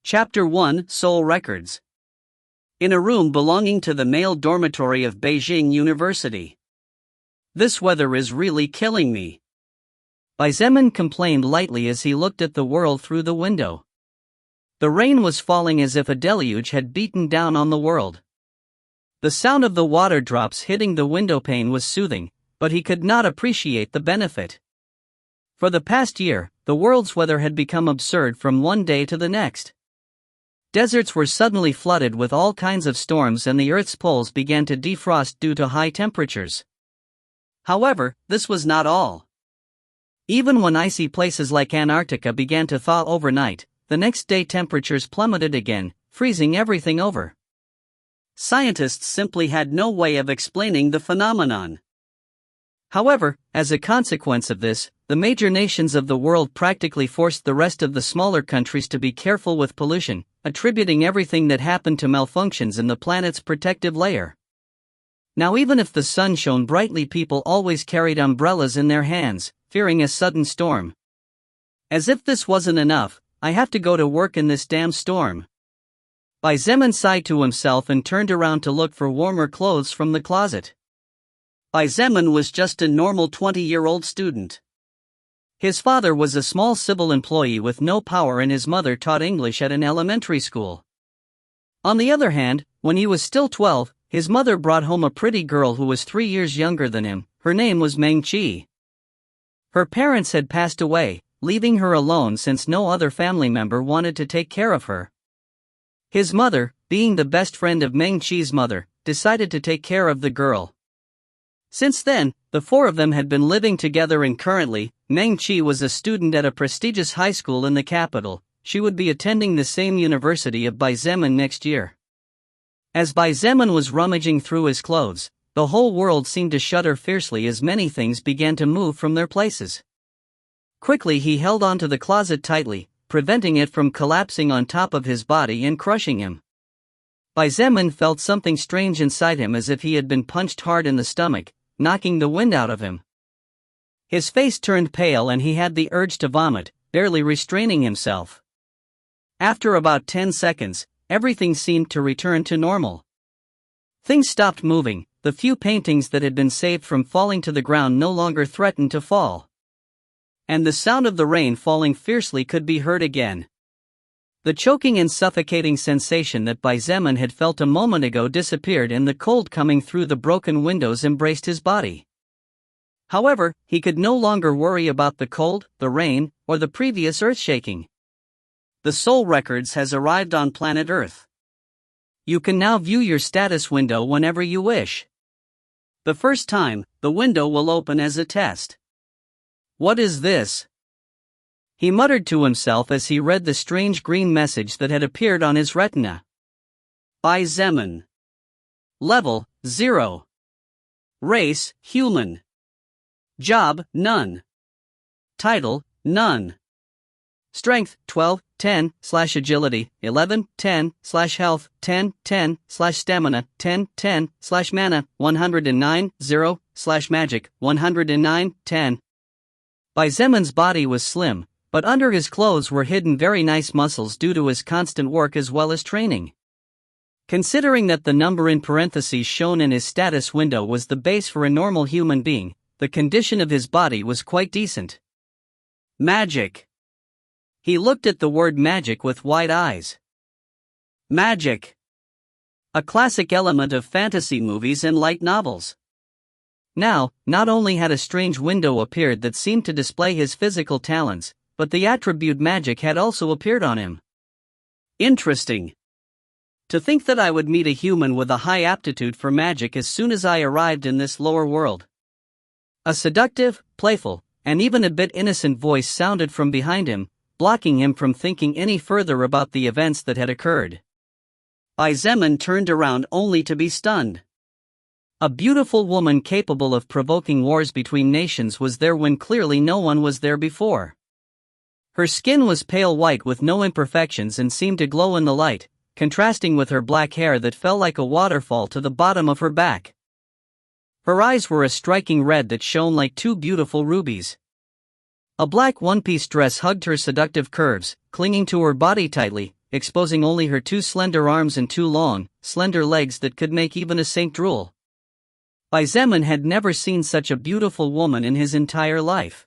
Chapter 1 Soul Records. In a room belonging to the male dormitory of Beijing University. This weather is really killing me. Baizeman complained lightly as he looked at the world through the window. The rain was falling as if a deluge had beaten down on the world. The sound of the water drops hitting the windowpane was soothing, but he could not appreciate the benefit. For the past year, the world's weather had become absurd from one day to the next. Deserts were suddenly flooded with all kinds of storms and the Earth's poles began to defrost due to high temperatures. However, this was not all. Even when icy places like Antarctica began to thaw overnight, the next day temperatures plummeted again, freezing everything over. Scientists simply had no way of explaining the phenomenon. However, as a consequence of this, the major nations of the world practically forced the rest of the smaller countries to be careful with pollution, attributing everything that happened to malfunctions in the planet's protective layer. Now even if the sun shone brightly, people always carried umbrellas in their hands, fearing a sudden storm. As if this wasn't enough, I have to go to work in this damn storm. Baizeman sighed to himself and turned around to look for warmer clothes from the closet. Baizeman was just a normal 20-year-old student. His father was a small civil employee with no power and his mother taught English at an elementary school. On the other hand, when he was still 12, his mother brought home a pretty girl who was 3 years younger than him. Her name was Meng Qi. Her parents had passed away, leaving her alone since no other family member wanted to take care of her. His mother, being the best friend of Meng Qi's mother, decided to take care of the girl. Since then, the four of them had been living together and currently, Meng Qi was a student at a prestigious high school in the capital. She would be attending the same university of Baizeman next year. As Baizeman was rummaging through his clothes, the whole world seemed to shudder fiercely as many things began to move from their places. Quickly he held onto the closet tightly, preventing it from collapsing on top of his body and crushing him. Baizeman felt something strange inside him as if he had been punched hard in the stomach, knocking the wind out of him. His face turned pale and he had the urge to vomit, barely restraining himself. After about 10 seconds, everything seemed to return to normal. Things stopped moving, the few paintings that had been saved from falling to the ground no longer threatened to fall. And the sound of the rain falling fiercely could be heard again. The choking and suffocating sensation that Baizeman had felt a moment ago disappeared and the cold coming through the broken windows embraced his body. However, he could no longer worry about the cold, the rain, or the previous earthshaking. The Soul Records has arrived on planet Earth. You can now view your status window whenever you wish. The first time, the window will open as a test. What is this? He muttered to himself as he read the strange green message that had appeared on his retina. Baizeman. Level, 0. Race, human. Job, none. Title, none. Strength, 12, 10/agility, 11, 10/health, 10, 10/stamina, 10, 10/mana, 109, 0/magic, 109, 10. Baizeman's body was slim, but under his clothes were hidden very nice muscles due to his constant work as well as training. Considering that the number in parentheses shown in his status window was the base for a normal human being, the condition of his body was quite decent. Magic. He looked at the word magic with wide eyes. Magic. A classic element of fantasy movies and light novels. Now, not only had a strange window appeared that seemed to display his physical talents, but the attribute magic had also appeared on him. Interesting. To think that I would meet a human with a high aptitude for magic as soon as I arrived in this lower world. A seductive, playful, and even a bit innocent voice sounded from behind him, blocking him from thinking any further about the events that had occurred. Baizeman turned around only to be stunned. A beautiful woman capable of provoking wars between nations was there when clearly no one was there before. Her skin was pale white with no imperfections and seemed to glow in the light, contrasting with her black hair that fell like a waterfall to the bottom of her back. Her eyes were a striking red that shone like two beautiful rubies. A black one-piece dress hugged her seductive curves, clinging to her body tightly, exposing only her 2 slender arms and 2 long, slender legs that could make even a saint drool. Bai Zemin had never seen such a beautiful woman in his entire life.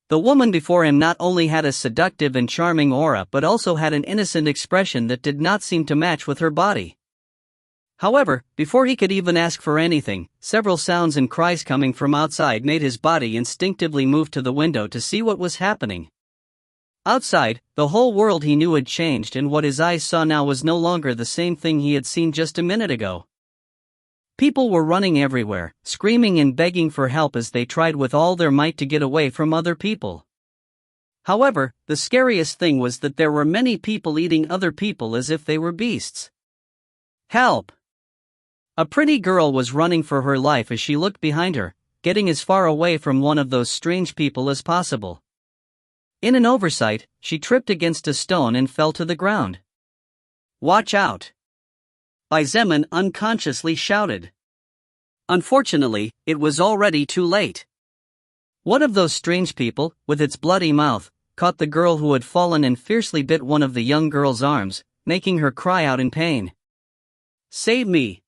The woman before him not only had a seductive and charming aura but also had an innocent expression that did not seem to match with her body. However, before he could even ask for anything, several sounds and cries coming from outside made his body instinctively move to the window to see what was happening. Outside, the whole world he knew had changed, and what his eyes saw now was no longer the same thing he had seen just a minute ago. People were running everywhere, screaming and begging for help as they tried with all their might to get away from other people. However, the scariest thing was that there were many people eating other people as if they were beasts. Help! A pretty girl was running for her life as she looked behind her, getting as far away from one of those strange people as possible. In an oversight, she tripped against a stone and fell to the ground. Watch out! Bai Zemin unconsciously shouted. Unfortunately, it was already too late. One of those strange people, with its bloody mouth, caught the girl who had fallen and fiercely bit one of the young girl's arms, making her cry out in pain. Save me!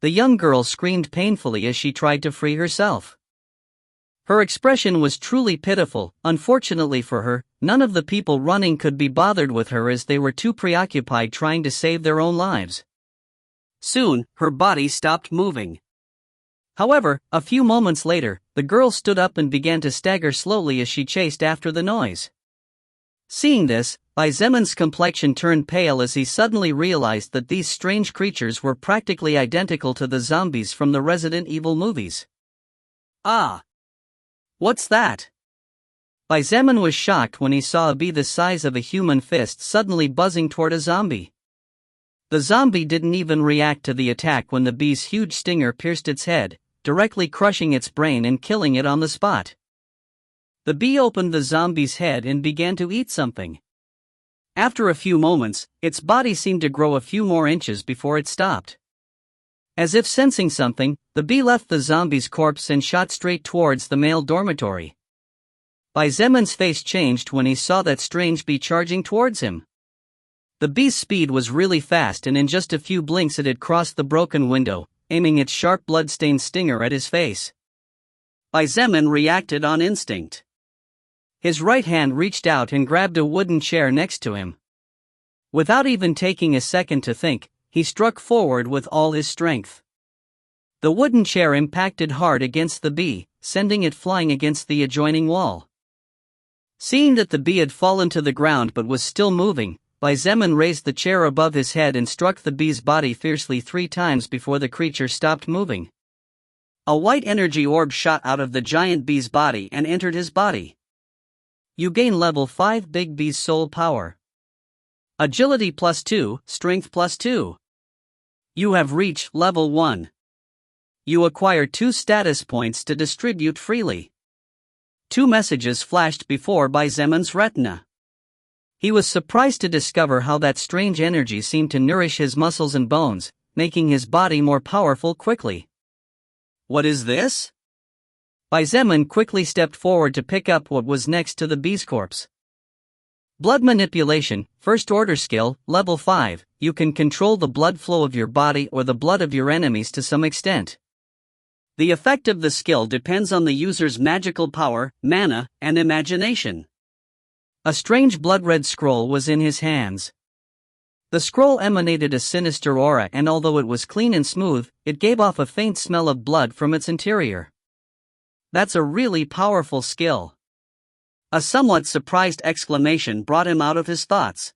The young girl screamed painfully as she tried to free herself. Her expression was truly pitiful. Unfortunately for her, none of the people running could be bothered with her as they were too preoccupied trying to save their own lives. Soon, her body stopped moving. However, a few moments later, the girl stood up and began to stagger slowly as she chased after the noise. Seeing this, Bai Zemin's complexion turned pale as he suddenly realized that these strange creatures were practically identical to the zombies from the Resident Evil movies. Ah! What's that? Bai Zemin was shocked when he saw a bee the size of a human fist suddenly buzzing toward a zombie. The zombie didn't even react to the attack when the bee's huge stinger pierced its head, directly crushing its brain and killing it on the spot. The bee opened the zombie's head and began to eat something. After a few moments, its body seemed to grow a few more inches before it stopped. As if sensing something, the bee left the zombie's corpse and shot straight towards the male dormitory. Bai Zemin's face changed when he saw that strange bee charging towards him. The bee's speed was really fast, and in just a few blinks it had crossed the broken window, aiming its sharp blood-stained stinger at his face. Bai Zemin reacted on instinct. His right hand reached out and grabbed a wooden chair next to him. Without even taking a second to think, he struck forward with all his strength. The wooden chair impacted hard against the bee, sending it flying against the adjoining wall. Seeing that the bee had fallen to the ground but was still moving, Bai Zemin raised the chair above his head and struck the bee's body fiercely 3 times before the creature stopped moving. A white energy orb shot out of the giant bee's body and entered his body. You gain level 5 Big Bee's soul power. Agility +2, strength +2. You have reached level 1. You acquire 2 status points to distribute freely. 2 messages flashed before Bai Zemin's retina. He was surprised to discover how that strange energy seemed to nourish his muscles and bones, making his body more powerful quickly. What is this? Bai Zemin quickly stepped forward to pick up what was next to the bee's corpse. Blood manipulation, first order skill, level 5. You can control the blood flow of your body or the blood of your enemies to some extent. The effect of the skill depends on the user's magical power, mana, and imagination. A strange blood-red scroll was in his hands. The scroll emanated a sinister aura, and although it was clean and smooth, it gave off a faint smell of blood from its interior. That's a really powerful skill. A somewhat surprised exclamation brought him out of his thoughts.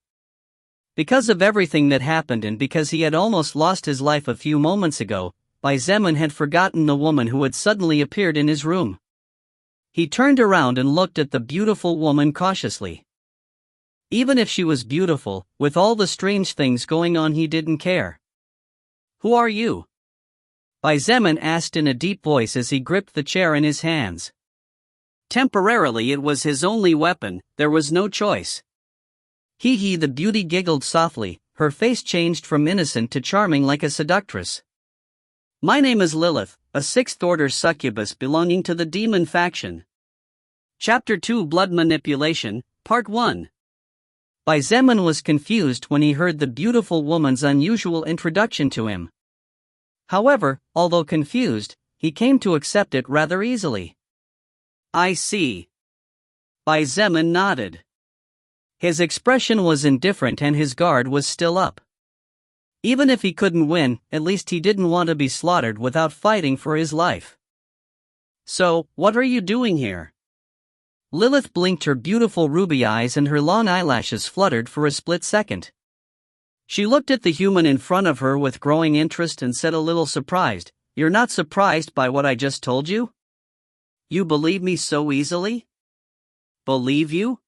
Because of everything that happened and because he had almost lost his life a few moments ago, Bai Zemin had forgotten the woman who had suddenly appeared in his room. He turned around and looked at the beautiful woman cautiously. Even if she was beautiful, with all the strange things going on, he didn't care. Who are you? Bai Zemin asked in a deep voice as he gripped the chair in his hands. Temporarily it was his only weapon, there was no choice. Hee, the beauty giggled softly, her face changed from innocent to charming like a seductress. My name is Lilith, a 6th-order succubus belonging to the demon faction. Chapter 2 Blood Manipulation, Part 1. Bai Zemin was confused when he heard the beautiful woman's unusual introduction to him. However, although confused, he came to accept it rather easily. I see. Bai Zemin nodded. His expression was indifferent and his guard was still up. Even if he couldn't win, at least he didn't want to be slaughtered without fighting for his life. So, what are you doing here? Lilith blinked her beautiful ruby eyes and her long eyelashes fluttered for a split second. She looked at the human in front of her with growing interest and said a little surprised, "You're not surprised by what I just told you? You believe me so easily?" "Believe you?"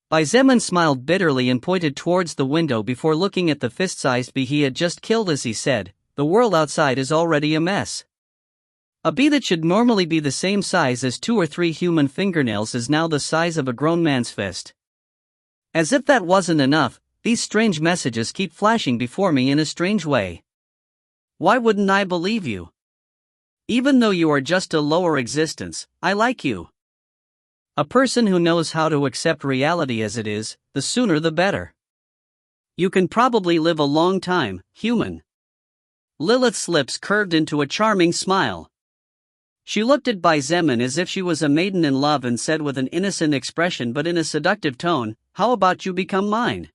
Bai Zemin smiled bitterly and pointed towards the window before looking at the fist-sized bee he had just killed as he said, "The world outside is already a mess. A bee that should normally be the same size as 2 or 3 human fingernails is now the size of a grown man's fist. As if that wasn't enough, these strange messages keep flashing before me in a strange way. Why wouldn't I believe you? Even though you are just a lower existence, I like you. A person who knows how to accept reality as it is, the sooner the better. You can probably live a long time, human." Lilith's lips curved into a charming smile. She looked at Bai Zemin as if she was a maiden in love and said with an innocent expression but in a seductive tone, "How about you become mine?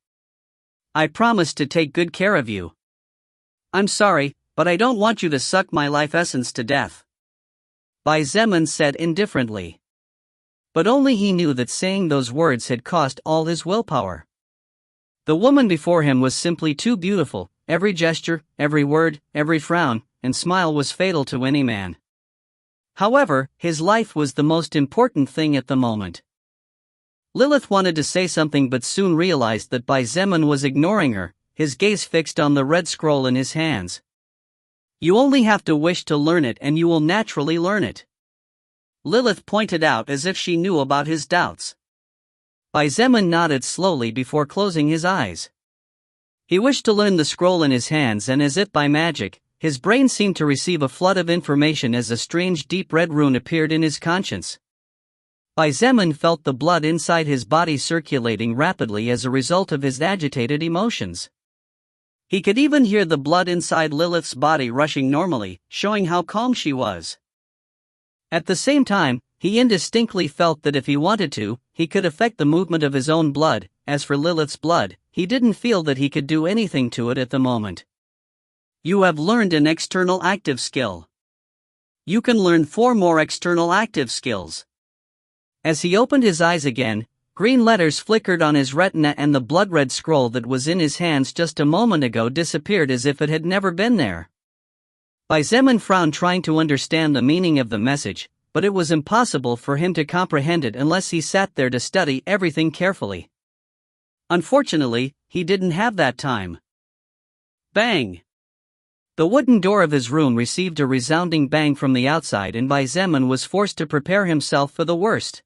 I promise to take good care of you. I'm sorry, but I don't want you to suck my life essence to death," Bai Zemin said indifferently. But only he knew that saying those words had cost all his willpower. The woman before him was simply too beautiful. Every gesture, every word, every frown and smile was fatal to any man. However, his life was the most important thing at the moment. Lilith wanted to say something but soon realized that Bai Zemin was ignoring her, his gaze fixed on the red scroll in his hands. "You only have to wish to learn it and you will naturally learn it," Lilith pointed out as if she knew about his doubts. Bai Zemin nodded slowly before closing his eyes. He wished to learn the scroll in his hands and as if by magic, his brain seemed to receive a flood of information as a strange deep red rune appeared in his conscience. Bai Zemin felt the blood inside his body circulating rapidly as a result of his agitated emotions. He could even hear the blood inside Lilith's body rushing normally, showing how calm she was. At the same time, he indistinctly felt that if he wanted to, he could affect the movement of his own blood. As for Lilith's blood, he didn't feel that he could do anything to it at the moment. "You have learned an external active skill. You can learn 4 more external active skills." As he opened his eyes again, green letters flickered on his retina and the blood-red scroll that was in his hands just a moment ago disappeared as if it had never been there. Bai Zemin frowned trying to understand the meaning of the message, but it was impossible for him to comprehend it unless he sat there to study everything carefully. Unfortunately, he didn't have that time. Bang! The wooden door of his room received a resounding bang from the outside and Bai Zemin was forced to prepare himself for the worst.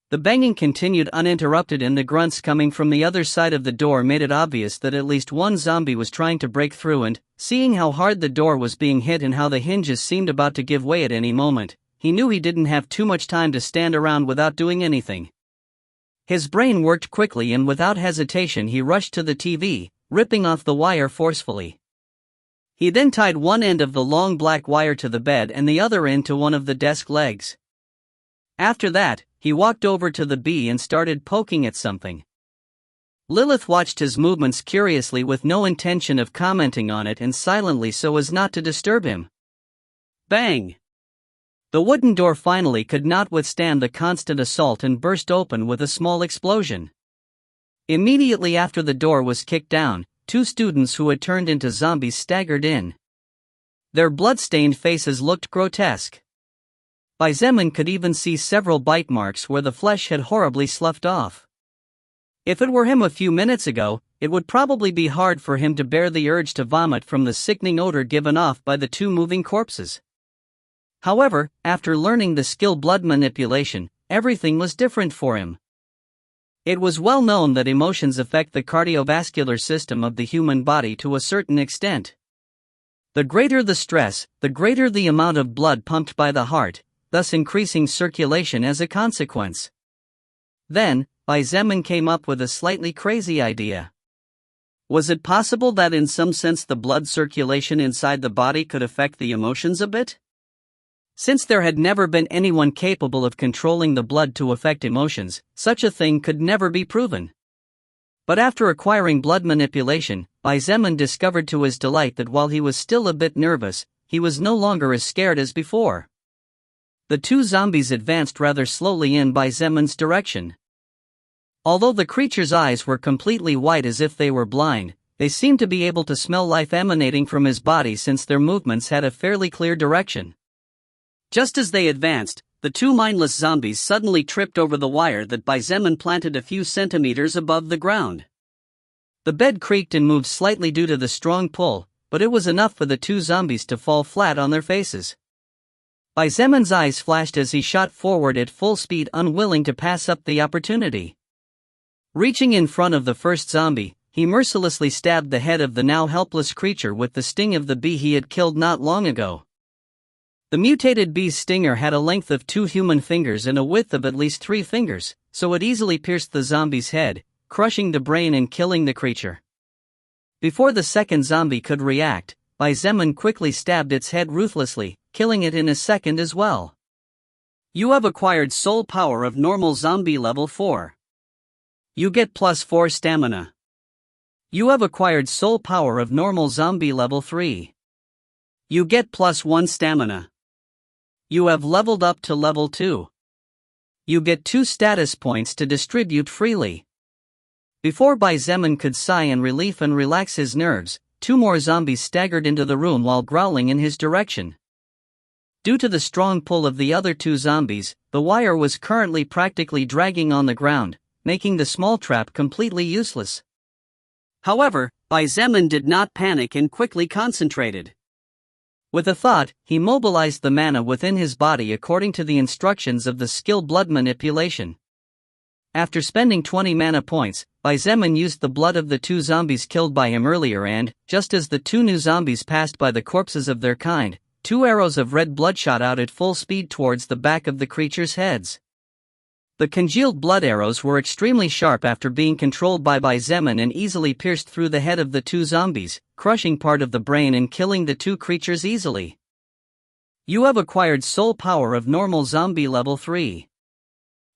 The banging continued uninterrupted and the grunts coming from the other side of the door made it obvious that at least one zombie was trying to break through and, seeing how hard the door was being hit and how the hinges seemed about to give way at any moment, he knew he didn't have too much time to stand around without doing anything. His brain worked quickly and without hesitation he rushed to the TV, ripping off the wire forcefully. He then tied one end of the long black wire to the bed and the other end to one of the desk legs. After that, he walked over to the bee and started poking at something. Lilith watched his movements curiously with no intention of commenting on it and silently so as not to disturb him. Bang! The wooden door finally could not withstand the constant assault and burst open with a small explosion. Immediately after the door was kicked down, 2 students who had turned into zombies staggered in. Their blood-stained faces looked grotesque. Bai Zemin could even see several bite marks where the flesh had horribly sloughed off. If it were him a few minutes ago, it would probably be hard for him to bear the urge to vomit from the sickening odor given off by the 2 moving corpses. However, after learning the skill blood manipulation, everything was different for him. It was well known that emotions affect the cardiovascular system of the human body to a certain extent. The greater the stress, the greater the amount of blood pumped by the heart, thus increasing circulation as a consequence. Then, Zeman came up with a slightly crazy idea. Was it possible that in some sense the blood circulation inside the body could affect the emotions a bit? Since there had never been anyone capable of controlling the blood to affect emotions, such a thing could never be proven. But after acquiring blood manipulation, Zeman discovered to his delight that while he was still a bit nervous, he was no longer as scared as before. The two zombies advanced rather slowly in Zeman's direction. Although the creature's eyes were completely white as if they were blind, they seemed to be able to smell life emanating from his body since their movements had a fairly clear direction. Just as they advanced, the two mindless zombies suddenly tripped over the wire that Zeman planted a few centimeters above the ground. The bed creaked and moved slightly due to the strong pull, but it was enough for the two zombies to fall flat on their faces. Zeman's eyes flashed as he shot forward at full speed, unwilling to pass up the opportunity. Reaching in front of the first zombie, he mercilessly stabbed the head of the now helpless creature with the sting of the bee he had killed not long ago. The mutated bee's stinger had a length of 2 human fingers and a width of at least 3 fingers, so it easily pierced the zombie's head, crushing the brain and killing the creature. Before the second zombie could react, Zeman quickly stabbed its head ruthlessly, killing it in a second as well. You have acquired soul power of normal zombie level 4. You get +4 stamina. You have acquired soul power of normal zombie level 3. You get +1 stamina. You have leveled up to level 2. You get 2 status points to distribute freely. Before Zeman could sigh in relief and relax his nerves, 2 more zombies staggered into the room while growling in his direction. Due to the strong pull of the other 2 zombies, the wire was currently practically dragging on the ground, making the small trap completely useless. However, Zeman did not panic and quickly concentrated. With a thought, he mobilized the mana within his body according to the instructions of the skill blood manipulation. After spending 20 mana points, Zeman used the blood of the 2 zombies killed by him earlier and, just as the 2 new zombies passed by the corpses of their kind, 2 arrows of red blood shot out at full speed towards the back of the creatures' heads. The congealed blood arrows were extremely sharp after being controlled by Zeman and easily pierced through the head of the 2 zombies, crushing part of the brain and killing the 2 creatures easily. You have acquired soul power of normal zombie level 3.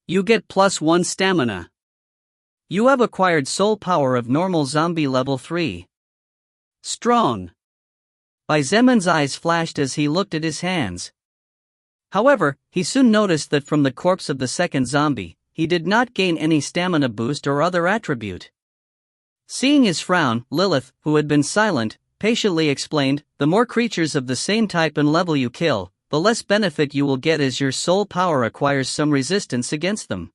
You get +1 stamina. You have acquired soul power of normal zombie level 3. Strong. Zeman's eyes flashed as he looked at his hands. However, he soon noticed that from the corpse of the second zombie, he did not gain any stamina boost or other attribute. Seeing his frown, Lilith, who had been silent, patiently explained, "The more creatures of the same type and level you kill, the less benefit you will get as your soul power acquires some resistance against them.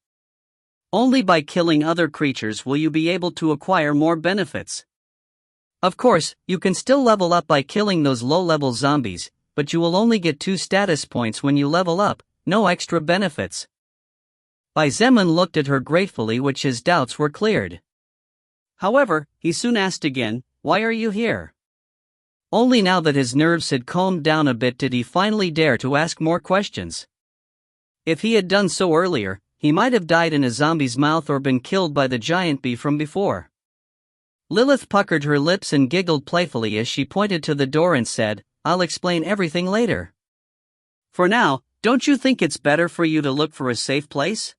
Only by killing other creatures will you be able to acquire more benefits. Of course, you can still level up by killing those low-level zombies, but you will only get 2 status points when you level up, no extra benefits." Zeman looked at her gratefully, which his doubts were cleared. However, he soon asked again, "Why are you here?" Only now that his nerves had calmed down a bit did he finally dare to ask more questions. If he had done so earlier, he might have died in a zombie's mouth or been killed by the giant bee from before. Lilith puckered her lips and giggled playfully as she pointed to the door and said, "I'll explain everything later. For now, don't you think it's better for you to look for a safe place?"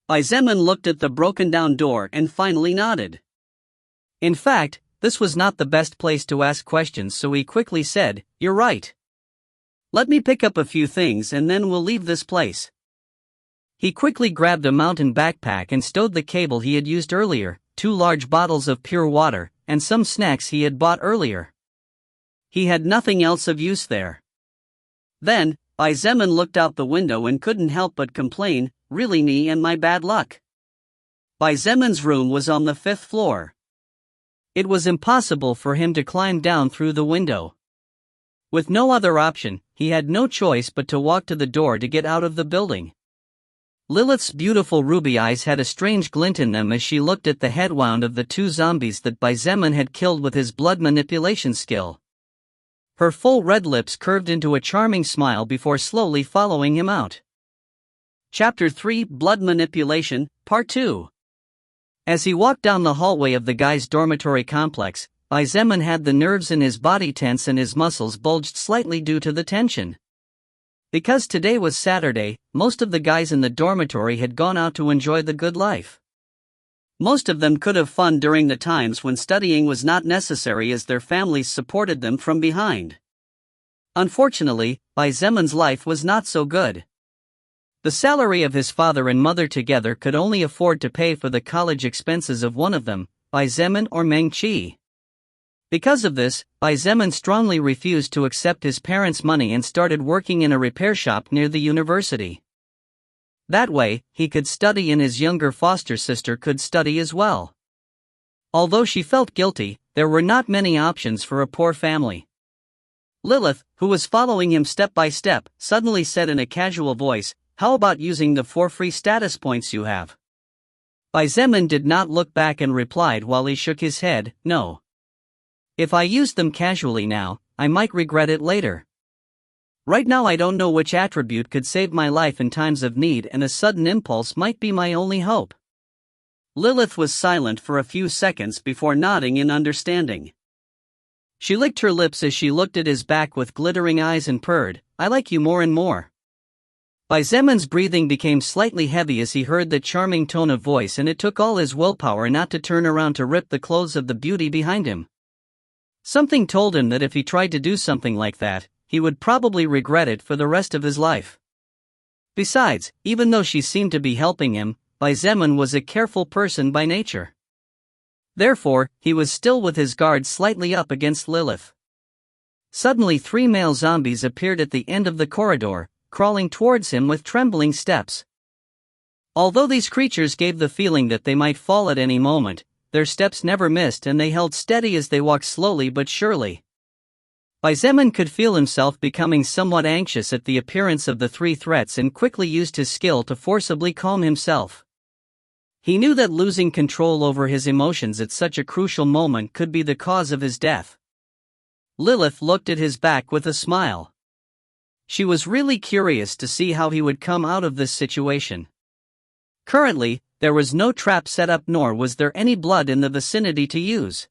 Zeman looked at the broken-down door and finally nodded. In fact, this was not the best place to ask questions, so he quickly said, "You're right. Let me pick up a few things and then we'll leave this place." He quickly grabbed a mountain backpack and stowed the cable he had used earlier, 2 large bottles of pure water, and some snacks he had bought earlier. He had nothing else of use there. Then, Zeman looked out the window and couldn't help but complain, "Really me and my bad luck." Zeman's room was on the 5th floor. It was impossible for him to climb down through the window. With no other option, he had no choice but to walk to the door to get out of the building. Lilith's beautiful ruby eyes had a strange glint in them as she looked at the headwound of the 2 zombies that Zeman had killed with his blood manipulation skill. Her full red lips curved into a charming smile before slowly following him out. Chapter 3: Blood Manipulation, Part 2. As he walked down the hallway of the guy's dormitory complex, Zeman had the nerves in his body tense and his muscles bulged slightly due to the tension. Because today was Saturday, most of the guys in the dormitory had gone out to enjoy the good life. Most of them could have fun during the times when studying was not necessary as their families supported them from behind. Unfortunately, Zeman's life was not so good. The salary of his father and mother together could only afford to pay for the college expenses of one of them, Zeman or Meng Qi. Because of this, Zeman strongly refused to accept his parents' money and started working in a repair shop near the university. That way, he could study and his younger foster sister could study as well. Although she felt guilty, there were not many options for a poor family. Lilith, who was following him step by step, suddenly said in a casual voice, "How about using the 4 free status points you have?" Zeman did not look back and replied while he shook his head, "No. If I used them casually now, I might regret it later. Right now I don't know which attribute could save my life in times of need and a sudden impulse might be my only hope." Lilith was silent for a few seconds before nodding in understanding. She licked her lips as she looked at his back with glittering eyes and purred, "I like you more and more." Zeman's breathing became slightly heavy as he heard the charming tone of voice and it took all his willpower not to turn around to rip the clothes of the beauty behind him. Something told him that if he tried to do something like that, he would probably regret it for the rest of his life. Besides, even though she seemed to be helping him, Zeman was a careful person by nature. Therefore, he was still with his guard slightly up against Lilith. Suddenly 3 male zombies appeared at the end of the corridor, crawling towards him with trembling steps. Although these creatures gave the feeling that they might fall at any moment, their steps never missed and they held steady as they walked slowly but surely. Zeman could feel himself becoming somewhat anxious at the appearance of the 3 threats and quickly used his skill to forcibly calm himself. He knew that losing control over his emotions at such a crucial moment could be the cause of his death. Lilith looked at his back with a smile. She was really curious to see how he would come out of this situation. Currently, there was no trap set up nor was there any blood in the vicinity to use.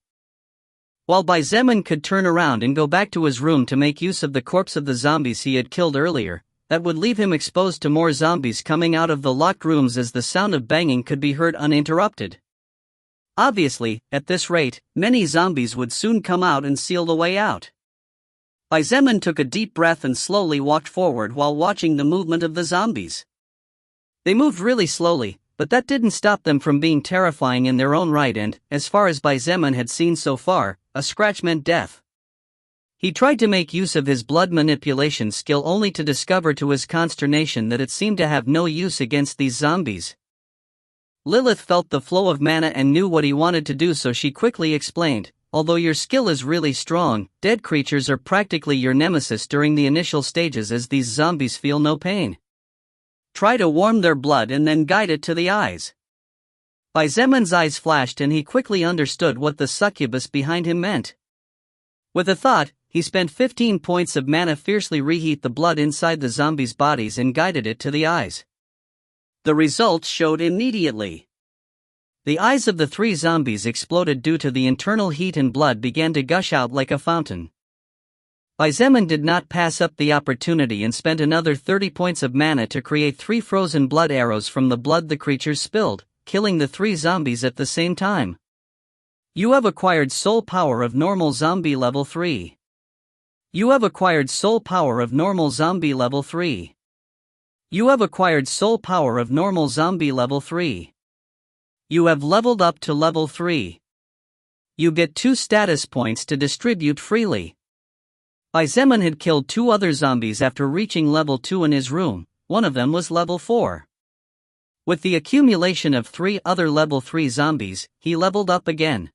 While Zeman could turn around and go back to his room to make use of the corpse of the zombies he had killed earlier, that would leave him exposed to more zombies coming out of the locked rooms as the sound of banging could be heard uninterrupted. Obviously, at this rate, many zombies would soon come out and seal the way out. Zeman took a deep breath and slowly walked forward while watching the movement of the zombies. They moved really slowly, but that didn't stop them from being terrifying in their own right and, as far as Zeman had seen so far, a scratch meant death. He tried to make use of his blood manipulation skill only to discover to his consternation that it seemed to have no use against these zombies. Lilith felt the flow of mana and knew what he wanted to do, so she quickly explained, "Although your skill is really strong, dead creatures are practically your nemesis during the initial stages as these zombies feel no pain. Try to warm their blood and then guide it to the eyes." Zeman's eyes flashed and he quickly understood what the succubus behind him meant. With a thought, he spent 15 points of mana fiercely reheat the blood inside the zombies' bodies and guided it to the eyes. The results showed immediately. The eyes of the 3 zombies exploded due to the internal heat and blood began to gush out like a fountain. Zeman did not pass up the opportunity and spent another 30 points of mana to create 3 frozen blood arrows from the blood the creatures spilled, killing the 3 zombies at the same time. You have acquired soul power of normal zombie level 3. You have acquired soul power of normal zombie level 3. You have acquired soul power of normal zombie level 3. You have leveled up to level 3. You get 2 status points to distribute freely. Zeman had killed 2 other zombies after reaching level 2 in his room, one of them was level 4. With the accumulation of 3 other level 3 zombies, he leveled up again.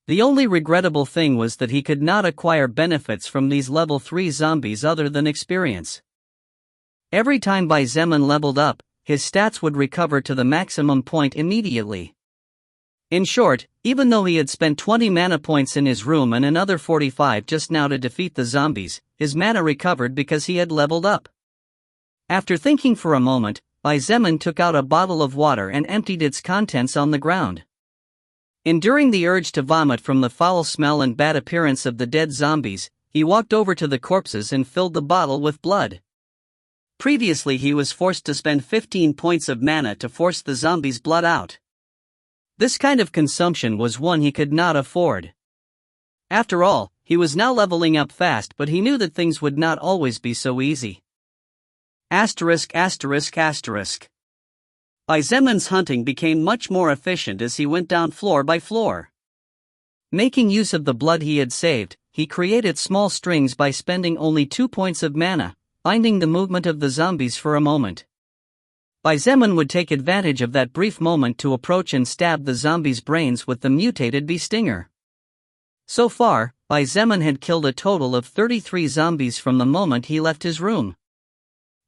The only regrettable thing was that he could not acquire benefits from these level 3 zombies other than experience. Every time Zeman leveled up, his stats would recover to the maximum point immediately. In short, even though he had spent 20 mana points in his room and another 45 just now to defeat the zombies, his mana recovered because he had leveled up. After thinking for a moment, Bai Zemin took out a bottle of water and emptied its contents on the ground. Enduring the urge to vomit from the foul smell and bad appearance of the dead zombies, he walked over to the corpses and filled the bottle with blood. Previously he was forced to spend 15 points of mana to force the zombies' blood out. This kind of consumption was one he could not afford. After all, he was now leveling up fast, but he knew that things would not always be so easy. ******. Bai Zemin's hunting became much more efficient as he went down floor by floor. Making use of the blood he had saved, he created small strings by spending only 2 points of mana, binding the movement of the zombies for a moment. Bai Zemin would take advantage of that brief moment to approach and stab the zombies' brains with the mutated bee stinger. So far, Bai Zemin had killed a total of 33 zombies from the moment he left his room.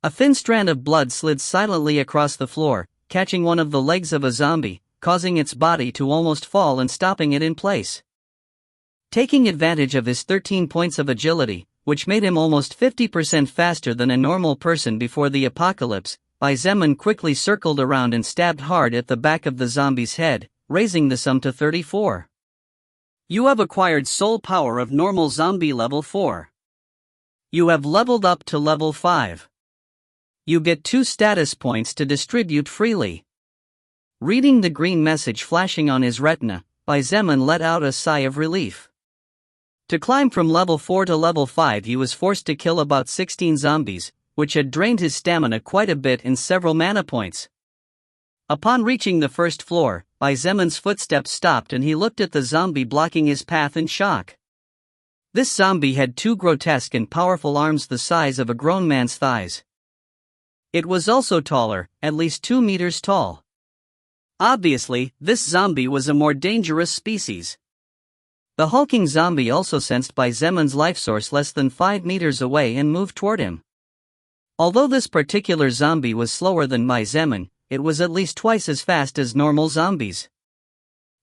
A thin strand of blood slid silently across the floor, catching one of the legs of a zombie, causing its body to almost fall and stopping it in place. Taking advantage of his 13 points of agility, which made him almost 50% faster than a normal person before the apocalypse, Bai Zemin quickly circled around and stabbed hard at the back of the zombie's head, raising the sum to 34. You have acquired soul power of normal zombie level 4. You have leveled up to level 5. You get 2 status points to distribute freely. Reading the green message flashing on his retina, Bai Zemin let out a sigh of relief. To climb from level 4 to level 5 he was forced to kill about 16 zombies, which had drained his stamina quite a bit in several mana points. Upon reaching the first floor, Bai Zemin's footsteps stopped and he looked at the zombie blocking his path in shock. This zombie had 2 grotesque and powerful arms the size of a grown man's thighs. It was also taller, at least 2 meters tall. Obviously, this zombie was a more dangerous species. The hulking zombie also sensed Bai Zemin's life source less than 5 meters away and moved toward him. Although this particular zombie was slower than Bai Zemin, it was at least twice as fast as normal zombies.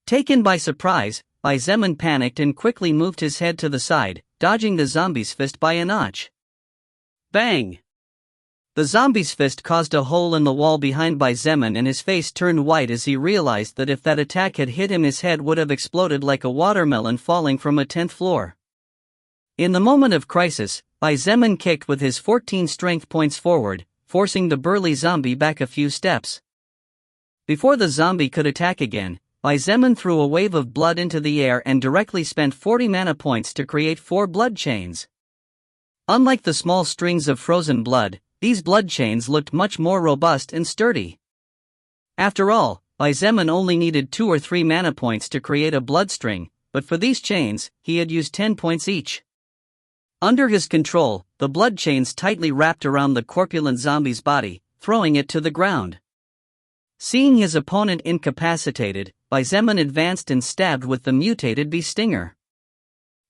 Taken by surprise, Bai Zemin panicked and quickly moved his head to the side, dodging the zombie's fist by a notch. Bang! The zombie's fist caused a hole in the wall behind Bai Zemin and his face turned white as he realized that if that attack had hit him his head would have exploded like a watermelon falling from a 10th floor. In the moment of crisis, Bai Zemin kicked with his 14 strength points forward, forcing the burly zombie back a few steps. Before the zombie could attack again, Bai Zemin threw a wave of blood into the air and directly spent 40 mana points to create 4 blood chains. Unlike the small strings of frozen blood, these blood chains looked much more robust and sturdy. After all, Bai Zemin only needed 2 or 3 mana points to create a blood string, but for these chains, he had used 10 points each. Under his control, the blood chains tightly wrapped around the corpulent zombie's body, throwing it to the ground. Seeing his opponent incapacitated, Bai Zemin advanced and stabbed with the mutated bee stinger.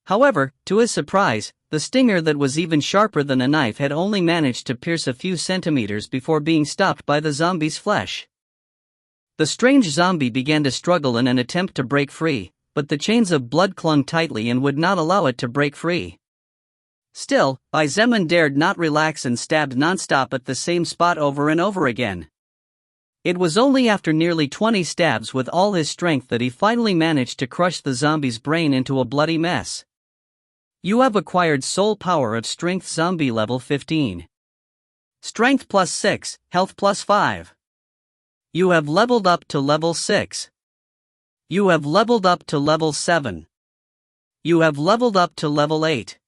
However, to his surprise, the stinger that was even sharper than a knife had only managed to pierce a few centimeters before being stopped by the zombie's flesh. The strange zombie began to struggle in an attempt to break free, but the chains of blood clung tightly and would not allow it to break free. Still, Bai Zemin dared not relax and stabbed non-stop at the same spot over and over again. It was only after nearly 20 stabs with all his strength that he finally managed to crush the zombie's brain into a bloody mess. You have acquired soul power of strength zombie level 15. Strength plus 6, health plus 5. You have leveled up to level 6. You have leveled up to level 7. You have leveled up to level 8.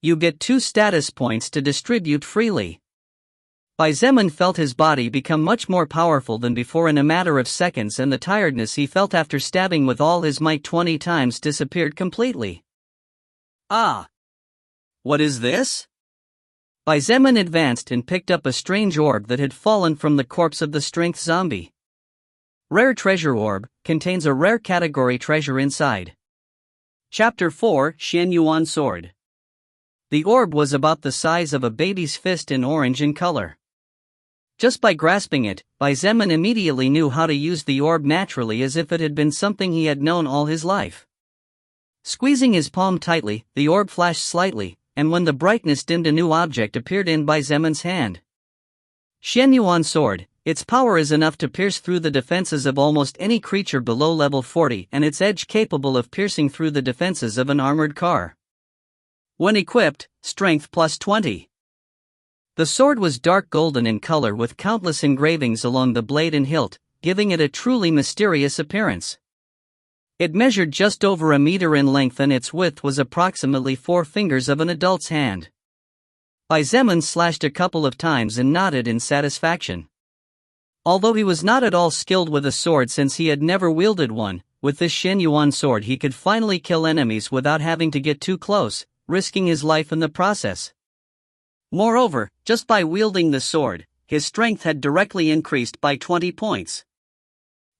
You get 2 status points to distribute freely. Bai Zemin felt his body become much more powerful than before in a matter of seconds, and the tiredness he felt after stabbing with all his might 20 times disappeared completely. Ah! What is this? Bai Zemin advanced and picked up a strange orb that had fallen from the corpse of the strength zombie. Rare treasure orb, contains a rare category treasure inside. Chapter 4, Xian Yuan Sword. The orb was about the size of a baby's fist and orange in color. Just by grasping it, Bai Zemin immediately knew how to use the orb naturally, as if it had been something he had known all his life. Squeezing his palm tightly, the orb flashed slightly, and when the brightness dimmed a new object appeared in Bai Zemin's hand. Xianyuan sword. Its power is enough to pierce through the defenses of almost any creature below level 40 and its edge capable of piercing through the defenses of an armored car. When equipped, strength plus 20. The sword was dark golden in color with countless engravings along the blade and hilt, giving it a truly mysterious appearance. It measured just over a meter in length and its width was approximately 4 fingers of an adult's hand. Zeman slashed a couple of times and nodded in satisfaction. Although he was not at all skilled with a sword since he had never wielded one, with this Xianyuan sword he could finally kill enemies without having to get too close, risking his life in the process. Moreover, just by wielding the sword, his strength had directly increased by 20 points.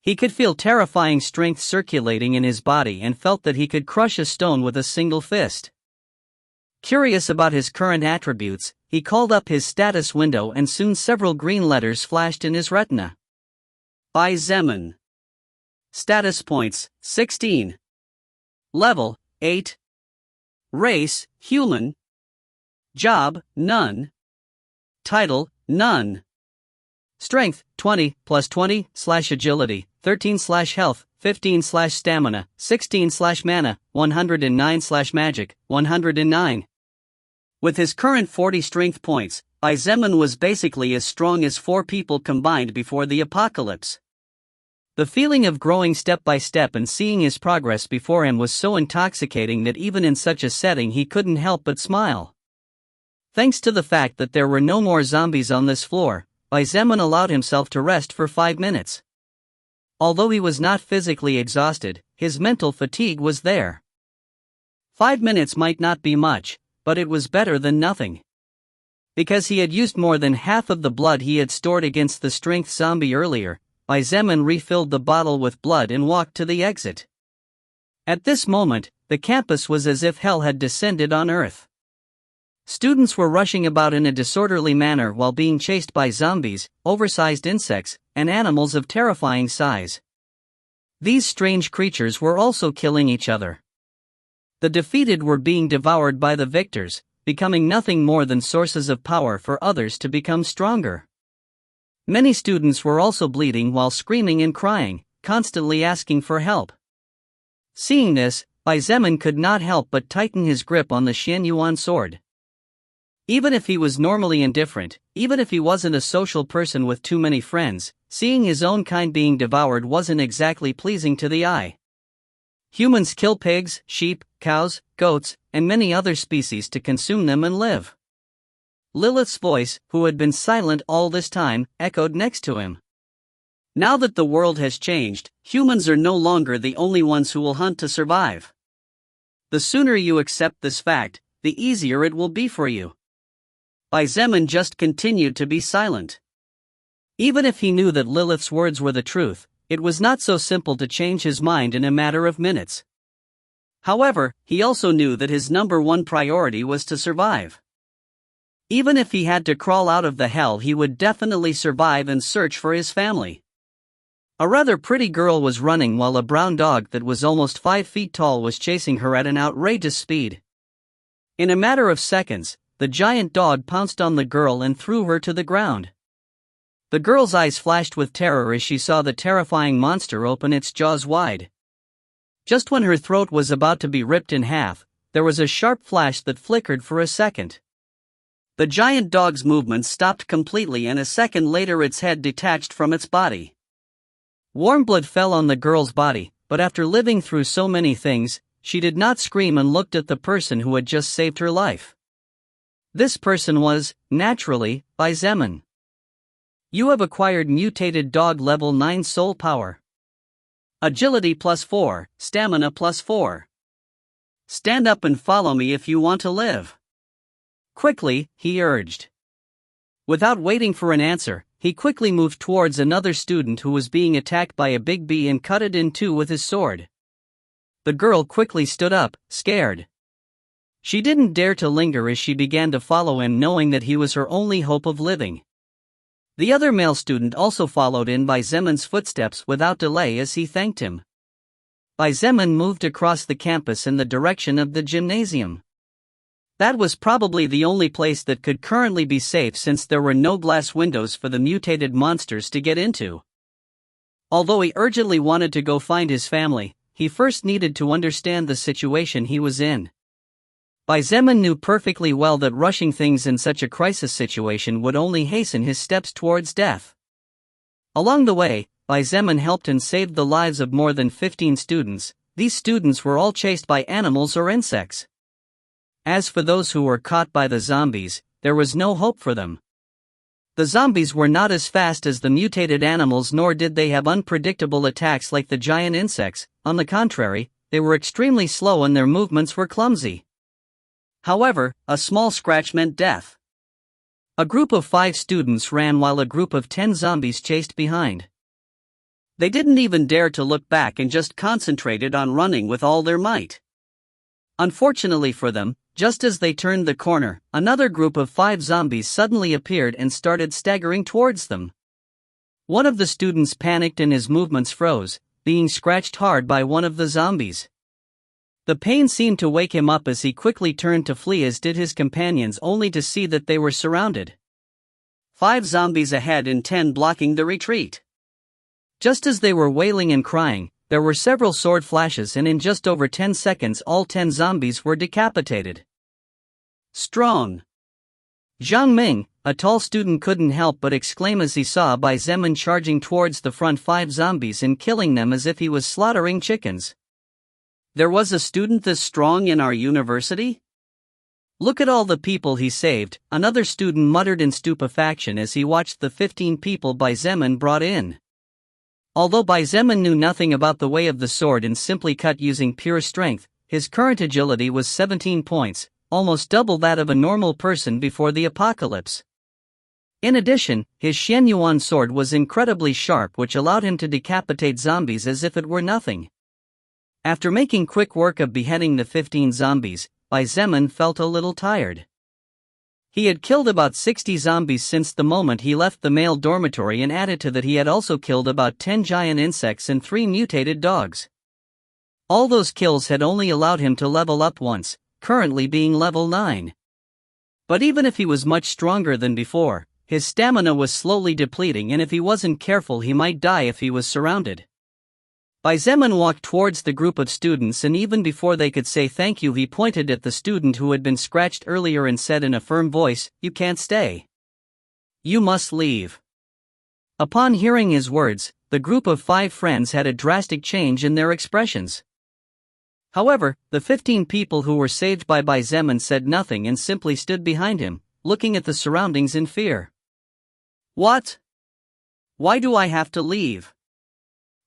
He could feel terrifying strength circulating in his body and felt that he could crush a stone with a single fist. Curious about his current attributes, he called up his status window and soon several green letters flashed in his retina. Zeman. Status points, 16. Level, 8. Race, human. Job, none. Title, none. Strength, 20, plus 20, /agility, 13 /health, 15 /stamina, 16 /mana, 109 /magic, 109. With his current 40 strength points, Zeman was basically as strong as 4 people combined before the apocalypse. The feeling of growing step by step and seeing his progress before him was so intoxicating that even in such a setting he couldn't help but smile. Thanks to the fact that there were no more zombies on this floor, Zeman allowed himself to rest for 5 minutes. Although he was not physically exhausted, his mental fatigue was there. 5 minutes might not be much, but it was better than nothing. Because he had used more than half of the blood he had stored against the strength zombie earlier, Zeman refilled the bottle with blood and walked to the exit. At this moment, the campus was as if hell had descended on Earth. Students were rushing about in a disorderly manner while being chased by zombies, oversized insects, and animals of terrifying size. These strange creatures were also killing each other. The defeated were being devoured by the victors, becoming nothing more than sources of power for others to become stronger. Many students were also bleeding while screaming and crying, constantly asking for help. Seeing this, Zeman could not help but tighten his grip on the Xianyuan sword. Even if he was normally indifferent, even if he wasn't a social person with too many friends, seeing his own kind being devoured wasn't exactly pleasing to the eye. Humans kill pigs, sheep, cows, goats, and many other species to consume them and live. Lilith's voice, who had been silent all this time, echoed next to him. Now that the world has changed, humans are no longer the only ones who will hunt to survive. The sooner you accept this fact, the easier it will be for you. Zeman just continued to be silent. Even if he knew that Lilith's words were the truth, it was not so simple to change his mind in a matter of minutes. However, he also knew that his number one priority was to survive. Even if he had to crawl out of the hell, he would definitely survive and search for his family. A rather pretty girl was running while a brown dog that was almost 5 feet tall was chasing her at an outrageous speed. In a matter of seconds, the giant dog pounced on the girl and threw her to the ground. The girl's eyes flashed with terror as she saw the terrifying monster open its jaws wide. Just when her throat was about to be ripped in half, there was a sharp flash that flickered for a second. The giant dog's movements stopped completely and a second later its head detached from its body. Warm blood fell on the girl's body, but after living through so many things, she did not scream and looked at the person who had just saved her life. This person was, naturally, Zeman. You have acquired mutated dog level 9 soul power. Agility plus 4, stamina plus 4. Stand up and follow me if you want to live. Quickly, he urged. Without waiting for an answer, he quickly moved towards another student who was being attacked by a big bee and cut it in two with his sword. The girl quickly stood up, scared. She didn't dare to linger as she began to follow him, knowing that he was her only hope of living. The other male student also followed in Zeman's footsteps without delay as he thanked him. Zeman moved across the campus in the direction of the gymnasium. That was probably the only place that could currently be safe since there were no glass windows for the mutated monsters to get into. Although he urgently wanted to go find his family, he first needed to understand the situation he was in. Bai Zemin knew perfectly well that rushing things in such a crisis situation would only hasten his steps towards death. Along the way, Bai Zemin helped and saved the lives of more than 15 students. These students were all chased by animals or insects. As for those who were caught by the zombies, there was no hope for them. The zombies were not as fast as the mutated animals, nor did they have unpredictable attacks like the giant insects. On the contrary, they were extremely slow and their movements were clumsy. However, a small scratch meant death. A group of 5 students ran while a group of 10 zombies chased behind. They didn't even dare to look back and just concentrated on running with all their might. Unfortunately for them, just as they turned the corner, another group of 5 zombies suddenly appeared and started staggering towards them. One of the students panicked and his movements froze, being scratched hard by one of the zombies. The pain seemed to wake him up as he quickly turned to flee, as did his companions, only to see that they were surrounded. 5 zombies ahead and 10 blocking the retreat. Just as they were wailing and crying, there were several sword flashes, and in just over 10 seconds all 10 zombies were decapitated. Strong. Zhang Ming, a tall student, couldn't help but exclaim as he saw Bai Zemin charging towards the front 5 zombies and killing them as if he was slaughtering chickens. There was a student this strong in our university? Look at all the people he saved, another student muttered in stupefaction as he watched the 15 people Bai Zemin brought in. Although Bai Zemin knew nothing about the way of the sword and simply cut using pure strength, his current agility was 17 points, almost double that of a normal person before the apocalypse. In addition, his Xianyuan sword was incredibly sharp, which allowed him to decapitate zombies as if it were nothing. After making quick work of beheading the 15 zombies, Bai Zemin felt a little tired. He had killed about 60 zombies since the moment he left the male dormitory, and added to that he had also killed about 10 giant insects and 3 mutated dogs. All those kills had only allowed him to level up once, currently being level 9. But even if he was much stronger than before, his stamina was slowly depleting, and if he wasn't careful he might die if he was surrounded. Bai Zemin walked towards the group of students, and even before they could say thank you he pointed at the student who had been scratched earlier and said in a firm voice, "You can't stay. You must leave." Upon hearing his words, the group of 5 friends had a drastic change in their expressions. However, the 15 people who were saved by Bai Zemin said nothing and simply stood behind him, looking at the surroundings in fear. "What? Why do I have to leave?"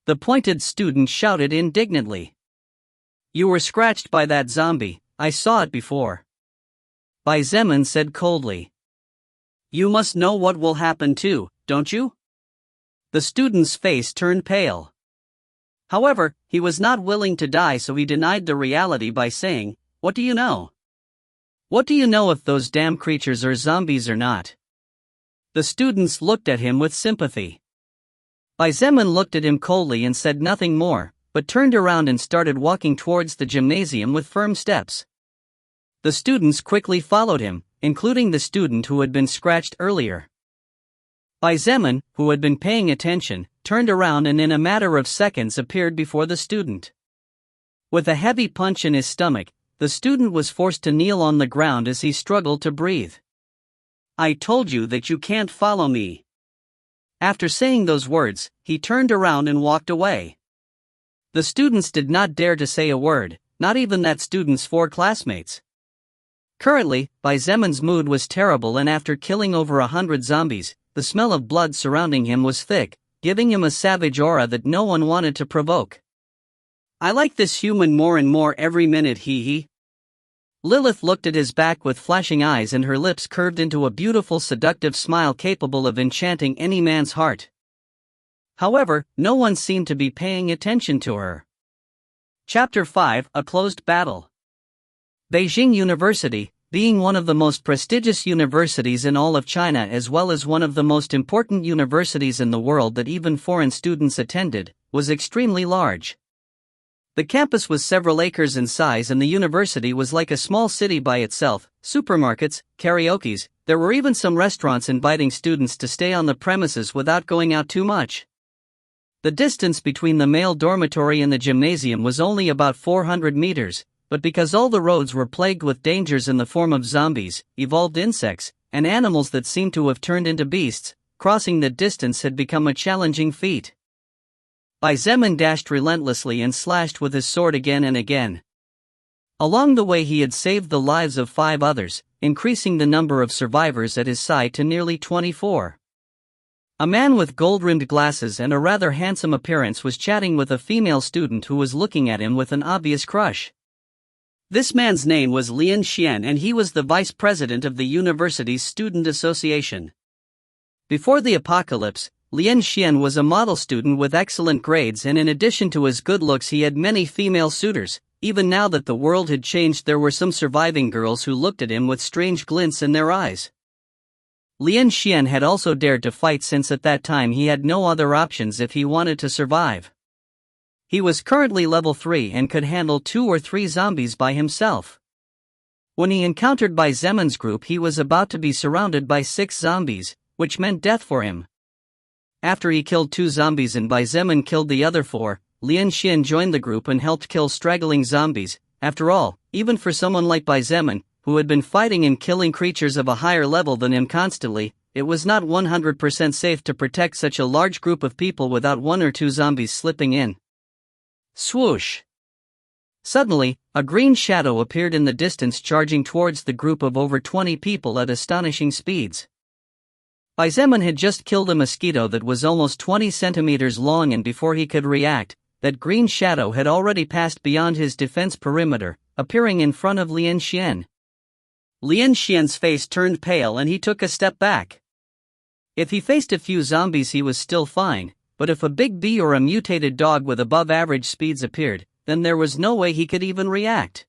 The pointed student shouted indignantly. "You were scratched by that zombie, I saw it before." Bai Zemin said coldly. "You must know what will happen too, don't you?" The student's face turned pale. However, he was not willing to die, so he denied the reality by saying, "What do you know? What do you know if those damn creatures are zombies or not?" The students looked at him with sympathy. Bai Zemin looked at him coldly and said nothing more, but turned around and started walking towards the gymnasium with firm steps. The students quickly followed him, including the student who had been scratched earlier. Bai Zemin, who had been paying attention, turned around and in a matter of seconds appeared before the student. With a heavy punch in his stomach, the student was forced to kneel on the ground as he struggled to breathe. "I told you that you can't follow me." After saying those words, he turned around and walked away. The students did not dare to say a word, not even that student's 4 classmates. Currently, Bai Zemin's mood was terrible, and after killing over 100 zombies, the smell of blood surrounding him was thick, giving him a savage aura that no one wanted to provoke. "I like this human more and more every minute, he. Lilith looked at his back with flashing eyes, and her lips curved into a beautiful seductive smile capable of enchanting any man's heart. However, no one seemed to be paying attention to her. Chapter 5: A Closed Battle. Beijing University, being one of the most prestigious universities in all of China as well as one of the most important universities in the world that even foreign students attended, was extremely large. The campus was several acres in size and the university was like a small city by itself. Supermarkets, karaokes, there were even some restaurants inviting students to stay on the premises without going out too much. The distance between the male dormitory and the gymnasium was only about 400 meters, but because all the roads were plagued with dangers in the form of zombies, evolved insects, and animals that seemed to have turned into beasts, crossing the distance had become a challenging feat. Zeman dashed relentlessly and slashed with his sword again and again. Along the way he had saved the lives of 5 others, increasing the number of survivors at his side to nearly 24. A man with gold-rimmed glasses and a rather handsome appearance was chatting with a female student who was looking at him with an obvious crush. This man's name was Lian Xian and he was the vice president of the university's student association. Before the apocalypse, Lian Xian was a model student with excellent grades and in addition to his good looks he had many female suitors. Even now that the world had changed there were some surviving girls who looked at him with strange glints in their eyes. Lian Xian had also dared to fight since at that time he had no other options if he wanted to survive. He was currently level 3 and could handle 2 or 3 zombies by himself. When he encountered Zeman's group he was about to be surrounded by 6 zombies, which meant death for him. After he killed 2 zombies and Zeman killed the other 4, Lian Xian joined the group and helped kill straggling zombies. After all, even for someone like Zeman, who had been fighting and killing creatures of a higher level than him constantly, it was not 100% safe to protect such a large group of people without 1 or 2 zombies slipping in. Swoosh! Suddenly, a green shadow appeared in the distance charging towards the group of over 20 people at astonishing speeds. Zeman had just killed a mosquito that was almost 20 centimeters long and before he could react, that green shadow had already passed beyond his defense perimeter, appearing in front of Lian Xian. Lian Xian's face turned pale and he took a step back. If he faced a few zombies he was still fine, but if a big bee or a mutated dog with above-average speeds appeared, then there was no way he could even react.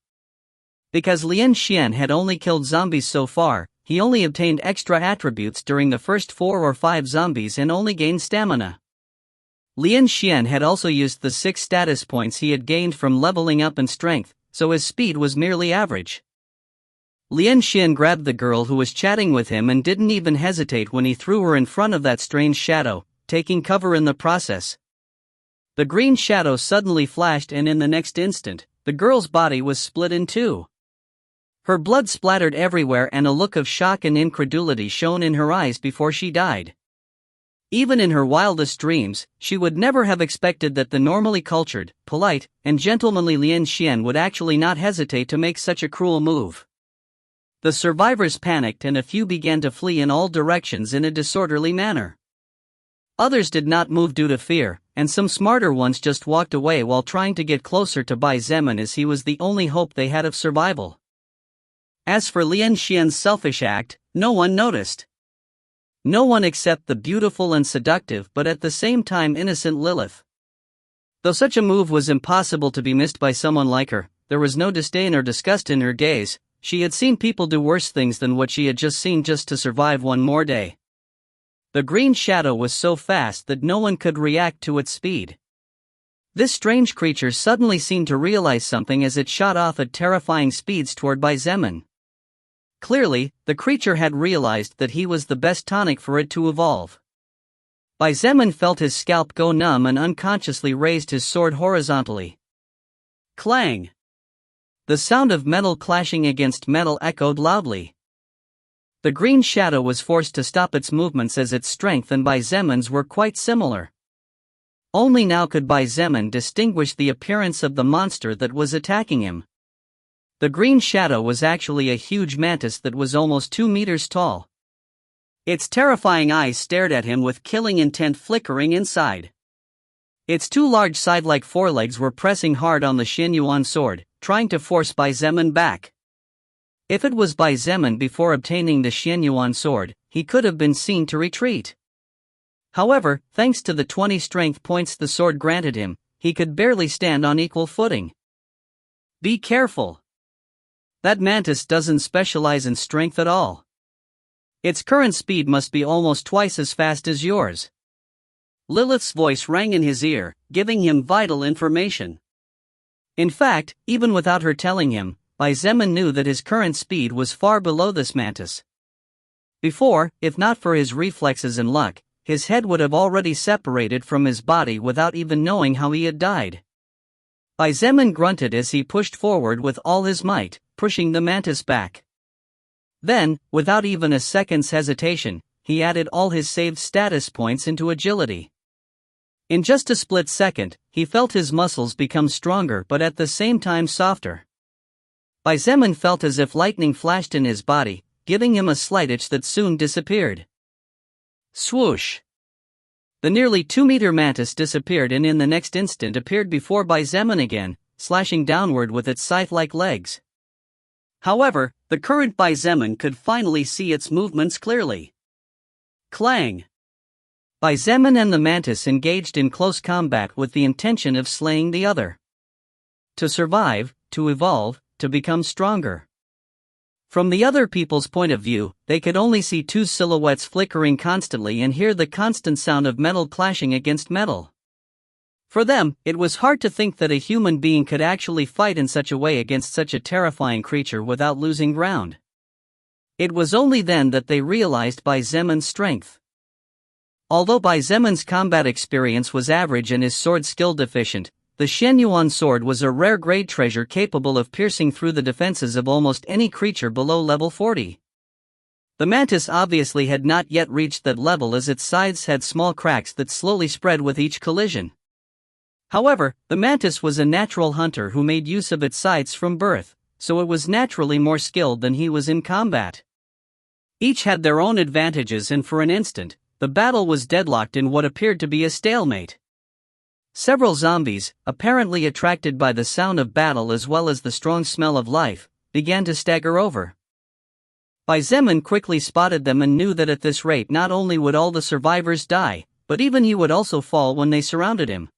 Because Lian Xian had only killed zombies so far, he only obtained extra attributes during the first 4 or 5 zombies and only gained stamina. Lian Xian had also used the 6 status points he had gained from leveling up in strength, so his speed was merely average. Lian Xian grabbed the girl who was chatting with him and didn't even hesitate when he threw her in front of that strange shadow, taking cover in the process. The green shadow suddenly flashed and in the next instant, the girl's body was split in 2. Her blood splattered everywhere and a look of shock and incredulity shone in her eyes before she died. Even in her wildest dreams, she would never have expected that the normally cultured, polite, and gentlemanly Lian Xian would actually not hesitate to make such a cruel move. The survivors panicked and a few began to flee in all directions in a disorderly manner. Others did not move due to fear, and some smarter ones just walked away while trying to get closer to Zeman as he was the only hope they had of survival. As for Lian Xian's selfish act, no one noticed. No one except the beautiful and seductive but at the same time innocent Lilith. Though such a move was impossible to be missed by someone like her, there was no disdain or disgust in her gaze. She had seen people do worse things than what she had just seen just to survive one more day. The green shadow was so fast that no one could react to its speed. This strange creature suddenly seemed to realize something as it shot off at terrifying speeds toward Zeman. Clearly, the creature had realized that he was the best tonic for it to evolve. Zeman felt his scalp go numb and unconsciously raised his sword horizontally. Clang! The sound of metal clashing against metal echoed loudly. The green shadow was forced to stop its movements as its strength and Zeman's were quite similar. Only now could Zeman distinguish the appearance of the monster that was attacking him. The green shadow was actually a huge mantis that was almost 2 meters tall. Its terrifying eyes stared at him with killing intent flickering inside. Its 2 large side-like forelegs were pressing hard on the Xianyuan sword, trying to force Zeman back. If it was Zeman before obtaining the Xianyuan sword, he could have been seen to retreat. However, thanks to the 20 strength points the sword granted him, he could barely stand on equal footing. Be careful. That mantis doesn't specialize in strength at all. Its current speed must be almost twice as fast as yours. Lilith's voice rang in his ear, giving him vital information. In fact, even without her telling him, Zeman knew that his current speed was far below this mantis. Before, if not for his reflexes and luck, his head would have already separated from his body without even knowing how he had died. Zeman grunted as he pushed forward with all his might, pushing the mantis back. Then, without even a second's hesitation, he added all his saved status points into agility. In just a split second, he felt his muscles become stronger but at the same time softer. Zeman felt as if lightning flashed in his body, giving him a slight itch that soon disappeared. Swoosh! The nearly 2-meter mantis disappeared and in the next instant appeared before Zeman again, slashing downward with its scythe-like legs. However, the current Zeman could finally see its movements clearly. Clang! Zeman and the mantis engaged in close combat with the intention of slaying the other. To survive, to evolve, to become stronger. From the other people's point of view, they could only see two silhouettes flickering constantly and hear the constant sound of metal clashing against metal. For them, it was hard to think that a human being could actually fight in such a way against such a terrifying creature without losing ground. It was only then that they realized Zeman's strength. Although Zeman's combat experience was average and his sword skill deficient, the Shenyuan sword was a rare grade treasure capable of piercing through the defenses of almost any creature below level 40. The mantis obviously had not yet reached that level as its sides had small cracks that slowly spread with each collision. However, the mantis was a natural hunter who made use of its sides from birth, so it was naturally more skilled than he was in combat. Each had their own advantages and for an instant, the battle was deadlocked in what appeared to be a stalemate. Several zombies, apparently attracted by the sound of battle as well as the strong smell of life, began to stagger over. Zeman quickly spotted them and knew that at this rate not only would all the survivors die, but even he would also fall when they surrounded him.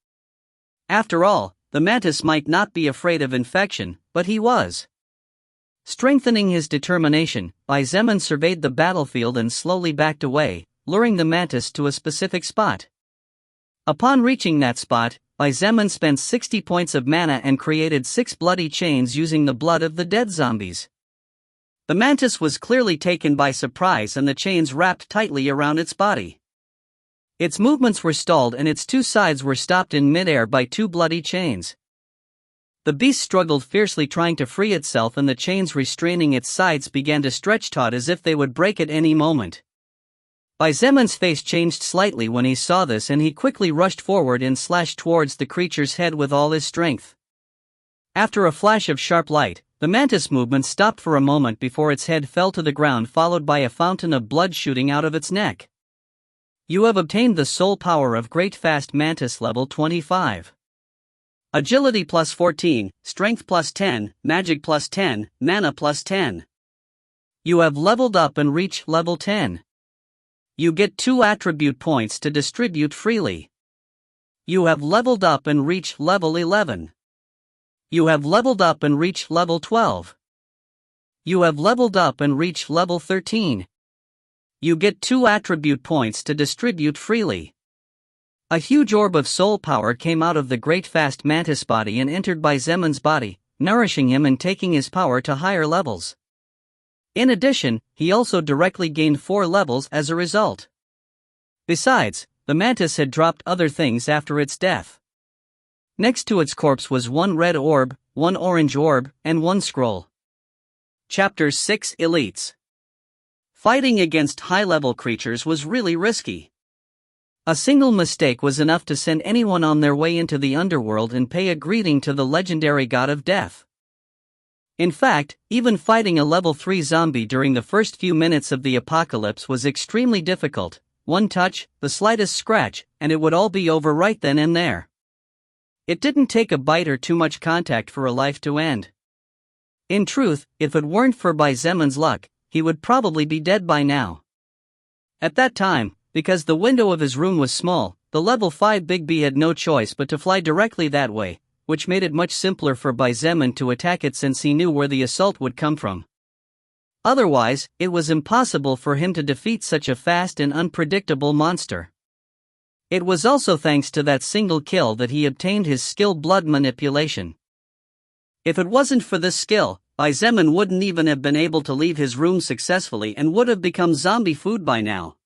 After all, the mantis might not be afraid of infection, but he was. Strengthening his determination, Zeman surveyed the battlefield and slowly backed away, luring the mantis to a specific spot. Upon reaching that spot, Zeman spent 60 points of mana and created 6 bloody chains using the blood of the dead zombies. The mantis was clearly taken by surprise and the chains wrapped tightly around its body. Its movements were stalled and its two sides were stopped in midair by 2 bloody chains. The beast struggled fiercely trying to free itself and the chains restraining its sides began to stretch taut as if they would break at any moment. Zeman's face changed slightly when he saw this and he quickly rushed forward and slashed towards the creature's head with all his strength. After a flash of sharp light, the mantis movement stopped for a moment before its head fell to the ground followed by a fountain of blood shooting out of its neck. You have obtained the soul power of Great Fast Mantis level 25. Agility plus 14, Strength plus 10, Magic plus 10, Mana plus 10. You have leveled up and reached level 10. You get 2 attribute points to distribute freely. You have leveled up and reached level 11. You have leveled up and reached level 12. You have leveled up and reached level 13. You get 2 attribute points to distribute freely. A huge orb of soul power came out of the Great Fast Mantis body and entered Zeman's body, nourishing him and taking his power to higher levels. In addition, he also directly gained 4 levels as a result. Besides, the mantis had dropped other things after its death. Next to its corpse was 1 red orb, 1 orange orb, and 1 scroll. Chapter 6 Elites. Fighting against high-level creatures was really risky. A single mistake was enough to send anyone on their way into the underworld and pay a greeting to the legendary god of death. In fact, even fighting a level 3 zombie during the first few minutes of the apocalypse was extremely difficult. One touch, the slightest scratch, and it would all be over right then and there. It didn't take a bite or too much contact for a life to end. In truth, if it weren't for Zeman's luck, he would probably be dead by now. At that time, because the window of his room was small, the level 5 Big B had no choice but to fly directly that way, which made it much simpler for Zeman to attack it since he knew where the assault would come from. Otherwise, it was impossible for him to defeat such a fast and unpredictable monster. It was also thanks to that single kill that he obtained his skill blood manipulation. If it wasn't for this skill, Zeman wouldn't even have been able to leave his room successfully and would have become zombie food by now.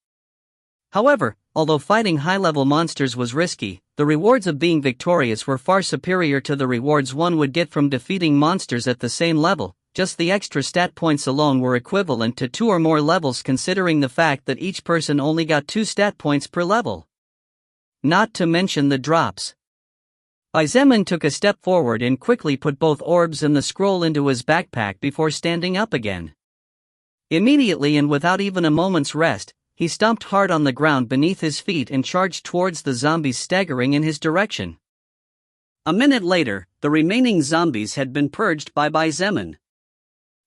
However, although fighting high-level monsters was risky, the rewards of being victorious were far superior to the rewards one would get from defeating monsters at the same level. Just the extra stat points alone were equivalent to 2 or more levels, considering the fact that each person only got 2 stat points per level. Not to mention the drops. Zeman took a step forward and quickly put both orbs and the scroll into his backpack before standing up again. Immediately and without even a moment's rest, he stomped hard on the ground beneath his feet and charged towards the zombies staggering in his direction. A minute later, the remaining zombies had been purged by Zeman.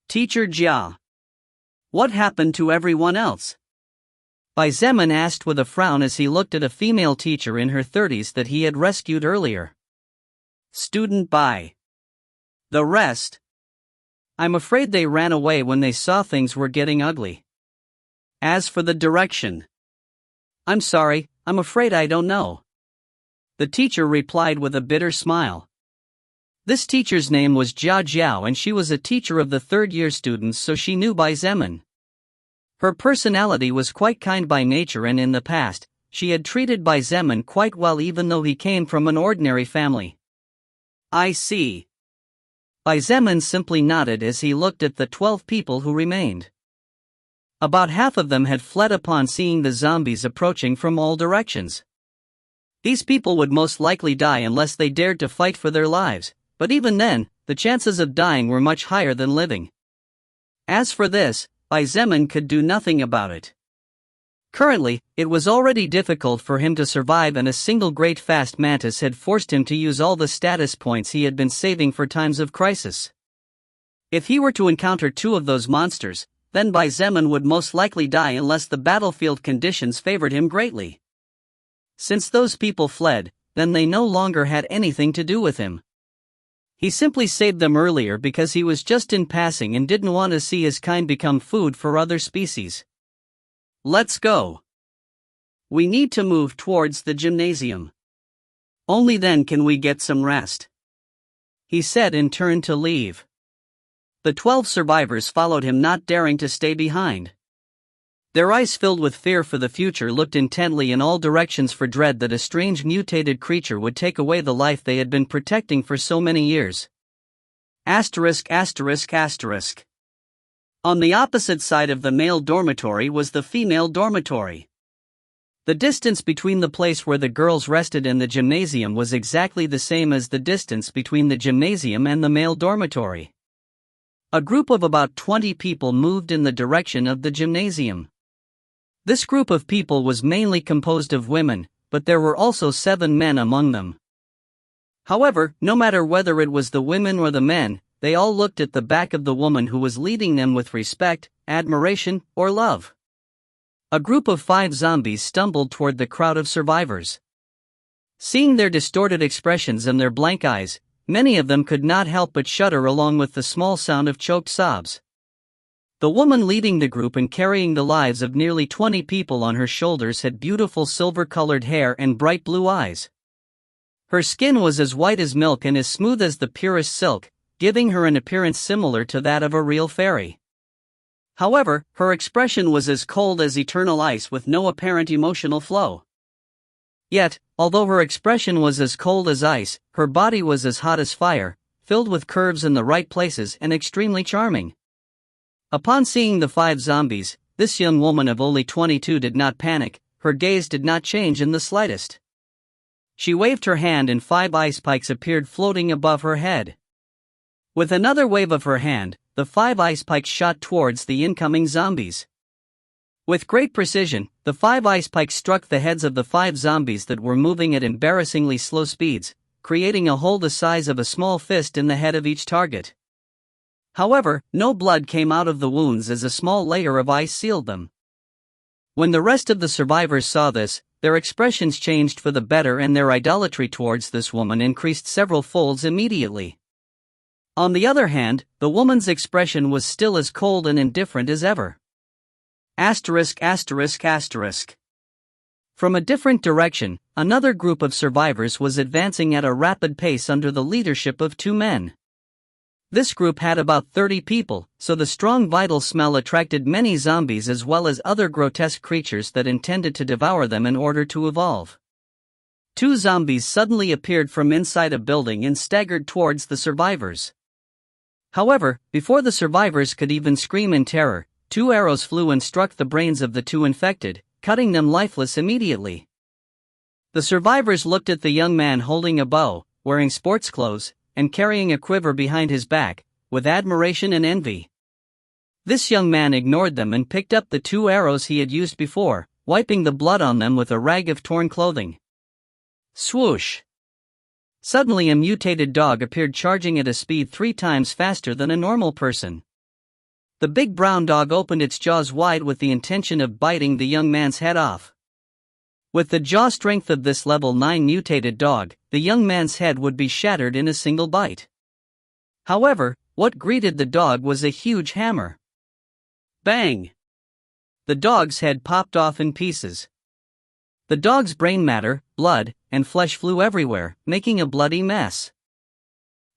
Teacher Jia. What happened to everyone else? Zeman asked with a frown as he looked at a female teacher in her 30s that he had rescued earlier. Student Bai. The rest? I'm afraid they ran away when they saw things were getting ugly. As for the direction, I'm sorry, I'm afraid I don't know. The teacher replied with a bitter smile. This teacher's name was Jia Jiao and she was a teacher of the third-year students, so she knew Zeman. Her personality was quite kind by nature, and in the past, she had treated Zeman quite well even though he came from an ordinary family. I see. Zeman simply nodded as he looked at the 12 people who remained. About half of them had fled upon seeing the zombies approaching from all directions. These people would most likely die unless they dared to fight for their lives, but even then, the chances of dying were much higher than living. As for this, Zeman could do nothing about it. Currently, it was already difficult for him to survive, and a single great fast mantis had forced him to use all the status points he had been saving for times of crisis. If he were to encounter 2 of those monsters, then Zeman would most likely die unless the battlefield conditions favored him greatly. Since those people fled, then they no longer had anything to do with him. He simply saved them earlier because he was just in passing and didn't want to see his kind become food for other species. Let's go. We need to move towards the gymnasium. Only then can we get some rest, he said and turned to leave. The 12 survivors followed him, not daring to stay behind. Their eyes filled with fear for the future looked intently in all directions for dread that a strange mutated creature would take away the life they had been protecting for so many years. Asterisk asterisk asterisk. On the opposite side of the male dormitory was the female dormitory. The distance between the place where the girls rested and the gymnasium was exactly the same as the distance between the gymnasium and the male dormitory. A group of about 20 people moved in the direction of the gymnasium. This group of people was mainly composed of women, but there were also 7 men among them. However, no matter whether it was the women or the men, they all looked at the back of the woman who was leading them with respect, admiration, or love. A group of 5 zombies stumbled toward the crowd of survivors. Seeing their distorted expressions and their blank eyes, many of them could not help but shudder along with the small sound of choked sobs. The woman leading the group and carrying the lives of nearly 20 people on her shoulders had beautiful silver-colored hair and bright blue eyes. Her skin was as white as milk and as smooth as the purest silk, giving her an appearance similar to that of a real fairy. However, her expression was as cold as eternal ice with no apparent emotional flow. Yet, although her expression was as cold as ice, her body was as hot as fire, filled with curves in the right places and extremely charming. Upon seeing the 5 zombies, this young woman of only 22 did not panic, her gaze did not change in the slightest. She waved her hand and 5 ice pikes appeared floating above her head. With another wave of her hand, the 5 ice pikes shot towards the incoming zombies. With great precision, the 5 ice pikes struck the heads of the 5 zombies that were moving at embarrassingly slow speeds, creating a hole the size of a small fist in the head of each target. However, no blood came out of the wounds as a small layer of ice sealed them. When the rest of the survivors saw this, their expressions changed for the better and their idolatry towards this woman increased several folds immediately. On the other hand, the woman's expression was still as cold and indifferent as ever. Asterisk asterisk asterisk. From a different direction, another group of survivors was advancing at a rapid pace under the leadership of 2 men. This group had about 30 people, so the strong vital smell attracted many zombies as well as other grotesque creatures that intended to devour them in order to evolve. Two zombies suddenly appeared from inside a building and staggered towards the survivors. However, before the survivors could even scream in terror, two arrows flew and struck the brains of the two infected, cutting them lifeless immediately. The survivors looked at the young man holding a bow, wearing sports clothes, and carrying a quiver behind his back, with admiration and envy. This young man ignored them and picked up the two arrows he had used before, wiping the blood on them with a rag of torn clothing. Swoosh! Suddenly a mutated dog appeared, charging at a speed 3 times faster than a normal person. The big brown dog opened its jaws wide with the intention of biting the young man's head off. With the jaw strength of this level 9 mutated dog, the young man's head would be shattered in a single bite. However, what greeted the dog was a huge hammer. Bang! The dog's head popped off in pieces. The dog's brain matter, blood, and flesh flew everywhere, making a bloody mess.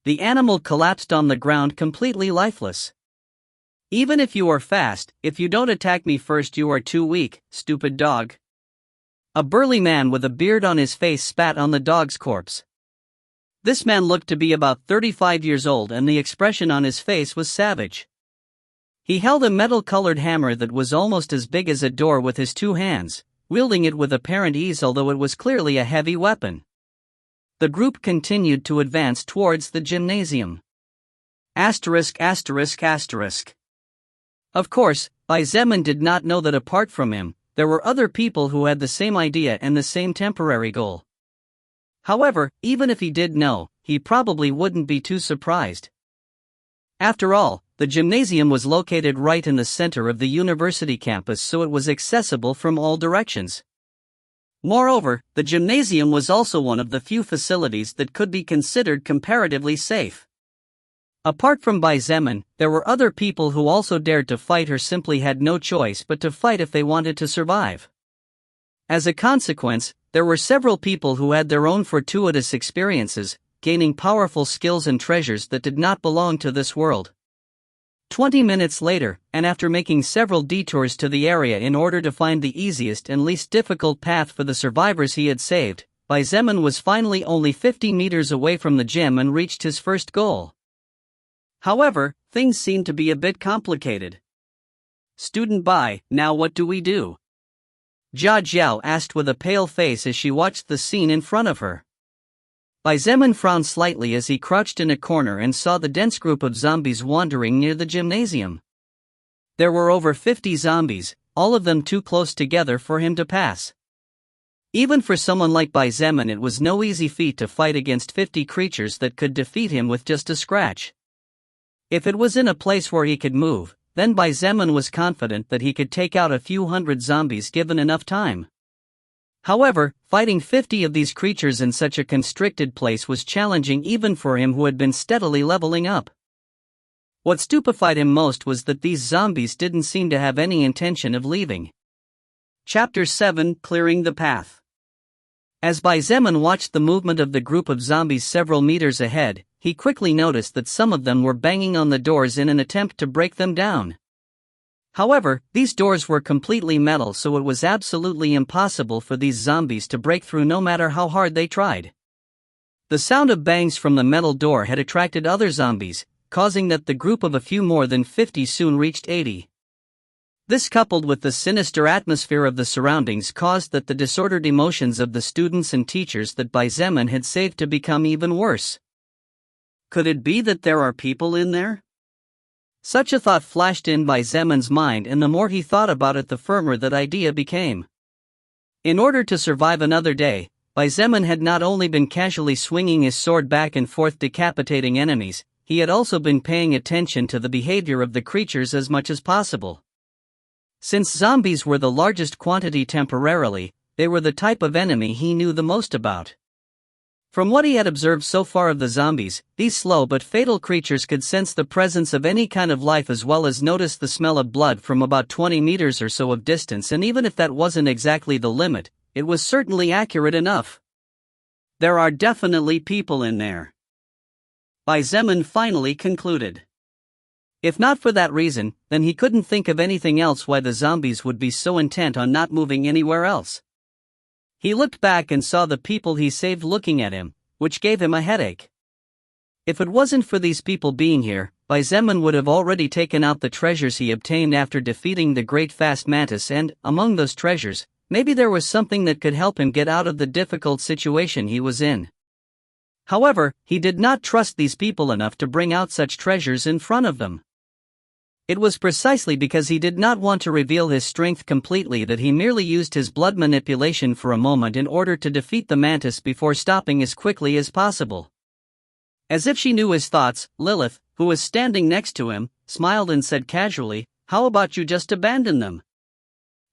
The animal collapsed on the ground completely lifeless. Even if you are fast, if you don't attack me first, you are too weak, stupid dog. A burly man with a beard on his face spat on the dog's corpse. This man looked to be about 35 years old and the expression on his face was savage. He held a metal-colored hammer that was almost as big as a door with his 2 hands, wielding it with apparent ease although it was clearly a heavy weapon. The group continued to advance towards the gymnasium. Of course, Zeman did not know that apart from him, there were other people who had the same idea and the same temporary goal. However, even if he did know, he probably wouldn't be too surprised. After all, the gymnasium was located right in the center of the university campus, so it was accessible from all directions. Moreover, the gymnasium was also one of the few facilities that could be considered comparatively safe. Apart from Zeman, there were other people who also dared to fight or simply had no choice but to fight if they wanted to survive. As a consequence, there were several people who had their own fortuitous experiences, gaining powerful skills and treasures that did not belong to this world. 20 minutes later, and after making several detours to the area in order to find the easiest and least difficult path for the survivors he had saved, Zeman was finally only 50 meters away from the gym and reached his first goal. However, things seemed to be a bit complicated. Student Bai, now what do we do? Jia Jiao asked with a pale face as she watched the scene in front of her. Zeman frowned slightly as he crouched in a corner and saw the dense group of zombies wandering near the gymnasium. There were over 50 zombies, all of them too close together for him to pass. Even for someone like Zeman, it was no easy feat to fight against 50 creatures that could defeat him with just a scratch. If it was in a place where he could move, then Zeman was confident that he could take out a few hundred zombies given enough time. However, fighting 50 of these creatures in such a constricted place was challenging even for him who had been steadily leveling up. What stupefied him most was that these zombies didn't seem to have any intention of leaving. Chapter 7: Clearing the Path. As Zeman watched the movement of the group of zombies several meters ahead, he quickly noticed that some of them were banging on the doors in an attempt to break them down. However, these doors were completely metal, so it was absolutely impossible for these zombies to break through no matter how hard they tried. The sound of bangs from the metal door had attracted other zombies, causing that the group of a few more than 50 soon reached 80. This, coupled with the sinister atmosphere of the surroundings, caused that the disordered emotions of the students and teachers that Zeman had saved to become even worse. Could it be that there are people in there? Such a thought flashed in Zeman's mind, and the more he thought about it, the firmer that idea became. In order to survive another day, Zeman had not only been casually swinging his sword back and forth decapitating enemies, he had also been paying attention to the behavior of the creatures as much as possible. Since zombies were the largest quantity temporarily, they were the type of enemy he knew the most about. From what he had observed so far of the zombies, these slow but fatal creatures could sense the presence of any kind of life as well as notice the smell of blood from about 20 meters or so of distance, and even if that wasn't exactly the limit, it was certainly accurate enough. There are definitely people in there. Zeman finally concluded. If not for that reason, then he couldn't think of anything else why the zombies would be so intent on not moving anywhere else. He looked back and saw the people he saved looking at him, which gave him a headache. If it wasn't for these people being here, Zeman would have already taken out the treasures he obtained after defeating the great fast mantis, and, among those treasures, maybe there was something that could help him get out of the difficult situation he was in. However, he did not trust these people enough to bring out such treasures in front of them. It was precisely because he did not want to reveal his strength completely that he merely used his blood manipulation for a moment in order to defeat the mantis before stopping as quickly as possible. As if she knew his thoughts, Lilith, who was standing next to him, smiled and said casually, "How about you just abandon them?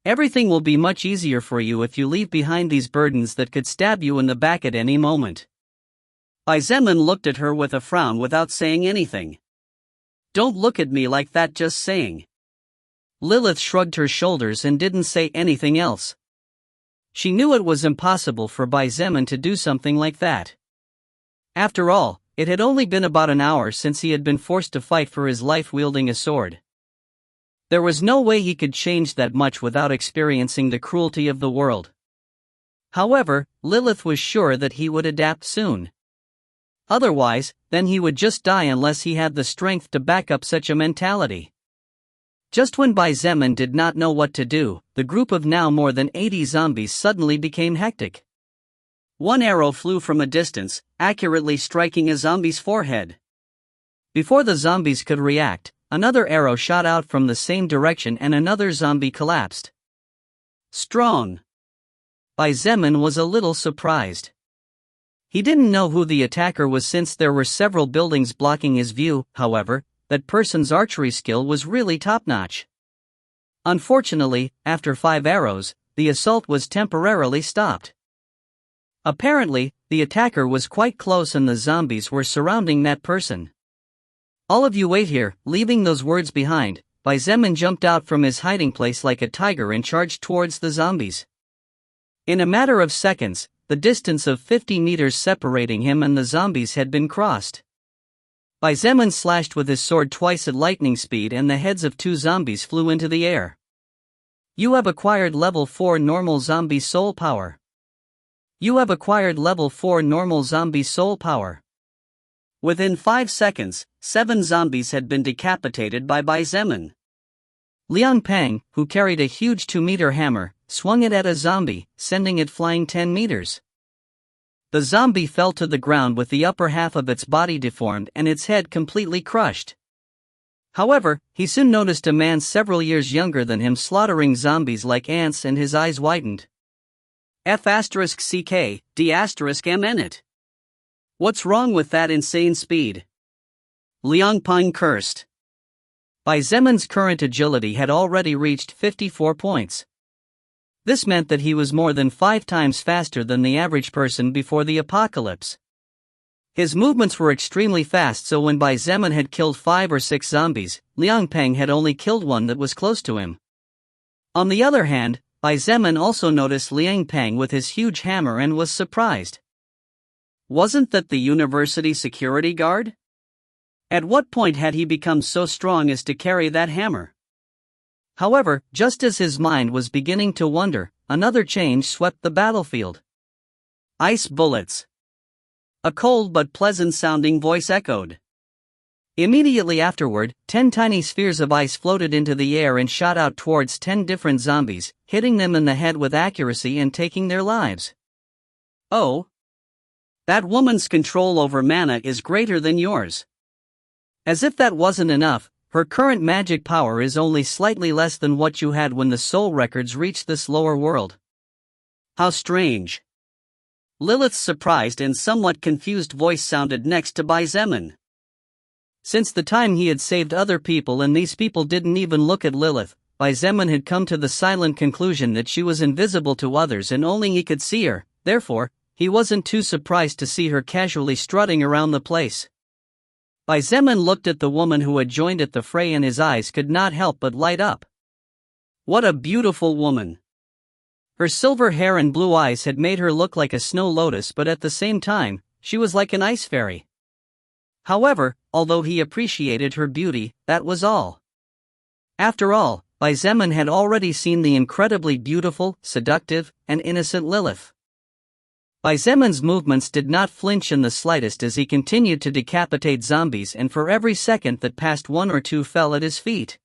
Everything will be much easier for you if you leave behind these burdens that could stab you in the back at any moment." Zeman looked at her with a frown without saying anything. "Don't look at me like that, just saying." Lilith shrugged her shoulders and didn't say anything else. She knew it was impossible for Zeman to do something like that. After all, it had only been about an hour since he had been forced to fight for his life wielding a sword. There was no way he could change that much without experiencing the cruelty of the world. However, Lilith was sure that he would adapt soon. Otherwise, then he would just die unless he had the strength to back up such a mentality. Just when Zeman did not know what to do, the group of now more than 80 zombies suddenly became hectic. One arrow flew from a distance, accurately striking a zombie's forehead. Before the zombies could react, another arrow shot out from the same direction and another zombie collapsed. Strong. Zeman was a little surprised. He didn't know who the attacker was since there were several buildings blocking his view. However, that person's archery skill was really top-notch. Unfortunately, after 5 arrows, the assault was temporarily stopped. Apparently, the attacker was quite close and the zombies were surrounding that person. "All of you wait here," leaving those words behind, Zeman jumped out from his hiding place like a tiger and charged towards the zombies. In a matter of seconds, the distance of 50 meters separating him and the zombies had been crossed. Zeman slashed with his sword twice at lightning speed and the heads of 2 zombies flew into the air. "You have acquired level 4 normal zombie soul power. You have acquired level 4 normal zombie soul power." Within 5 seconds, 7 zombies had been decapitated by Zeman. Liang Pang, who carried a huge 2-meter hammer, swung it at a zombie, sending it flying 10 meters. The zombie fell to the ground with the upper half of its body deformed and its head completely crushed. However, he soon noticed a man several years younger than him slaughtering zombies like ants and his eyes widened. F***CK, D***MN. What's wrong with that insane speed? Liang Pang cursed. Zeman's current agility had already reached 54 points. This meant that he was more than 5 times faster than the average person before the apocalypse. His movements were extremely fast, so when Zeman had killed 5 or 6 zombies, Liang Pang had only killed one that was close to him. On the other hand, Zeman also noticed Liang Pang with his huge hammer and was surprised. Wasn't that the university security guard? At what point had he become so strong as to carry that hammer? However, just as his mind was beginning to wonder, another change swept the battlefield. "Ice bullets." A cold but pleasant-sounding voice echoed. Immediately afterward, 10 tiny spheres of ice floated into the air and shot out towards 10 different zombies, hitting them in the head with accuracy and taking their lives. "Oh. That woman's control over mana is greater than yours." As if that wasn't enough, her current magic power is only slightly less than what you had when the soul records reached this lower world. How strange. Lilith's surprised and somewhat confused voice sounded next to Zeman. Since the time he had saved other people and these people didn't even look at Lilith, Zeman had come to the silent conclusion that she was invisible to others and only he could see her. Therefore, he wasn't too surprised to see her casually strutting around the place. Zeman looked at the woman who had joined at the fray and his eyes could not help but light up. What a beautiful woman! Her silver hair and blue eyes had made her look like a snow lotus, but at the same time, she was like an ice fairy. However, although he appreciated her beauty, that was all. After all, Bai Zemin had already seen the incredibly beautiful, seductive, and innocent Lilith. Bai Zemin's movements did not flinch in the slightest as he continued to decapitate zombies, and for every second that passed one or two fell at his feet.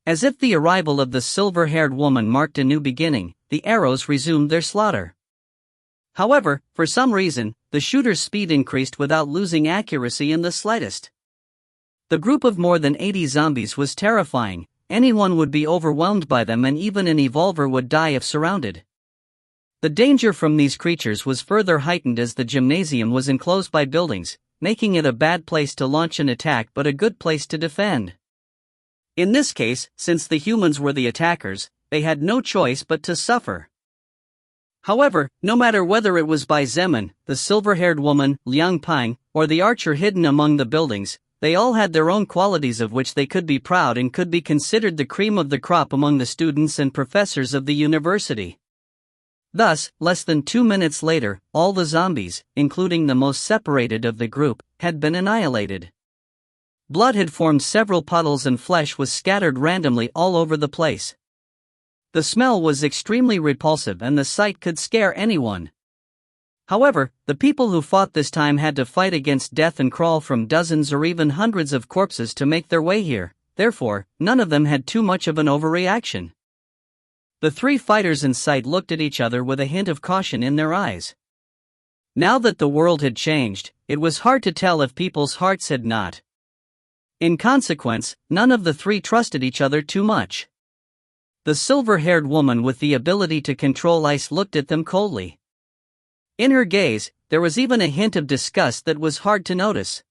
As if the arrival of the silver-haired woman marked a new beginning, the arrows resumed their slaughter. However, for some reason, the shooter's speed increased without losing accuracy in the slightest. The group of more than 80 zombies was terrifying. Anyone would be overwhelmed by them, and even an evolver would die if surrounded. The danger from these creatures was further heightened as the gymnasium was enclosed by buildings, making it a bad place to launch an attack but a good place to defend. In this case, since the humans were the attackers, they had no choice but to suffer. However, no matter whether it was Bai Zemin, the silver-haired woman, Liang Pang, or the archer hidden among the buildings, they all had their own qualities of which they could be proud and could be considered the cream of the crop among the students and professors of the university. Thus, less than 2 minutes later, all the zombies, including the most separated of the group, had been annihilated. Blood had formed several puddles and flesh was scattered randomly all over the place. The smell was extremely repulsive and the sight could scare anyone. However, the people who fought this time had to fight against death and crawl from dozens or even hundreds of corpses to make their way here, therefore, none of them had too much of an overreaction. The three fighters in sight looked at each other with a hint of caution in their eyes. Now that the world had changed, it was hard to tell if people's hearts had not. In consequence, none of the three trusted each other too much. The silver-haired woman with the ability to control ice looked at them coldly. In her gaze, there was even a hint of disgust that was hard to notice.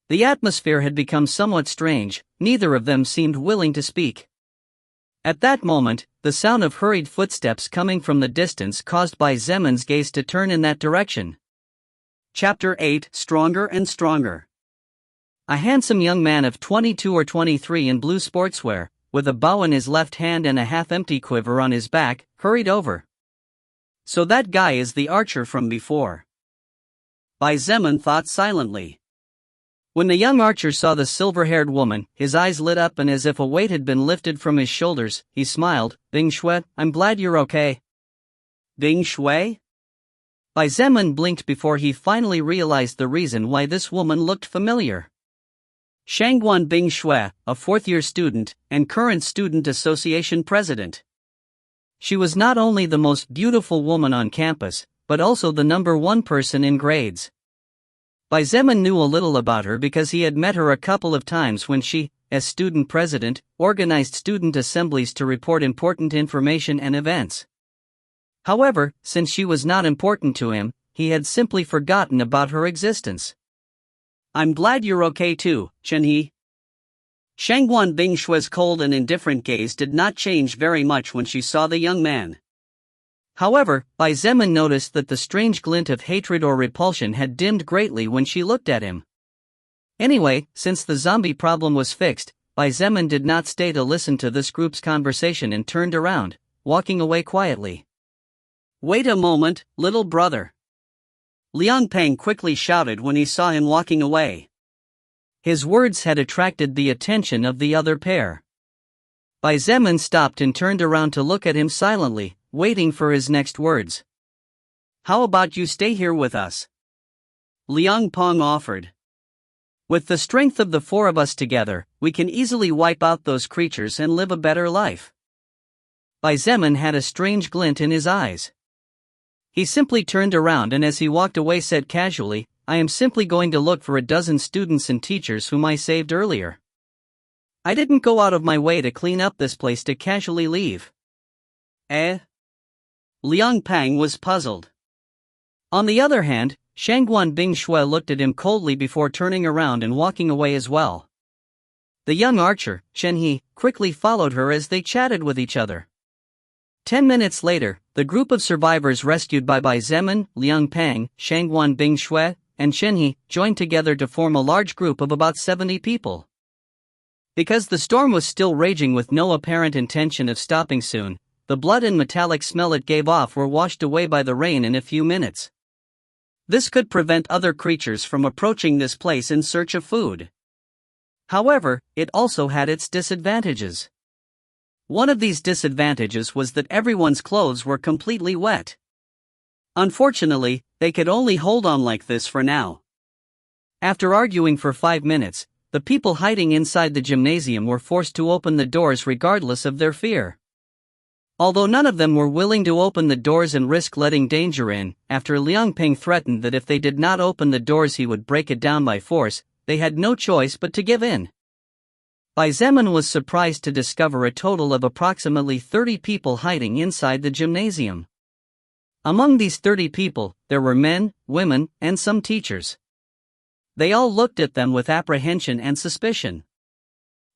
The atmosphere had become somewhat strange, neither of them seemed willing to speak. At that moment, the sound of hurried footsteps coming from the distance caused Bai Zemin's gaze to turn in that direction. Chapter 8: Stronger and Stronger. A handsome young man of 22 or 23 in blue sportswear, with a bow in his left hand and a half-empty quiver on his back, hurried over. So that guy is the archer from before. Bai Zemin thought silently. When the young archer saw the silver-haired woman, his eyes lit up and as if a weight had been lifted from his shoulders, he smiled. Bing Shui, I'm glad you're okay. Bing Shui? Bai Zemin blinked before he finally realized the reason why this woman looked familiar. Shangguan Bing Shui, a fourth-year student, and current Student Association president. She was not only the most beautiful woman on campus, but also the #1 person in grades. Bai Zemin knew a little about her because he had met her a couple of times when she, as student president, organized student assemblies to report important information and events. However, since she was not important to him, he had simply forgotten about her existence. I'm glad you're okay too, Chen-He. Shangguan Bing Shui's cold and indifferent gaze did not change very much when she saw the young man. However, Bai Zemin noticed that the strange glint of hatred or repulsion had dimmed greatly when she looked at him. Anyway, since the zombie problem was fixed, Bai Zemin did not stay to listen to this group's conversation and turned around, walking away quietly. Wait a moment, little brother. Liang Peng quickly shouted when he saw him walking away. His words had attracted the attention of the other pair. Bai Zemin stopped and turned around to look at him silently, waiting for his next words. How about you stay here with us? Liang Peng offered. With the strength of the four of us together, we can easily wipe out those creatures and live a better life. Bai Zemin had a strange glint in his eyes. He simply turned around and as he walked away said casually, I am simply going to look for a dozen students and teachers whom I saved earlier. I didn't go out of my way to clean up this place to casually leave. Eh? Liang Peng was puzzled. On the other hand, Shangguan Bing Shui looked at him coldly before turning around and walking away as well. The young archer, Chen-He, quickly followed her as they chatted with each other. 10 minutes later, the group of survivors rescued by Bai Zemin, Liang Peng, Shangguan Bing Shui, and Chen-He joined together to form a large group of about 70 people. Because the storm was still raging with no apparent intention of stopping soon, the blood and metallic smell it gave off were washed away by the rain in a few minutes. This could prevent other creatures from approaching this place in search of food. However, it also had its disadvantages. One of these disadvantages was that everyone's clothes were completely wet. Unfortunately, they could only hold on like this for now. After arguing for 5 minutes, the people hiding inside the gymnasium were forced to open the doors regardless of their fear. Although none of them were willing to open the doors and risk letting danger in, after Liang Ping threatened that if they did not open the doors he would break it down by force, they had no choice but to give in. Bai Zemin was surprised to discover a total of approximately 30 people hiding inside the gymnasium. Among these 30 people, there were men, women, and some teachers. They all looked at them with apprehension and suspicion.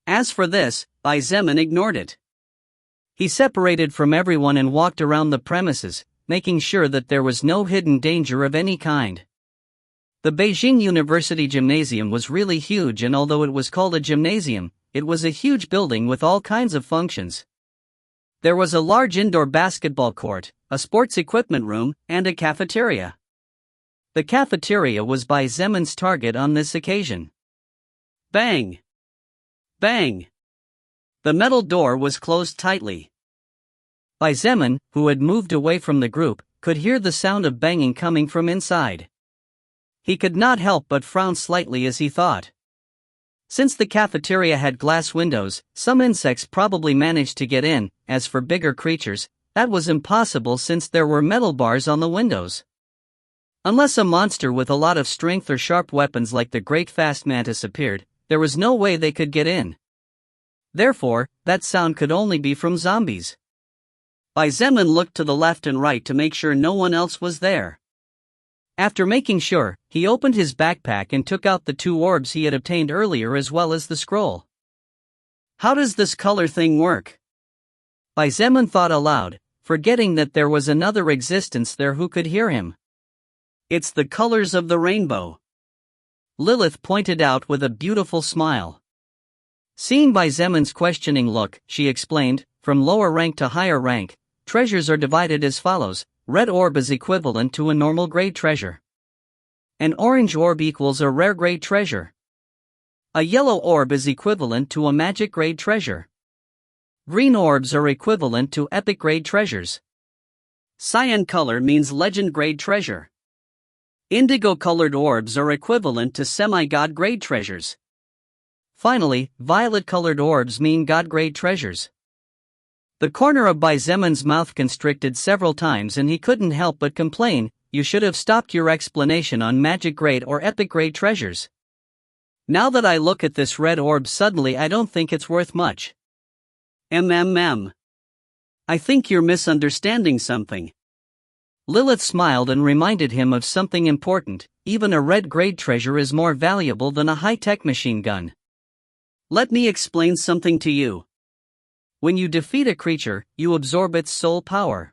As for this, Bai Zemin ignored it. He separated from everyone and walked around the premises, making sure that there was no hidden danger of any kind. The Beijing University Gymnasium was really huge, and although it was called a gymnasium, it was a huge building with all kinds of functions. There was a large indoor basketball court, a sports equipment room, and a cafeteria. The cafeteria was Bai Zemin's target on this occasion. Bang! Bang! The metal door was closed tightly. Bai Zemin, who had moved away from the group, could hear the sound of banging coming from inside. He could not help but frown slightly as he thought. Since the cafeteria had glass windows, some insects probably managed to get in. As for bigger creatures, that was impossible since there were metal bars on the windows. Unless a monster with a lot of strength or sharp weapons like the great fast mantis appeared, there was no way they could get in. Therefore, that sound could only be from zombies. Bai Zemin looked to the left and right to make sure no one else was there. After making sure, he opened his backpack and took out the 2 orbs he had obtained earlier as well as the scroll. How does this color thing work? Bai Zemin thought aloud, forgetting that there was another existence there who could hear him. It's the colors of the rainbow. Lilith pointed out with a beautiful smile. Seeing Bai Zemin's questioning look, she explained, from lower rank to higher rank, treasures are divided as follows. Red orb is equivalent to a normal grade treasure. An orange orb equals a rare grade treasure. A yellow orb is equivalent to a magic grade treasure. Green orbs are equivalent to epic grade treasures. Cyan color means legend grade treasure. Indigo colored orbs are equivalent to semi-god grade treasures. Finally, violet colored orbs mean god grade treasures. The corner of Bai Zemin's mouth constricted several times and he couldn't help but complain, "You should have stopped your explanation on magic grade or epic grade treasures. Now that I look at this red orb suddenly I don't think it's worth much." I think you're misunderstanding something. Lilith smiled and reminded him of something important. Even a red grade treasure is more valuable than a high-tech machine gun. Let me explain something to you. When you defeat a creature, you absorb its soul power.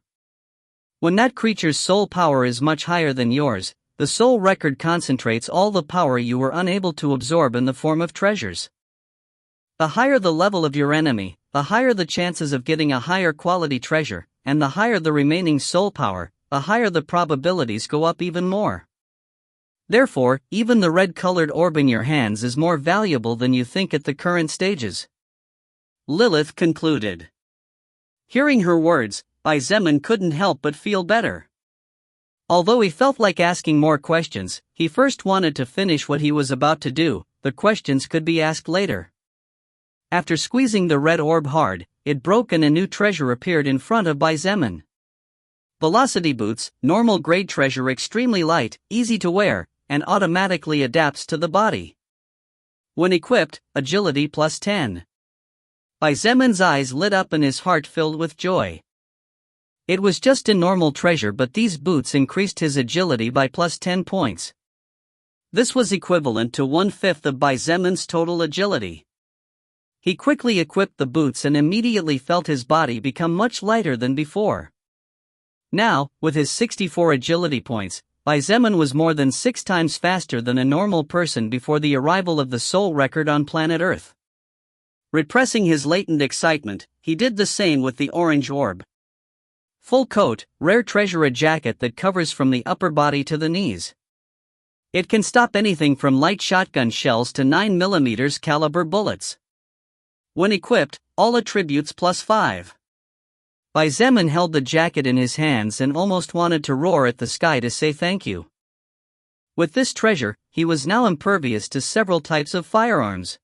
When that creature's soul power is much higher than yours, the soul record concentrates all the power you were unable to absorb in the form of treasures. The higher the level of your enemy, the higher the chances of getting a higher quality treasure, and the higher the remaining soul power, the higher the probabilities go up even more. Therefore, even the red-colored orb in your hands is more valuable than you think at the current stages. Lilith concluded. Hearing her words, Bai Zemin couldn't help but feel better. Although he felt like asking more questions, he first wanted to finish what he was about to do. The questions could be asked later. After squeezing the red orb hard, it broke and a new treasure appeared in front of Bai Zemin. Velocity boots, normal grade treasure, extremely light, easy to wear, and automatically adapts to the body. When equipped, agility plus 10. Bai Zemin's eyes lit up and his heart filled with joy. It was just a normal treasure, but these boots increased his agility by plus 10 points. This was equivalent to 1/5 of Bai Zemin's total agility. He quickly equipped the boots and immediately felt his body become much lighter than before. Now, with his 64 agility points, Bai Zemin was more than 6 times faster than a normal person before the arrival of the soul record on planet Earth. Repressing his latent excitement, he did the same with the orange orb. Full coat, rare treasure, a jacket that covers from the upper body to the knees. It can stop anything from light shotgun shells to 9mm caliber bullets. When equipped, all attributes +5. Zeman held the jacket in his hands and almost wanted to roar at the sky to say thank you. With this treasure, he was now impervious to several types of firearms.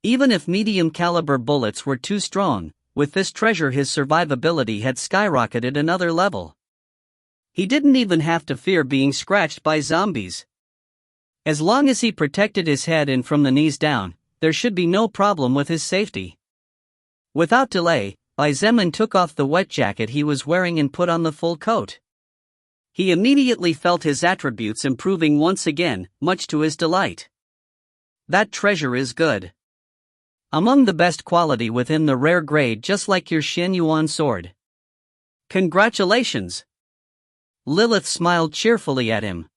Even if medium caliber bullets were too strong, with this treasure his survivability had skyrocketed another level. He didn't even have to fear being scratched by zombies. As long as he protected his head and from the knees down, there should be no problem with his safety. Without delay, Zeman took off the wet jacket he was wearing and put on the full coat. He immediately felt his attributes improving once again, much to his delight. That treasure is good. Among the best quality within the rare grade, just like your Shen Yuan sword. Congratulations! Lilith smiled cheerfully at him.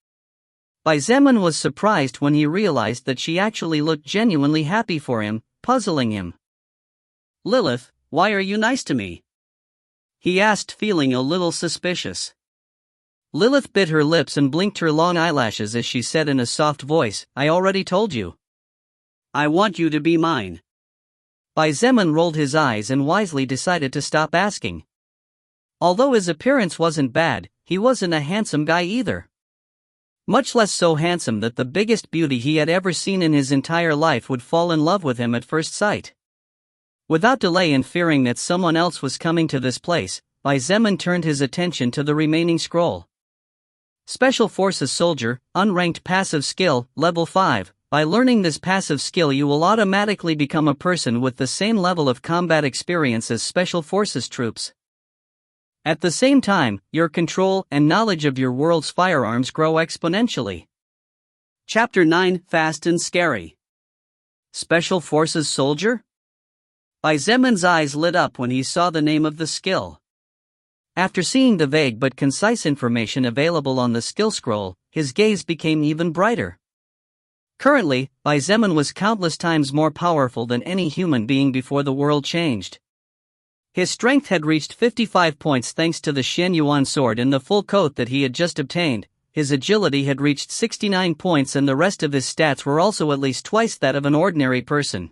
Zeman was surprised when he realized that she actually looked genuinely happy for him, puzzling him. Lilith, why are you nice to me? He asked, feeling a little suspicious. Lilith bit her lips and blinked her long eyelashes as she said in a soft voice, I already told you. I want you to be mine. Zeman rolled his eyes and wisely decided to stop asking. Although his appearance wasn't bad, he wasn't a handsome guy either. Much less so handsome that the biggest beauty he had ever seen in his entire life would fall in love with him at first sight. Without delay and fearing that someone else was coming to this place, Zeman turned his attention to the remaining scroll. Special Forces Soldier, Unranked Passive Skill, Level 5. By learning this passive skill you will automatically become a person with the same level of combat experience as Special Forces troops. At the same time, your control and knowledge of your world's firearms grow exponentially. Chapter 9, Fast and Scary. Special Forces Soldier? Zeman's eyes lit up when he saw the name of the skill. After seeing the vague but concise information available on the skill scroll, his gaze became even brighter. Currently, Zeman was countless times more powerful than any human being before the world changed. His strength had reached 55 points thanks to the Shen Yuan sword and the full coat that he had just obtained. His agility had reached 69 points and the rest of his stats were also at least twice that of an ordinary person.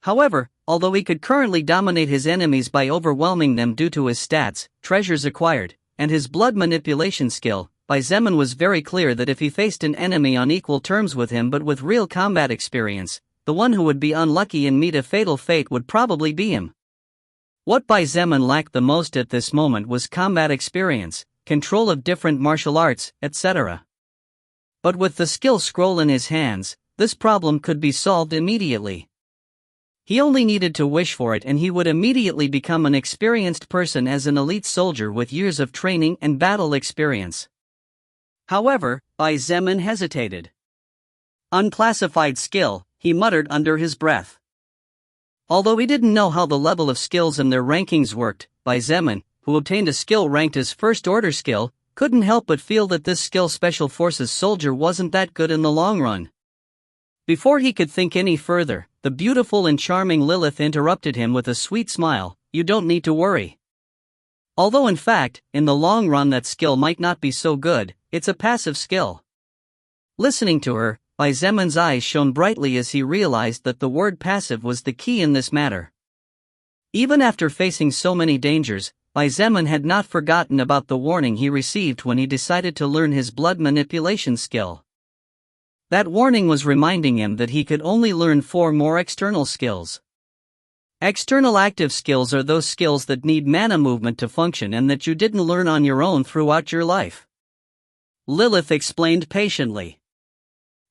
However, although he could currently dominate his enemies by overwhelming them due to his stats, treasures acquired, and his blood manipulation skill, Zeman was very clear that if he faced an enemy on equal terms with him but with real combat experience, the one who would be unlucky and meet a fatal fate would probably be him. What Zeman lacked the most at this moment was combat experience, control of different martial arts, etc. But with the skill scroll in his hands, this problem could be solved immediately. He only needed to wish for it and he would immediately become an experienced person as an elite soldier with years of training and battle experience. However, Zeman hesitated. Unclassified skill, he muttered under his breath. Although he didn't know how the level of skills and their rankings worked, Zeman, who obtained a skill ranked as first order skill, couldn't help but feel that this skill Special Forces Soldier wasn't that good in the long run. Before he could think any further, the beautiful and charming Lilith interrupted him with a sweet smile, you don't need to worry. Although in fact, in the long run that skill might not be so good, it's a passive skill. Listening to her, Zeman's eyes shone brightly as he realized that the word passive was the key in this matter. Even after facing so many dangers, Zeman had not forgotten about the warning he received when he decided to learn his blood manipulation skill. That warning was reminding him that he could only learn 4 more external skills. External active skills are those skills that need mana movement to function and that you didn't learn on your own throughout your life. Lilith explained patiently.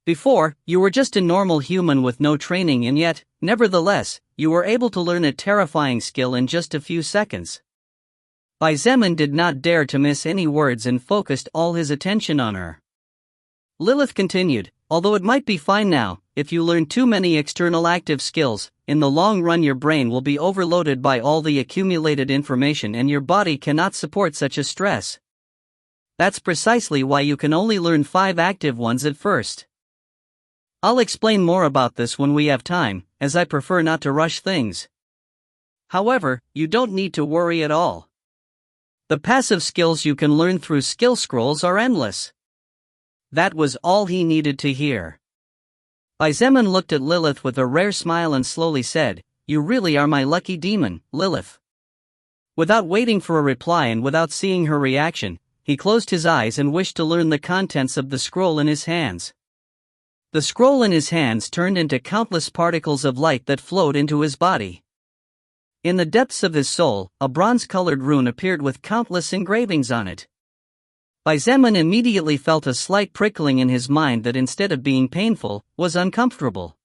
Before, you were just a normal human with no training and yet, nevertheless, you were able to learn a terrifying skill in just a few seconds. Zeman did not dare to miss any words and focused all his attention on her. Lilith continued, although it might be fine now, if you learn too many external active skills, in the long run your brain will be overloaded by all the accumulated information and your body cannot support such a stress. That's precisely why you can only learn 5 active ones at first. I'll explain more about this when we have time, as I prefer not to rush things. However, you don't need to worry at all. The passive skills you can learn through skill scrolls are endless. That was all he needed to hear. Zeman looked at Lilith with a rare smile and slowly said, "You really are my lucky demon, Lilith." Without waiting for a reply and without seeing her reaction, he closed his eyes and wished to learn the contents of the scroll in his hands. The scroll in his hands turned into countless particles of light that flowed into his body. In the depths of his soul, a bronze-colored rune appeared with countless engravings on it. Zeman immediately felt a slight prickling in his mind that instead of being painful, was uncomfortable.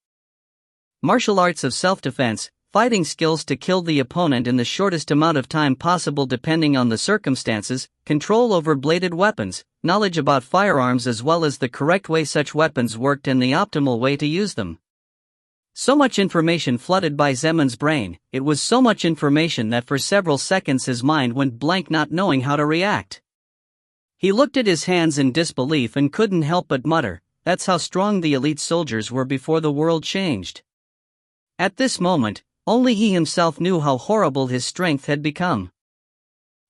Martial arts of self-defense, fighting skills to kill the opponent in the shortest amount of time possible depending on the circumstances, control over bladed weapons, knowledge about firearms as well as the correct way such weapons worked and the optimal way to use them. So much information flooded Zeman's brain, it was so much information that for several seconds his mind went blank not knowing how to react. He looked at his hands in disbelief and couldn't help but mutter, "That's how strong the elite soldiers were before the world changed." At this moment, only he himself knew how horrible his strength had become.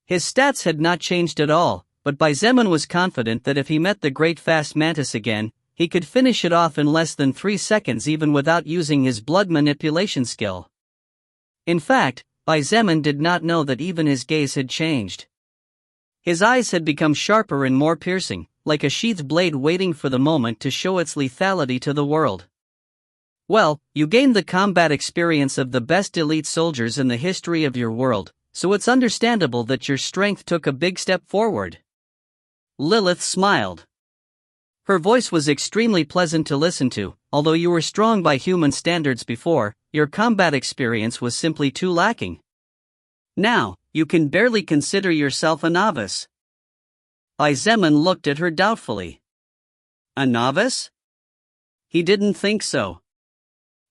His stats had not changed at all, but Zeman was confident that if he met the great fast mantis again, he could finish it off in less than 3 seconds even without using his blood manipulation skill. In fact, Zeman did not know that even his gaze had changed. His eyes had become sharper and more piercing, like a sheathed blade waiting for the moment to show its lethality to the world. Well, you gained the combat experience of the best elite soldiers in the history of your world, so it's understandable that your strength took a big step forward. Lilith smiled. Her voice was extremely pleasant to listen to. Although you were strong by human standards before, your combat experience was simply too lacking. Now, you can barely consider yourself a novice. Zeman looked at her doubtfully. A novice? He didn't think so.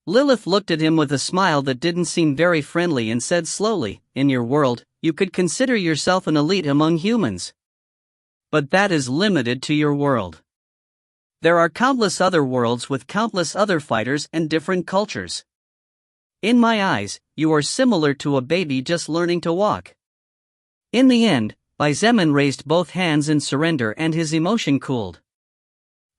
Lilith looked at him with a smile that didn't seem very friendly and said slowly, "In your world, you could consider yourself an elite among humans. But that is limited to your world. There are countless other worlds with countless other fighters and different cultures. In my eyes, you are similar to a baby just learning to walk." In the end, Zeman raised both hands in surrender and his emotion cooled.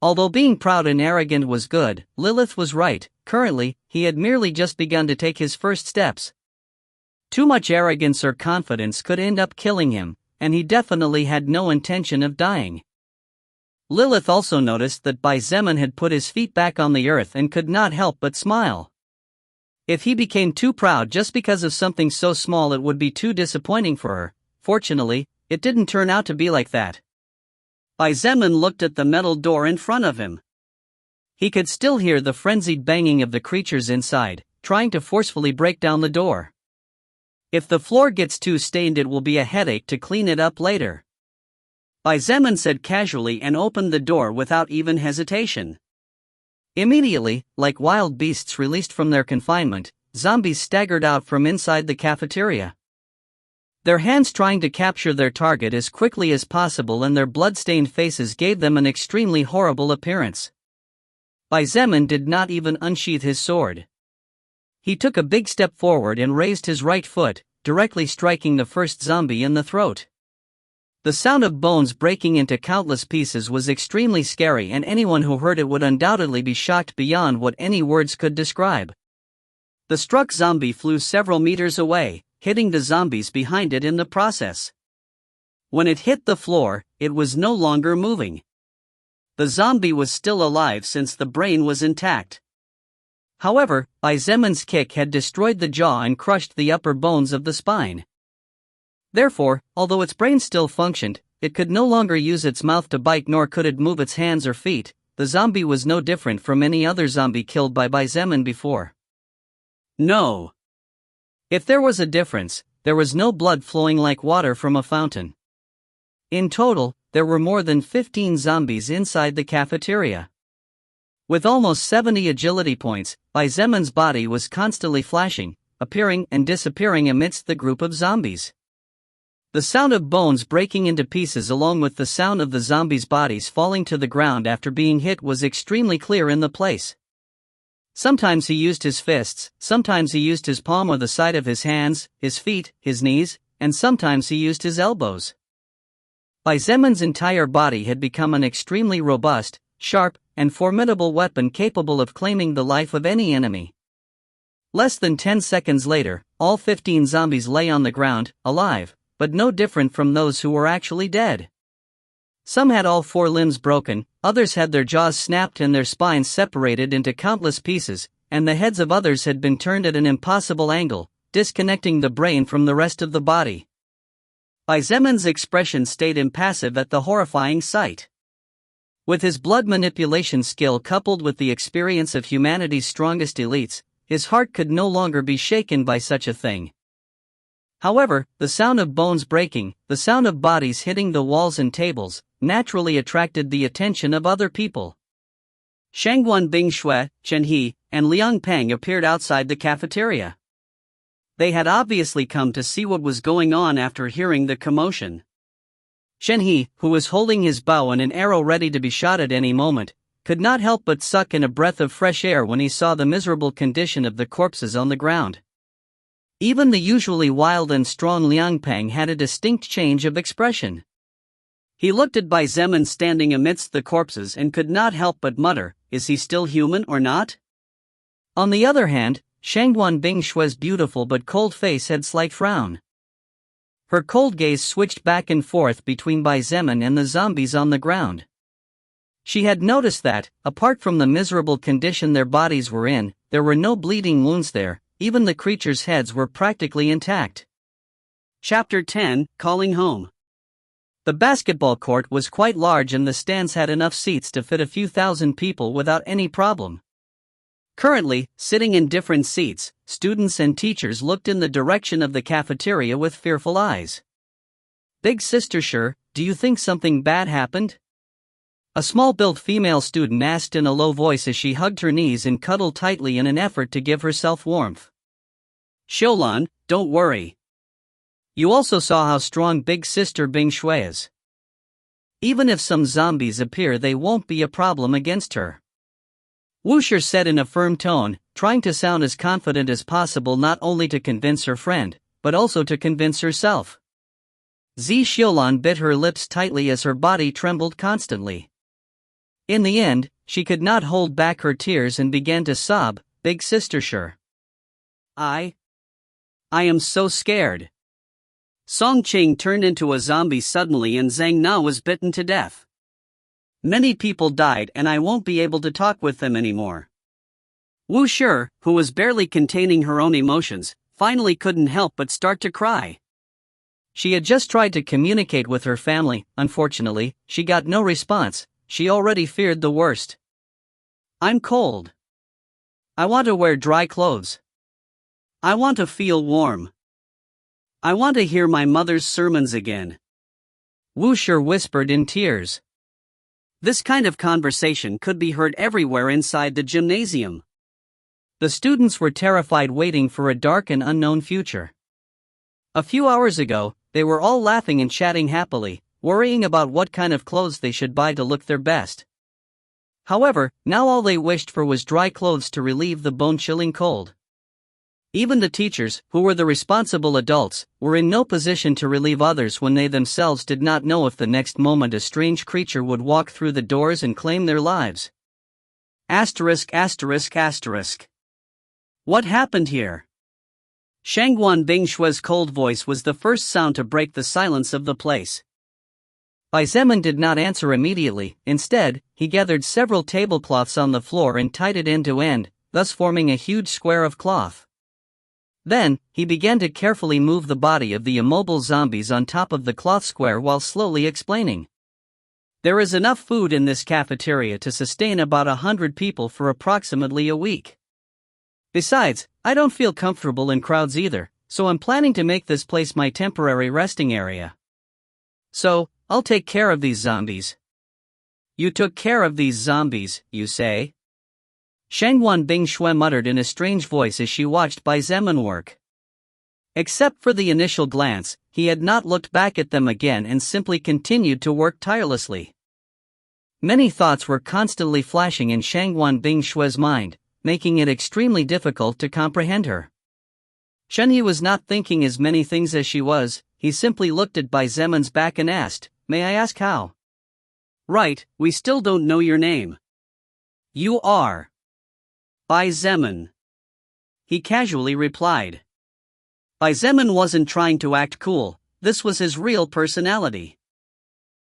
Although being proud and arrogant was good, Lilith was right. Currently, he had merely just begun to take his first steps. Too much arrogance or confidence could end up killing him, and he definitely had no intention of dying. Lilith also noticed that Zeman had put his feet back on the earth and could not help but smile. If he became too proud just because of something so small, it would be too disappointing for her. Fortunately, it didn't turn out to be like that. Zeman looked at the metal door in front of him. He could still hear the frenzied banging of the creatures inside, trying to forcefully break down the door. If the floor gets too stained, it will be a headache to clean it up later. Zeman said casually and opened the door without even hesitation. Immediately, like wild beasts released from their confinement, zombies staggered out from inside the cafeteria. Their hands trying to capture their target as quickly as possible, and their blood-stained faces gave them an extremely horrible appearance. Zeman did not even unsheath his sword. He took a big step forward and raised his right foot, directly striking the first zombie in the throat. The sound of bones breaking into countless pieces was extremely scary, and anyone who heard it would undoubtedly be shocked beyond what any words could describe. The struck zombie flew several meters away, hitting the zombies behind it in the process. When it hit the floor, it was no longer moving. The zombie was still alive since the brain was intact. However, Zeman's kick had destroyed the jaw and crushed the upper bones of the spine. Therefore, although its brain still functioned, it could no longer use its mouth to bite, nor could it move its hands or feet. The zombie was no different from any other zombie killed by Zeman before. No. If there was a difference, there was no blood flowing like water from a fountain. In total, there were more than 15 zombies inside the cafeteria. With almost 70 agility points, Zeman's body was constantly flashing, appearing and disappearing amidst the group of zombies. The sound of bones breaking into pieces along with the sound of the zombies' bodies falling to the ground after being hit was extremely clear in the place. Sometimes he used his fists, sometimes he used his palm or the side of his hands, his feet, his knees, and sometimes he used his elbows. Bai Zemun's entire body had become an extremely robust, sharp, and formidable weapon capable of claiming the life of any enemy. Less than 10 seconds later, all 15 zombies lay on the ground, alive, but no different from those who were actually dead. Some had all 4 limbs broken, others had their jaws snapped and their spines separated into countless pieces, and the heads of others had been turned at an impossible angle, disconnecting the brain from the rest of the body. Bai Zemun's expression stayed impassive at the horrifying sight. With his blood manipulation skill coupled with the experience of humanity's strongest elites, his heart could no longer be shaken by such a thing. However, the sound of bones breaking, the sound of bodies hitting the walls and tables, naturally attracted the attention of other people. Shangguan Bingshui, Chen He, and Liang Peng appeared outside the cafeteria. They had obviously come to see what was going on after hearing the commotion. Chen He, who was holding his bow and an arrow ready to be shot at any moment, could not help but suck in a breath of fresh air when he saw the miserable condition of the corpses on the ground. Even the usually wild and strong Liang Peng had a distinct change of expression. He looked at Bai Zemun standing amidst the corpses and could not help but mutter, "Is he still human or not?" On the other hand, Shangguan Bingshui's beautiful but cold face had slight frown. Her cold gaze switched back and forth between Bai Zemun and the zombies on the ground. She had noticed that, apart from the miserable condition their bodies were in, there were no bleeding wounds there, even the creatures' heads were practically intact. Chapter 10, Calling Home. The basketball court was quite large and the stands had enough seats to fit a few thousand people without any problem. Currently, sitting in different seats, students and teachers looked in the direction of the cafeteria with fearful eyes. "Big sister Sure, do you think something bad happened?" A small-built female student asked in a low voice as she hugged her knees and cuddled tightly in an effort to give herself warmth. "Xiulan, don't worry. You also saw how strong Big Sister Bingshui is. Even if some zombies appear, they won't be a problem against her." Wuxia said in a firm tone, trying to sound as confident as possible not only to convince her friend, but also to convince herself. Zi Xiulan bit her lips tightly as her body trembled constantly. In the end, she could not hold back her tears and began to sob, "Big sister Sure. I am so scared." Song Qing turned into a zombie suddenly and Zhang Na was bitten to death. "Many people died and I won't be able to talk with them anymore." Wu Shi, who was barely containing her own emotions, finally couldn't help but start to cry. She had just tried to communicate with her family. Unfortunately, she got no response. She already feared the worst. "I'm cold. I want to wear dry clothes. I want to feel warm. I want to hear my mother's sermons again," Wu Shi whispered in tears. This kind of conversation could be heard everywhere inside the gymnasium. The students were terrified, waiting for a dark and unknown future. A few hours ago, they were all laughing and chatting happily, worrying about what kind of clothes they should buy to look their best. However, now all they wished for was dry clothes to relieve the bone-chilling cold. Even the teachers, who were the responsible adults, were in no position to relieve others when they themselves did not know if the next moment a strange creature would walk through the doors and claim their lives. Asterisk. What happened here? Shangguan Bingshui's cold voice was the first sound to break the silence of the place. Bai Zemun did not answer immediately. Instead, he gathered several tablecloths on the floor and tied it end to end, thus forming a huge square of cloth. Then, he began to carefully move the body of the immobile zombies on top of the cloth square while slowly explaining. "There is enough food in this cafeteria to sustain about 100 people for approximately a week. Besides, I don't feel comfortable in crowds either, so I'm planning to make this place my temporary resting area. So, I'll take care of these zombies." "You took care of these zombies, you say?" Shangguan Bingshui muttered in a strange voice as she watched Bai Zemun work. Except for the initial glance, he had not looked back at them again and simply continued to work tirelessly. Many thoughts were constantly flashing in Shangguan Bingshui's mind, making it extremely difficult to comprehend her. Chen Yi was not thinking as many things as she was. He simply looked at Bai Zemun's back and asked, may I ask how? Right, we still don't know your name. You are. Bai Zeman. He casually replied. Bai Zeman wasn't trying to act cool, this was his real personality.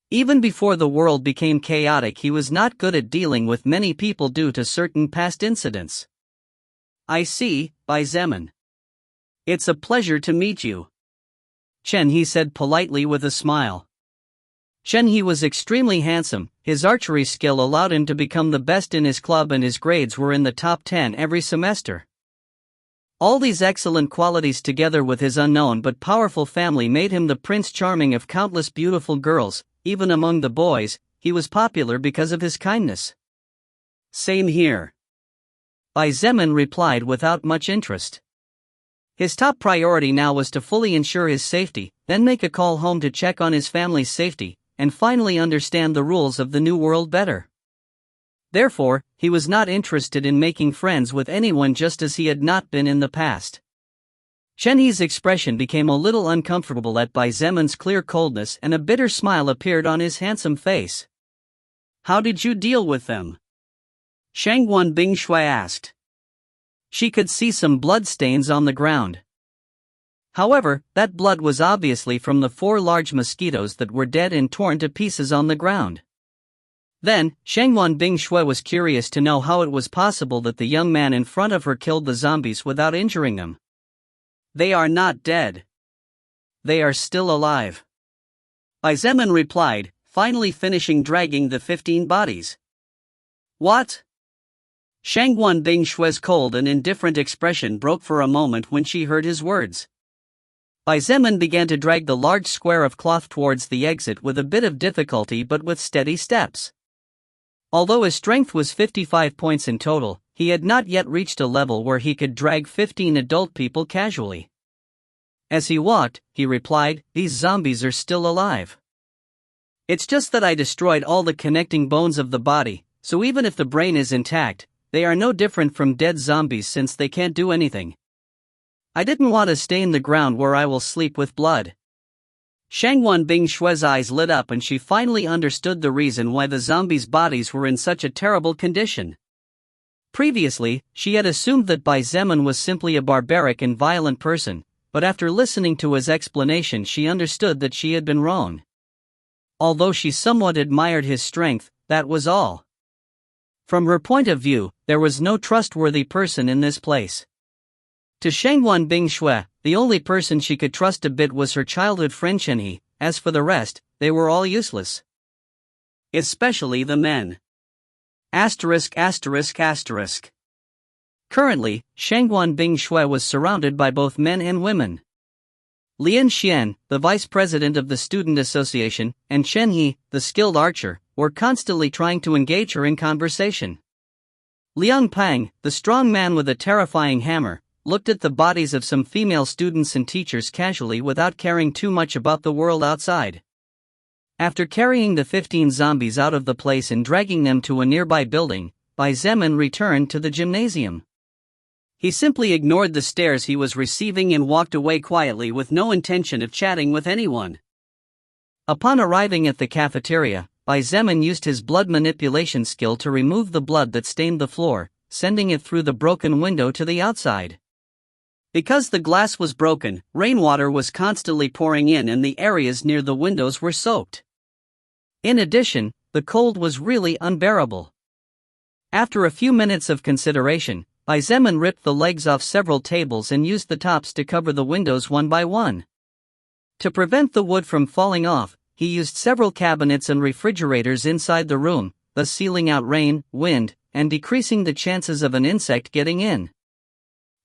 Even before the world became chaotic, he was not good at dealing with many people due to certain past incidents. I see, Bai Zeman. It's a pleasure to meet you. Chen He said politely with a smile. Chen He was extremely handsome, his archery skill allowed him to become the best in his club and his grades were in the top 10 every semester. All these excellent qualities together with his unknown but powerful family made him the Prince Charming of countless beautiful girls. Even among the boys, he was popular because of his kindness. Same here. Bai Zeman replied without much interest. His top priority now was to fully ensure his safety, then make a call home to check on his family's safety, and finally understand the rules of the new world better. Therefore, he was not interested in making friends with anyone just as he had not been in the past. Chen He's expression became a little uncomfortable at Bai Zeman's clear coldness and a bitter smile appeared on his handsome face. How did you deal with them? Shangguan Bingshui asked. She could see some blood stains on the ground. However, that blood was obviously from the 4 large mosquitoes that were dead and torn to pieces on the ground. Then, Shangguan Bingshui was curious to know how it was possible that the young man in front of her killed the zombies without injuring them. They are not dead. They are still alive. Bai Zeman replied, finally finishing dragging the 15 bodies. What? Shangguan Bingshui's cold and indifferent expression broke for a moment when she heard his words. Bai Zeman began to drag the large square of cloth towards the exit with a bit of difficulty but with steady steps. Although his strength was 55 points in total, he had not yet reached a level where he could drag 15 adult people casually. As he walked, he replied, these zombies are still alive. It's just that I destroyed all the connecting bones of the body, so even if the brain is intact, they are no different from dead zombies since they can't do anything. I didn't want to stain the ground where I will sleep with blood. Shangguan Bingshui's eyes lit up and she finally understood the reason why the zombies' bodies were in such a terrible condition. Previously, she had assumed that Bai Zeman was simply a barbaric and violent person, but after listening to his explanation she understood that she had been wrong. Although she somewhat admired his strength, that was all. From her point of view, there was no trustworthy person in this place. To Shangguan Bingshui, the only person she could trust a bit was her childhood friend Chen He. As for the rest, they were all useless. Especially the men. Currently, Shangguan Bingshui was surrounded by both men and women. Lian Xian, the vice president of the student association, and Chen He, the skilled archer, were constantly trying to engage her in conversation. Liang Pang, the strong man with a terrifying hammer, looked at the bodies of some female students and teachers casually without caring too much about the world outside. After carrying the 15 zombies out of the place and dragging them to a nearby building, Bai Zeman returned to the gymnasium. He simply ignored the stares he was receiving and walked away quietly with no intention of chatting with anyone. Upon arriving at the cafeteria, Bai Zeman used his blood manipulation skill to remove the blood that stained the floor, sending it through the broken window to the outside. Because the glass was broken, rainwater was constantly pouring in and the areas near the windows were soaked. In addition, the cold was really unbearable. After a few minutes of consideration, Bai Zeman ripped the legs off several tables and used the tops to cover the windows one by one. To prevent the wood from falling off, he used several cabinets and refrigerators inside the room, thus sealing out rain, wind, and decreasing the chances of an insect getting in.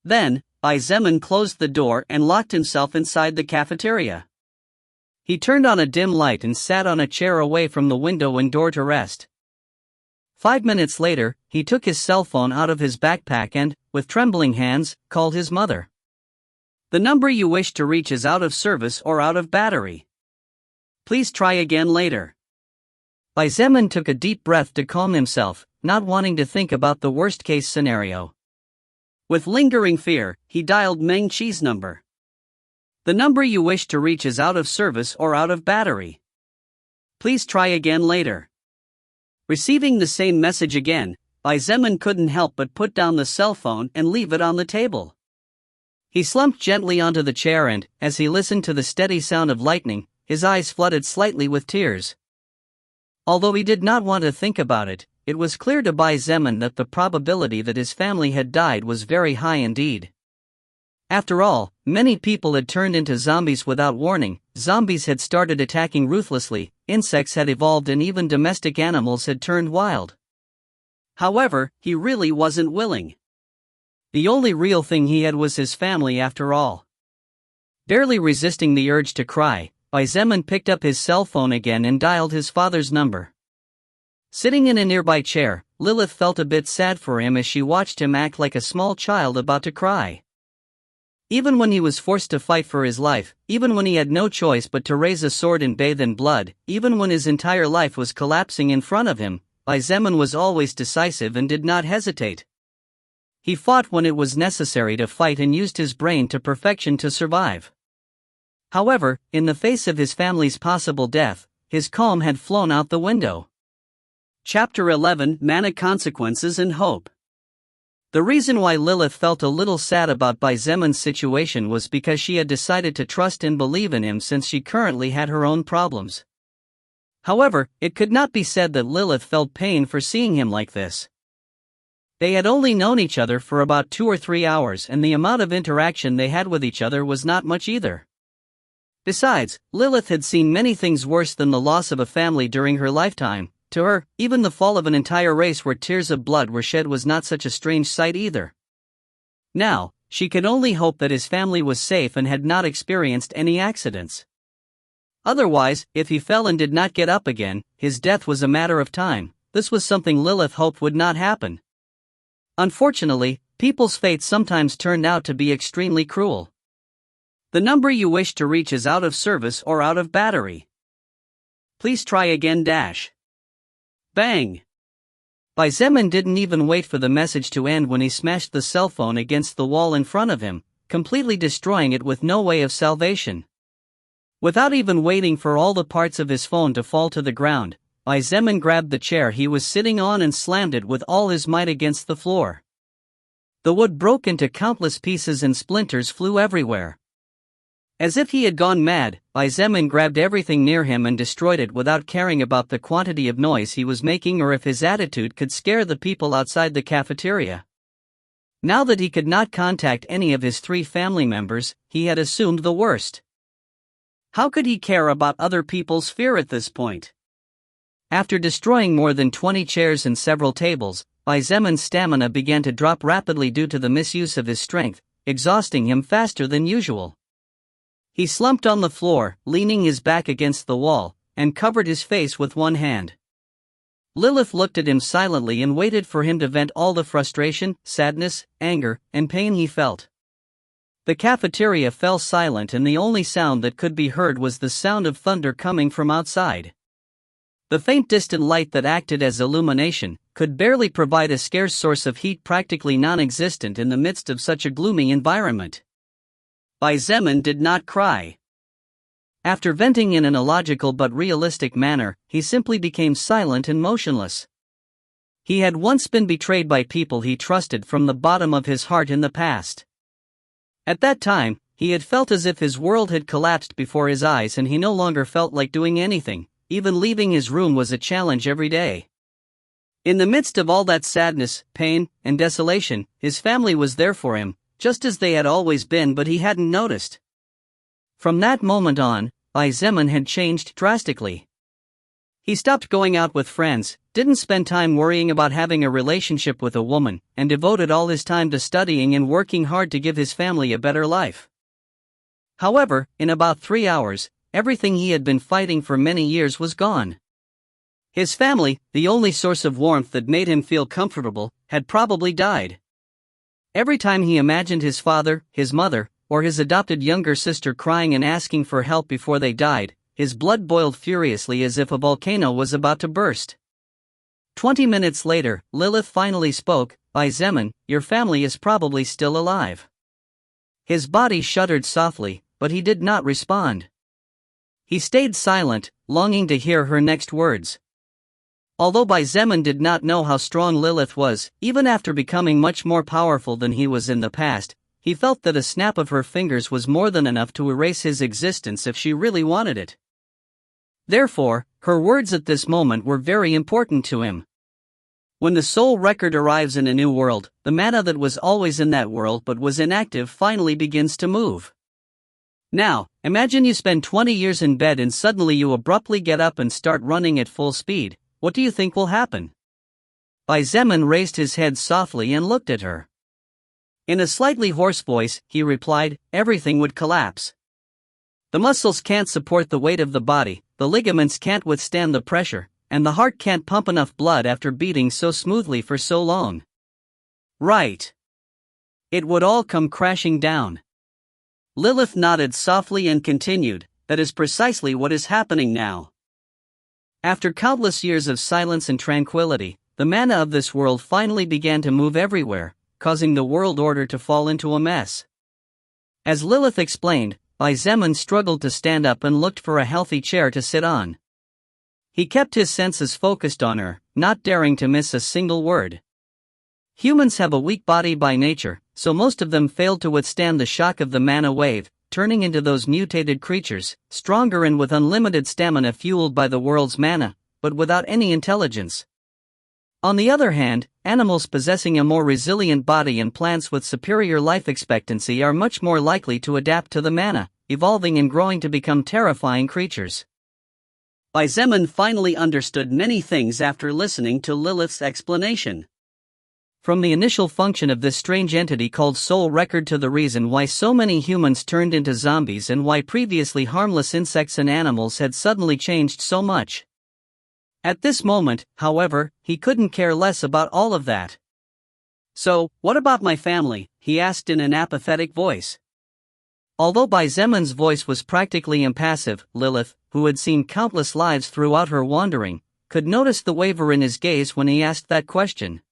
Then, Bai Zeman closed the door and locked himself inside the cafeteria. He turned on a dim light and sat on a chair away from the window and door to rest. 5 minutes later, he took his cell phone out of his backpack and, with trembling hands, called his mother. The number you wish to reach is out of service or out of battery. Please try again later. Bai Zeman took a deep breath to calm himself, not wanting to think about the worst-case scenario. With lingering fear, he dialed Meng Qi's number. The number you wish to reach is out of service or out of battery. Please try again later. Receiving the same message again, Zeman couldn't help but put down the cell phone and leave it on the table. He slumped gently onto the chair and, as he listened to the steady sound of lightning, his eyes flooded slightly with tears. Although he did not want to think about it, it was clear to Zeman that the probability that his family had died was very high indeed. After all, many people had turned into zombies without warning, zombies had started attacking ruthlessly, insects had evolved and even domestic animals had turned wild. However, he really wasn't willing. The only real thing he had was his family after all. Barely resisting the urge to cry, Zeman picked up his cell phone again and dialed his father's number. Sitting in a nearby chair, Lilith felt a bit sad for him as she watched him act like a small child about to cry. Even when he was forced to fight for his life, even when he had no choice but to raise a sword and bathe in blood, even when his entire life was collapsing in front of him, Zeman was always decisive and did not hesitate. He fought when it was necessary to fight and used his brain to perfection to survive. However, in the face of his family's possible death, his calm had flown out the window. Chapter 11: Mana Consequences and Hope. The reason why Lilith felt a little sad about Zeman's situation was because she had decided to trust and believe in him since she currently had her own problems. However, it could not be said that Lilith felt pain for seeing him like this. They had only known each other for about 2 or 3 hours and the amount of interaction they had with each other was not much either. Besides, Lilith had seen many things worse than the loss of a family during her lifetime. To her, even the fall of an entire race where tears of blood were shed was not such a strange sight either. Now, she could only hope that his family was safe and had not experienced any accidents. Otherwise, if he fell and did not get up again, his death was a matter of time. This was something Lilith hoped would not happen. Unfortunately, people's fates sometimes turned out to be extremely cruel. The number you wish to reach is out of service or out of battery. Please try again dash. Bang! Zeman didn't even wait for the message to end when he smashed the cell phone against the wall in front of him, completely destroying it with no way of salvation. Without even waiting for all the parts of his phone to fall to the ground, Zeman grabbed the chair he was sitting on and slammed it with all his might against the floor. The wood broke into countless pieces and splinters flew everywhere. As if he had gone mad, Zeman grabbed everything near him and destroyed it without caring about the quantity of noise he was making or if his attitude could scare the people outside the cafeteria. Now that he could not contact any of his 3 family members, he had assumed the worst. How could he care about other people's fear at this point? After destroying more than 20 chairs and several tables, Zeman's stamina began to drop rapidly due to the misuse of his strength, exhausting him faster than usual. He slumped on the floor, leaning his back against the wall, and covered his face with one hand. Lilith looked at him silently and waited for him to vent all the frustration, sadness, anger, and pain he felt. The cafeteria fell silent and the only sound that could be heard was the sound of thunder coming from outside. The faint distant light that acted as illumination could barely provide a scarce source of heat, practically non-existent in the midst of such a gloomy environment. Zeman did not cry. After venting in an illogical but realistic manner, he simply became silent and motionless. He had once been betrayed by people he trusted from the bottom of his heart in the past. At that time, he had felt as if his world had collapsed before his eyes and he no longer felt like doing anything. Even leaving his room was a challenge every day. In the midst of all that sadness, pain, and desolation, his family was there for him, just as they had always been, but he hadn't noticed. From that moment on, Zeman had changed drastically. He stopped going out with friends, didn't spend time worrying about having a relationship with a woman, and devoted all his time to studying and working hard to give his family a better life. However, in about 3 hours, everything he had been fighting for many years was gone. His family, the only source of warmth that made him feel comfortable, had probably died. Every time he imagined his father, his mother, or his adopted younger sister crying and asking for help before they died, his blood boiled furiously as if a volcano was about to burst. 20 minutes later, Lilith finally spoke. Zeman, your family is probably still alive. His body shuddered softly, but he did not respond. He stayed silent, longing to hear her next words. Although Zeman did not know how strong Lilith was, even after becoming much more powerful than he was in the past, he felt that a snap of her fingers was more than enough to erase his existence if she really wanted it. Therefore, her words at this moment were very important to him. When the soul record arrives in a new world, the mana that was always in that world but was inactive finally begins to move. Now, imagine you spend 20 years in bed and suddenly you abruptly get up and start running at full speed. What do you think will happen? Zeman raised his head softly and looked at her. In a slightly hoarse voice, he replied, everything would collapse. The muscles can't support the weight of the body, the ligaments can't withstand the pressure, and the heart can't pump enough blood after beating so smoothly for so long. Right. It would all come crashing down. Lilith nodded softly and continued, that is precisely what is happening now. After countless years of silence and tranquility, the mana of this world finally began to move everywhere, causing the world order to fall into a mess. As Lilith explained, Zeman struggled to stand up and looked for a healthy chair to sit on. He kept his senses focused on her, not daring to miss a single word. Humans have a weak body by nature, so most of them failed to withstand the shock of the mana wave, turning into those mutated creatures, stronger and with unlimited stamina fueled by the world's mana, but without any intelligence. On the other hand, animals possessing a more resilient body and plants with superior life expectancy are much more likely to adapt to the mana, evolving and growing to become terrifying creatures. Zeman finally understood many things after listening to Lilith's explanation. From the initial function of this strange entity called soul record to the reason why so many humans turned into zombies and why previously harmless insects and animals had suddenly changed so much. At this moment, however, he couldn't care less about all of that. So, what about my family? He asked in an apathetic voice. Although Zeman's voice was practically impassive, Lilith, who had seen countless lives throughout her wandering, could notice the waver in his gaze when he asked that question.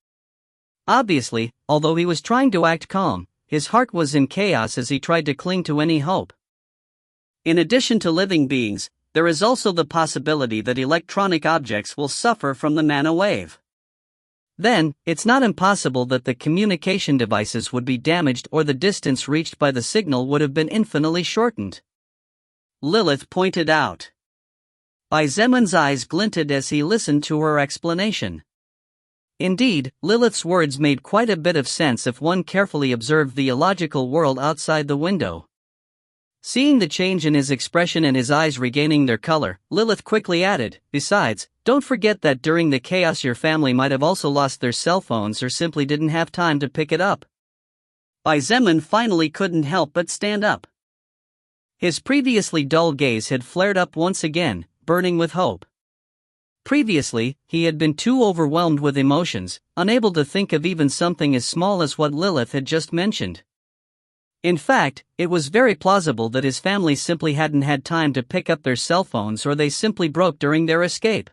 Obviously, although he was trying to act calm, his heart was in chaos as he tried to cling to any hope. In addition to living beings, there is also the possibility that electronic objects will suffer from the mana wave. Then, it's not impossible that the communication devices would be damaged or the distance reached by the signal would have been infinitely shortened. Lilith pointed out. Zeman's eyes glinted as he listened to her explanation. Indeed, Lilith's words made quite a bit of sense if one carefully observed the illogical world outside the window. Seeing the change in his expression and his eyes regaining their color, Lilith quickly added, besides, don't forget that during the chaos your family might have also lost their cell phones or simply didn't have time to pick it up. Zeman finally couldn't help but stand up. His previously dull gaze had flared up once again, burning with hope. Previously, he had been too overwhelmed with emotions, unable to think of even something as small as what Lilith had just mentioned. In fact, it was very plausible that his family simply hadn't had time to pick up their cell phones or they simply broke during their escape.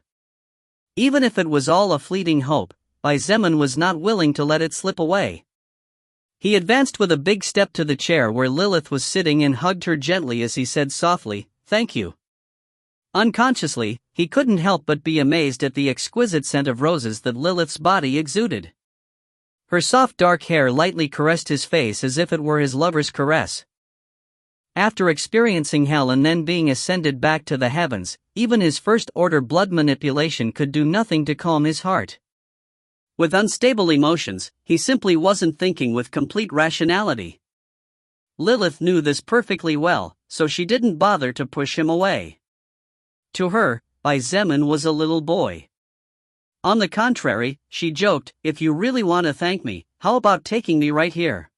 Even if it was all a fleeting hope, Zeman was not willing to let it slip away. He advanced with a big step to the chair where Lilith was sitting and hugged her gently as he said softly, "Thank you." Unconsciously, he couldn't help but be amazed at the exquisite scent of roses that Lilith's body exuded. Her soft dark hair lightly caressed his face as if it were his lover's caress. After experiencing hell and then being ascended back to the heavens, even his first-order blood manipulation could do nothing to calm his heart. With unstable emotions, he simply wasn't thinking with complete rationality. Lilith knew this perfectly well, so she didn't bother to push him away. To her, Zeman was a little boy. On the contrary, she joked, "If you really want to thank me, how about taking me right here?"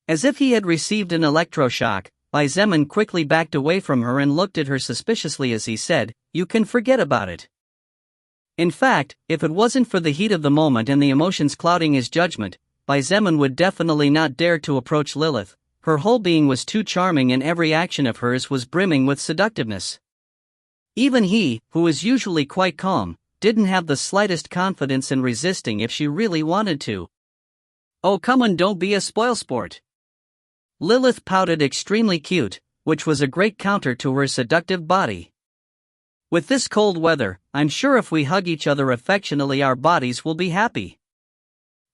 As if he had received an electroshock, Zeman quickly backed away from her and looked at her suspiciously as he said, "You can forget about it." In fact, if it wasn't for the heat of the moment and the emotions clouding his judgment, Zeman would definitely not dare to approach Lilith. Her whole being was too charming and every action of hers was brimming with seductiveness. Even he, who is usually quite calm, didn't have the slightest confidence in resisting if she really wanted to. "Oh come on, don't be a spoilsport." Lilith pouted extremely cute, which was a great counter to her seductive body. With this cold weather, I'm sure if we hug each other affectionately our bodies will be happy.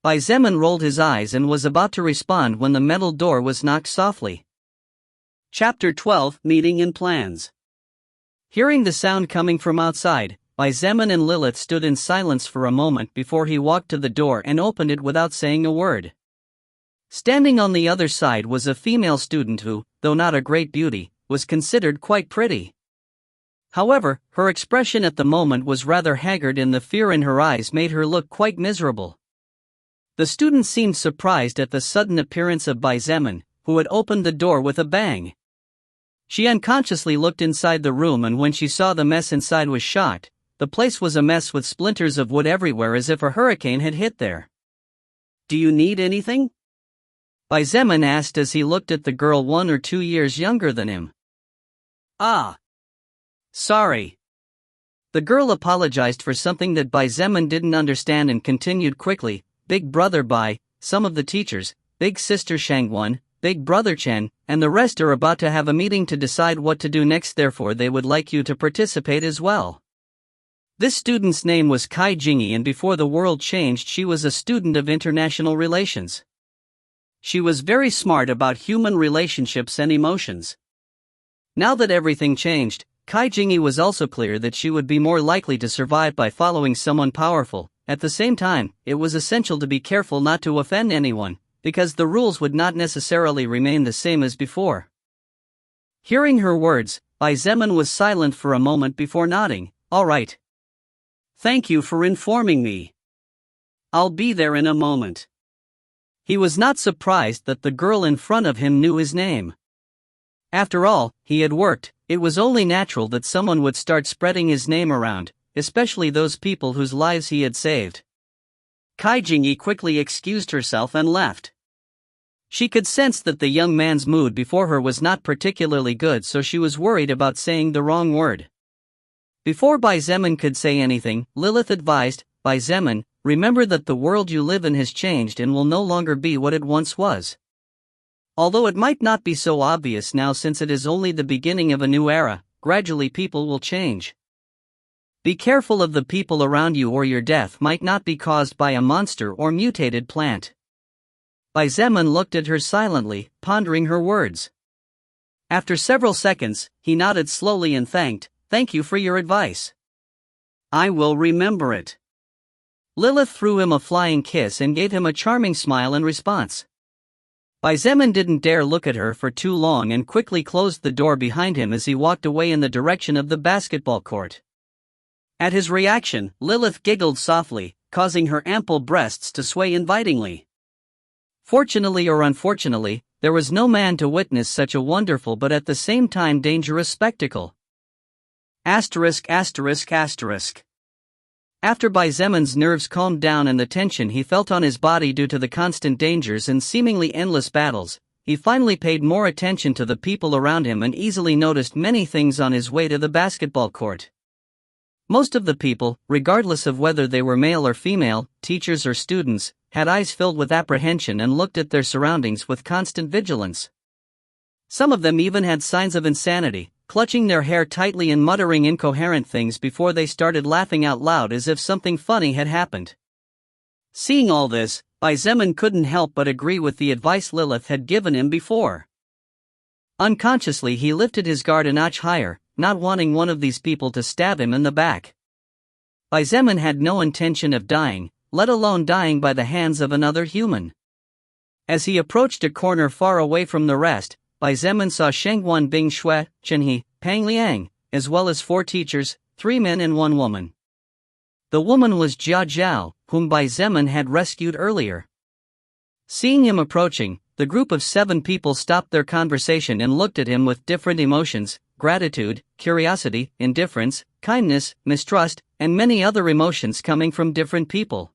Bai Zemin rolled his eyes and was about to respond when the metal door was knocked softly. Chapter 12, Meeting and Plans. Hearing the sound coming from outside, Bai Zemin and Lilith stood in silence for a moment before he walked to the door and opened it without saying a word. Standing on the other side was a female student who, though not a great beauty, was considered quite pretty. However, her expression at the moment was rather haggard and the fear in her eyes made her look quite miserable. The student seemed surprised at the sudden appearance of Bai Zemin, who had opened the door with a bang. She unconsciously looked inside the room and when she saw the mess inside was shocked. The place was a mess with splinters of wood everywhere as if a hurricane had hit there. "Do you need anything?" Bai Zemin asked as he looked at the girl 1 or 2 years younger than him. "Ah. Sorry." The girl apologized for something that Bai Zemin didn't understand and continued quickly, "Big brother Bai, some of the teachers, big sister Shangwon, big brother Chen, and the rest are about to have a meeting to decide what to do next, therefore they would like you to participate as well." This student's name was Kai Jingyi and before the world changed she was a student of international relations. She was very smart about human relationships and emotions. Now that everything changed, Kai Jingyi was also clear that she would be more likely to survive by following someone powerful. At the same time, it was essential to be careful not to offend anyone, because the rules would not necessarily remain the same as before. Hearing her words, Bai Zemin was silent for a moment before nodding. "All right. Thank you for informing me. I'll be there in a moment." He was not surprised that the girl in front of him knew his name. After all, he had worked. It was only natural that someone would start spreading his name around, especially those people whose lives he had saved. Kai Jingyi quickly excused herself and left. She could sense that the young man's mood before her was not particularly good, so she was worried about saying the wrong word. Before Bai Zemin could say anything, Lilith advised, "Bai Zemin, remember that the world you live in has changed and will no longer be what it once was. Although it might not be so obvious now since it is only the beginning of a new era, gradually people will change. Be careful of the people around you or your death might not be caused by a monster or mutated plant." Bai Zemin looked at her silently, pondering her words. After several seconds, he nodded slowly and thank you for your advice. I will remember it." Lilith threw him a flying kiss and gave him a charming smile in response. Bai Zemin didn't dare look at her for too long and quickly closed the door behind him as he walked away in the direction of the basketball court. At his reaction, Lilith giggled softly, causing her ample breasts to sway invitingly. Fortunately or unfortunately, there was no man to witness such a wonderful but at the same time dangerous spectacle. Asterisk. After Bai Zemin's nerves calmed down and the tension he felt on his body due to the constant dangers and seemingly endless battles, he finally paid more attention to the people around him and easily noticed many things on his way to the basketball court. Most of the people, regardless of whether they were male or female, teachers or students, had eyes filled with apprehension and looked at their surroundings with constant vigilance. Some of them even had signs of insanity, clutching their hair tightly and muttering incoherent things before they started laughing out loud as if something funny had happened. Seeing all this, Bai Zemin couldn't help but agree with the advice Lilith had given him before. Unconsciously he lifted his guard a notch higher, not wanting one of these people to stab him in the back. Bai Zemin had no intention of dying, let alone dying by the hands of another human. As he approached a corner far away from the rest, Bai Zemin saw Shengwan Bing Shui, Chenhe, Pang Liang, as well as 4 teachers, 3 men and 1 woman. The woman was Jia Zhao, whom Bai Zemin had rescued earlier. Seeing him approaching, the group of 7 people stopped their conversation and looked at him with different emotions: gratitude, curiosity, indifference, kindness, mistrust, and many other emotions coming from different people.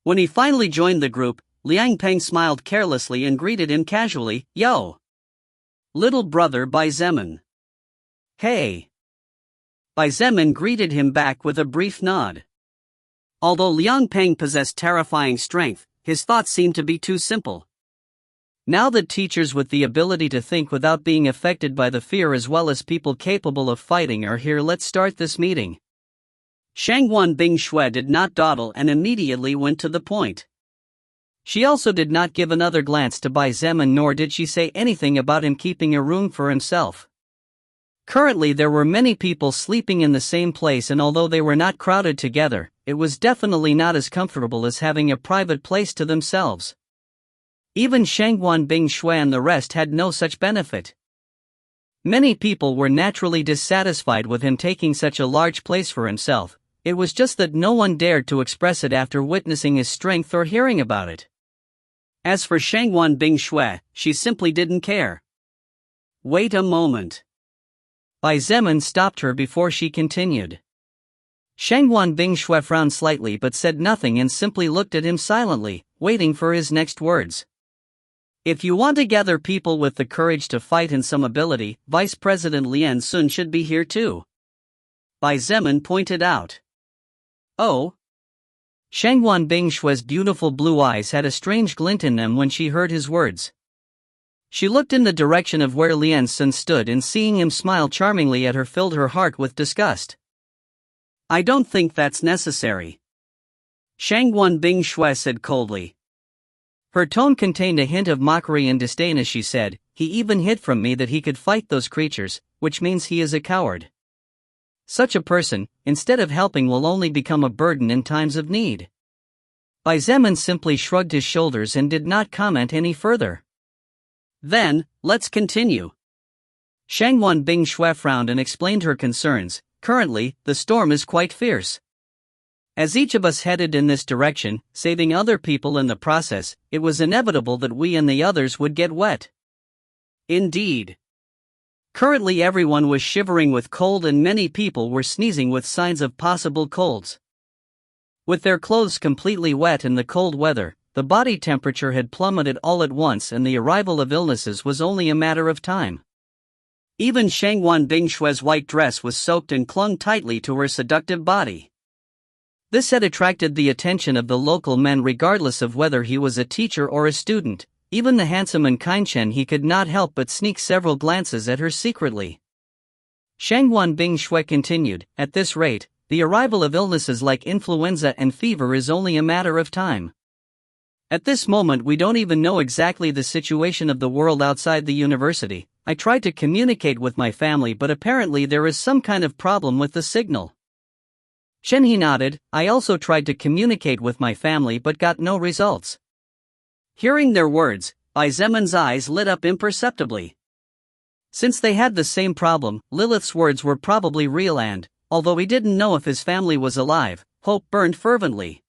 When he finally joined the group, Liang Peng smiled carelessly and greeted him casually, "Yo! Little brother Bai Zemin." "Hey." Bai Zemin greeted him back with a brief nod. Although Liang Peng possessed terrifying strength, his thoughts seemed to be too simple. Now that teachers with the ability to think without being affected by the fear as well as people capable of fighting are here, let's start this meeting. Shangwan Bingshui did not dawdle and immediately went to the point. She also did not give another glance to Bai Zemin, nor did she say anything about him keeping a room for himself. Currently there were many people sleeping in the same place, and although they were not crowded together, it was definitely not as comfortable as having a private place to themselves. Even Shangwan Bingshui and the rest had no such benefit. Many people were naturally dissatisfied with him taking such a large place for himself. It was just that no one dared to express it after witnessing his strength or hearing about it. As for Shangwan Bingshui, she simply didn't care. Wait a moment. Bai Zemin stopped her before she continued. Shangwan Bingshui frowned slightly but said nothing and simply looked at him silently, waiting for his next words. If you want to gather people with the courage to fight and some ability, Vice President Lian Sun should be here too. Bai Zemin pointed out. Oh? Shangwan Bingshui's beautiful blue eyes had a strange glint in them when she heard his words. She looked in the direction of where Lian Sun stood, and seeing him smile charmingly at her filled her heart with disgust. I don't think that's necessary. Shangwan Bingshui said coldly. Her tone contained a hint of mockery and disdain as she said, he even hid from me that he could fight those creatures, which means he is a coward. Such a person, instead of helping, will only become a burden in times of need. Bai Zemin simply shrugged his shoulders and did not comment any further. Then, let's continue. Shangwan Bingshui frowned and explained her concerns. Currently, the storm is quite fierce. As each of us headed in this direction, saving other people in the process, it was inevitable that we and the others would get wet. Indeed. Currently everyone was shivering with cold and many people were sneezing with signs of possible colds. With their clothes completely wet in the cold weather, the body temperature had plummeted all at once and the arrival of illnesses was only a matter of time. Even Shangwan Bingshui's white dress was soaked and clung tightly to her seductive body. This had attracted the attention of the local men regardless of whether he was a teacher or a student. Even the handsome and kind Chen He could not help but sneak several glances at her secretly. Shangwan Bingshui continued, at this rate, the arrival of illnesses like influenza and fever is only a matter of time. At this moment we don't even know exactly the situation of the world outside the university. I tried to communicate with my family but apparently there is some kind of problem with the signal. Chen He nodded, I also tried to communicate with my family but got no results. Hearing their words, Bai Zemin's eyes lit up imperceptibly. Since they had the same problem, Lilith's words were probably real and, although he didn't know if his family was alive, hope burned fervently.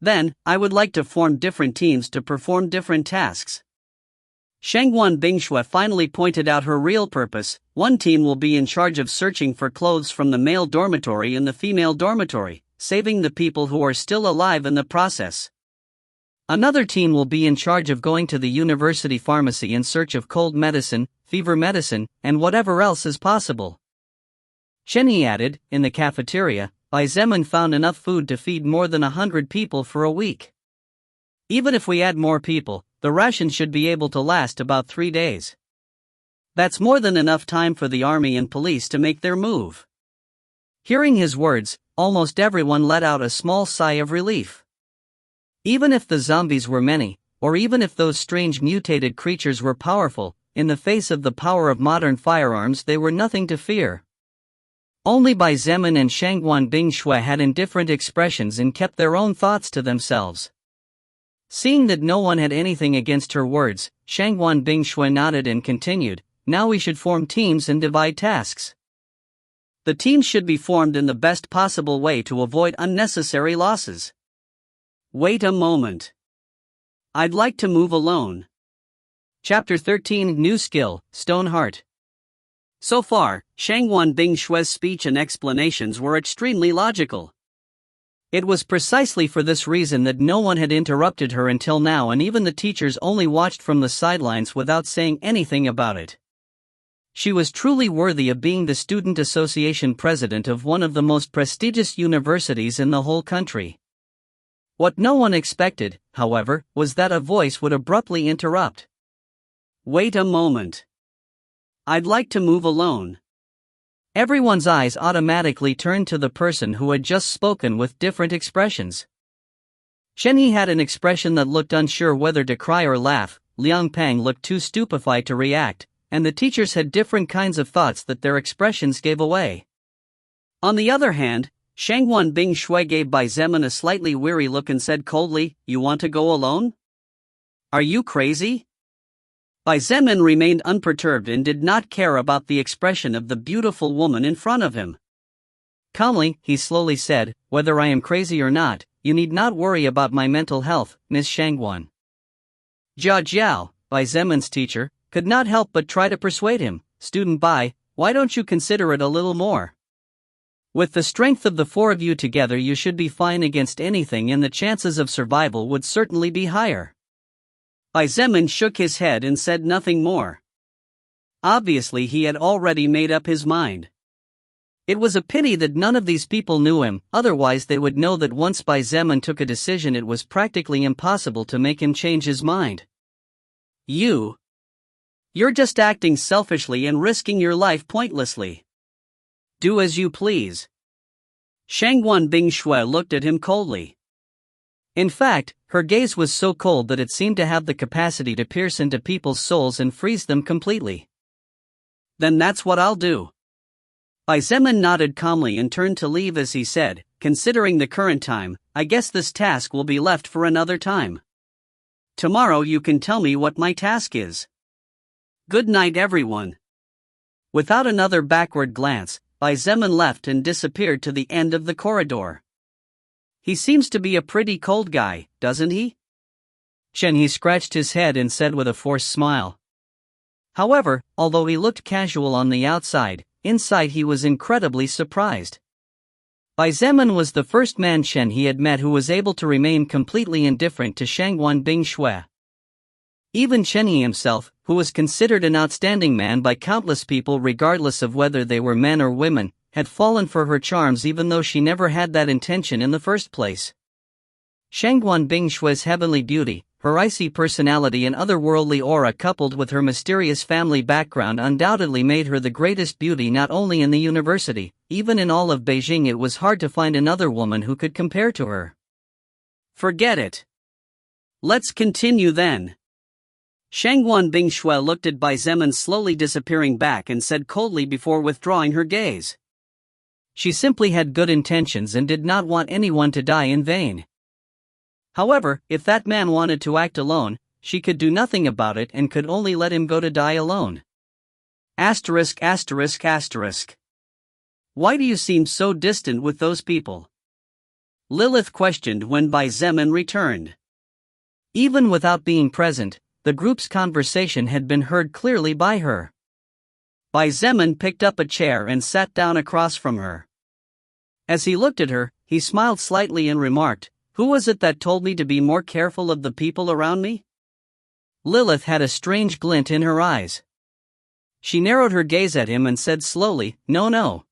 Then, I would like to form different teams to perform different tasks. Shangwan Bingshui finally pointed out her real purpose. One team will be in charge of searching for clothes from the male dormitory and the female dormitory, saving the people who are still alive in the process. Another team will be in charge of going to the university pharmacy in search of cold medicine, fever medicine, and whatever else is possible. Chen He added, in the cafeteria, Bai Zemin found enough food to feed more than 100 people for a week. Even if we add more people, the ration should be able to last about 3 days. That's more than enough time for the army and police to make their move. Hearing his words, almost everyone let out a small sigh of relief. Even if the zombies were many, or even if those strange mutated creatures were powerful, in the face of the power of modern firearms they were nothing to fear. Only Bai Zemin and Shangwan Bingshui had indifferent expressions and kept their own thoughts to themselves. Seeing that no one had anything against her words, Shangwan Bingshui nodded and continued, now we should form teams and divide tasks. The teams should be formed in the best possible way to avoid unnecessary losses. Wait a moment. I'd like to move alone. Chapter 13 New Skill, Stone Heart. So far, Shangwan Bingshui's speech and explanations were extremely logical. It was precisely for this reason that no one had interrupted her until now, and even the teachers only watched from the sidelines without saying anything about it. She was truly worthy of being the student association president of one of the most prestigious universities in the whole country. What no one expected, however, was that a voice would abruptly interrupt. Wait a moment. I'd like to move alone. Everyone's eyes automatically turned to the person who had just spoken with different expressions. Shenhe had an expression that looked unsure whether to cry or laugh, Liang Pang looked too stupefied to react, and the teachers had different kinds of thoughts that their expressions gave away. On the other hand, Shangwan Bing Shui gave Bai Zemin a slightly weary look and said coldly, "You want to go alone? Are you crazy?" Bai Zemin remained unperturbed and did not care about the expression of the beautiful woman in front of him. Calmly, he slowly said, "Whether I am crazy or not, you need not worry about my mental health, Miss Shangwan." Jia Jiao, Bai Zemin's teacher, could not help but try to persuade him, "Student Bai, why don't you consider it a little more? With the strength of the four of you together you should be fine against anything and the chances of survival would certainly be higher." Bai Zemin shook his head and said nothing more. Obviously he had already made up his mind. It was a pity that none of these people knew him, otherwise they would know that once Bai Zemin took a decision it was practically impossible to make him change his mind. You're just acting selfishly and risking your life pointlessly. Do as you please." Shangwan Bing Shui looked at him coldly. In fact, her gaze was so cold that it seemed to have the capacity to pierce into people's souls and freeze them completely. "Then that's what I'll do." Bai Zemin nodded calmly and turned to leave as he said, "Considering the current time, I guess this task will be left for another time. Tomorrow you can tell me what my task is. Good night everyone." Without another backward glance, Bai Zemin left and disappeared to the end of the corridor. "He seems to be a pretty cold guy, doesn't he?" Shenhe scratched his head and said with a forced smile. However, although he looked casual on the outside, inside he was incredibly surprised. Bai Zemin was the first man Shenhe had met who was able to remain completely indifferent to Shangwan Bing Shui. Even Shenhe himself, who was considered an outstanding man by countless people regardless of whether they were men or women, had fallen for her charms even though she never had that intention in the first place. Shangwan Bing Shui's heavenly beauty, her icy personality and otherworldly aura coupled with her mysterious family background undoubtedly made her the greatest beauty not only in the university, even in all of Beijing it was hard to find another woman who could compare to her. Forget it. Let's continue then. Shangwan Bing Shui looked at Bai Zemin slowly disappearing back and said coldly before withdrawing her gaze. She simply had good intentions and did not want anyone to die in vain. However, if that man wanted to act alone, she could do nothing about it and could only let him go to die alone. Asterisk asterisk asterisk. Why do you seem so distant with those people? Lilith questioned when Bai Zemin returned. Even without being present, the group's conversation had been heard clearly by her. Bai Zemin picked up a chair and sat down across from her. As he looked at her, he smiled slightly and remarked, "Who was it that told me to be more careful of the people around me?" Lilith had a strange glint in her eyes. She narrowed her gaze at him and said slowly, No.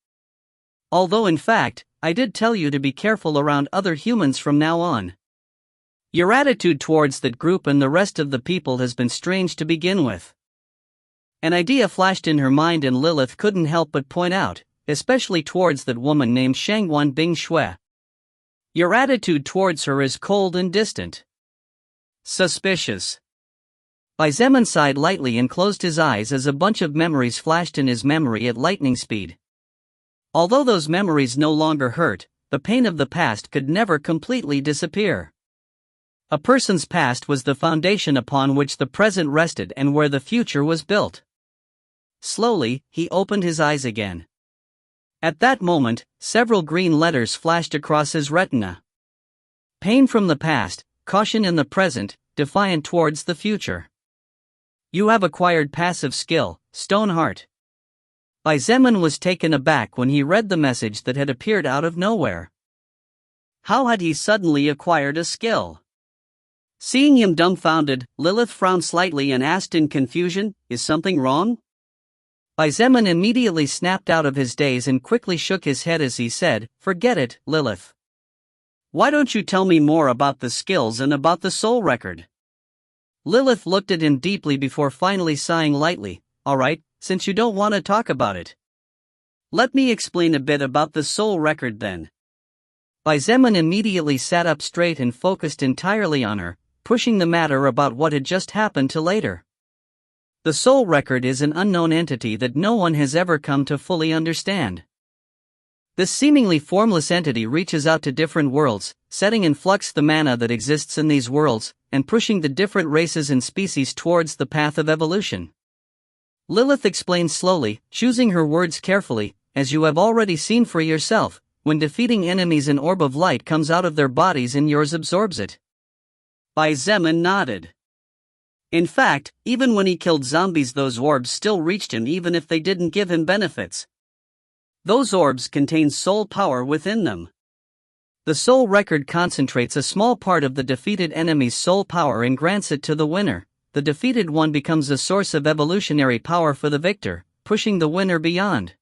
Although in fact, I did tell you to be careful around other humans from now on. Your attitude towards that group and the rest of the people has been strange to begin with." An idea flashed in her mind and Lilith couldn't help but point out, especially towards that woman named Shangwan Bing Shui. Your attitude towards her is cold and distant. Suspicious. Bai Zemin sighed lightly and closed his eyes as a bunch of memories flashed in his memory at lightning speed. Although those memories no longer hurt, the pain of the past could never completely disappear. A person's past was the foundation upon which the present rested and where the future was built. Slowly, he opened his eyes again. At that moment, several green letters flashed across his retina. Pain from the past, caution in the present, defiant towards the future. You have acquired passive skill, Stone Heart. Bai Zemin was taken aback when he read the message that had appeared out of nowhere. How had he suddenly acquired a skill? Seeing him dumbfounded, Lilith frowned slightly and asked in confusion, "Is something wrong?" Bai Zemin immediately snapped out of his daze and quickly shook his head as he said, "Forget it, Lilith. Why don't you tell me more about the skills and about the soul record?" Lilith looked at him deeply before finally sighing lightly. Alright, since you don't want to talk about it, let me explain a bit about the soul record then. Zeman immediately sat up straight and focused entirely on her, pushing the matter about what had just happened to later. The soul record is an unknown entity that no one has ever come to fully understand. This seemingly formless entity reaches out to different worlds, setting in flux the mana that exists in these worlds, and pushing the different races and species towards the path of evolution. Lilith explained slowly, choosing her words carefully. As you have already seen for yourself, when defeating enemies an orb of light comes out of their bodies and yours absorbs it. Zeman nodded. In fact, even when he killed zombies, those orbs still reached him even if they didn't give him benefits. Those orbs contain soul power within them. The soul record concentrates a small part of the defeated enemy's soul power and grants it to the winner. The defeated one becomes a source of evolutionary power for the victor, pushing the winner beyond.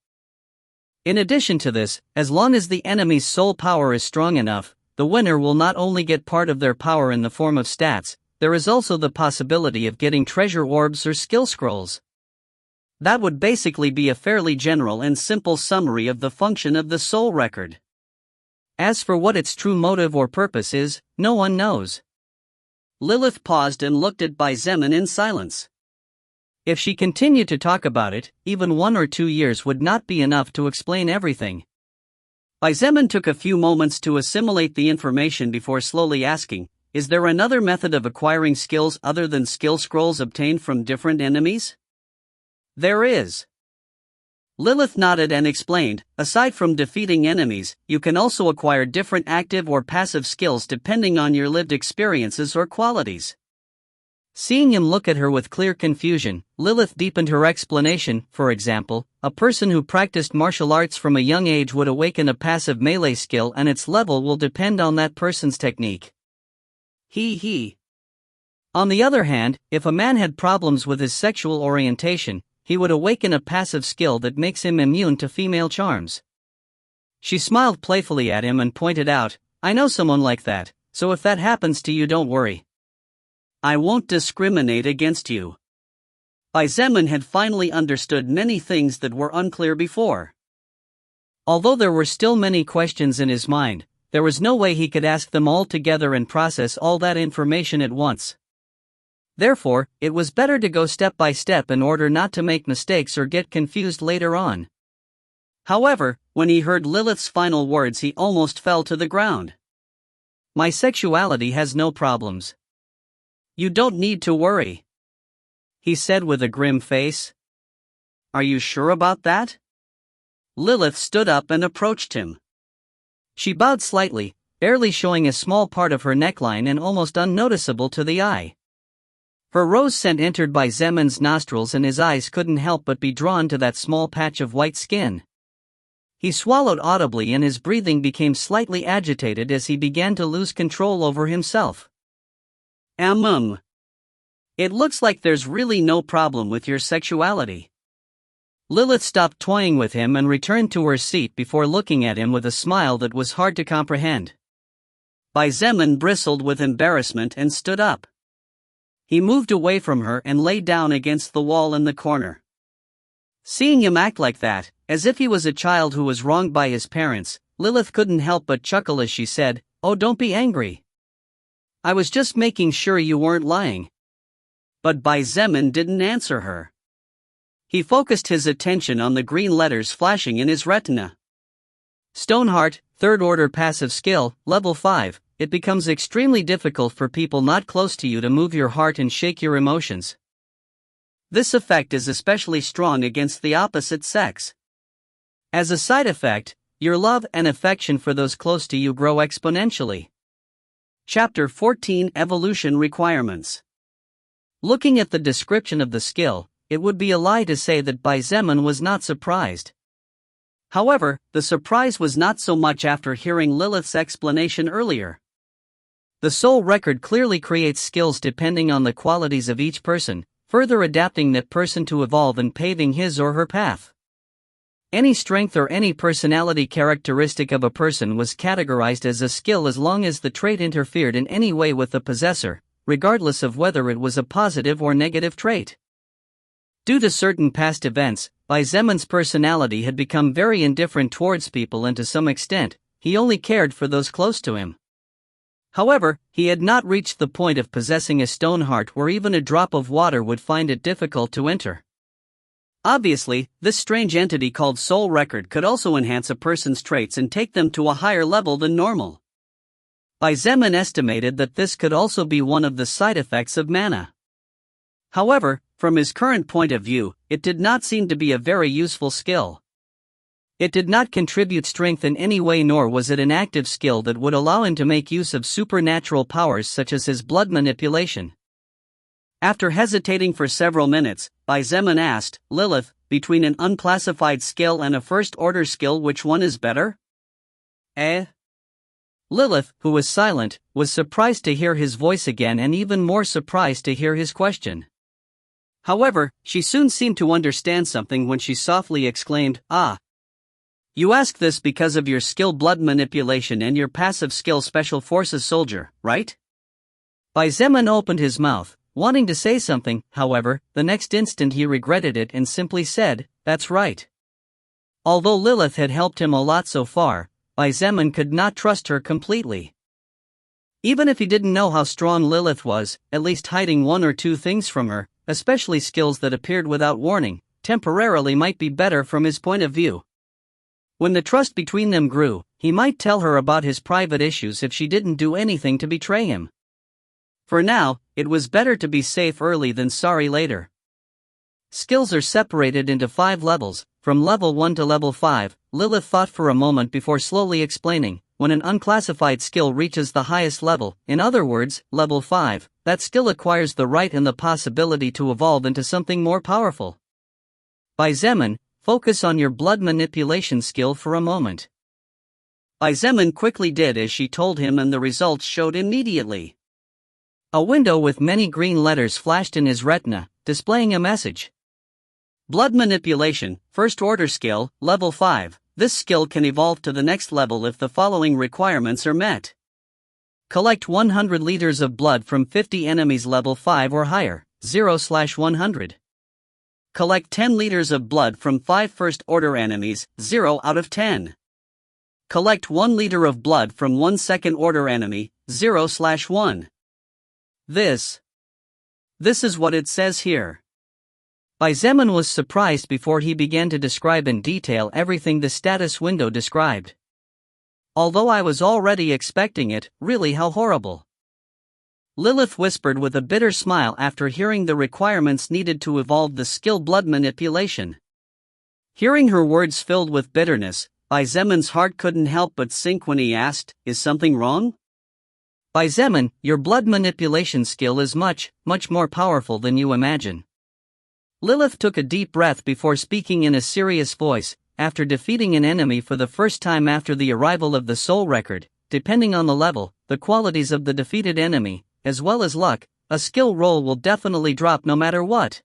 In addition to this, as long as the enemy's soul power is strong enough, the winner will not only get part of their power in the form of stats, there is also the possibility of getting treasure orbs or skill scrolls. That would basically be a fairly general and simple summary of the function of the soul record. As for what its true motive or purpose is, no one knows. Lilith paused and looked at Zeman in silence. If she continued to talk about it, even 1 or 2 years would not be enough to explain everything. Zeman took a few moments to assimilate the information before slowly asking, is there another method of acquiring skills other than skill scrolls obtained from different enemies? There is. Lilith nodded and explained, aside from defeating enemies, you can also acquire different active or passive skills depending on your lived experiences or qualities. Seeing him look at her with clear confusion, Lilith deepened her explanation. For example, a person who practiced martial arts from a young age would awaken a passive melee skill, and its level will depend on that person's technique. On the other hand, if a man had problems with his sexual orientation, he would awaken a passive skill that makes him immune to female charms. She smiled playfully at him and pointed out, I know someone like that, so if that happens to you, don't worry. I won't discriminate against you. Zeman had finally understood many things that were unclear before. Although there were still many questions in his mind, there was no way he could ask them all together and process all that information at once. Therefore, it was better to go step by step in order not to make mistakes or get confused later on. However, when he heard Lilith's final words, he almost fell to the ground. My sexuality has no problems. You don't need to worry, he said with a grim face. Are you sure about that? Lilith stood up and approached him. She bowed slightly, barely showing a small part of her neckline and almost unnoticeable to the eye. Her rose scent entered Zeman's nostrils and his eyes couldn't help but be drawn to that small patch of white skin. He swallowed audibly and his breathing became slightly agitated as he began to lose control over himself. It looks like there's really no problem with your sexuality. Lilith stopped toying with him and returned to her seat before looking at him with a smile that was hard to comprehend. Zeman bristled with embarrassment and stood up. He moved away from her and lay down against the wall in the corner. Seeing him act like that, as if he was a child who was wronged by his parents, Lilith couldn't help but chuckle as she said, "Oh, don't be angry. I was just making sure you weren't lying." But Zeman didn't answer her. He focused his attention on the green letters flashing in his retina. Stoneheart, 3rd order passive skill, level 5. It becomes extremely difficult for people not close to you to move your heart and shake your emotions. This effect is especially strong against the opposite sex. As a side effect, your love and affection for those close to you grow exponentially. Chapter 14 Evolution Requirements. Looking at the description of the skill, it would be a lie to say that Zeman was not surprised. However, the surprise was not so much after hearing Lilith's explanation earlier. The soul record clearly creates skills depending on the qualities of each person, further adapting that person to evolve and paving his or her path. Any strength or any personality characteristic of a person was categorized as a skill as long as the trait interfered in any way with the possessor, regardless of whether it was a positive or negative trait. Due to certain past events, Bai Zemun's personality had become very indifferent towards people, and to some extent, he only cared for those close to him. However, he had not reached the point of possessing a stone heart where even a drop of water would find it difficult to enter. Obviously, this strange entity called soul record could also enhance a person's traits and take them to a higher level than normal. Bai Zemun estimated that this could also be one of the side effects of mana. However, from his current point of view, it did not seem to be a very useful skill. It did not contribute strength in any way, nor was it an active skill that would allow him to make use of supernatural powers such as his blood manipulation. After hesitating for several minutes, Bai Zemun asked, "Lilith, between an unclassified skill and a first-order skill, which one is better?" Lilith, who was silent, was surprised to hear his voice again and even more surprised to hear his question. However, she soon seemed to understand something when she softly exclaimed, "Ah! You ask this because of your skill blood manipulation and your passive skill special forces soldier, right?" Bai Zemun opened his mouth, wanting to say something. However, the next instant he regretted it and simply said, "That's right." Although Lilith had helped him a lot so far, Bai Zemun could not trust her completely. Even if he didn't know how strong Lilith was, at least hiding one or two things from her, especially skills that appeared without warning, temporarily might be better from his point of view. When the trust between them grew, he might tell her about his private issues if she didn't do anything to betray him. For now, it was better to be safe early than sorry later. Skills are separated into 5 levels, from level 1 to level 5, Lilith thought for a moment before slowly explaining. When an unclassified skill reaches the highest level, in other words, level 5, that skill acquires the right and the possibility to evolve into something more powerful. Bai Zemun, focus on your blood manipulation skill for a moment. Bai Zemun quickly did as she told him, and the results showed immediately. A window with many green letters flashed in his retina, displaying a message. Blood manipulation, first order skill, level 5. This skill can evolve to the next level if the following requirements are met. Collect 100 liters of blood from 50 enemies level 5 or higher, 0/100. Collect 10 liters of blood from 5 first-order enemies, 0 out of 10. Collect 1 liter of blood from 1 second-order enemy, 0/1. This is what it says here. Bai Zemun was surprised before he began to describe in detail everything the status window described. Although I was already expecting it, really how horrible. Lilith whispered with a bitter smile after hearing the requirements needed to evolve the skill blood manipulation. Hearing her words filled with bitterness, Bai Zemun's heart couldn't help but sink when he asked, "Is something wrong?" Bai Zemun, your blood manipulation skill is much more powerful than you imagine. Lilith took a deep breath before speaking in a serious voice. After defeating an enemy for the first time after the arrival of the soul record, depending on the level, the qualities of the defeated enemy, as well as luck, a skill roll will definitely drop no matter what.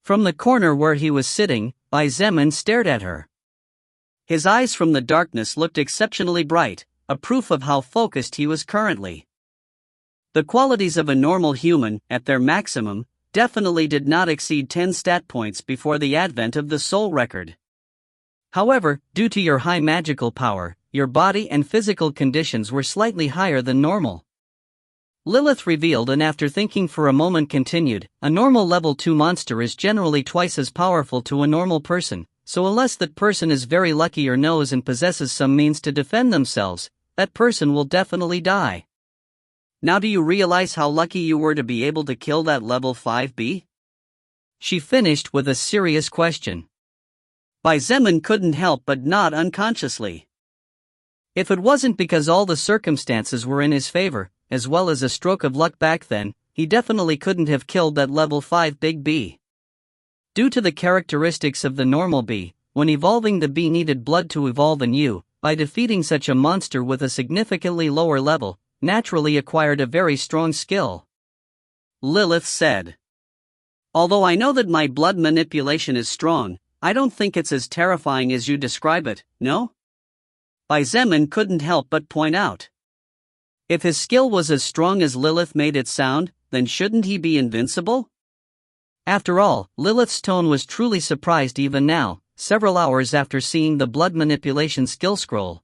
From the corner where he was sitting, Bai Zemun stared at her. His eyes from the darkness looked exceptionally bright, a proof of how focused he was currently. The qualities of a normal human, at their maximum, definitely did not exceed 10 stat points before the advent of the soul record. However, due to your high magical power, your body and physical conditions were slightly higher than normal. Lilith revealed, and after thinking for a moment continued, a normal level 2 monster is generally twice as powerful to a normal person, so unless that person is very lucky or knows and possesses some means to defend themselves, that person will definitely die. Now do you realize how lucky you were to be able to kill that level 5B? She finished with a serious question. Bai Zemun couldn't help but nod unconsciously. If it wasn't because all the circumstances were in his favor, as well as a stroke of luck back then, he definitely couldn't have killed that level 5 big bee. Due to the characteristics of the normal bee, when evolving the bee needed blood to evolve anew, by defeating such a monster with a significantly lower level, naturally acquired a very strong skill. Lilith said. Although I know that my blood manipulation is strong, I don't think it's as terrifying as you describe it, no? Bai Zemun couldn't help but point out. If his skill was as strong as Lilith made it sound, then shouldn't he be invincible? After all, Lilith's tone was truly surprised even now, several hours after seeing the blood manipulation skill scroll.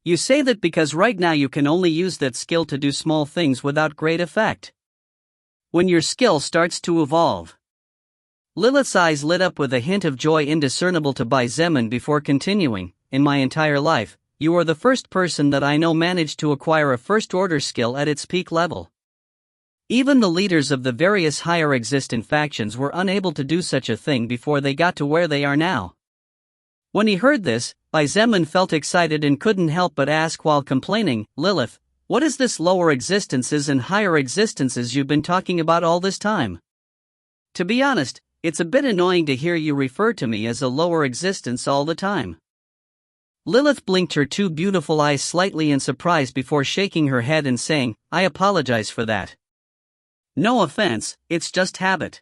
You say that because right now you can only use that skill to do small things without great effect. When your skill starts to evolve. Lilith's eyes lit up with a hint of joy indiscernible to Bai Zemin before continuing. In my entire life, you are the first person that I know managed to acquire a first-order skill at its peak level. Even the leaders of the various higher existent factions were unable to do such a thing before they got to where they are now. When he heard this, Bai Zemin felt excited and couldn't help but ask while complaining, Lilith, what is this lower existences and higher existences you've been talking about all this time? To be honest, it's a bit annoying to hear you refer to me as a lower existence all the time. Lilith blinked her two beautiful eyes slightly in surprise before shaking her head and saying, I apologize for that. No offense, it's just habit.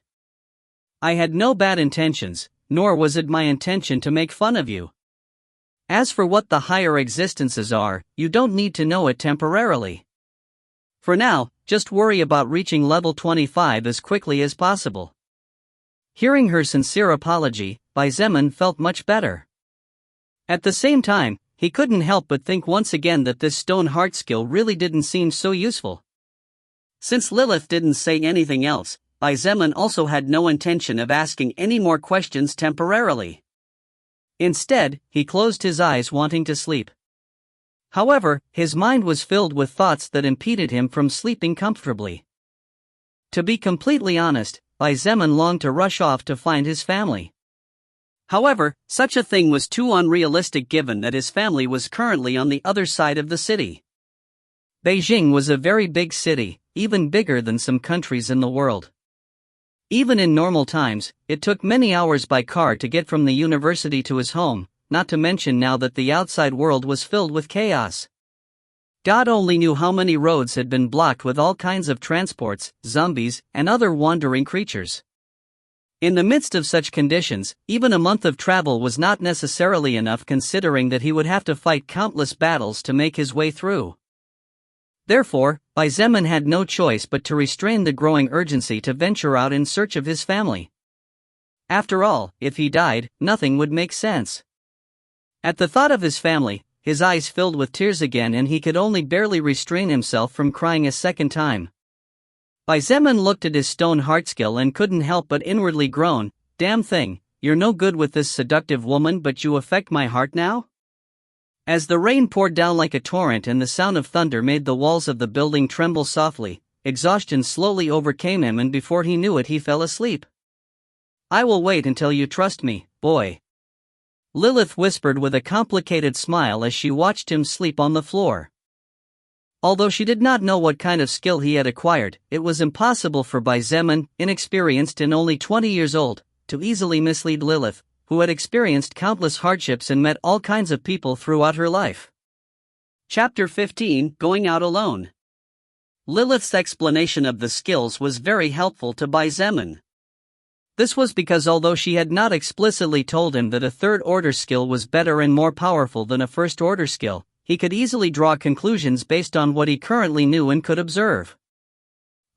I had no bad intentions, nor was it my intention to make fun of you. As for what the higher existences are, you don't need to know it temporarily. For now, just worry about reaching level 25 as quickly as possible. Hearing her sincere apology, Bai Zemin felt much better. At the same time, he couldn't help but think once again that this stone heart skill really didn't seem so useful. Since Lilith didn't say anything else, Bai Zemin also had no intention of asking any more questions temporarily. Instead, he closed his eyes wanting to sleep. However, his mind was filled with thoughts that impeded him from sleeping comfortably. To be completely honest, Bai Zemin longed to rush off to find his family. However, such a thing was too unrealistic given that his family was currently on the other side of the city. Beijing was a very big city, even bigger than some countries in the world. Even in normal times, it took many hours by car to get from the university to his home, not to mention now that the outside world was filled with chaos. God only knew how many roads had been blocked with all kinds of transports, zombies, and other wandering creatures. In the midst of such conditions, even a month of travel was not necessarily enough considering that he would have to fight countless battles to make his way through. Therefore, Bai Zemin had no choice but to restrain the growing urgency to venture out in search of his family. After all, if he died, nothing would make sense. At the thought of his family, his eyes filled with tears again and he could only barely restrain himself from crying a second time. Bai Zemin looked at his stone heart skill and couldn't help but inwardly groan, damn thing, you're no good with this seductive woman but you affect my heart now? As the rain poured down like a torrent and the sound of thunder made the walls of the building tremble softly, exhaustion slowly overcame him and before he knew it he fell asleep. I will wait until you trust me, boy. Lilith whispered with a complicated smile as she watched him sleep on the floor. Although she did not know what kind of skill he had acquired, it was impossible for Bai Zemin, inexperienced and only 20 years old, to easily mislead Lilith, who had experienced countless hardships and met all kinds of people throughout her life. Chapter 15, Going Out Alone. Lilith's explanation of the skills was very helpful to Bai Zemin. This was because although she had not explicitly told him that a third-order skill was better and more powerful than a first-order skill, he could easily draw conclusions based on what he currently knew and could observe.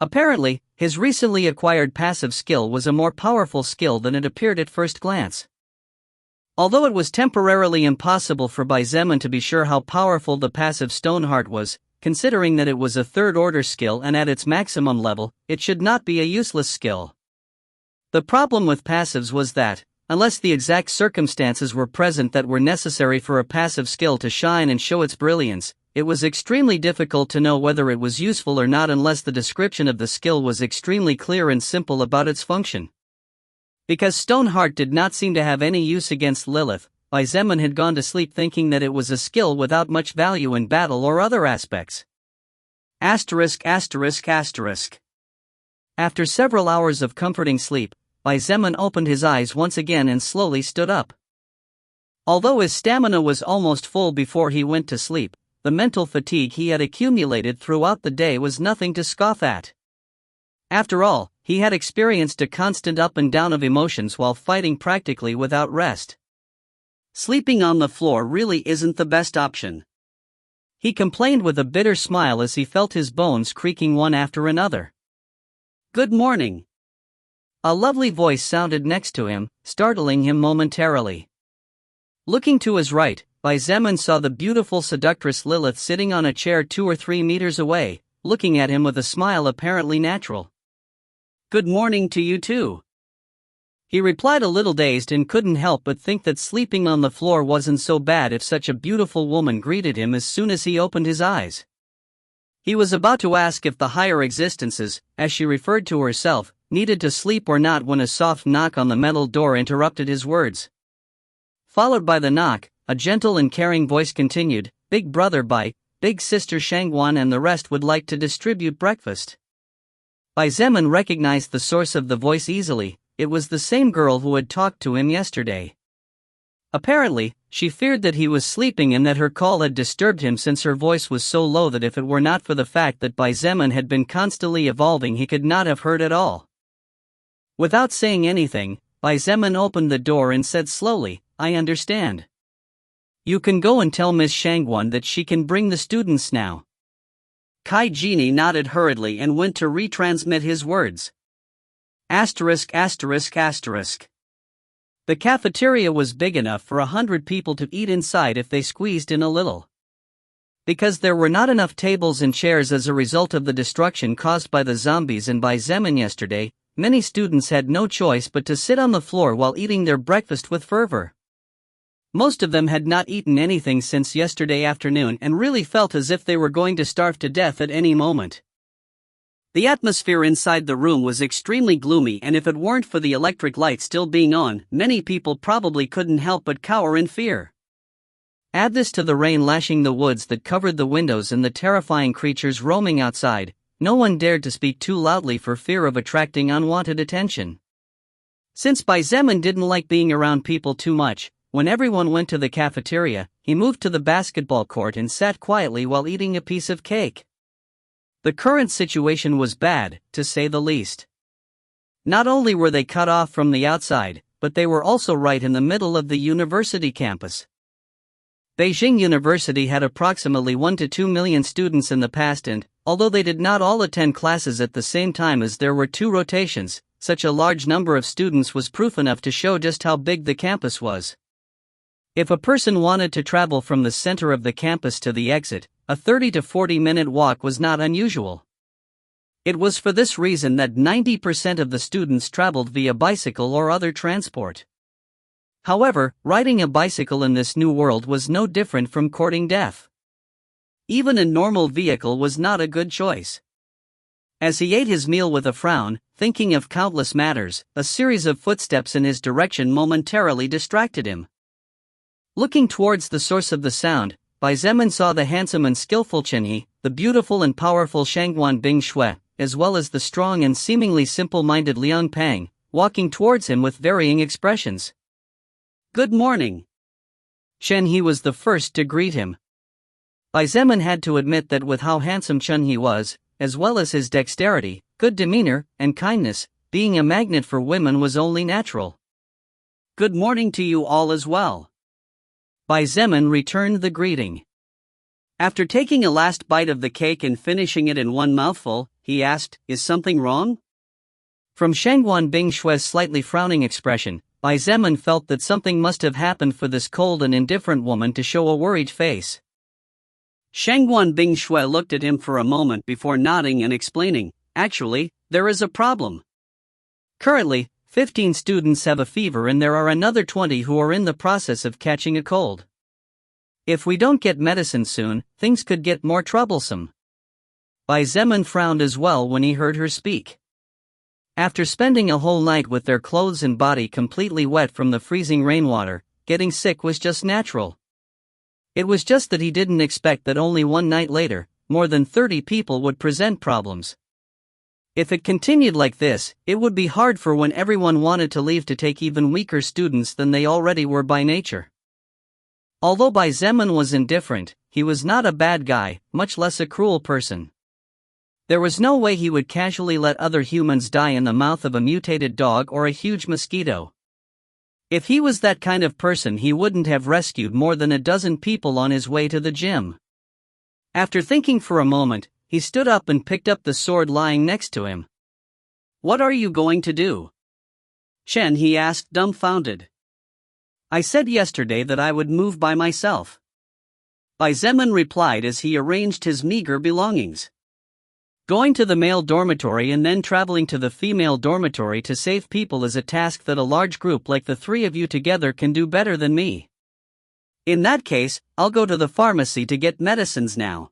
Apparently, his recently acquired passive skill was a more powerful skill than it appeared at first glance. Although it was temporarily impossible for Bai Zemin to be sure how powerful the passive stone heart was, considering that it was a third-order skill and at its maximum level, it should not be a useless skill. The problem with passives was that, unless the exact circumstances were present that were necessary for a passive skill to shine and show its brilliance, it was extremely difficult to know whether it was useful or not unless the description of the skill was extremely clear and simple about its function. Because Stoneheart did not seem to have any use against Lilith, Bai Zemin had gone to sleep thinking that it was a skill without much value in battle or other aspects. After several hours of comforting sleep, Bai Zemin opened his eyes once again and slowly stood up. Although his stamina was almost full before he went to sleep, the mental fatigue he had accumulated throughout the day was nothing to scoff at. After all, he had experienced a constant up and down of emotions while fighting practically without rest. Sleeping on the floor really isn't the best option. he complained with a bitter smile as he felt his bones creaking one after another. "Good morning." A lovely voice sounded next to him, startling him momentarily. Looking to his right, Zeman saw the beautiful seductress Lilith sitting on a chair 2 or 3 meters away, looking at him with a smile apparently natural. "Good morning to you too." He replied, a little dazed, and couldn't help but think that sleeping on the floor wasn't so bad if such a beautiful woman greeted him as soon as he opened his eyes. He was about to ask if the higher existences, as she referred to herself, needed to sleep or not when a soft knock on the metal door interrupted his words. Followed by the knock, a gentle and caring voice continued, "Big brother Bai, big sister Shangguan and the rest would like to distribute breakfast." Zeman recognized the source of the voice easily. It was the same girl who had talked to him yesterday. Apparently, she feared that he was sleeping and that her call had disturbed him, since her voice was so low that if it were not for the fact that Zeman had been constantly evolving, he could not have heard at all. Without saying anything, Zeman opened the door and said slowly, "I understand. You can go and tell Miss Shangguan that she can bring the students now." Kai Genie nodded hurriedly and went to retransmit his words. *****. The cafeteria was big enough for 100 people to eat inside if they squeezed in a little. Because there were not enough tables and chairs as a result of the destruction caused by the zombies and by Zeman yesterday, many students had no choice but to sit on the floor while eating their breakfast with fervor. Most of them had not eaten anything since yesterday afternoon and really felt as if they were going to starve to death at any moment. The atmosphere inside the room was extremely gloomy, and if it weren't for the electric light still being on, many people probably couldn't help but cower in fear. Add this to the rain lashing the woods that covered the windows and the terrifying creatures roaming outside. No one dared to speak too loudly for fear of attracting unwanted attention. Since Zeman didn't like being around people too much, when everyone went to the cafeteria, he moved to the basketball court and sat quietly while eating a piece of cake. The current situation was bad, to say the least. Not only were they cut off from the outside, but they were also right in the middle of the university campus. Beijing University had approximately 1 to 2 million students in the past, and, although they did not all attend classes at the same time as there were 2 rotations, such a large number of students was proof enough to show just how big the campus was. If a person wanted to travel from the center of the campus to the exit, a 30 to 40-minute walk was not unusual. It was for this reason that 90% of the students traveled via bicycle or other transport. However, riding a bicycle in this new world was no different from courting death. Even a normal vehicle was not a good choice. As he ate his meal with a frown, thinking of countless matters, a series of footsteps in his direction momentarily distracted him. Looking towards the source of the sound, Zeman saw the handsome and skillful Chenhe, the beautiful and powerful Shangguan Bing Shui, as well as the strong and seemingly simple-minded Liang Pang, walking towards him with varying expressions. "Good morning." Chenhe was the first to greet him. Zeman had to admit that with how handsome Chenhe was, as well as his dexterity, good demeanor, and kindness, being a magnet for women was only natural. "Good morning to you all as well." Zeman returned the greeting. After taking a last bite of the cake and finishing it in one mouthful, he asked, "Is something wrong?" From Shangguan Bing Shui's slightly frowning expression, Zeman felt that something must have happened for this cold and indifferent woman to show a worried face. Shangguan Bing Shui looked at him for a moment before nodding and explaining, "Actually, there is a problem. Currently, 15 students have a fever and there are another 20 who are in the process of catching a cold. If we don't get medicine soon, things could get more troublesome." Zeman frowned as well when he heard her speak. After spending a whole night with their clothes and body completely wet from the freezing rainwater, getting sick was just natural. It was just that he didn't expect that only one night later, more than 30 people would present problems. If it continued like this, it would be hard for when everyone wanted to leave to take even weaker students than they already were by nature. Although Zeman was indifferent, he was not a bad guy, much less a cruel person. There was no way he would casually let other humans die in the mouth of a mutated dog or a huge mosquito. If he was that kind of person, he wouldn't have rescued more than a dozen people on his way to the gym. After thinking for a moment, he stood up and picked up the sword lying next to him. "What are you going to do?" Chen, he asked, dumbfounded. "I said yesterday that I would move by myself." Bai Zemin replied as he arranged his meager belongings. "Going to the male dormitory and then traveling to the female dormitory to save people is a task that a large group like the three of you together can do better than me. In that case, I'll go to the pharmacy to get medicines now."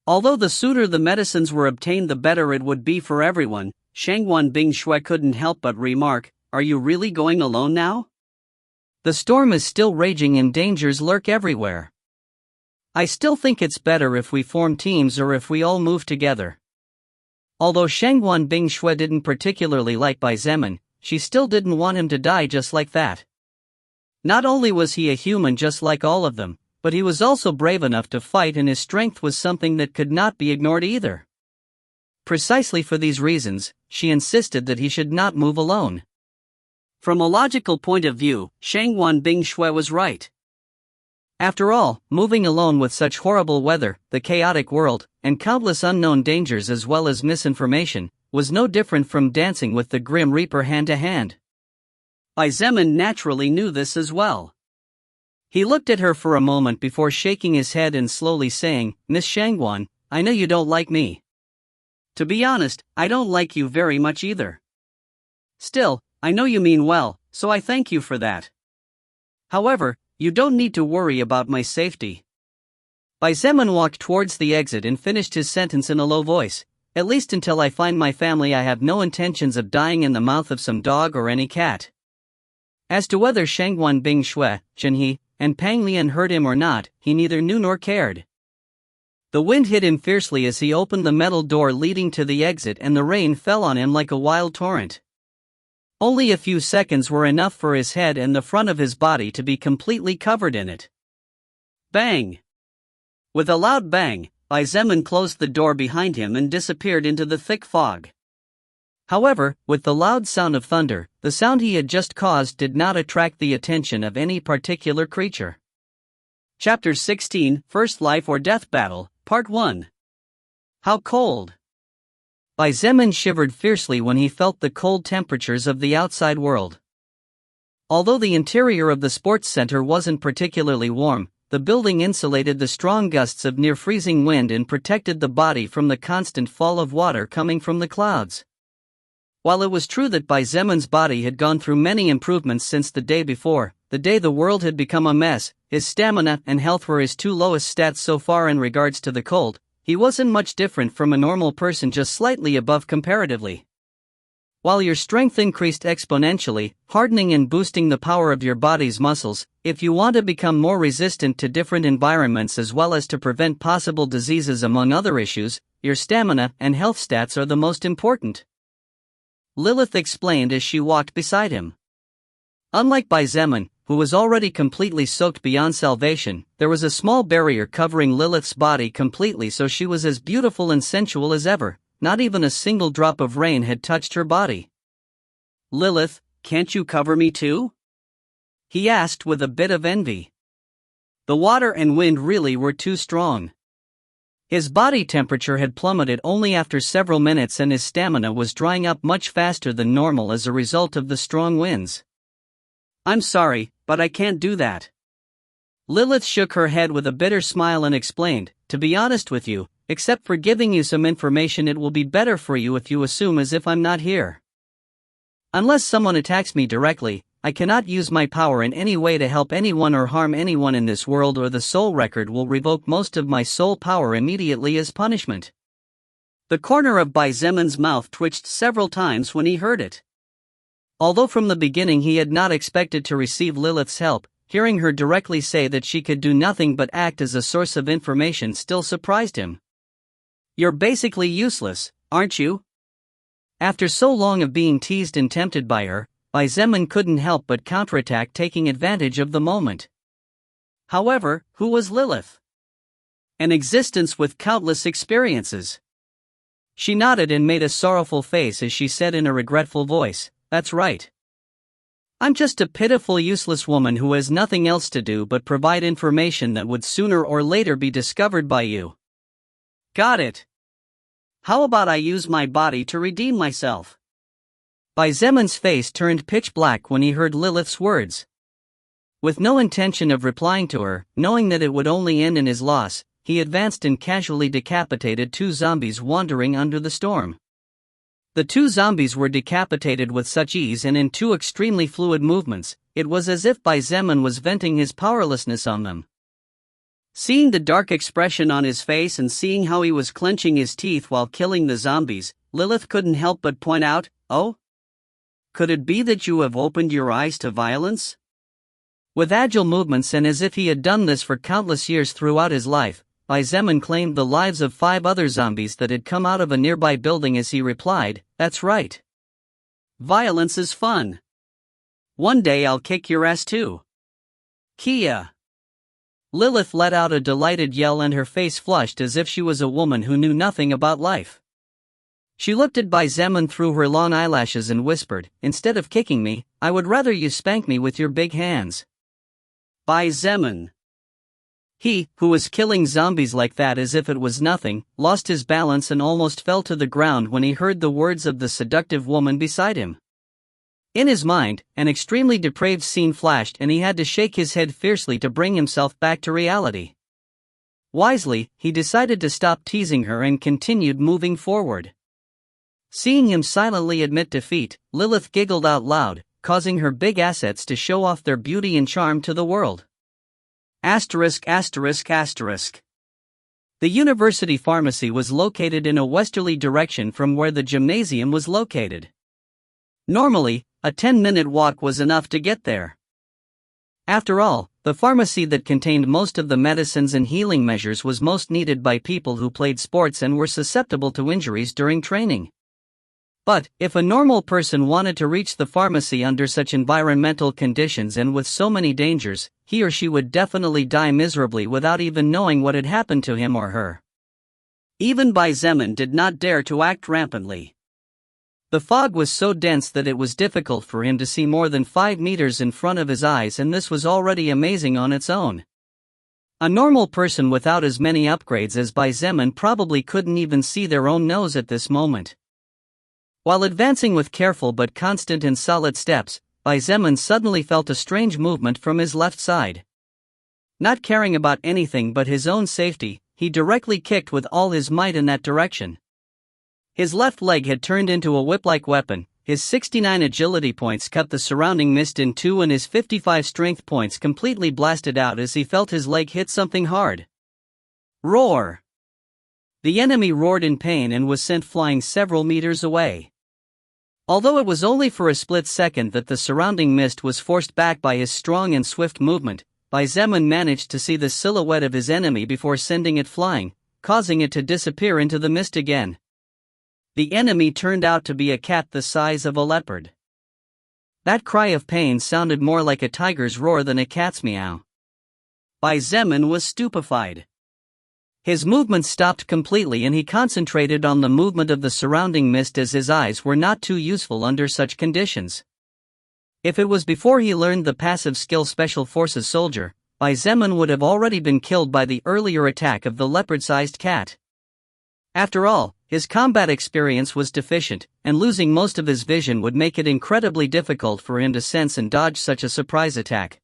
Although the sooner the medicines were obtained the better it would be for everyone, Shangwan Bingshui couldn't help but remark, "Are you really going alone now? The storm is still raging and dangers lurk everywhere. I still think it's better if we form teams or if we all move together." Although Shangwan Bingshui didn't particularly like Bai Zemin, she still didn't want him to die just like that. Not only was he a human just like all of them, but he was also brave enough to fight, and his strength was something that could not be ignored either. Precisely for these reasons, she insisted that he should not move alone. From a logical point of view, Shangwan Bingshui was right. After all, moving alone with such horrible weather, the chaotic world, and countless unknown dangers as well as misinformation, was no different from dancing with the Grim Reaper hand to hand. Bai Zemin naturally knew this as well. He looked at her for a moment before shaking his head and slowly saying, "Miss Shangwan, I know you don't like me. To be honest, I don't like you very much either. Still, I know you mean well, so I thank you for that. However, you don't need to worry about my safety." Bai Zemin walked towards the exit and finished his sentence in a low voice. "At least until I find my family, I have no intentions of dying in the mouth of some dog or any cat." As to whether Shangwan Bingshui, Chen He, and Pang Lian heard him or not, he neither knew nor cared. The wind hit him fiercely as he opened the metal door leading to the exit, and the rain fell on him like a wild torrent. Only a few seconds were enough for his head and the front of his body to be completely covered in it. Bang! With a loud bang, Bai Zemin closed the door behind him and disappeared into the thick fog. However, with the loud sound of thunder, the sound he had just caused did not attract the attention of any particular creature. Chapter 16, First Life or Death Battle, Part 1. How cold! Bai Zemin shivered fiercely when he felt the cold temperatures of the outside world. Although the interior of the sports center wasn't particularly warm, the building insulated the strong gusts of near-freezing wind and protected the body from the constant fall of water coming from the clouds. While it was true that Bai Zemin's body had gone through many improvements since the day before, the day the world had become a mess, his stamina and health were his two lowest stats so far in regards to the cold, he wasn't much different from a normal person, just slightly above comparatively. While your strength increased exponentially, hardening and boosting the power of your body's muscles, if you want to become more resistant to different environments as well as to prevent possible diseases among other issues, your stamina and health stats are the most important. Lilith explained as she walked beside him. Unlike Bai Zemin, who was already completely soaked beyond salvation, there was a small barrier covering Lilith's body completely, so she was as beautiful and sensual as ever. Not even a single drop of rain had touched her body. "Lilith, can't you cover me too?" he asked with a bit of envy. The water and wind really were too strong. His body temperature had plummeted only after several minutes, and his stamina was drying up much faster than normal as a result of the strong winds. "I'm sorry, but I can't do that." Lilith shook her head with a bitter smile and explained, "To be honest with you, except for giving you some information, it will be better for you if you assume as if I'm not here. Unless someone attacks me directly, I cannot use my power in any way to help anyone or harm anyone in this world, or the soul record will revoke most of my soul power immediately as punishment." The corner of Bai Zemin's mouth twitched several times when he heard it. Although from the beginning he had not expected to receive Lilith's help, hearing her directly say that she could do nothing but act as a source of information still surprised him. "You're basically useless, aren't you?" After so long of being teased and tempted by her, Bai Zemin couldn't help but counterattack, taking advantage of the moment. However, who was Lilith? An existence with countless experiences. She nodded and made a sorrowful face as she said in a regretful voice, "That's right. I'm just a pitiful useless woman who has nothing else to do but provide information that would sooner or later be discovered by you. Got it. How about I use my body to redeem myself? Zemon's face turned pitch black when he heard Lilith's words. With no intention of replying to her, knowing that it would only end in his loss, he advanced and casually decapitated 2 zombies wandering under the storm. The 2 zombies were decapitated with such ease and in 2 extremely fluid movements, it was as if Zemon was venting his powerlessness on them. Seeing the dark expression on his face and seeing how he was clenching his teeth while killing the zombies, Lilith couldn't help but point out, "Oh? Could it be that you have opened your eyes to violence?" With agile movements and as if he had done this for countless years throughout his life, Zemon claimed the lives of 5 other zombies that had come out of a nearby building as he replied, "That's right. Violence is fun. One day I'll kick your ass too. Kia." Lilith let out a delighted yell and her face flushed as if she was a woman who knew nothing about life. She looked at Zemon through her long eyelashes and whispered, "Instead of kicking me, I would rather you spank me with your big hands." Zemon. He, who was killing zombies like that as if it was nothing, lost his balance and almost fell to the ground when he heard the words of the seductive woman beside him. In his mind, an extremely depraved scene flashed and he had to shake his head fiercely to bring himself back to reality. Wisely, he decided to stop teasing her and continued moving forward. Seeing him silently admit defeat, Lilith giggled out loud, causing her big assets to show off their beauty and charm to the world. ******. The university pharmacy was located in a westerly direction from where the gymnasium was located. Normally, a 10-minute walk was enough to get there. After all, the pharmacy that contained most of the medicines and healing measures was most needed by people who played sports and were susceptible to injuries during training. But, if a normal person wanted to reach the pharmacy under such environmental conditions and with so many dangers, he or she would definitely die miserably without even knowing what had happened to him or her. Even Zemon did not dare to act rampantly. The fog was so dense that it was difficult for him to see more than 5 meters in front of his eyes, and this was already amazing on its own. A normal person without as many upgrades as Zemon probably couldn't even see their own nose at this moment. While advancing with careful but constant and solid steps, Zemon suddenly felt a strange movement from his left side. Not caring about anything but his own safety, he directly kicked with all his might in that direction. His left leg had turned into a whip-like weapon, his 69 agility points cut the surrounding mist in 2 and his 55 strength points completely blasted out as he felt his leg hit something hard. Roar! The enemy roared in pain and was sent flying several meters away. Although it was only for a split second that the surrounding mist was forced back by his strong and swift movement, Zemon managed to see the silhouette of his enemy before sending it flying, causing it to disappear into the mist again. The enemy turned out to be a cat the size of a leopard. That cry of pain sounded more like a tiger's roar than a cat's meow. Zemon was stupefied. His movement stopped completely and he concentrated on the movement of the surrounding mist as his eyes were not too useful under such conditions. If it was before he learned the passive skill Special Forces Soldier, Zemon would have already been killed by the earlier attack of the leopard-sized cat. After all, his combat experience was deficient, and losing most of his vision would make it incredibly difficult for him to sense and dodge such a surprise attack.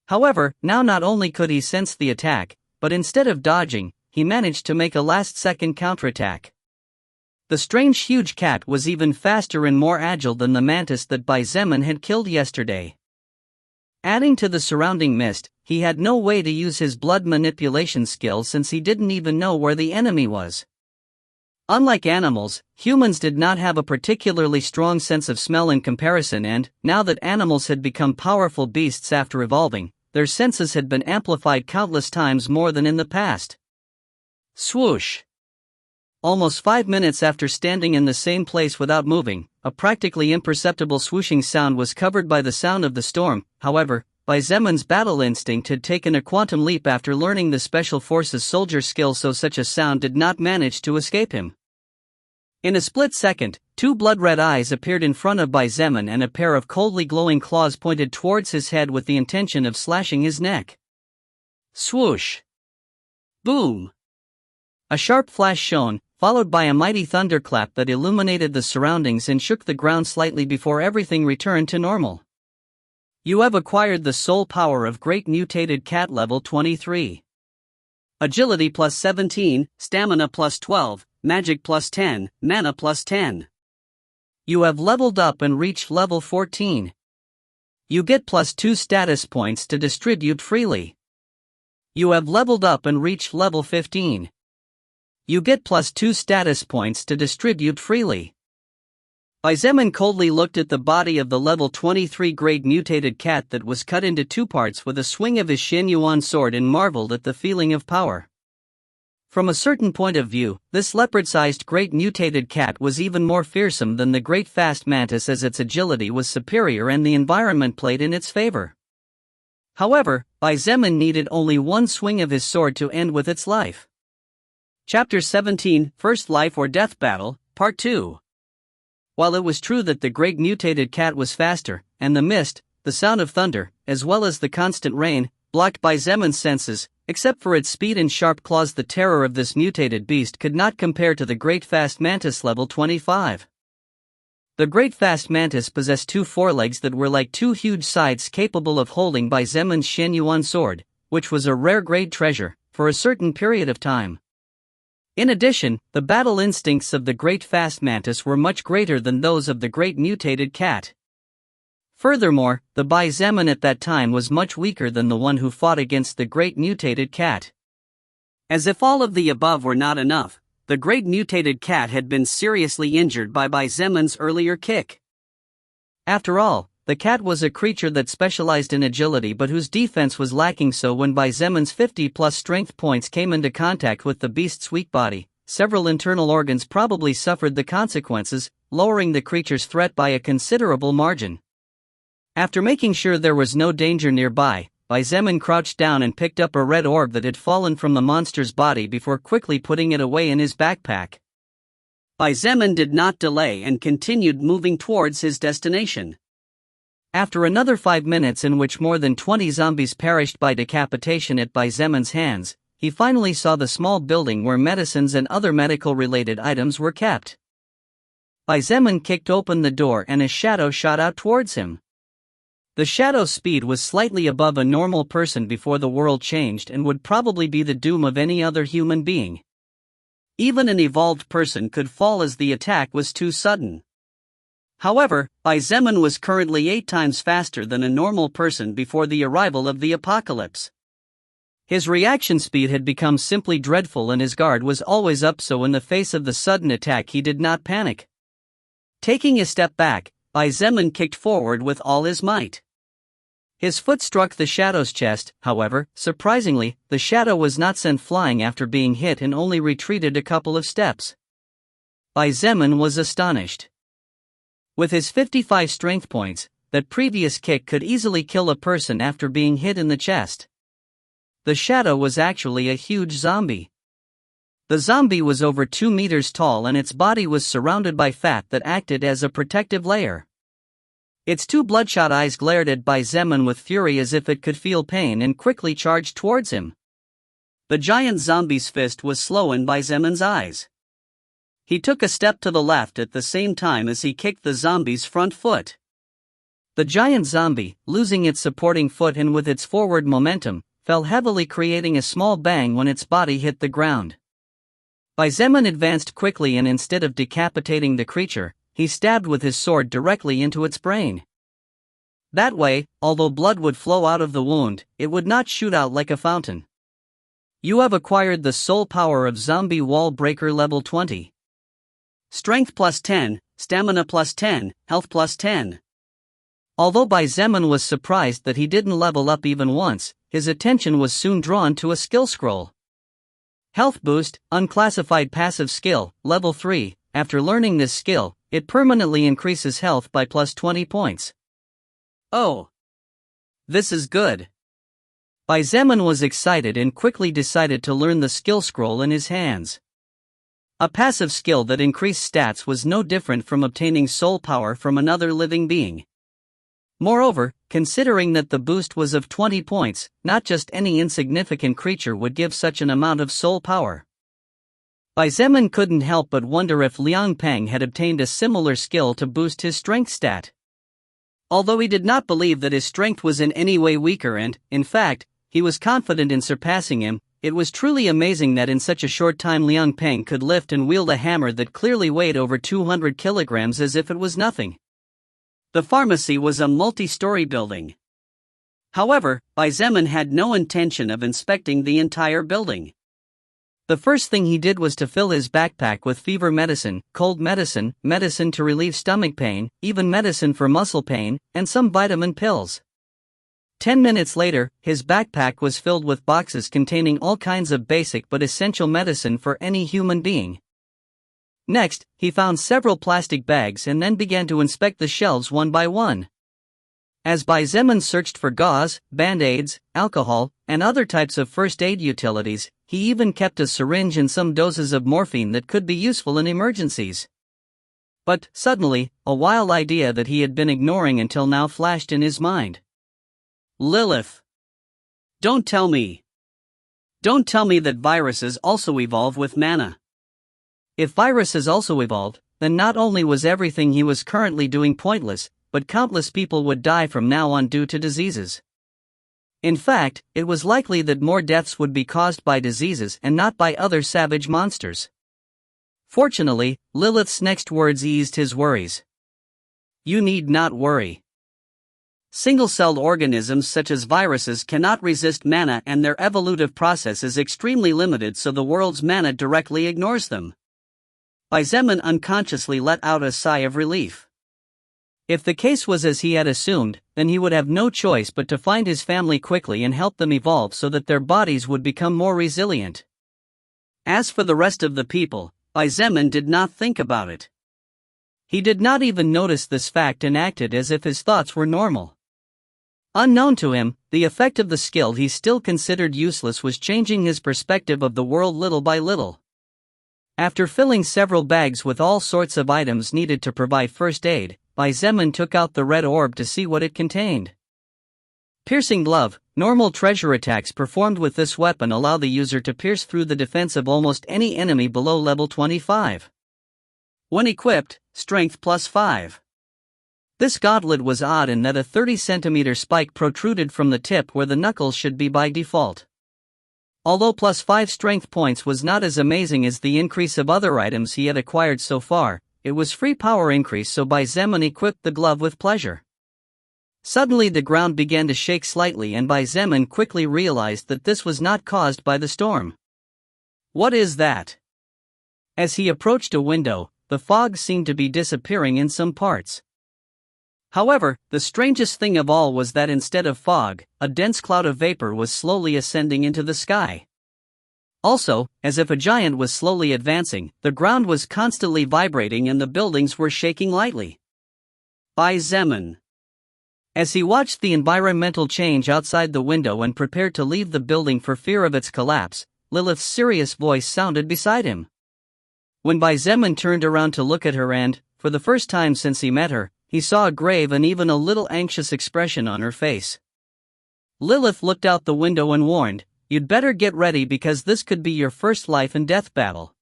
However, now not only could he sense the attack, but instead of dodging, he managed to make a last-second counterattack. The strange huge cat was even faster and more agile than the mantis that Zemon had killed yesterday. Adding to the surrounding mist, he had no way to use his blood manipulation skill since he didn't even know where the enemy was. Unlike animals, humans did not have a particularly strong sense of smell in comparison, and, now that animals had become powerful beasts after evolving, their senses had been amplified countless times more than in the past. Swoosh! Almost 5 minutes after standing in the same place without moving, a practically imperceptible swooshing sound was covered by the sound of the storm. However, Zemon's battle instinct had taken a quantum leap after learning the Special Forces Soldier skill, so such a sound did not manage to escape him. In a split second, Two blood-red eyes appeared in front of Zeman, and a pair of coldly glowing claws pointed towards his head with the intention of slashing his neck. Swoosh! Boom! A sharp flash shone, followed by a mighty thunderclap that illuminated the surroundings and shook the ground slightly before everything returned to normal. You have acquired the soul power of Great Mutated Cat level 23. Agility plus 17, Stamina plus 12, Magic plus 10, Mana plus 10. You have leveled up and reached level 14. You get plus 2 status points to distribute freely. You have leveled up and reached level 15. You get plus 2 status points to distribute freely. Zeman coldly looked at the body of the level 23 Great Mutated Cat that was cut into two parts with a swing of his Xianyuan sword and marveled at the feeling of power. From a certain point of view, this leopard-sized Great Mutated Cat was even more fearsome than the Great Fast Mantis, as its agility was superior and the environment played in its favor. However, Zeman needed only one swing of his sword to end with its life. Chapter 17, First Life or Death Battle, Part 2. While it was true that the Great Mutated Cat was faster, and the mist, the sound of thunder, as well as the constant rain, blocked Zeman's senses, except for its speed and sharp claws, the terror of this mutated beast could not compare to the Great Fast Mantis level 25. The Great Fast Mantis possessed two forelegs that were like two huge scythes capable of holding Zeman's Xianyuan sword, which was a rare grade treasure, for a certain period of time. In addition, the battle instincts of the Great Fast Mantis were much greater than those of the Great Mutated Cat. Furthermore, the Zeman at that time was much weaker than the one who fought against the Great Mutated Cat. As if all of the above were not enough, the Great Mutated Cat had been seriously injured by Zeman's earlier kick. After all, the cat was a creature that specialized in agility but whose defense was lacking, so when Zeman's 50+ strength points came into contact with the beast's weak body, several internal organs probably suffered the consequences, lowering the creature's threat by a considerable margin. After making sure there was no danger nearby, Zeman crouched down and picked up a red orb that had fallen from the monster's body before quickly putting it away in his backpack. Zeman did not delay and continued moving towards his destination. After another 5 minutes in which more than 20 zombies perished by decapitation at Zeman's hands, he finally saw the small building where medicines and other medical-related items were kept. Zeman kicked open the door and a shadow shot out towards him. The shadow's speed was slightly above a normal person before the world changed and would probably be the doom of any other human being. Even an evolved person could fall as the attack was too sudden. However, Zeman was currently 8 times faster than a normal person before the arrival of the apocalypse. His reaction speed had become simply dreadful and his guard was always up, so in the face of the sudden attack he did not panic. Taking a step back, Zeman kicked forward with all his might. His foot struck the shadow's chest. However, surprisingly, the shadow was not sent flying after being hit and only retreated a couple of steps. Zeman was astonished. With his 55 strength points, that previous kick could easily kill a person after being hit in the chest. The shadow was actually a huge zombie. The zombie was over 2 meters tall and its body was surrounded by fat that acted as a protective layer. Its two bloodshot eyes glared at Zeman with fury as if it could feel pain and quickly charged towards him. The giant zombie's fist was slow in Zeman's eyes. He took a step to the left at the same time as he kicked the zombie's front foot. The giant zombie, losing its supporting foot and with its forward momentum, fell heavily, creating a small bang when its body hit the ground. Zeman advanced quickly and instead of decapitating the creature, he stabbed with his sword directly into its brain. That way, although blood would flow out of the wound, it would not shoot out like a fountain. You have acquired the soul power of Zombie Wall Breaker level 20. Strength plus 10, Stamina plus 10, Health plus 10. Although Zeman was surprised that he didn't level up even once, his attention was soon drawn to a skill scroll. Health Boost, Unclassified Passive Skill, Level 3. After learning this skill, it permanently increases health by plus 20 points. Oh! This is good. Zeman was excited and quickly decided to learn the skill scroll in his hands. A passive skill that increased stats was no different from obtaining soul power from another living being. Moreover, considering that the boost was of 20 points, not just any insignificant creature would give such an amount of soul power. Bai Zemin couldn't help but wonder if Liang Peng had obtained a similar skill to boost his strength stat. Although he did not believe that his strength was in any way weaker and, in fact, he was confident in surpassing him, it was truly amazing that in such a short time Liang Peng could lift and wield a hammer that clearly weighed over 200 kilograms as if it was nothing. The pharmacy was a multi-story building. However, Bai Zemin had no intention of inspecting the entire building. The first thing he did was to fill his backpack with fever medicine, cold medicine, medicine to relieve stomach pain, even medicine for muscle pain, and some vitamin pills. 10 minutes later, his backpack was filled with boxes containing all kinds of basic but essential medicine for any human being. Next, he found several plastic bags and then began to inspect the shelves one by one. As Bai Zemin searched for gauze, band-aids, alcohol, and other types of first aid utilities, he even kept a syringe and some doses of morphine that could be useful in emergencies. But, suddenly, a wild idea that he had been ignoring until now flashed in his mind. Lilith. Don't tell me that viruses also evolve with mana. If viruses also evolved, then not only was everything he was currently doing pointless, but countless people would die from now on due to diseases. In fact, it was likely that more deaths would be caused by diseases and not by other savage monsters. Fortunately, Lilith's next words eased his worries. You need not worry. Single-celled organisms such as viruses cannot resist mana and their evolutive process is extremely limited, so the world's mana directly ignores them. Bai Zemin unconsciously let out a sigh of relief. If the case was as he had assumed, then he would have no choice but to find his family quickly and help them evolve so that their bodies would become more resilient. As for the rest of the people, Bai Zemin did not think about it. He did not even notice this fact and acted as if his thoughts were normal. Unknown to him, the effect of the skill he still considered useless was changing his perspective of the world little by little. After filling several bags with all sorts of items needed to provide first aid, Bai Zemin took out the red orb to see what it contained. Piercing glove. Normal treasure attacks performed with this weapon allow the user to pierce through the defense of almost any enemy below level 25. When equipped, strength plus 5. This gauntlet was odd in that a 30cm spike protruded from the tip where the knuckles should be by default. Although plus 5 strength points was not as amazing as the increase of other items he had acquired so far, it was free power increase, so Bai Zemin equipped the glove with pleasure. Suddenly the ground began to shake slightly and Bai Zemin quickly realized that this was not caused by the storm. What is that? As he approached a window, the fog seemed to be disappearing in some parts. However, the strangest thing of all was that instead of fog, a dense cloud of vapor was slowly ascending into the sky. Also, as if a giant was slowly advancing, the ground was constantly vibrating and the buildings were shaking lightly. Bai Zemin. As he watched the environmental change outside the window and prepared to leave the building for fear of its collapse, Lilith's serious voice sounded beside him. When Bai Zemin turned around to look at her and, for the first time since he met her, he saw a grave and even a little anxious expression on her face. Lilith looked out the window and warned, "You'd better get ready because this could be your first life and death battle.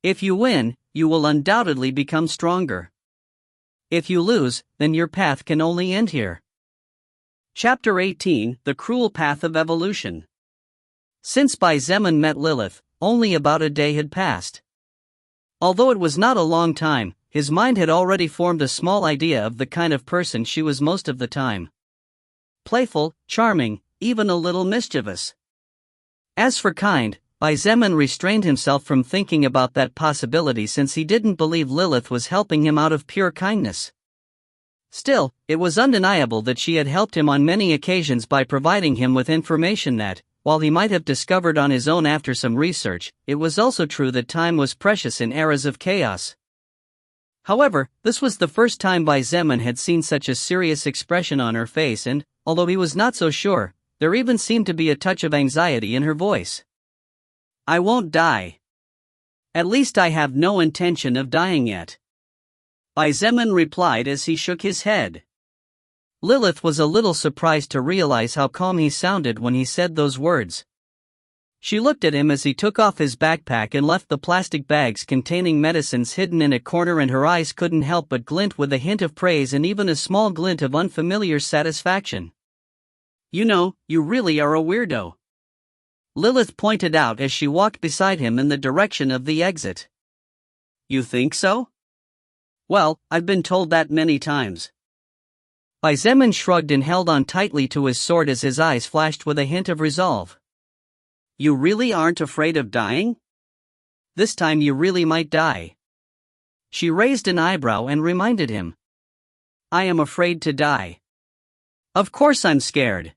If you win, you will undoubtedly become stronger. If you lose, then your path can only end here." Chapter 18: The Cruel Path of Evolution. Since Bai Zemin met Lilith, only about a day had passed. Although it was not a long time, his mind had already formed a small idea of the kind of person she was most of the time. Playful, charming, even a little mischievous. As for kind, Bai Zemin restrained himself from thinking about that possibility since he didn't believe Lilith was helping him out of pure kindness. Still, it was undeniable that she had helped him on many occasions by providing him with information that, while he might have discovered on his own after some research, it was also true that time was precious in eras of chaos. However, this was the first time Bai Zemin had seen such a serious expression on her face and, although he was not so sure, there even seemed to be a touch of anxiety in her voice. "I won't die. At least I have no intention of dying yet. Zeman replied as he shook his head. Lilith was a little surprised to realize how calm he sounded when he said those words. She looked at him as he took off his backpack and left the plastic bags containing medicines hidden in a corner, and her eyes couldn't help but glint with a hint of praise and even a small glint of unfamiliar satisfaction. You know, you really are a weirdo, Lilith pointed out as she walked beside him in the direction of the exit. You think so? Well, I've been told that many times. Zeman shrugged and held on tightly to his sword as his eyes flashed with a hint of resolve. You really aren't afraid of dying? This time you really might die. She raised an eyebrow and reminded him. I am afraid to die. Of course I'm scared.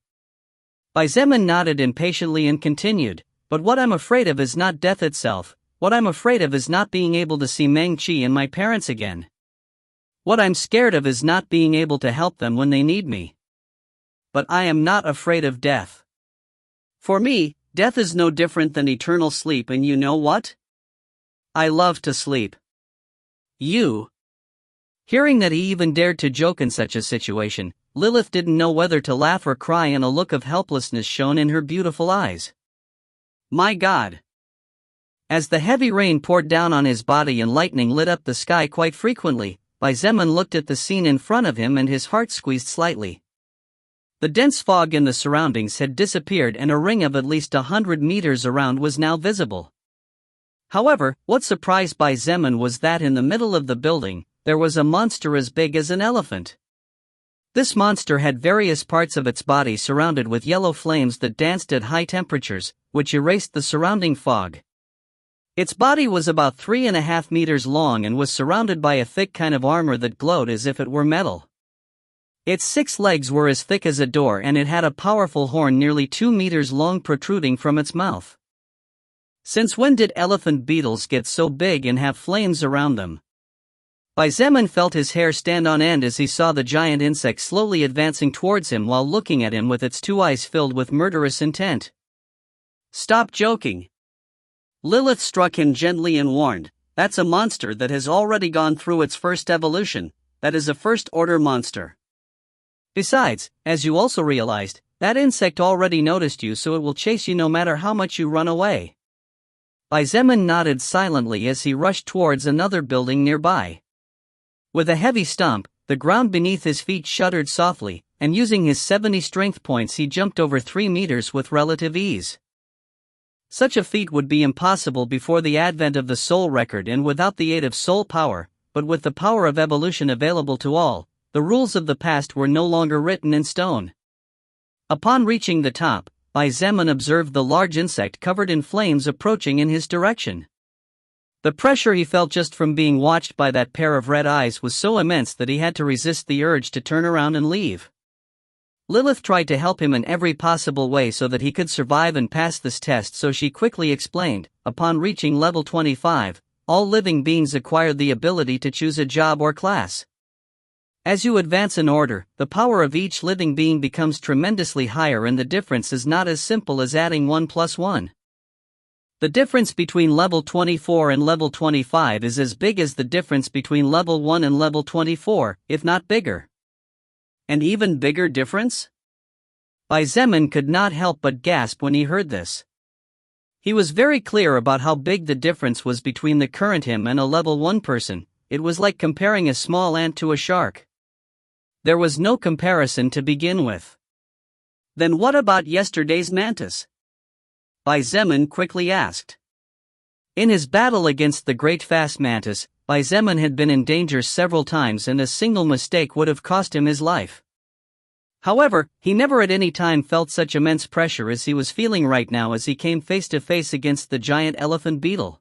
Zeman nodded impatiently and continued, but what I'm afraid of is not death itself. What I'm afraid of is not being able to see Meng-Chi and my parents again. What I'm scared of is not being able to help them when they need me. But I am not afraid of death. For me, death is no different than eternal sleep, and you know what? I love to sleep. You. Hearing that he even dared to joke in such a situation, Lilith didn't know whether to laugh or cry, and a look of helplessness shone in her beautiful eyes. My God. As the heavy rain poured down on his body and lightning lit up the sky quite frequently, Zeman looked at the scene in front of him and his heart squeezed slightly. The dense fog in the surroundings had disappeared and a ring of at least 100 meters around was now visible. However, what surprised Zeman was that in the middle of the building, there was a monster as big as an elephant. This monster had various parts of its body surrounded with yellow flames that danced at high temperatures, which erased the surrounding fog. Its body was about 3.5 meters long and was surrounded by a thick kind of armor that glowed as if it were metal. Its 6 legs were as thick as a door, and it had a powerful horn nearly 2 meters long protruding from its mouth. Since when did elephant beetles get so big and have flames around them? Zeman felt his hair stand on end as he saw the giant insect slowly advancing towards him while looking at him with its 2 eyes filled with murderous intent. Stop joking. Lilith struck him gently and warned, that's a monster that has already gone through its first evolution. That is a first-order monster. Besides, as you also realized, that insect already noticed you, so it will chase you no matter how much you run away. Zeman nodded silently as he rushed towards another building nearby. With a heavy stomp, the ground beneath his feet shuddered softly, and using his 70 strength points he jumped over 3 meters with relative ease. Such a feat would be impossible before the advent of the soul record and without the aid of soul power, but with the power of evolution available to all, the rules of the past were no longer written in stone. Upon reaching the top, Zeman observed the large insect covered in flames approaching in his direction. The pressure he felt just from being watched by that pair of red eyes was so immense that he had to resist the urge to turn around and leave. Lilith tried to help him in every possible way so that he could survive and pass this test, so she quickly explained, upon reaching level 25, all living beings acquire the ability to choose a job or class. As you advance in order, the power of each living being becomes tremendously higher, and the difference is not as simple as adding 1 plus 1. The difference between level 24 and level 25 is as big as the difference between level 1 and level 24, if not bigger. An even bigger difference? Zeman could not help but gasp when he heard this. He was very clear about how big the difference was between the current him and a level 1 person. It was like comparing a small ant to a shark. There was no comparison to begin with. Then what about yesterday's mantis? Zeman quickly asked. In his battle against the great fast mantis, Zeman had been in danger several times, and a single mistake would have cost him his life. However, he never at any time felt such immense pressure as he was feeling right now as he came face to face against the giant elephant beetle.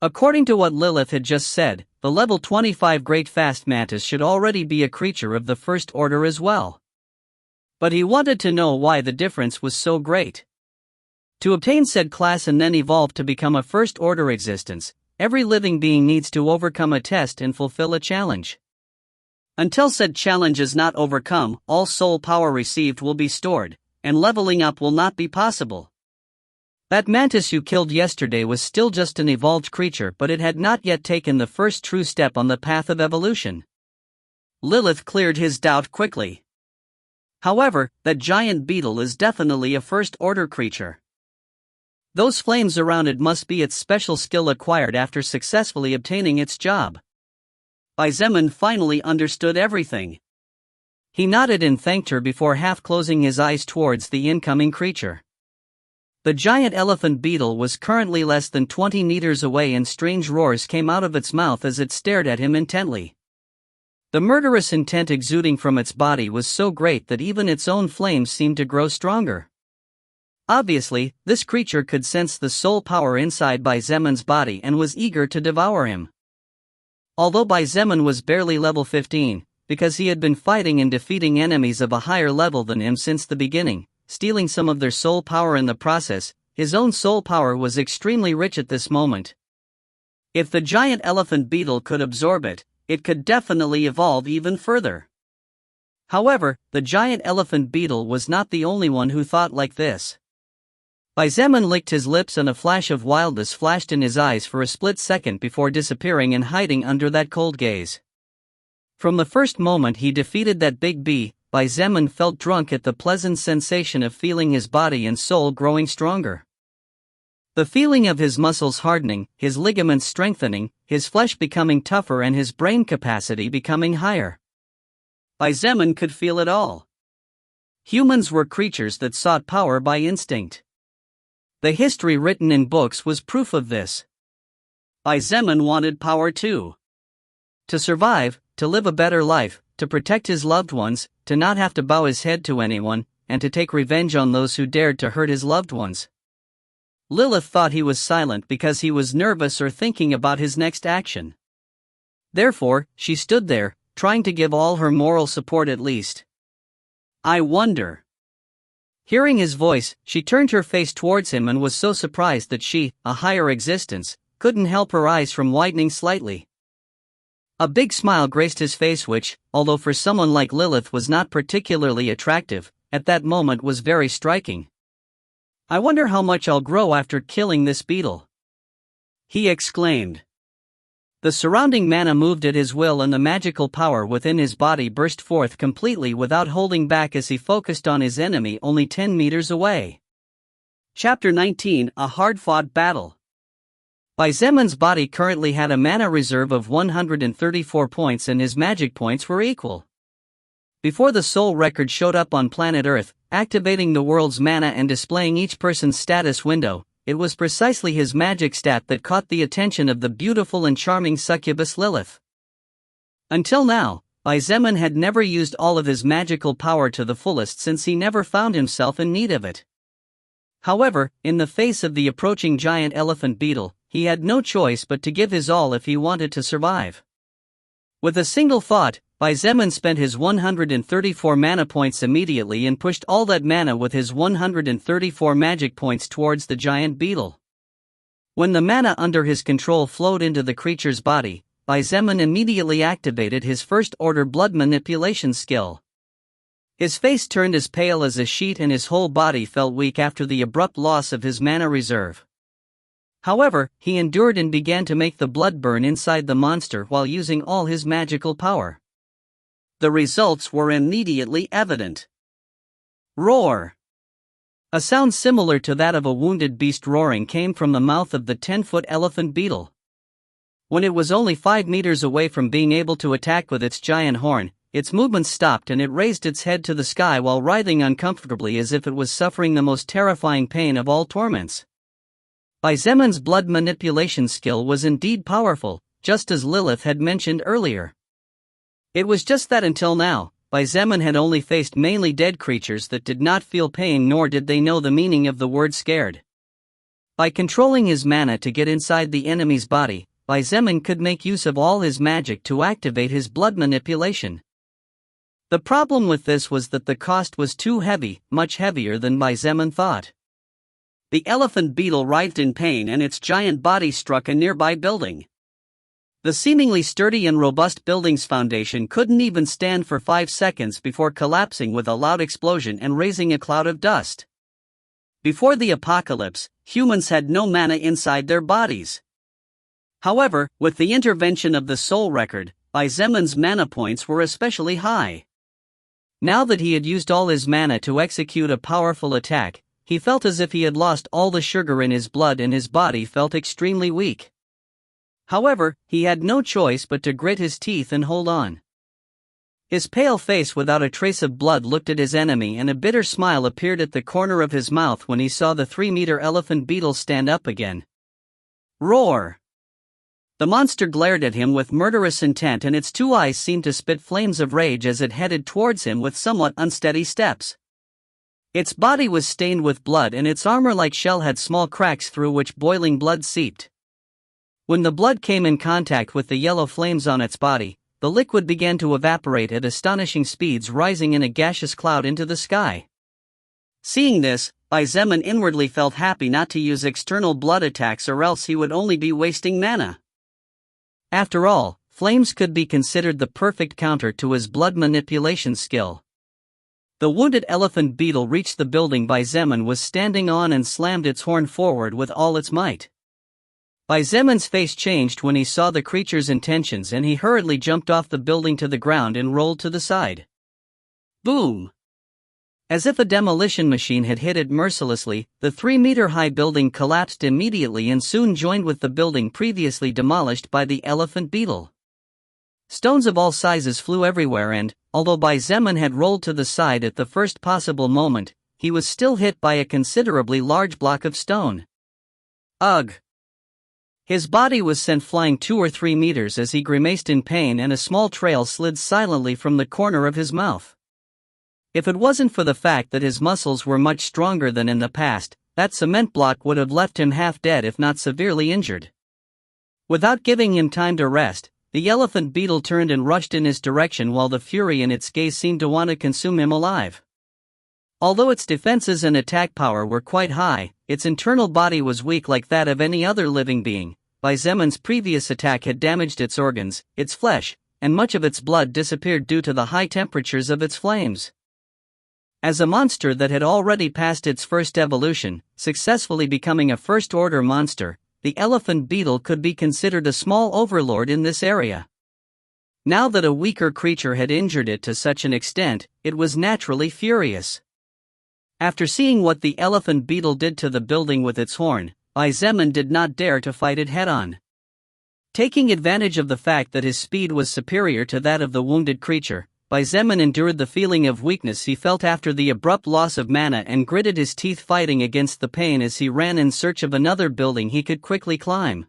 According to what Lilith had just said, the level 25 great fast mantis should already be a creature of the first order as well. But he wanted to know why the difference was so great. To obtain said class and then evolve to become a first order existence, every living being needs to overcome a test and fulfill a challenge. Until said challenge is not overcome, all soul power received will be stored, and leveling up will not be possible. That mantis you killed yesterday was still just an evolved creature, but it had not yet taken the first true step on the path of evolution. Lilith cleared his doubt quickly. However, that giant beetle is definitely a first-order creature. Those flames around it must be its special skill acquired after successfully obtaining its job. Zeman finally understood everything. He nodded and thanked her before half-closing his eyes towards the incoming creature. The giant elephant beetle was currently less than 20 meters away, and strange roars came out of its mouth as it stared at him intently. The murderous intent exuding from its body was so great that even its own flames seemed to grow stronger. Obviously, this creature could sense the soul power inside Zeman's body and was eager to devour him. Although Zeman was barely level 15, because he had been fighting and defeating enemies of a higher level than him since the beginning, stealing some of their soul power in the process, his own soul power was extremely rich at this moment. If the giant elephant beetle could absorb it, it could definitely evolve even further. However, the giant elephant beetle was not the only one who thought like this. Zeman licked his lips and a flash of wildness flashed in his eyes for a split second before disappearing and hiding under that cold gaze. From the first moment he defeated that big bee, Zeman felt drunk at the pleasant sensation of feeling his body and soul growing stronger. The feeling of his muscles hardening, his ligaments strengthening, his flesh becoming tougher and his brain capacity becoming higher. Zeman could feel it all. Humans were creatures that sought power by instinct. The history written in books was proof of this. Zeman wanted power too. To survive, to live a better life, to protect his loved ones, to not have to bow his head to anyone, and to take revenge on those who dared to hurt his loved ones. Lilith thought he was silent because he was nervous or thinking about his next action. Therefore, she stood there, trying to give all her moral support at least. I wonder. Hearing his voice, she turned her face towards him and was so surprised that she, a higher existence, couldn't help her eyes from widening slightly. A big smile graced his face which, although for someone like Lilith was not particularly attractive, at that moment was very striking. I wonder how much I'll grow after killing this beetle, he exclaimed. The surrounding mana moved at his will and the magical power within his body burst forth completely without holding back as he focused on his enemy only 10 meters away. Chapter 19: A Hard-Fought Battle. Zeman's body currently had a mana reserve of 134 points and his magic points were equal. Before the soul record showed up on planet Earth, activating the world's mana and displaying each person's status window, it was precisely his magic stat that caught the attention of the beautiful and charming succubus Lilith. Until now, Zeman had never used all of his magical power to the fullest since he never found himself in need of it. However, in the face of the approaching giant elephant beetle, he had no choice but to give his all if he wanted to survive. With a single thought, Zeman spent his 134 mana points immediately and pushed all that mana with his 134 magic points towards the giant beetle. When the mana under his control flowed into the creature's body, Zeman immediately activated his first-order blood manipulation skill. His face turned as pale as a sheet and his whole body felt weak after the abrupt loss of his mana reserve. However, he endured and began to make the blood burn inside the monster while using all his magical power. The results were immediately evident. Roar! A sound similar to that of a wounded beast roaring came from the mouth of the 10-foot elephant beetle. When it was only 5 meters away from being able to attack with its giant horn, its movements stopped and it raised its head to the sky while writhing uncomfortably as if it was suffering the most terrifying pain of all torments. Zeman's blood manipulation skill was indeed powerful, just as Lilith had mentioned earlier. It was just that until now, Zeman had only faced mainly dead creatures that did not feel pain nor did they know the meaning of the word scared. By controlling his mana to get inside the enemy's body, Zeman could make use of all his magic to activate his blood manipulation. The problem with this was that the cost was too heavy, much heavier than Zeman thought. The elephant beetle writhed in pain and its giant body struck a nearby building. The seemingly sturdy and robust building's foundation couldn't even stand for 5 seconds before collapsing with a loud explosion and raising a cloud of dust. Before the apocalypse, humans had no mana inside their bodies. However, with the intervention of the soul record, Bai Zemun's mana points were especially high. Now that he had used all his mana to execute a powerful attack, he felt as if he had lost all the sugar in his blood and his body felt extremely weak. However, he had no choice but to grit his teeth and hold on. His pale face without a trace of blood looked at his enemy, and a bitter smile appeared at the corner of his mouth when he saw the 3-meter elephant beetle stand up again. Roar! The monster glared at him with murderous intent, and its 2 eyes seemed to spit flames of rage as it headed towards him with somewhat unsteady steps. Its body was stained with blood and its armor-like shell had small cracks through which boiling blood seeped. When the blood came in contact with the yellow flames on its body, the liquid began to evaporate at astonishing speeds, rising in a gaseous cloud into the sky. Seeing this, Bai Zemun inwardly felt happy not to use external blood attacks, or else he would only be wasting mana. After all, flames could be considered the perfect counter to his blood manipulation skill. The wounded elephant beetle reached the building Bai Zemun was standing on and slammed its horn forward with all its might. Bai Zemun's face changed when he saw the creature's intentions, and he hurriedly jumped off the building to the ground and rolled to the side. Boom! As if a demolition machine had hit it mercilessly, the 3-meter-high building collapsed immediately and soon joined with the building previously demolished by the elephant beetle. Stones of all sizes flew everywhere and, although Bai Zemun had rolled to the side at the first possible moment, he was still hit by a considerably large block of stone. Ugh! His body was sent flying 2 or 3 meters as he grimaced in pain, and a small trail slid silently from the corner of his mouth. If it wasn't for the fact that his muscles were much stronger than in the past, that cement block would have left him half dead if not severely injured. Without giving him time to rest, the elephant beetle turned and rushed in his direction, while the fury in its gaze seemed to want to consume him alive. Although its defenses and attack power were quite high, its internal body was weak like that of any other living being. Bai Zemun's previous attack had damaged its organs, its flesh, and much of its blood disappeared due to the high temperatures of its flames. As a monster that had already passed its first evolution, successfully becoming a first-order monster, the elephant beetle could be considered a small overlord in this area. Now that a weaker creature had injured it to such an extent, it was naturally furious. After seeing what the elephant beetle did to the building with its horn, Bai Zemun did not dare to fight it head-on. Taking advantage of the fact that his speed was superior to that of the wounded creature, Bai Zemun endured the feeling of weakness he felt after the abrupt loss of mana and gritted his teeth, fighting against the pain as he ran in search of another building he could quickly climb.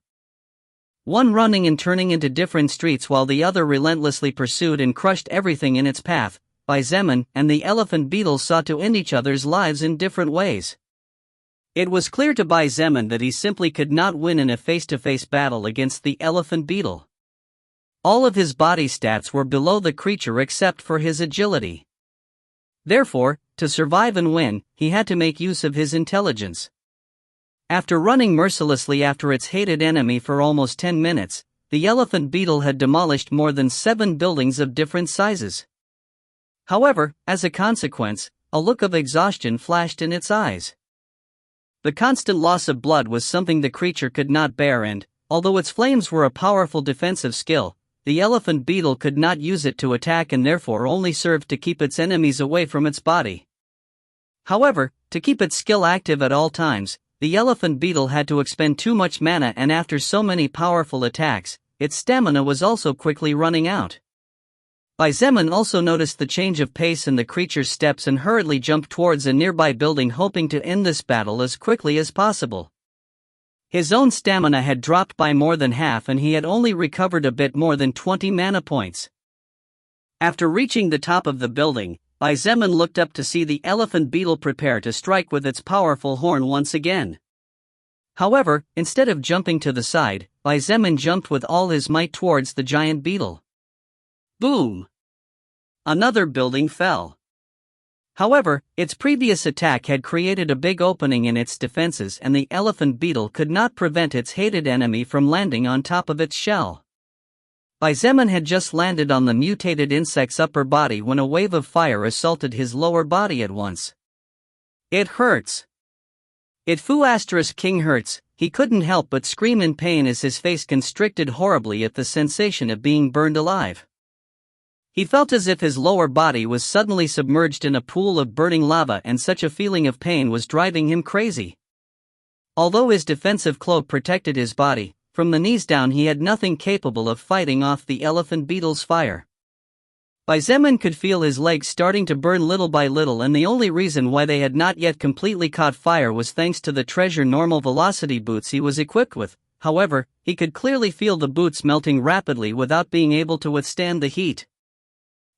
One running and turning into different streets while the other relentlessly pursued and crushed everything in its path, Bai Zemun and the elephant beetle sought to end each other's lives in different ways. It was clear to Bai Zemun that he simply could not win in a face-to-face battle against the elephant beetle. All of his body stats were below the creature except for his agility. Therefore, to survive and win, he had to make use of his intelligence. After running mercilessly after its hated enemy for almost 10 minutes, the elephant beetle had demolished more than 7 buildings of different sizes. However, as a consequence, a look of exhaustion flashed in its eyes. The constant loss of blood was something the creature could not bear, and, although its flames were a powerful defensive skill, the elephant beetle could not use it to attack and therefore only served to keep its enemies away from its body. However, to keep its skill active at all times, the elephant beetle had to expend too much mana, and after so many powerful attacks, its stamina was also quickly running out. Bai Zemun also noticed the change of pace in the creature's steps and hurriedly jumped towards a nearby building, hoping to end this battle as quickly as possible. His own stamina had dropped by more than half and he had only recovered a bit more than 20 mana points. After reaching the top of the building, Bai Zemun looked up to see the elephant beetle prepare to strike with its powerful horn once again. However, instead of jumping to the side, Bai Zemun jumped with all his might towards the giant beetle. Boom! Another building fell. However, its previous attack had created a big opening in its defenses and the elephant beetle could not prevent its hated enemy from landing on top of its shell. Bai Zemun had just landed on the mutated insect's upper body when a wave of fire assaulted his lower body at once. It hurts. It Fu asterisk King hurts. He couldn't help but scream in pain as his face constricted horribly at the sensation of being burned alive. He felt as if his lower body was suddenly submerged in a pool of burning lava, and such a feeling of pain was driving him crazy. Although his defensive cloak protected his body, from the knees down he had nothing capable of fighting off the elephant beetle's fire. Zeman could feel his legs starting to burn little by little, and the only reason why they had not yet completely caught fire was thanks to the treasure normal velocity boots he was equipped with. However, he could clearly feel the boots melting rapidly without being able to withstand the heat.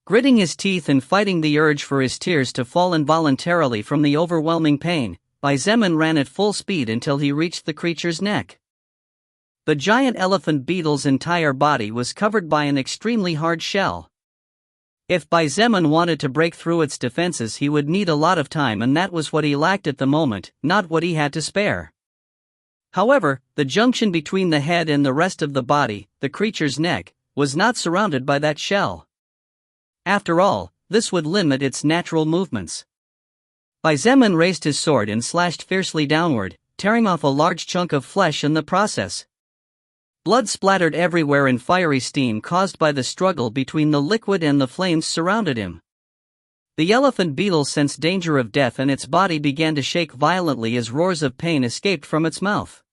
Gritting his teeth and fighting the urge for his tears to fall involuntarily from the overwhelming pain, Zeman ran at full speed until he reached the creature's neck. The giant elephant beetle's entire body was covered by an extremely hard shell. If Zeman wanted to break through its defenses, he would need a lot of time, and that was what he lacked at the moment, not what he had to spare. However, the junction between the head and the rest of the body, the creature's neck, was not surrounded by that shell. After all, this would limit its natural movements. Zeman raised his sword and slashed fiercely downward, tearing off a large chunk of flesh in the process. Blood splattered everywhere, and fiery steam caused by the struggle between the liquid and the flames surrounded him. The elephant beetle sensed danger of death, and its body began to shake violently as roars of pain escaped from its mouth.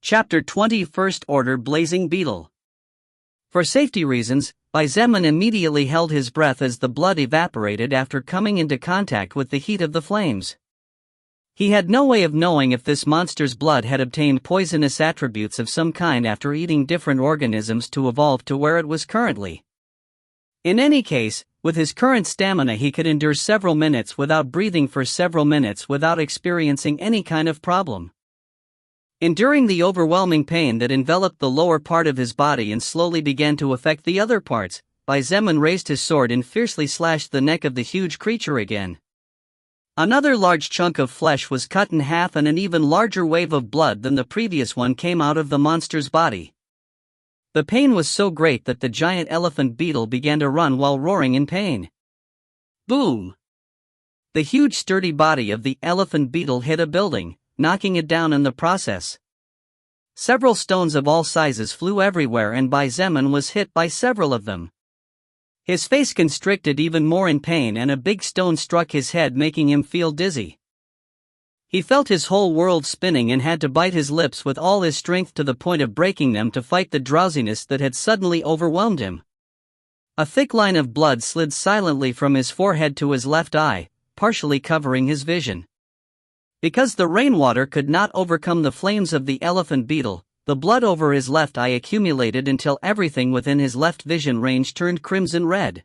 Chapter 20 First Order Blazing Beetle. For safety reasons, Zeman immediately held his breath as the blood evaporated after coming into contact with the heat of the flames. He had no way of knowing if this monster's blood had obtained poisonous attributes of some kind after eating different organisms to evolve to where it was currently. In any case, with his current stamina he could endure several minutes without breathing for several minutes without experiencing any kind of problem. Enduring the overwhelming pain that enveloped the lower part of his body and slowly began to affect the other parts, Zeman raised his sword and fiercely slashed the neck of the huge creature again. Another large chunk of flesh was cut in half, and an even larger wave of blood than the previous one came out of the monster's body. The pain was so great that the giant elephant beetle began to run while roaring in pain. Boom! The huge sturdy body of the elephant beetle hit a building, knocking it down in the process. Several stones of all sizes flew everywhere, and Zeman was hit by several of them. His face constricted even more in pain, and a big stone struck his head, making him feel dizzy. He felt his whole world spinning and had to bite his lips with all his strength to the point of breaking them to fight the drowsiness that had suddenly overwhelmed him. A thick line of blood slid silently from his forehead to his left eye, partially covering his vision. Because the rainwater could not overcome the flames of the elephant beetle, the blood over his left eye accumulated until everything within his left vision range turned crimson red.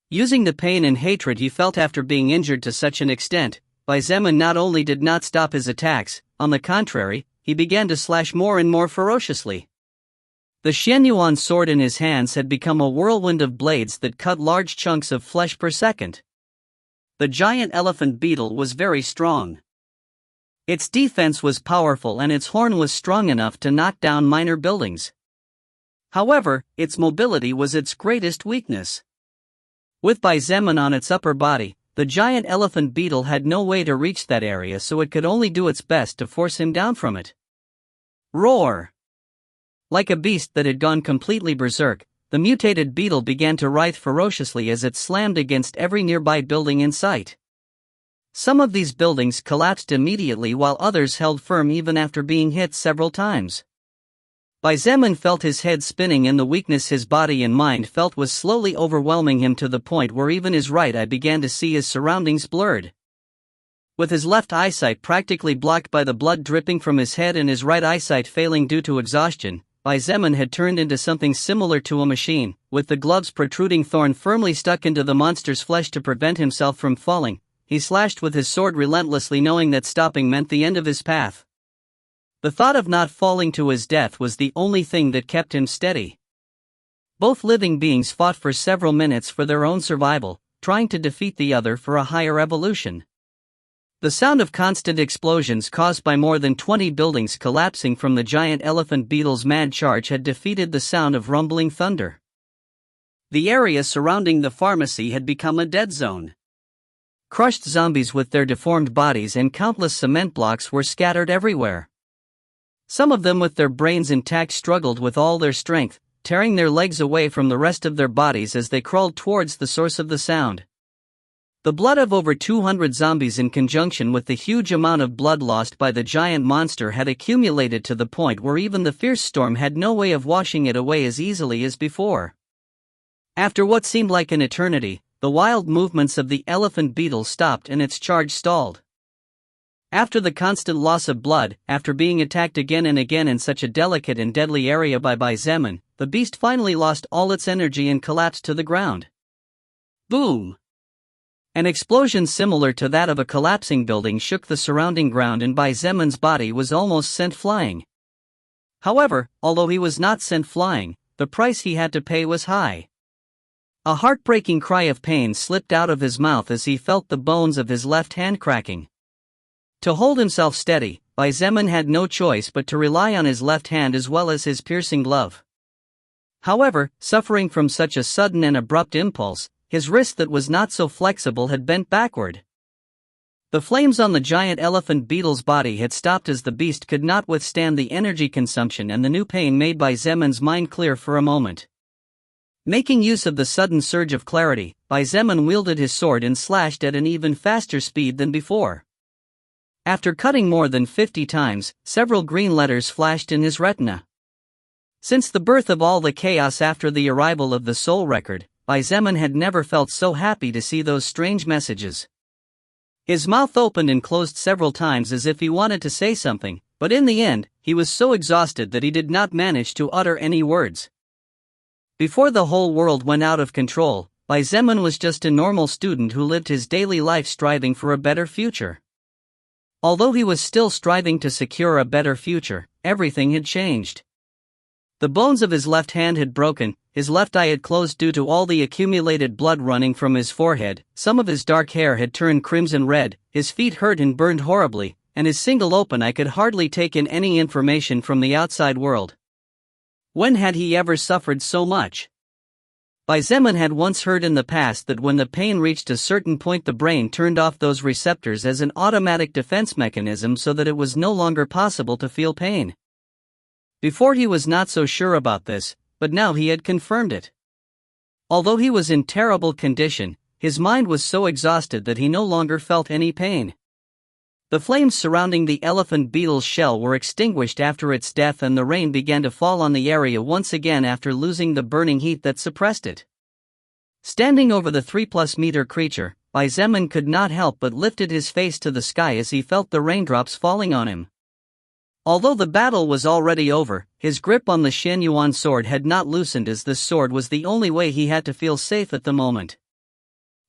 Using the pain and hatred he felt after being injured to such an extent, Zeman not only did not stop his attacks, on the contrary, he began to slash more and more ferociously. The Xianyuan sword in his hands had become a whirlwind of blades that cut large chunks of flesh per second. The giant elephant beetle was very strong. Its defense was powerful, and its horn was strong enough to knock down minor buildings. However, its mobility was its greatest weakness. With Zeman on its upper body, the giant elephant beetle had no way to reach that area, so it could only do its best to force him down from it. Roar! Like a beast that had gone completely berserk, the mutated beetle began to writhe ferociously as it slammed against every nearby building in sight. Some of these buildings collapsed immediately, while others held firm even after being hit several times. Zeman felt his head spinning, and the weakness his body and mind felt was slowly overwhelming him to the point where even his right eye began to see his surroundings blurred. With his left eyesight practically blocked by the blood dripping from his head and his right eyesight failing due to exhaustion, Zeman had turned into something similar to a machine, with the glove's protruding thorn firmly stuck into the monster's flesh to prevent himself from falling. He slashed with his sword relentlessly, knowing that stopping meant the end of his path. The thought of not falling to his death was the only thing that kept him steady. Both living beings fought for several minutes for their own survival, trying to defeat the other for a higher evolution. The sound of constant explosions caused by more than 20 buildings collapsing from the giant elephant beetle's mad charge had defeated the sound of rumbling thunder. The area surrounding the pharmacy had become a dead zone. Crushed zombies with their deformed bodies and countless cement blocks were scattered everywhere. Some of them with their brains intact struggled with all their strength, tearing their legs away from the rest of their bodies as they crawled towards the source of the sound. The blood of over 200 zombies in conjunction with the huge amount of blood lost by the giant monster had accumulated to the point where even the fierce storm had no way of washing it away as easily as before. After what seemed like an eternity, the wild movements of the elephant beetle stopped and its charge stalled. After the constant loss of blood, after being attacked again and again in such a delicate and deadly area by Zeman, the beast finally lost all its energy and collapsed to the ground. Boom! An explosion similar to that of a collapsing building shook the surrounding ground and Zeman's body was almost sent flying. However, although he was not sent flying, the price he had to pay was high. A heartbreaking cry of pain slipped out of his mouth as he felt the bones of his left hand cracking. To hold himself steady, Zeman had no choice but to rely on his left hand as well as his piercing glove. However, suffering from such a sudden and abrupt impulse, his wrist that was not so flexible had bent backward. The flames on the giant elephant beetle's body had stopped as the beast could not withstand the energy consumption and the new pain made Zeman's mind clear for a moment. Making use of the sudden surge of clarity, Zeman wielded his sword and slashed at an even faster speed than before. After cutting more than 50 times, several green letters flashed in his retina. Since the birth of all the chaos after the arrival of the soul record, Zeman had never felt so happy to see those strange messages. His mouth opened and closed several times as if he wanted to say something, but in the end, he was so exhausted that he did not manage to utter any words. Before the whole world went out of control, Zeman was just a normal student who lived his daily life striving for a better future. Although he was still striving to secure a better future, everything had changed. The bones of his left hand had broken, his left eye had closed due to all the accumulated blood running from his forehead, some of his dark hair had turned crimson red, his feet hurt and burned horribly, and his single open eye could hardly take in any information from the outside world. When had he ever suffered so much? Zeman had once heard in the past that when the pain reached a certain point the brain turned off those receptors as an automatic defense mechanism so that it was no longer possible to feel pain. Before he was not so sure about this, but now he had confirmed it. Although he was in terrible condition, his mind was so exhausted that he no longer felt any pain. The flames surrounding the elephant beetle's shell were extinguished after its death and the rain began to fall on the area once again after losing the burning heat that suppressed it. Standing over the 3+ meter creature, Zeman could not help but lifted his face to the sky as he felt the raindrops falling on him. Although the battle was already over, his grip on the Shenyuan sword had not loosened as this sword was the only way he had to feel safe at the moment.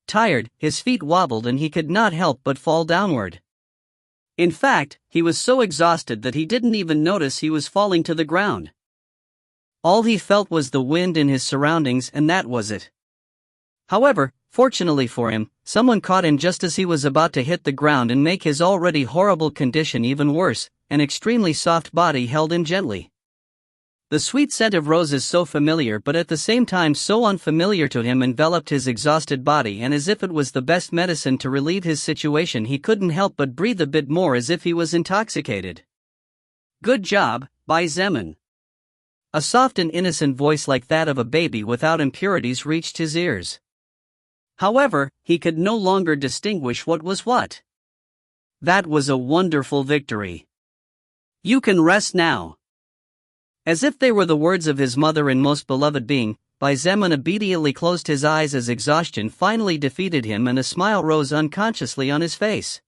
Tired, his feet wobbled and he could not help but fall downward. In fact, he was so exhausted that he didn't even notice he was falling to the ground. All he felt was the wind in his surroundings and that was it. However, fortunately for him, someone caught him just as he was about to hit the ground and make his already horrible condition even worse. An extremely soft body held him gently. The sweet scent of roses so familiar but at the same time so unfamiliar to him enveloped his exhausted body and as if it was the best medicine to relieve his situation he couldn't help but breathe a bit more as if he was intoxicated. Good job, Zeman. A soft and innocent voice like that of a baby without impurities reached his ears. However, he could no longer distinguish what was what. That was a wonderful victory. You can rest now. As if they were the words of his mother and most beloved being, Zeman obediently closed his eyes as exhaustion finally defeated him and a smile rose unconsciously on his face.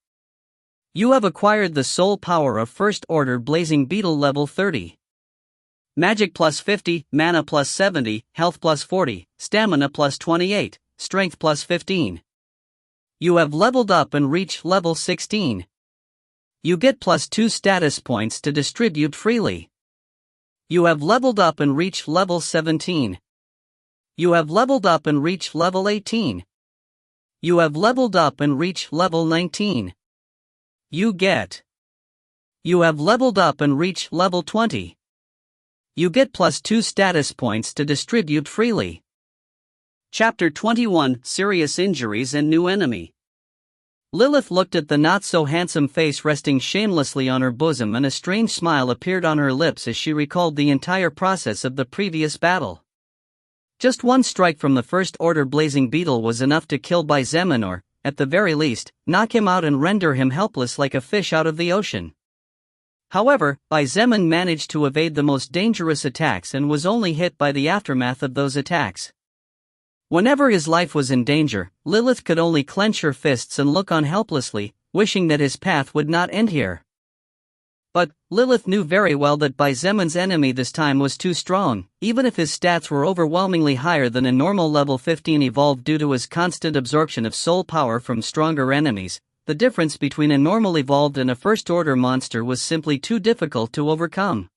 You have acquired the soul power of First Order Blazing Beetle level 30. Magic plus 50, mana plus 70, health plus 40, stamina plus 28, strength plus 15. You have leveled up and reached level 16. You get plus 2 status points to distribute freely. You have leveled up and reached level 17. You have leveled up and reached level 18. You have leveled up and reached level 19. You have leveled up and reached level 20. You get plus 2 status points to distribute freely. Chapter 21, Serious Injuries and New Enemy. Lilith looked at the not-so-handsome face resting shamelessly on her bosom, and a strange smile appeared on her lips as she recalled the entire process of the previous battle. Just one strike from the first-order blazing beetle was enough to kill Zeman, or, at the very least, knock him out and render him helpless like a fish out of the ocean. However, Zeman managed to evade the most dangerous attacks and was only hit by the aftermath of those attacks. Whenever his life was in danger, Lilith could only clench her fists and look on helplessly, wishing that his path would not end here. But Lilith knew very well that Zeman's enemy this time was too strong. Even if his stats were overwhelmingly higher than a normal level 15 evolved due to his constant absorption of soul power from stronger enemies, the difference between a normal evolved and a first-order monster was simply too difficult to overcome.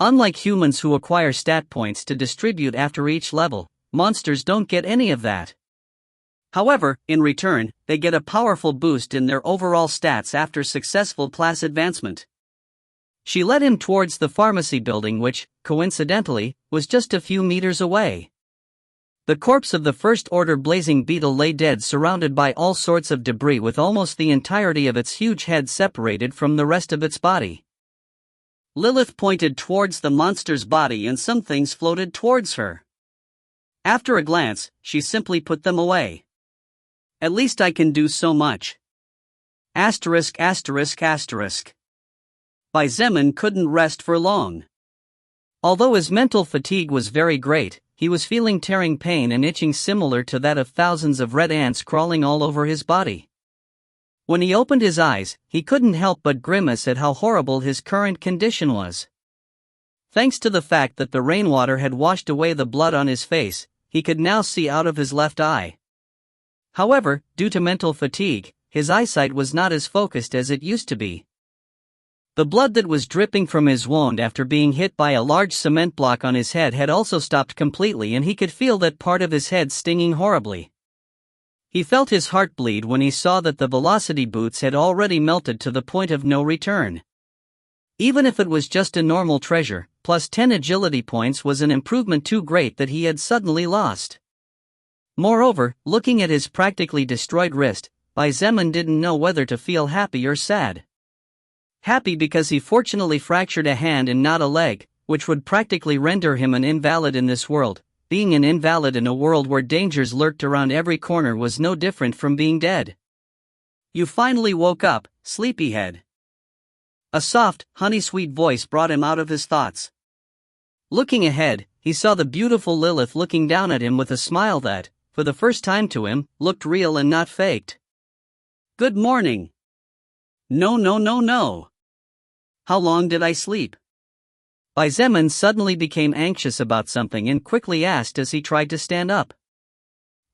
Unlike humans who acquire stat points to distribute after each level, monsters don't get any of that. However, in return, they get a powerful boost in their overall stats after successful class advancement. She led him towards the pharmacy building, which, coincidentally, was just a few meters away. The corpse of the first-order blazing beetle lay dead, surrounded by all sorts of debris, with almost the entirety of its huge head separated from the rest of its body. Lilith pointed towards the monster's body and some things floated towards her. After a glance, she simply put them away. At least I can do so much. Zeman couldn't rest for long. Although his mental fatigue was very great, he was feeling tearing pain and itching similar to that of thousands of red ants crawling all over his body. When he opened his eyes, he couldn't help but grimace at how horrible his current condition was. Thanks to the fact that the rainwater had washed away the blood on his face, he could now see out of his left eye. However, due to mental fatigue, his eyesight was not as focused as it used to be. The blood that was dripping from his wound after being hit by a large cement block on his head had also stopped completely, and he could feel that part of his head stinging horribly. He felt his heart bleed when he saw that the velocity boots had already melted to the point of no return. Even if it was just a normal treasure, plus 10 agility points was an improvement too great that he had suddenly lost. Moreover, looking at his practically destroyed wrist, Zeman didn't know whether to feel happy or sad. Happy because he fortunately fractured a hand and not a leg, which would practically render him an invalid in this world. Being an invalid in a world where dangers lurked around every corner was no different from being dead. You finally woke up, sleepyhead. A soft, honey-sweet voice brought him out of his thoughts. Looking ahead, he saw the beautiful Lilith looking down at him with a smile that, for the first time to him, looked real and not faked. Good morning. No. How long did I sleep? Zeman suddenly became anxious about something and quickly asked as he tried to stand up.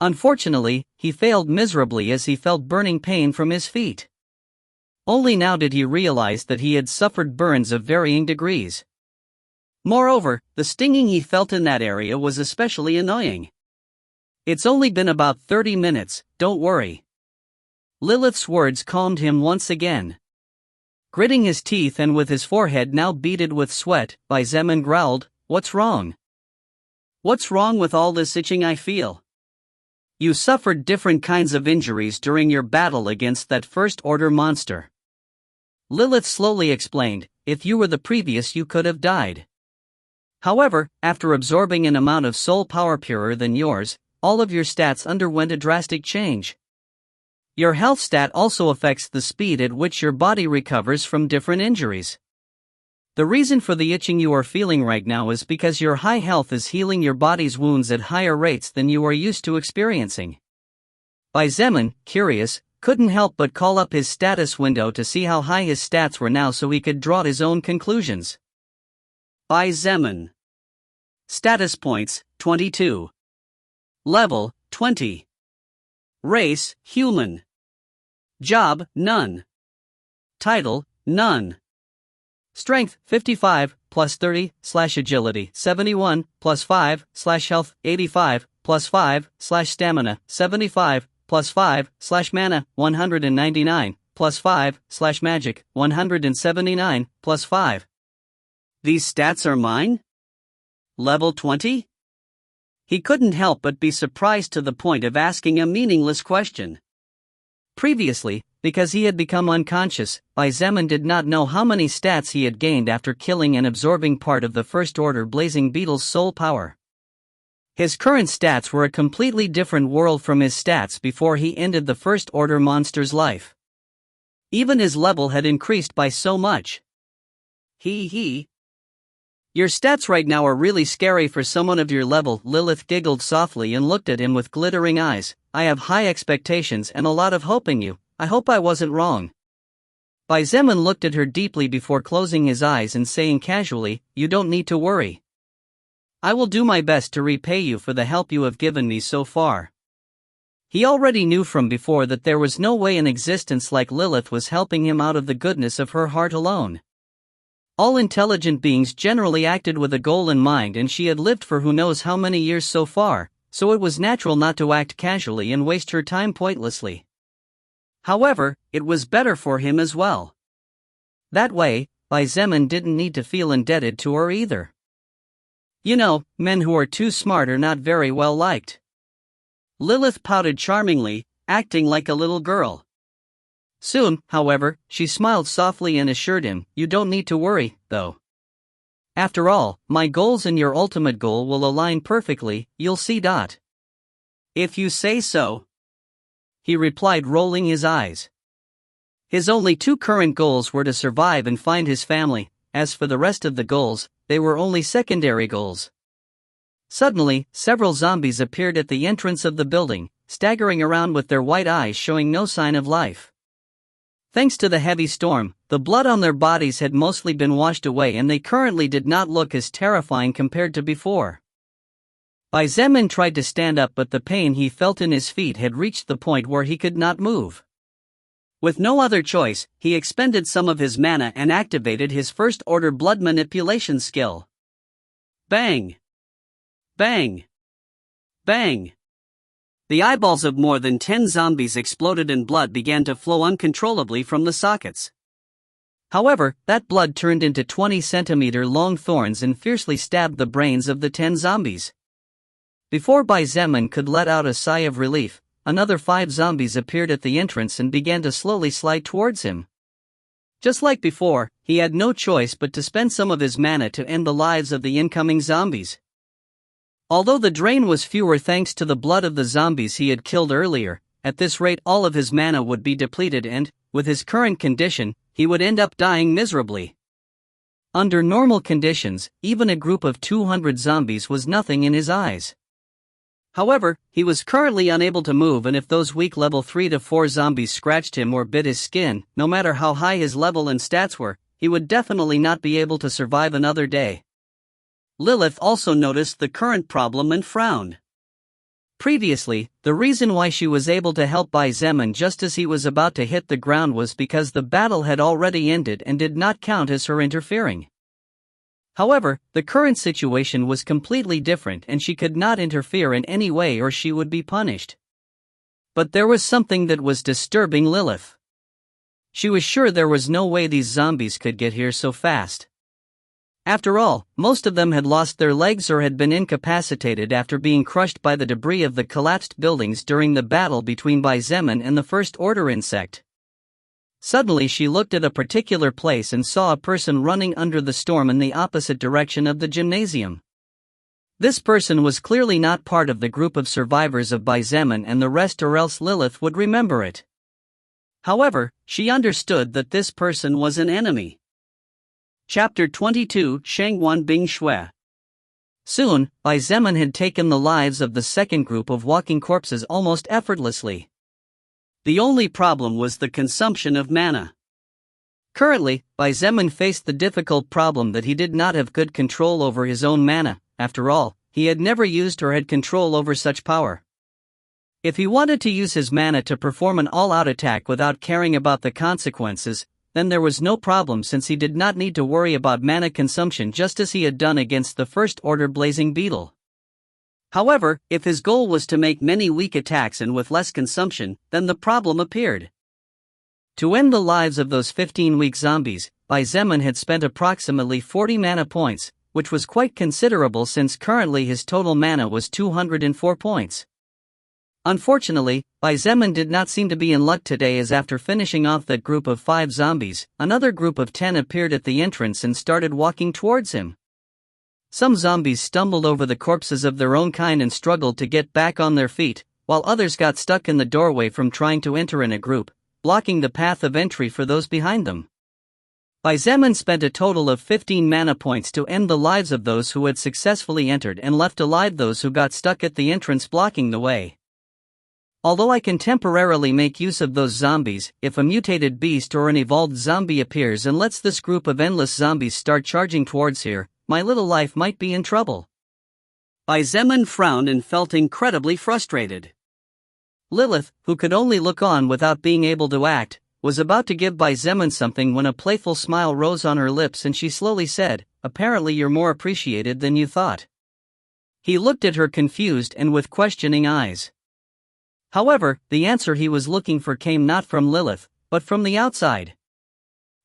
Unfortunately, he failed miserably as he felt burning pain from his feet. Only now did he realize that he had suffered burns of varying degrees. Moreover, the stinging he felt in that area was especially annoying. It's only been about 30 minutes, don't worry. Lilith's words calmed him once again. Gritting his teeth and with his forehead now beaded with sweat, Zeman growled, "What's wrong? What's wrong with all this itching I feel? You suffered different kinds of injuries during your battle against that first-order monster." Lilith slowly explained, "If you were the previous you could have died. However, after absorbing an amount of soul power purer than yours, all of your stats underwent a drastic change. Your health stat also affects the speed at which your body recovers from different injuries. The reason for the itching you are feeling right now is because your high health is healing your body's wounds at higher rates than you are used to experiencing." Zeman, curious, couldn't help but call up his status window to see how high his stats were now so he could draw his own conclusions. Zeman. Status points, 22. Level, 20. Race, human. Job, none. Title, none. Strength, 55, plus 30, /agility, 71, plus 5, /health, 85, plus 5, /stamina, 75, plus 5, /mana, 199, plus 5, /magic, 179, plus 5. These stats are mine? Level 20? He couldn't help but be surprised to the point of asking a meaningless question. Previously, because he had become unconscious, Zeman did not know how many stats he had gained after killing and absorbing part of the First Order Blazing Beetle's soul power. His current stats were a completely different world from his stats before he ended the First Order monster's life. Even his level had increased by so much. Your stats right now are really scary for someone of your level. Lilith giggled softly and looked at him with glittering eyes. I have high expectations and a lot of hope in you. I hope I wasn't wrong. Zeman looked at her deeply before closing his eyes and saying casually, you don't need to worry. I will do my best to repay you for the help you have given me so far. He already knew from before that there was no way an existence like Lilith was helping him out of the goodness of her heart alone. All intelligent beings generally acted with a goal in mind, and she had lived for who knows how many years so far, so it was natural not to act casually and waste her time pointlessly. However, it was better for him as well. That way, Zeman didn't need to feel indebted to her either. You know, men who are too smart are not very well liked. Lilith pouted charmingly, acting like a little girl. Soon, however, she smiled softly and assured him, you don't need to worry, though. After all, my goals and your ultimate goal will align perfectly, you'll see. If you say so. He replied, rolling his eyes. His only two current goals were to survive and find his family. As for the rest of the goals, they were only secondary goals. Suddenly, several zombies appeared at the entrance of the building, staggering around with their white eyes showing no sign of life. Thanks to the heavy storm, the blood on their bodies had mostly been washed away and they currently did not look as terrifying compared to before. Zeman tried to stand up, but the pain he felt in his feet had reached the point where he could not move. With no other choice, he expended some of his mana and activated his First Order blood manipulation skill. Bang! Bang! Bang! The eyeballs of more than 10 zombies exploded and blood began to flow uncontrollably from the sockets. However, that blood turned into 20-centimeter long thorns and fiercely stabbed the brains of the 10 zombies. Before Zeman could let out a sigh of relief, another 5 zombies appeared at the entrance and began to slowly slide towards him. Just like before, he had no choice but to spend some of his mana to end the lives of the incoming zombies. Although the drain was fewer thanks to the blood of the zombies he had killed earlier, at this rate all of his mana would be depleted and, with his current condition, he would end up dying miserably. Under normal conditions, even a group of 200 zombies was nothing in his eyes. However, he was currently unable to move, and if those weak level 3 to 4 zombies scratched him or bit his skin, no matter how high his level and stats were, he would definitely not be able to survive another day. Lilith also noticed the current problem and frowned. Previously, the reason why she was able to help Zeman just as he was about to hit the ground was because the battle had already ended and did not count as her interfering. However, the current situation was completely different and she could not interfere in any way or she would be punished. But there was something that was disturbing Lilith. She was sure there was no way these zombies could get here so fast. After all, most of them had lost their legs or had been incapacitated after being crushed by the debris of the collapsed buildings during the battle between Zeman and the First Order insect. Suddenly she looked at a particular place and saw a person running under the storm in the opposite direction of the gymnasium. This person was clearly not part of the group of survivors of Zeman and the rest, or else Lilith would remember it. However, she understood that this person was an enemy. Chapter 22, Shangguan Bing Shui. Soon, Zeman had taken the lives of the second group of walking corpses almost effortlessly. The only problem was the consumption of mana. Currently, Zeman faced the difficult problem that he did not have good control over his own mana. After all, he had never used or had control over such power. If he wanted to use his mana to perform an all-out attack without caring about the consequences, then there was no problem since he did not need to worry about mana consumption just as he had done against the First Order Blazing Beetle. However, if his goal was to make many weak attacks and with less consumption, then the problem appeared. To end the lives of those 15 weak zombies, Zeman had spent approximately 40 mana points, which was quite considerable since currently his total mana was 204 points. Unfortunately, Zeman did not seem to be in luck today, as after finishing off that group of 5 zombies, another group of 10 appeared at the entrance and started walking towards him. Some zombies stumbled over the corpses of their own kind and struggled to get back on their feet, while others got stuck in the doorway from trying to enter in a group, blocking the path of entry for those behind them. Zeman spent a total of 15 mana points to end the lives of those who had successfully entered and left alive those who got stuck at the entrance blocking the way. Although I can temporarily make use of those zombies, if a mutated beast or an evolved zombie appears and lets this group of endless zombies start charging towards here, my little life might be in trouble. Zeman frowned and felt incredibly frustrated. Lilith, who could only look on without being able to act, was about to give Zeman something when a playful smile rose on her lips and she slowly said, "Apparently you're more appreciated than you thought." He looked at her confused and with questioning eyes. However, the answer he was looking for came not from Lilith, but from the outside.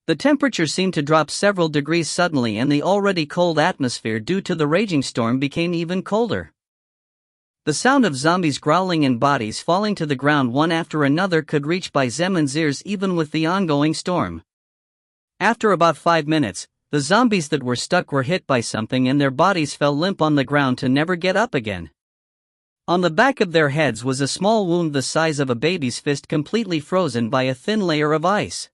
The temperature seemed to drop several degrees suddenly, and the already cold atmosphere due to the raging storm became even colder. The sound of zombies growling and bodies falling to the ground one after another could reach Zeman's ears even with the ongoing storm. After about 5 minutes, the zombies that were stuck were hit by something and their bodies fell limp on the ground to never get up again. On the back of their heads was a small wound the size of a baby's fist, completely frozen by a thin layer of ice.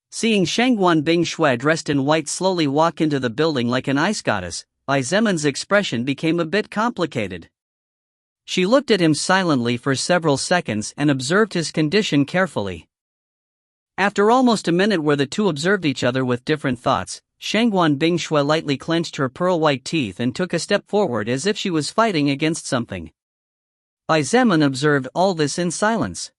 Seeing Shangguan Bingshui dressed in white slowly walk into the building like an ice goddess, Zeman's expression became a bit complicated. She looked at him silently for several seconds and observed his condition carefully. After almost a minute where the two observed each other with different thoughts, Shangguan Bingshui lightly clenched her pearl-white teeth and took a step forward as if she was fighting against something. Zeman observed all this in silence.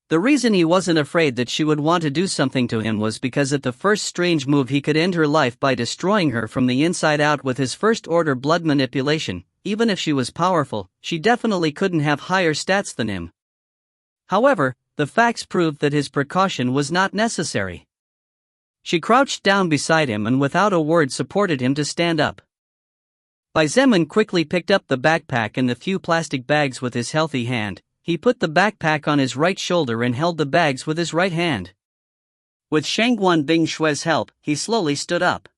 The reason he wasn't afraid that she would want to do something to him was because at the first strange move he could end her life by destroying her from the inside out with his first-order blood manipulation. Even if she was powerful, she definitely couldn't have higher stats than him. However, the facts proved that his precaution was not necessary. She crouched down beside him and without a word supported him to stand up. Zeman quickly picked up the backpack and the few plastic bags with his healthy hand. He put the backpack on his right shoulder and held the bags with his right hand. With Shangguan Bingshui's help, he slowly stood up.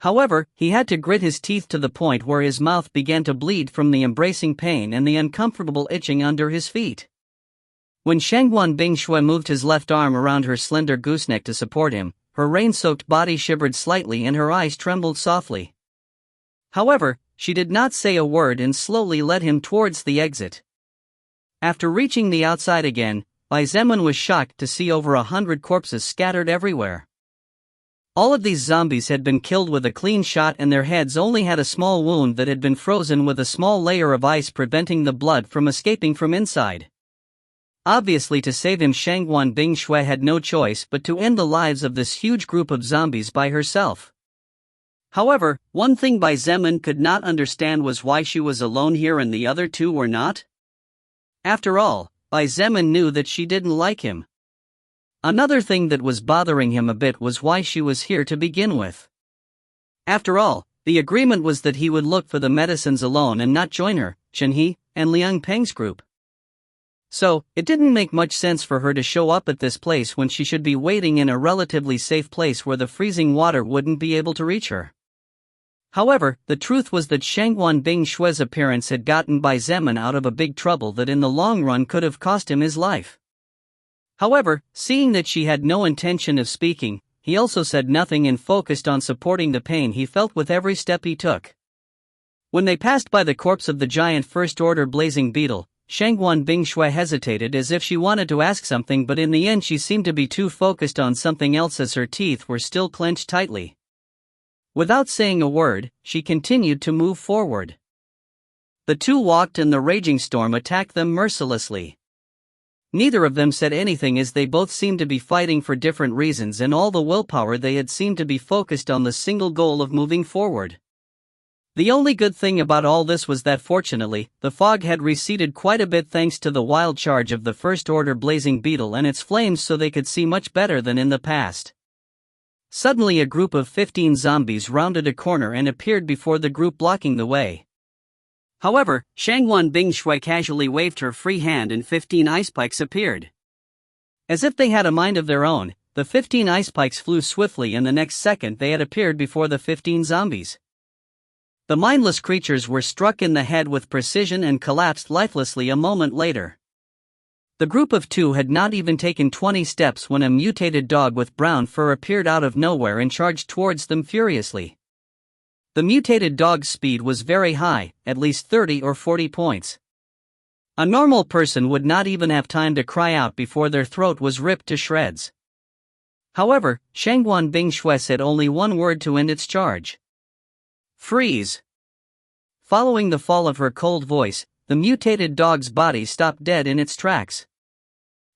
However, he had to grit his teeth to the point where his mouth began to bleed from the embracing pain and the uncomfortable itching under his feet. When Shangguan Bingshui moved his left arm around her slender gooseneck to support him, her rain-soaked body shivered slightly and her eyes trembled softly. However, she did not say a word and slowly led him towards the exit. After reaching the outside again, Zeman was shocked to see over 100 corpses scattered everywhere. All of these zombies had been killed with a clean shot and their heads only had a small wound that had been frozen with a small layer of ice preventing the blood from escaping from inside. Obviously, to save him, Shangguan Bingshui had no choice but to end the lives of this huge group of zombies by herself. However, one thing Zeman could not understand was why she was alone here and the other two were not. After all, Zeman knew that she didn't like him. Another thing that was bothering him a bit was why she was here to begin with. After all, the agreement was that he would look for the medicines alone and not join her, Shenhe, and Liang Peng's group. So, it didn't make much sense for her to show up at this place when she should be waiting in a relatively safe place where the freezing water wouldn't be able to reach her. However, the truth was that Shangguan Bingshui's appearance had gotten Zeman out of a big trouble that in the long run could have cost him his life. However, seeing that she had no intention of speaking, he also said nothing and focused on supporting the pain he felt with every step he took. When they passed by the corpse of the giant first-order blazing beetle, Shangguan Bingshui hesitated as if she wanted to ask something, but in the end she seemed to be too focused on something else as her teeth were still clenched tightly. Without saying a word, she continued to move forward. The two walked and the raging storm attacked them mercilessly. Neither of them said anything as they both seemed to be fighting for different reasons, and all the willpower they had seemed to be focused on the single goal of moving forward. The only good thing about all this was that fortunately, the fog had receded quite a bit thanks to the wild charge of the first-order blazing beetle and its flames, so they could see much better than in the past. Suddenly a group of 15 zombies rounded a corner and appeared before the group blocking the way. However, Shangwan Bingshui casually waved her free hand and 15 ice pikes appeared. As if they had a mind of their own, the 15 ice pikes flew swiftly and the next second they had appeared before the 15 zombies. The mindless creatures were struck in the head with precision and collapsed lifelessly a moment later. The group of two had not even taken 20 steps when a mutated dog with brown fur appeared out of nowhere and charged towards them furiously. The mutated dog's speed was very high, at least 30 or 40 points. A normal person would not even have time to cry out before their throat was ripped to shreds. However, Shangwan Bingshui said only one word to end its charge. Freeze! Following the fall of her cold voice, the mutated dog's body stopped dead in its tracks.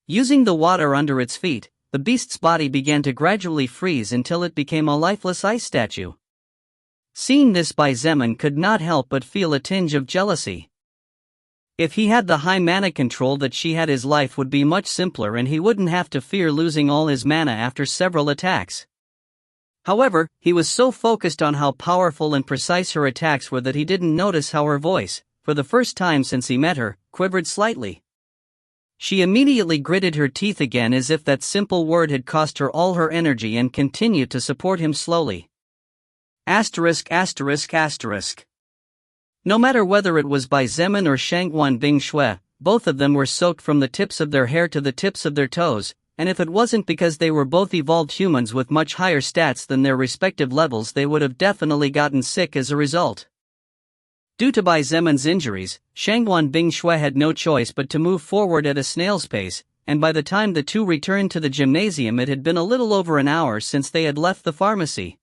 Using the water under its feet, the beast's body began to gradually freeze until it became a lifeless ice statue. Seeing this, Zeman could not help but feel a tinge of jealousy. If he had the high mana control that she had, his life would be much simpler and he wouldn't have to fear losing all his mana after several attacks. However, he was so focused on how powerful and precise her attacks were that he didn't notice how her voice, for the first time since he met her, quivered slightly. She immediately gritted her teeth again as if that simple word had cost her all her energy and continued to support him slowly. Asterisk asterisk asterisk. No matter whether it was Zeman or Shangwan Bingshui, both of them were soaked from the tips of their hair to the tips of their toes, and if it wasn't because they were both evolved humans with much higher stats than their respective levels, they would have definitely gotten sick as a result. Due to Zeman's injuries, Shangwan Bingshui had no choice but to move forward at a snail's pace, and by the time the two returned to the gymnasium it had been a little over an hour since they had left the pharmacy.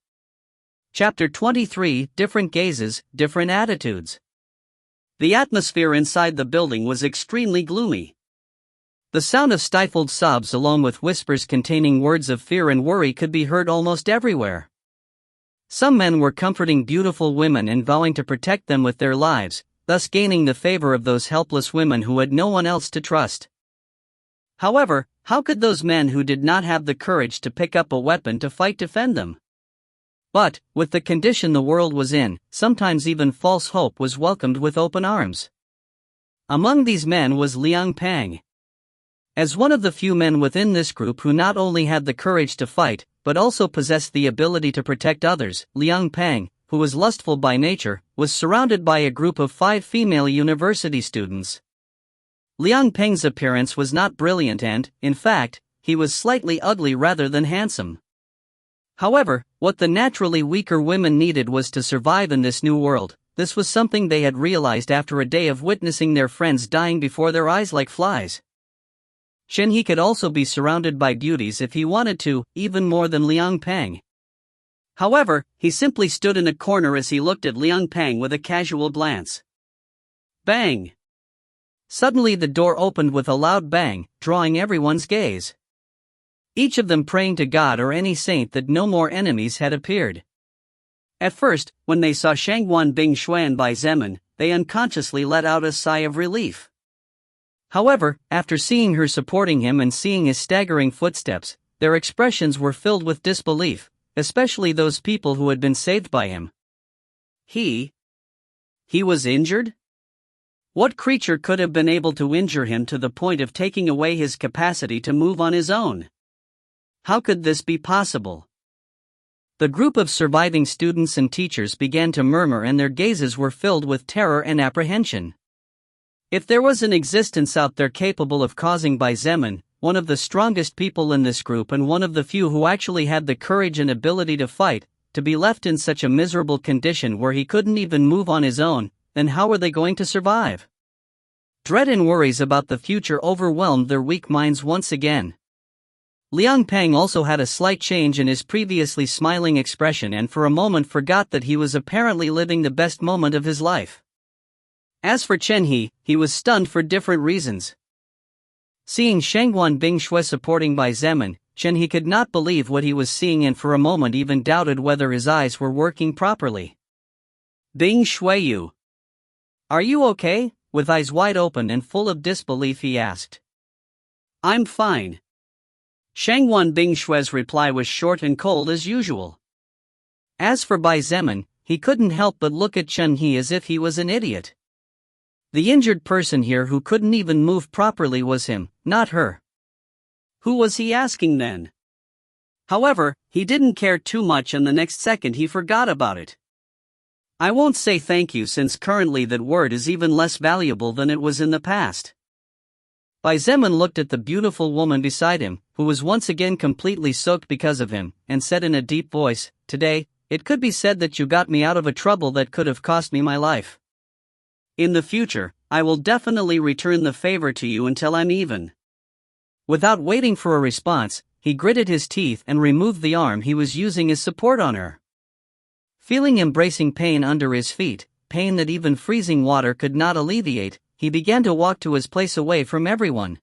Chapter 23: Different Gazes, Different Attitudes. The atmosphere inside the building was extremely gloomy. The sound of stifled sobs along with whispers containing words of fear and worry could be heard almost everywhere. Some men were comforting beautiful women and vowing to protect them with their lives, thus gaining the favor of those helpless women who had no one else to trust. However, how could those men who did not have the courage to pick up a weapon to fight defend them? But, with the condition the world was in, sometimes even false hope was welcomed with open arms. Among these men was Liang Pang. As one of the few men within this group who not only had the courage to fight, but also possessed the ability to protect others, Liang Pang, who was lustful by nature, was surrounded by a group of 5 female university students. Liang Pang's appearance was not brilliant and, in fact, he was slightly ugly rather than handsome. However, what the naturally weaker women needed was to survive in this new world. This was something they had realized after a day of witnessing their friends dying before their eyes like flies. He could also be surrounded by beauties if he wanted to, even more than Liang Pang. However, he simply stood in a corner as he looked at Liang Pang with a casual glance. Bang! Suddenly the door opened with a loud bang, drawing everyone's gaze. Each of them praying to God or any saint that no more enemies had appeared. At first, when they saw Shangwan Bingshui and Zeman, they unconsciously let out a sigh of relief. However, after seeing her supporting him and seeing his staggering footsteps, their expressions were filled with disbelief, especially those people who had been saved by him. He was injured? What creature could have been able to injure him to the point of taking away his capacity to move on his own? How could this be possible? The group of surviving students and teachers began to murmur and their gazes were filled with terror and apprehension. If there was an existence out there capable of causing Zeman, one of the strongest people in this group and one of the few who actually had the courage and ability to fight, to be left in such a miserable condition where he couldn't even move on his own, then how were they going to survive? Dread and worries about the future overwhelmed their weak minds once again. Liang Pang also had a slight change in his previously smiling expression and for a moment forgot that he was apparently living the best moment of his life. As for He was stunned for different reasons. Seeing Shangwan Bingshui supporting Zeman, He could not believe what he was seeing and for a moment even doubted whether his eyes were working properly. Bingshui, you. Are you okay? With eyes wide open and full of disbelief he asked. I'm fine. Shangwan Bingshui's reply was short and cold as usual. As for Zeman, he couldn't help but look at He as if he was an idiot. The injured person here who couldn't even move properly was him, not her. Who was he asking then? However, he didn't care too much, and the next second he forgot about it. I won't say thank you, since currently that word is even less valuable than it was in the past. Zeman looked at the beautiful woman beside him, who was once again completely soaked because of him, and said in a deep voice, "Today, it could be said that you got me out of a trouble that could have cost me my life. In the future, I will definitely return the favor to you until I'm even." Without waiting for a response, he gritted his teeth and removed the arm he was using as support on her. Feeling embracing pain under his feet, pain that even freezing water could not alleviate, he began to walk to his place away from everyone.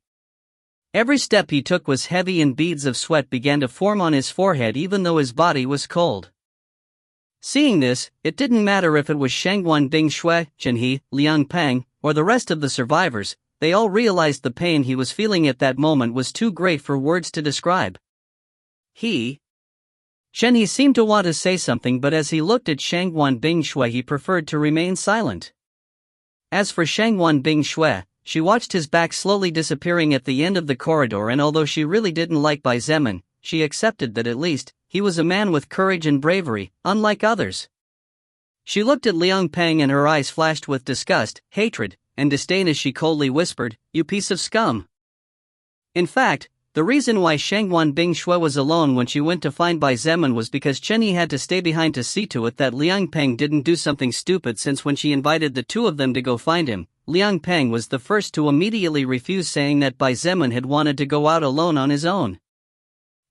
Every step he took was heavy and beads of sweat began to form on his forehead even though his body was cold. Seeing this, it didn't matter if it was Shangguan Bing Shui, Chen He, Liang Peng, or the rest of the survivors, they all realized the pain he was feeling at that moment was too great for words to describe. Chen He seemed to want to say something, but as he looked at Shangguan Bing Shui he preferred to remain silent. As for Shangguan Bing Shui, she watched his back slowly disappearing at the end of the corridor, and although she really didn't like Zeman, she accepted that at least, he was a man with courage and bravery, unlike others. She looked at Liang Peng and her eyes flashed with disgust, hatred, and disdain as she coldly whispered, "You piece of scum." In fact, the reason why Shangguan Bing Shui was alone when she went to find Zeman was because Chen Yi had to stay behind to see to it that Liang Peng didn't do something stupid, since when she invited the two of them to go find him, Liang Peng was the first to immediately refuse, saying that Zeman had wanted to go out alone on his own.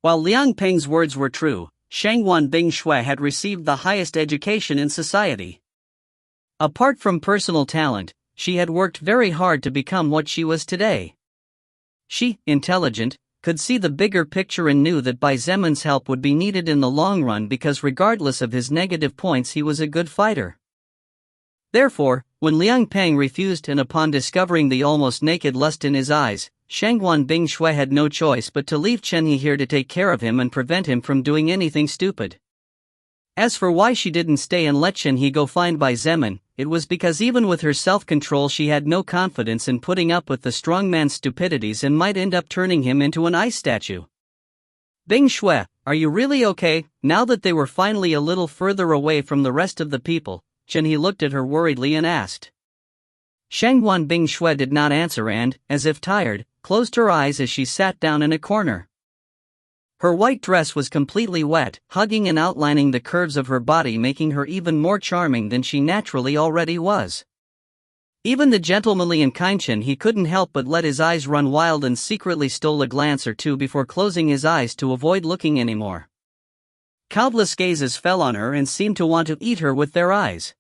While Liang Peng's words were true, Shangguan Bing Shui had received the highest education in society. Apart from personal talent, she had worked very hard to become what she was today. She, intelligent, could see the bigger picture and knew that Zeman's help would be needed in the long run because regardless of his negative points he was a good fighter. Therefore, when Liang Peng refused and upon discovering the almost naked lust in his eyes, Shangguan Bing Shui had no choice but to leave Chen He here to take care of him and prevent him from doing anything stupid. As for why she didn't stay and let Chen He go find Zeman, it was because even with her self-control she had no confidence in putting up with the strong man's stupidities and might end up turning him into an ice statue. "Bing Shui, are you really okay?" Now that they were finally a little further away from the rest of the people, Chen He looked at her worriedly and asked. Shangguan Bing Shui did not answer and, as if tired, closed her eyes as she sat down in a corner. Her white dress was completely wet, hugging and outlining the curves of her body, making her even more charming than she naturally already was. Even the gentlemanly and kind Chen He couldn't help but let his eyes run wild and secretly stole a glance or two before closing his eyes to avoid looking anymore. Countless gazes fell on her and seemed to want to eat her with their eyes.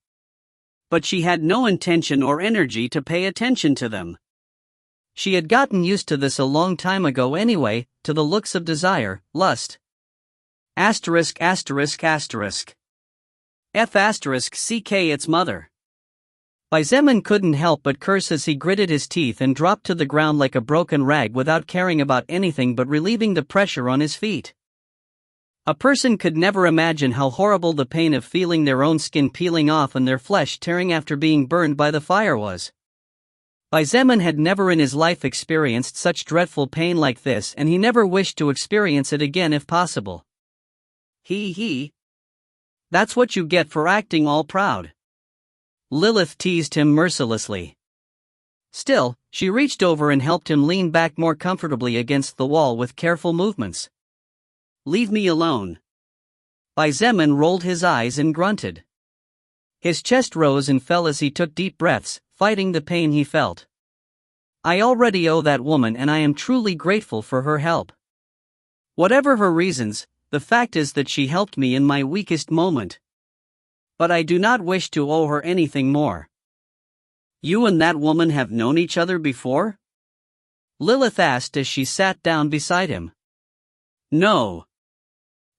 But she had no intention or energy to pay attention to them. She had gotten used to this a long time ago anyway, to the looks of desire, lust. F *CK its mother. Zeman couldn't help but curse as he gritted his teeth and dropped to the ground like a broken rag without caring about anything but relieving the pressure on his feet. A person could never imagine how horrible the pain of feeling their own skin peeling off and their flesh tearing after being burned by the fire was. Zeman had never in his life experienced such dreadful pain like this, and he never wished to experience it again if possible. That's what you get for acting all proud. Lilith teased him mercilessly. Still, she reached over and helped him lean back more comfortably against the wall with careful movements. "Leave me alone." Zeman rolled his eyes and grunted. His chest rose and fell as he took deep breaths, fighting the pain he felt. "I already owe that woman and I am truly grateful for her help. Whatever her reasons, the fact is that she helped me in my weakest moment. But I do not wish to owe her anything more." "You and that woman have known each other before?" Lilith asked as she sat down beside him. "No.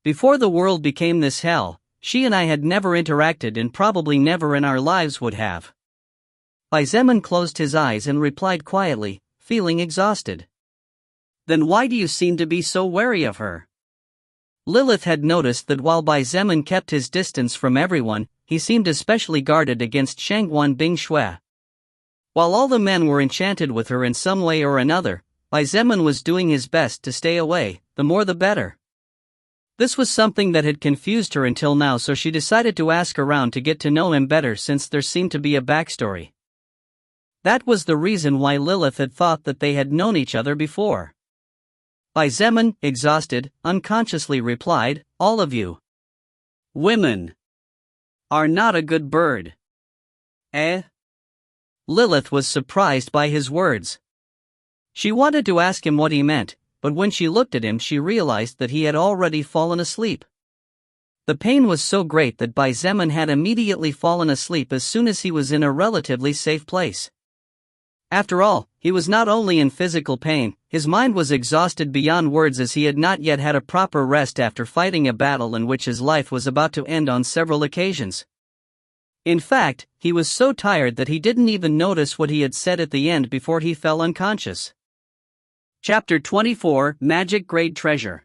Before the world became this hell, she and I had never interacted and probably never in our lives would have." Zeman closed his eyes and replied quietly, feeling exhausted. "Then why do you seem to be so wary of her?" Lilith had noticed that while Zeman kept his distance from everyone, he seemed especially guarded against Shangguan Bing Shui. While all the men were enchanted with her in some way or another, Zeman was doing his best to stay away, the more the better. This was something that had confused her until now, so she decided to ask around to get to know him better, since there seemed to be a backstory. That was the reason why Lilith had thought that they had known each other before. Zeman, exhausted, unconsciously replied, "All of you women are not a good bird." Eh? Lilith was surprised by his words. She wanted to ask him what he meant, but when she looked at him she realized that he had already fallen asleep. The pain was so great that Zeman had immediately fallen asleep as soon as he was in a relatively safe place. After all, he was not only in physical pain, his mind was exhausted beyond words, as he had not yet had a proper rest after fighting a battle in which his life was about to end on several occasions. In fact, he was so tired that he didn't even notice what he had said at the end before he fell unconscious. Chapter 24, Magic Grade Treasure.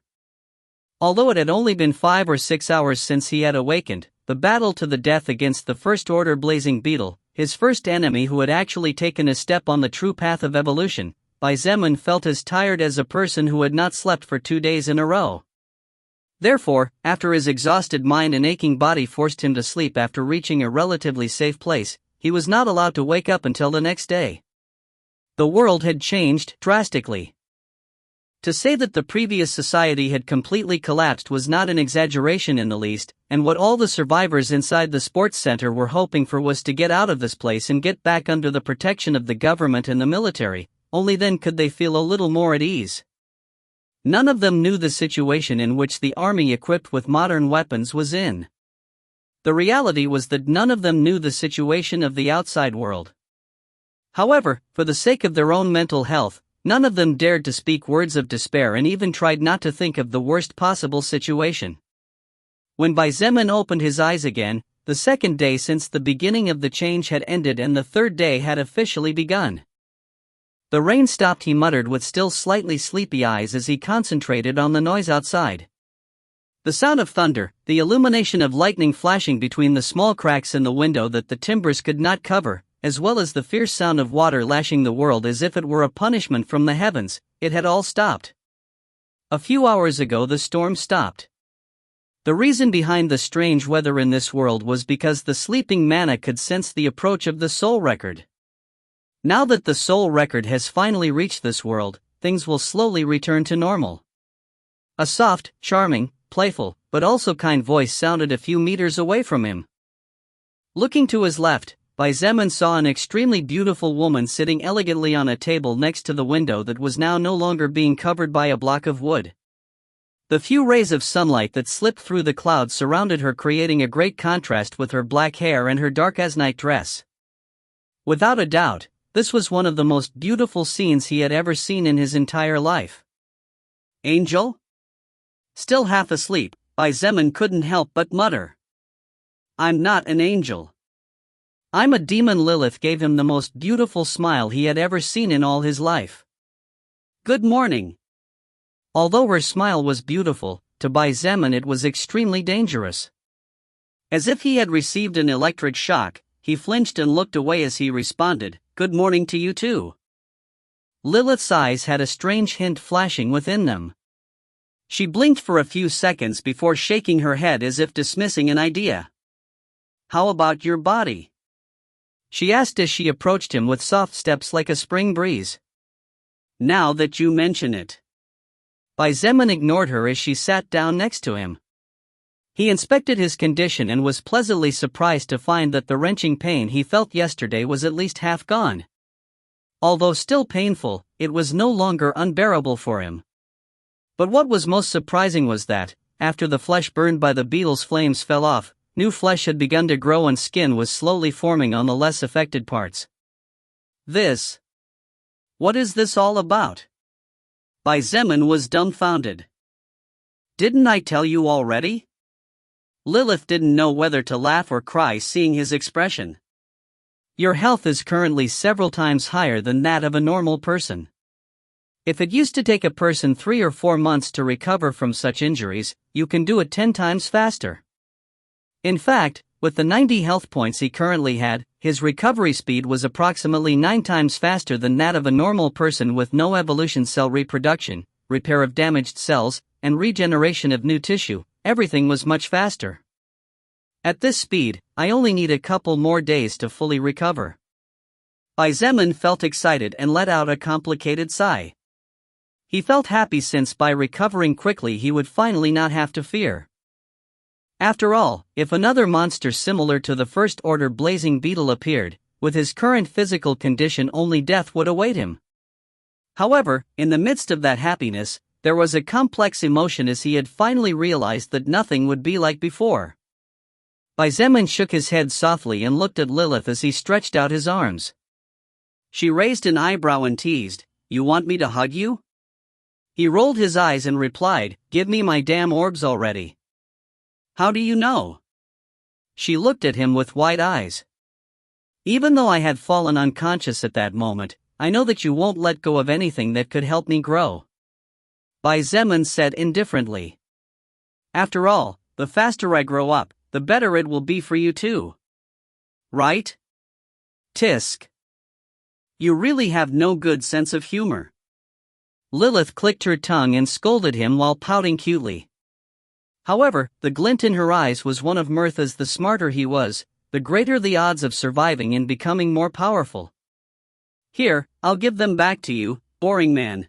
Although it had only been 5 or 6 hours since he had awakened, the battle to the death against the First Order Blazing Beetle, his first enemy who had actually taken a step on the true path of evolution, Zeman felt as tired as a person who had not slept for 2 days in a row. Therefore, after his exhausted mind and aching body forced him to sleep after reaching a relatively safe place, he was not allowed to wake up until the next day. The world had changed drastically. To say that the previous society had completely collapsed was not an exaggeration in the least, and what all the survivors inside the sports center were hoping for was to get out of this place and get back under the protection of the government and the military. Only then could they feel a little more at ease. None of them knew the situation in which the army equipped with modern weapons was in. The reality was that none of them knew the situation of the outside world. However, for the sake of their own mental health, none of them dared to speak words of despair and even tried not to think of the worst possible situation. When Zeman opened his eyes again, the second day since the beginning of the change had ended and the third day had officially begun. The rain stopped, he muttered with still slightly sleepy eyes as he concentrated on the noise outside. The sound of thunder, the illumination of lightning flashing between the small cracks in the window that the timbers could not cover, as well as the fierce sound of water lashing the world as if it were a punishment from the heavens, it had all stopped. A few hours ago the storm stopped. The reason behind the strange weather in this world was because the sleeping mana could sense the approach of the soul record. Now that the soul record has finally reached this world, things will slowly return to normal. A soft, charming, playful, but also kind voice sounded a few meters away from him. Looking to his left, Zeman saw an extremely beautiful woman sitting elegantly on a table next to the window that was now no longer being covered by a block of wood. The few rays of sunlight that slipped through the clouds surrounded her, creating a great contrast with her black hair and her dark as night dress. Without a doubt, this was one of the most beautiful scenes he had ever seen in his entire life. Angel? Still half asleep, Zeman couldn't help but mutter. I'm not an angel. I'm a demon. Lilith gave him the most beautiful smile he had ever seen in all his life. Good morning. Although her smile was beautiful, to Zeman it was extremely dangerous. As if he had received an electric shock, he flinched and looked away as he responded, "Good morning to you too." Lilith's eyes had a strange hint flashing within them. She blinked for a few seconds before shaking her head as if dismissing an idea. "How about your body?" she asked as she approached him with soft steps like a spring breeze. "Now that you mention it." Zeman ignored her as she sat down next to him. He inspected his condition and was pleasantly surprised to find that the wrenching pain he felt yesterday was at least half gone. Although still painful, it was no longer unbearable for him. But what was most surprising was that, after the flesh burned by the beetle's flames fell off, new flesh had begun to grow and skin was slowly forming on the less affected parts. What is this all about? Zeman was dumbfounded. Didn't I tell you already? Lilith didn't know whether to laugh or cry seeing his expression. Your health is currently several times higher than that of a normal person. If it used to take a person 3 or 4 months to recover from such injuries, you can do it 10 times faster. In fact, with the 90 health points he currently had, his recovery speed was approximately 9 times faster than that of a normal person with no evolution cell reproduction, repair of damaged cells, and regeneration of new tissue. Everything was much faster. At this speed, I only need a couple more days to fully recover. Bai Zemin felt excited and let out a complicated sigh. He felt happy since by recovering quickly he would finally not have to fear. After all, if another monster similar to the first order blazing beetle appeared, with his current physical condition only death would await him. However, in the midst of that happiness, there was a complex emotion as he had finally realized that nothing would be like before. Bai Zemin shook his head softly and looked at Lilith as he stretched out his arms. She raised an eyebrow and teased, "You want me to hug you?" He rolled his eyes and replied, "Give me my damn orbs already." "How do you know?" She looked at him with wide eyes. "Even though I had fallen unconscious at that moment, I know that you won't let go of anything that could help me grow," Bai Zemin said indifferently. "After all, the faster I grow up, the better it will be for you too. Right? Tisk. You really have no good sense of humor." Lilith clicked her tongue and scolded him while pouting cutely. However, the glint in her eyes was one of mirth, as the smarter he was, the greater the odds of surviving and becoming more powerful. "Here, I'll give them back to you, boring man."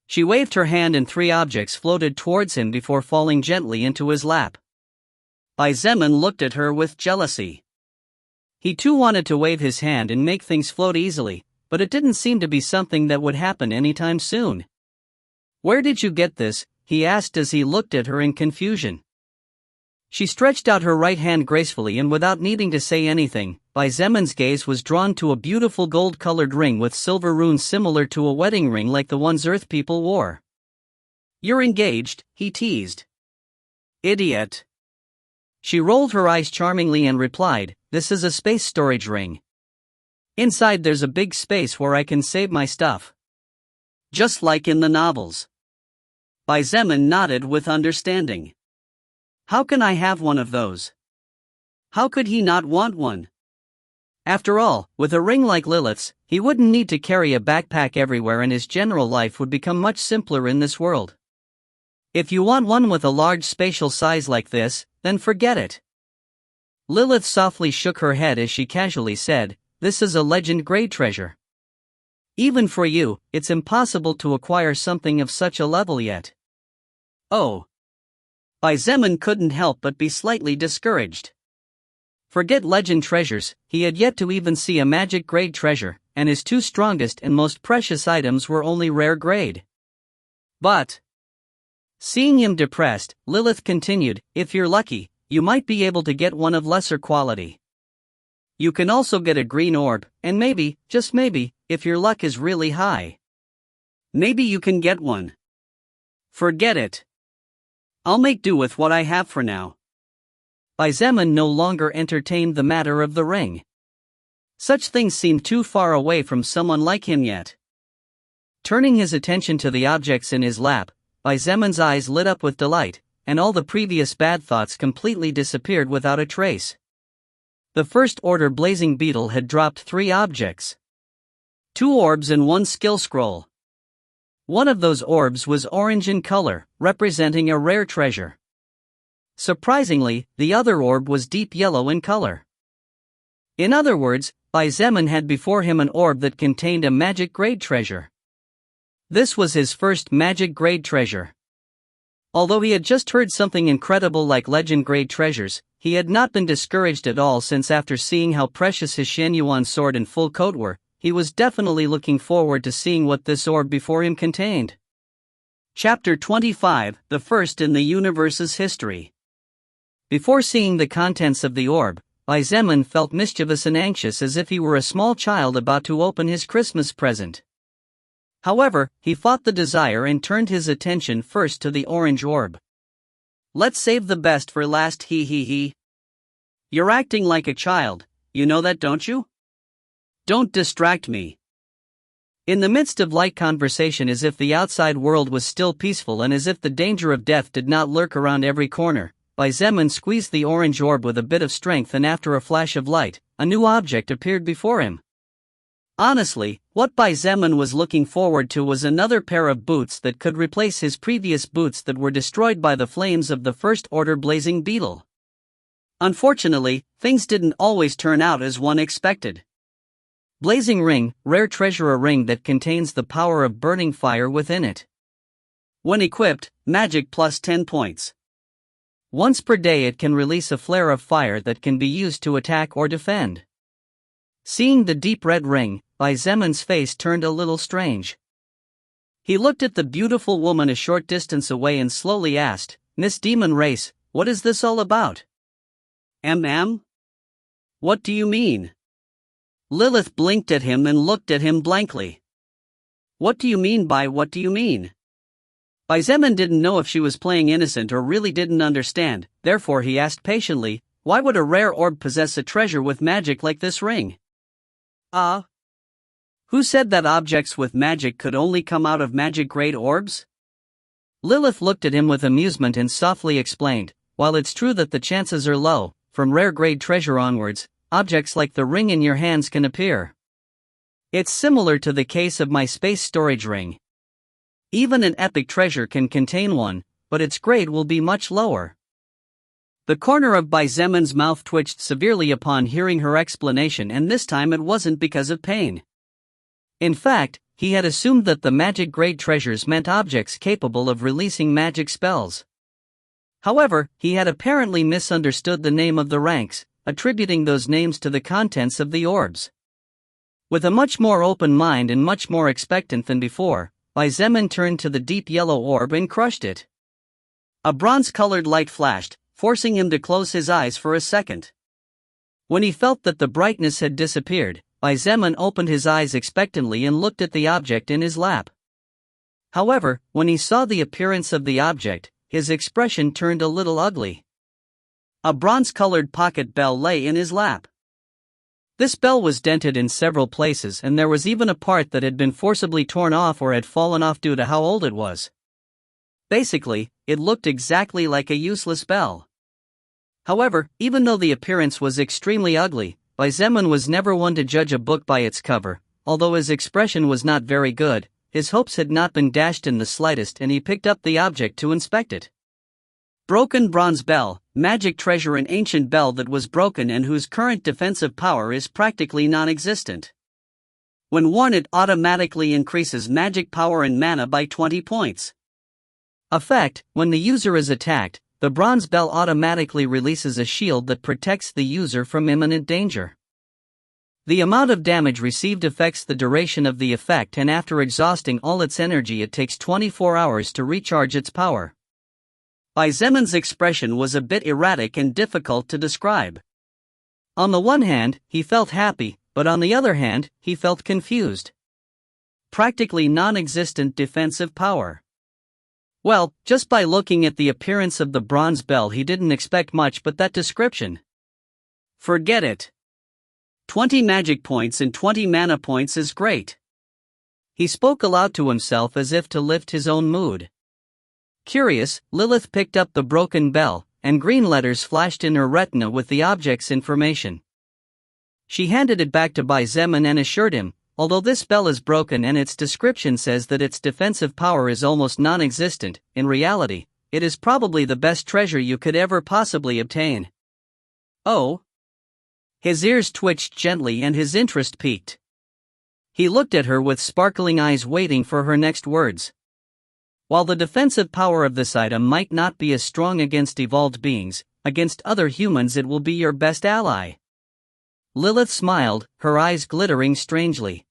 She waved her hand and 3 objects floated towards him before falling gently into his lap. Bai Zemin looked at her with jealousy. He too wanted to wave his hand and make things float easily, but it didn't seem to be something that would happen anytime soon. "Where did you get this?" he asked as he looked at her in confusion. She stretched out her right hand gracefully, and without needing to say anything, Bai Zemin's gaze was drawn to a beautiful gold-colored ring with silver runes similar to a wedding ring like the ones Earth people wore. "You're engaged," he teased. "Idiot." She rolled her eyes charmingly and replied, "This is a space storage ring. Inside there's a big space where I can save my stuff. Just like in the novels." Bai Zemin nodded with understanding. "How can I have one of those?" How could he not want one? After all, with a ring like Lilith's, he wouldn't need to carry a backpack everywhere and his general life would become much simpler in this world. "If you want one with a large spatial size like this, then forget it." Lilith softly shook her head as she casually said, "This is a legend-grade treasure. Even for you, it's impossible to acquire something of such a level yet." "Oh." Bai Zemin couldn't help but be slightly discouraged. Forget legend treasures, he had yet to even see a magic-grade treasure, and his 2 strongest and most precious items were only rare grade. But, seeing him depressed, Lilith continued, "If you're lucky, you might be able to get one of lesser quality. You can also get a green orb, and maybe, just maybe, if your luck is really high, maybe you can get one." "Forget it. I'll make do with what I have for now." Bai Zemin no longer entertained the matter of the ring. Such things seemed too far away from someone like him yet. Turning his attention to the objects in his lap, Bai Zemin's eyes lit up with delight, and all the previous bad thoughts completely disappeared without a trace. The first order blazing beetle had dropped 3 objects. 2 orbs and 1 skill scroll. One of those orbs was orange in color, representing a rare treasure. Surprisingly, the other orb was deep yellow in color. In other words, Bai Zemin had before him an orb that contained a magic-grade treasure. This was his first magic-grade treasure. Although he had just heard something incredible like legend-grade treasures, he had not been discouraged at all, since after seeing how precious his Shenyuan sword and full coat were, he was definitely looking forward to seeing what this orb before him contained. Chapter 25, the first in the universe's history. Before seeing the contents of the orb, Bai Zemin felt mischievous and anxious, as if he were a small child about to open his Christmas present. However, he fought the desire and turned his attention first to the orange orb. "Let's save the best for last, he. You're acting like a child, you know that, don't you? Don't distract me." In the midst of light conversation, as if the outside world was still peaceful and as if the danger of death did not lurk around every corner, Bai Zeman squeezed the orange orb with a bit of strength, and after a flash of light, a new object appeared before him. Honestly, what Bai Zeman was looking forward to was another pair of boots that could replace his previous boots that were destroyed by the flames of the First Order blazing beetle. Unfortunately, things didn't always turn out as one expected. Blazing ring, rare treasure, a ring that contains the power of burning fire within it. When equipped, magic plus 10 points. Once per day it can release a flare of fire that can be used to attack or defend. Seeing the deep red ring, Bai Zeman's face turned a little strange. He looked at the beautiful woman a short distance away and slowly asked, "Miss Demon Race, what is this all about?" What do you mean?" Lilith blinked at him and looked at him blankly. What do you mean by what do you mean? Bai Zeman didn't know if she was playing innocent or really didn't understand, therefore he asked patiently, why would a rare orb possess a treasure with magic like this ring? Who said that objects with magic could only come out of magic-grade orbs? Lilith looked at him with amusement and softly explained, while it's true that the chances are low, from rare-grade treasure onwards, objects like the ring in your hands can appear. It's similar to the case of my space storage ring. Even an epic treasure can contain one, but its grade will be much lower. The corner of Bai Zeman's mouth twitched severely upon hearing her explanation, and this time it wasn't because of pain. In fact, he had assumed that the magic-grade treasures meant objects capable of releasing magic spells. However, he had apparently misunderstood the name of the ranks, attributing those names to the contents of the orbs. With a much more open mind and much more expectant than before, Bai Zeman turned to the deep yellow orb and crushed it. A bronze-colored light flashed, forcing him to close his eyes for a second. When he felt that the brightness had disappeared, Bai Zeman opened his eyes expectantly and looked at the object in his lap. However, when he saw the appearance of the object, his expression turned a little ugly. A bronze-colored pocket bell lay in his lap. This bell was dented in several places, and there was even a part that had been forcibly torn off or had fallen off due to how old it was. Basically, it looked exactly like a useless bell. However, even though the appearance was extremely ugly, Bai Zeman was never one to judge a book by its cover. Although his expression was not very good, his hopes had not been dashed in the slightest, and he picked up the object to inspect it. Broken bronze bell, magic treasure, an ancient bell that was broken and whose current defensive power is practically non-existent. When worn, it automatically increases magic power and mana by 20 points. Effect: when the user is attacked, the bronze bell automatically releases a shield that protects the user from imminent danger. The amount of damage received affects the duration of the effect, and after exhausting all its energy it takes 24 hours to recharge its power. Bai Zeman's expression was a bit erratic and difficult to describe. On the one hand, he felt happy, but on the other hand, he felt confused. Practically non-existent defensive power. Well, just by looking at the appearance of the bronze bell he didn't expect much but that description. Forget it. 20 magic points and 20 mana points is great. He spoke aloud to himself as if to lift his own mood. Curious, Lilith picked up the broken bell, and green letters flashed in her retina with the object's information. She handed it back to Bai Zeman and assured him, although this bell is broken and its description says that its defensive power is almost non-existent, in reality, it is probably the best treasure you could ever possibly obtain. Oh? His ears twitched gently and his interest piqued. He looked at her with sparkling eyes, waiting for her next words. While the defensive power of this item might not be as strong against evolved beings, against other humans it will be your best ally. Lilith smiled, her eyes glittering strangely.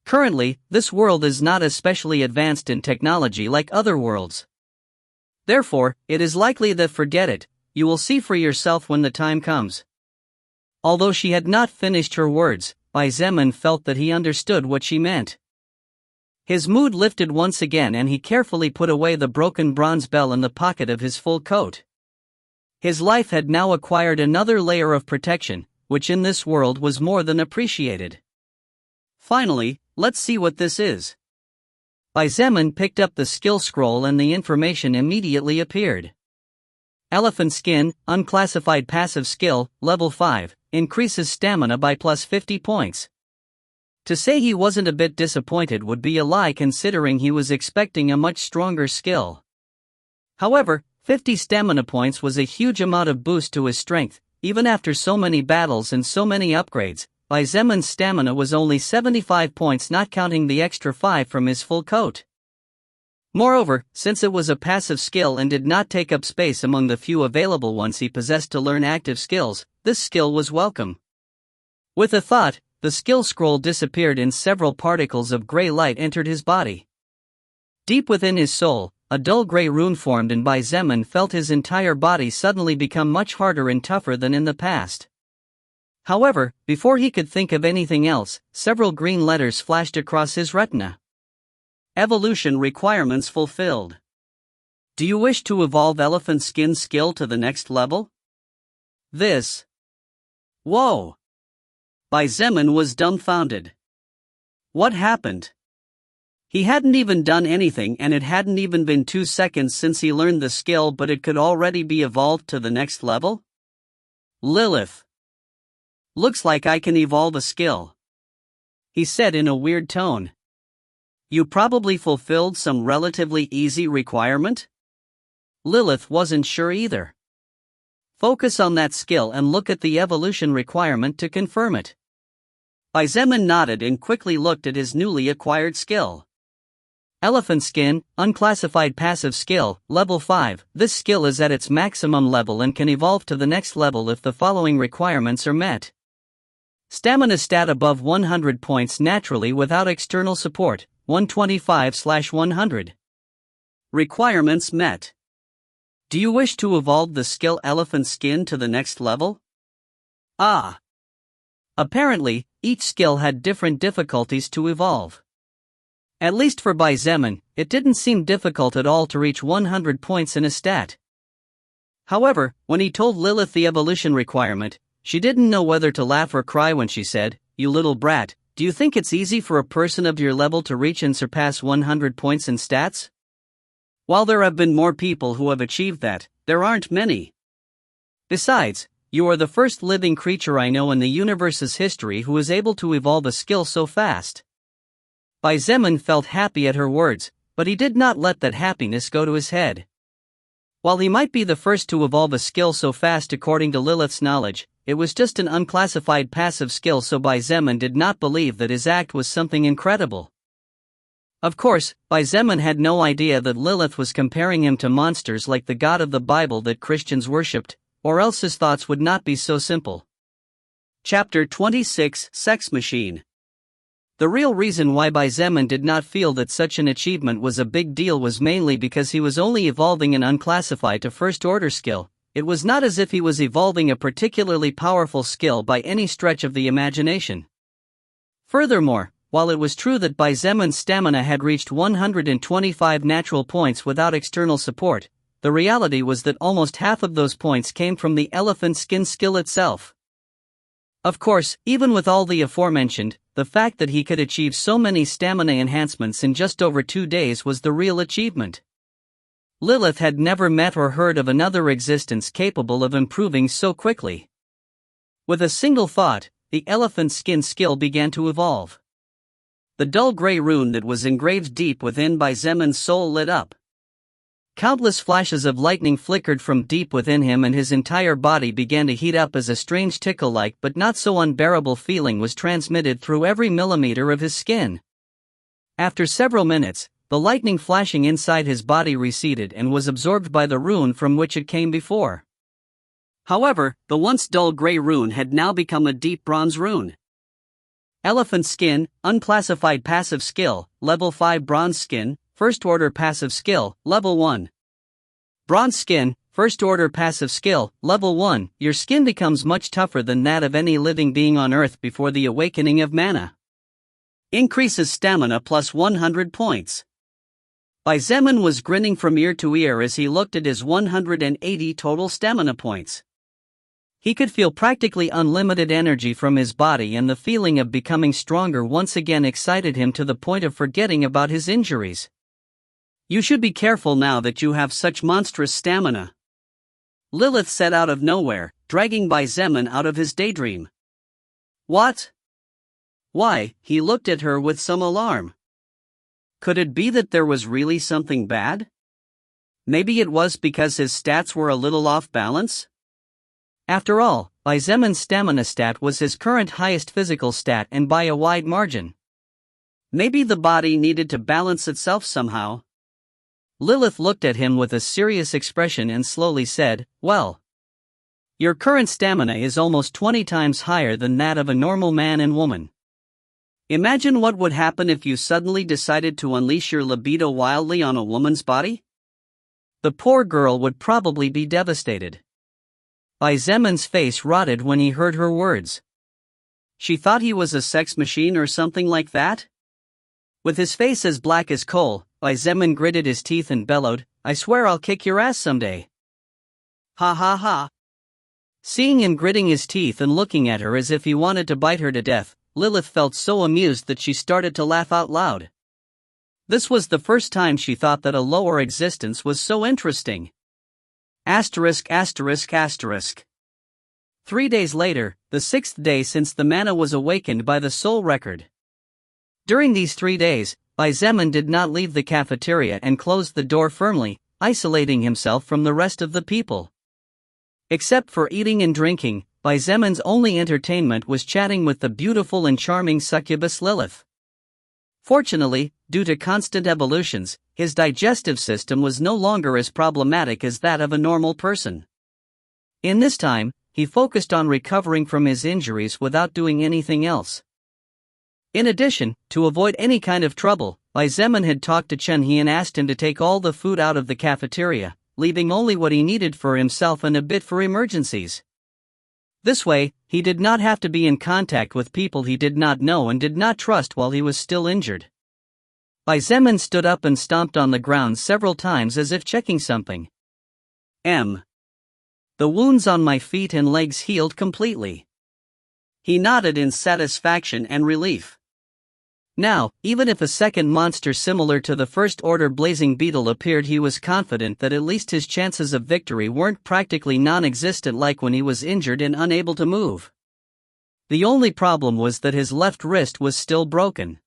Currently, this world is not especially advanced in technology like other worlds. Therefore, it is likely that forget it, you will see for yourself when the time comes. Although she had not finished her words, Bai Zeman felt that he understood what she meant. His mood lifted once again and he carefully put away the broken bronze bell in the pocket of his full coat. His life had now acquired another layer of protection, which in this world was more than appreciated. Finally, let's see what this is. Bai Zeman picked up the skill scroll and the information immediately appeared. Elephant Skin, unclassified passive skill, level 5, increases stamina by plus 50 points. To say he wasn't a bit disappointed would be a lie considering he was expecting a much stronger skill. However, 50 stamina points was a huge amount of boost to his strength, even after so many battles and so many upgrades. Bai Zemun's stamina was only 75 points, not counting the extra 5 from his full coat. Moreover, since it was a passive skill and did not take up space among the few available ones he possessed to learn active skills, this skill was welcome. With a thought, the skill scroll disappeared and several particles of gray light entered his body. Deep within his soul, a dull gray rune formed and Bai Zemun felt his entire body suddenly become much harder and tougher than in the past. However, before he could think of anything else, several green letters flashed across his retina. Evolution requirements fulfilled. Do you wish to evolve Elephant Skin skill to the next level? This. Whoa! Bai Zemun was dumbfounded. What happened? He hadn't even done anything and it hadn't even been 2 seconds since he learned the skill, but it could already be evolved to the next level? Lilith. Looks like I can evolve a skill, he said in a weird tone. You probably fulfilled some relatively easy requirement? Lilith wasn't sure either. Focus on that skill and look at the evolution requirement to confirm it. Bai Zemun nodded and quickly looked at his newly acquired skill. Elephant Skin, unclassified passive skill, level 5. This skill is at its maximum level and can evolve to the next level if the following requirements are met. Stamina stat above 100 points naturally without external support, 125/100. Requirements met. Do you wish to evolve the skill Elephant Skin to the next level? Ah. Apparently, each skill had different difficulties to evolve. At least for Bai Zemun, it didn't seem difficult at all to reach 100 points in a stat. However, when he told Lilith the evolution requirement, she didn't know whether to laugh or cry when she said, "You little brat, do you think it's easy for a person of your level to reach and surpass 100 points in stats? While there have been more people who have achieved that, there aren't many. Besides, you are the first living creature I know in the universe's history who is able to evolve a skill so fast." Bai Zemun felt happy at her words, but he did not let that happiness go to his head. While he might be the first to evolve a skill so fast according to Lilith's knowledge, it was just an unclassified passive skill, so Bai Zemun did not believe that his act was something incredible. Of course, Bai Zemun had no idea that Lilith was comparing him to monsters like the God of the Bible that Christians worshipped, or else his thoughts would not be so simple. Chapter 26: Sex Machine. The real reason why Bai Zemun did not feel that such an achievement was a big deal was mainly because he was only evolving an unclassified to first-order skill. It was not as if he was evolving a particularly powerful skill by any stretch of the imagination. Furthermore, while it was true that Bai Zemun's stamina had reached 125 natural points without external support, the reality was that almost half of those points came from the Elephant Skin skill itself. Of course, even with all the aforementioned, the fact that he could achieve so many stamina enhancements in just over 2 days was the real achievement. Lilith had never met or heard of another existence capable of improving so quickly. With a single thought, the Elephant Skin skill began to evolve. The dull gray rune that was engraved deep within Bai Zemun's soul lit up. Countless flashes of lightning flickered from deep within him and his entire body began to heat up as a strange tickle-like but not so unbearable feeling was transmitted through every millimeter of his skin. After several minutes, the lightning flashing inside his body receded and was absorbed by the rune from which it came before. However, the once dull gray rune had now become a deep bronze rune. Elephant Skin, unclassified passive skill, level 5. Bronze Skin, first order passive skill, level 1. Bronze Skin, first order passive skill, level 1. Your skin becomes much tougher than that of any living being on Earth before the awakening of mana. Increases stamina plus 100 points. Bai Zemun was grinning from ear to ear as he looked at his 180 total stamina points. He could feel practically unlimited energy from his body, and the feeling of becoming stronger once again excited him to the point of forgetting about his injuries. You should be careful now that you have such monstrous stamina. Lilith said out of nowhere, dragging Bai Zemin out of his daydream. What? Why? He looked at her with some alarm. Could it be that there was really something bad? Maybe it was because his stats were a little off balance? After all, Bai Zemin's stamina stat was his current highest physical stat and by a wide margin. Maybe the body needed to balance itself somehow. Lilith looked at him with a serious expression and slowly said, well, your current stamina is almost 20 times higher than that of a normal man and woman. Imagine what would happen if you suddenly decided to unleash your libido wildly on a woman's body? The poor girl would probably be devastated. Bai Zemin's face rotted when he heard her words. She thought he was a sex machine or something like that? With his face as black as coal, Bai Zemin gritted his teeth and bellowed, I swear I'll kick your ass someday. Ha ha ha. Seeing him gritting his teeth and looking at her as if he wanted to bite her to death, Lilith felt so amused that she started to laugh out loud. This was the first time she thought that a lower existence was so interesting. Asterisk asterisk asterisk. 3 days later, the 6th day since the mana was awakened by the soul record. During these 3 days, Bai Zemin did not leave the cafeteria and closed the door firmly, isolating himself from the rest of the people. Except for eating and drinking, Bai Zemin's only entertainment was chatting with the beautiful and charming succubus Lilith. Fortunately, due to constant evolutions, his digestive system was no longer as problematic as that of a normal person. In this time, he focused on recovering from his injuries without doing anything else. In addition, to avoid any kind of trouble, Bai Zemin had talked to Chen He and asked him to take all the food out of the cafeteria, leaving only what he needed for himself and a bit for emergencies. This way, he did not have to be in contact with people he did not know and did not trust while he was still injured. Bai Zemin stood up and stomped on the ground several times as if checking something. The wounds on my feet and legs healed completely. He nodded in satisfaction and relief. Now, even if a second monster similar to the first order blazing beetle appeared, he was confident that at least his chances of victory weren't practically non-existent like when he was injured and unable to move. The only problem was that his left wrist was still broken.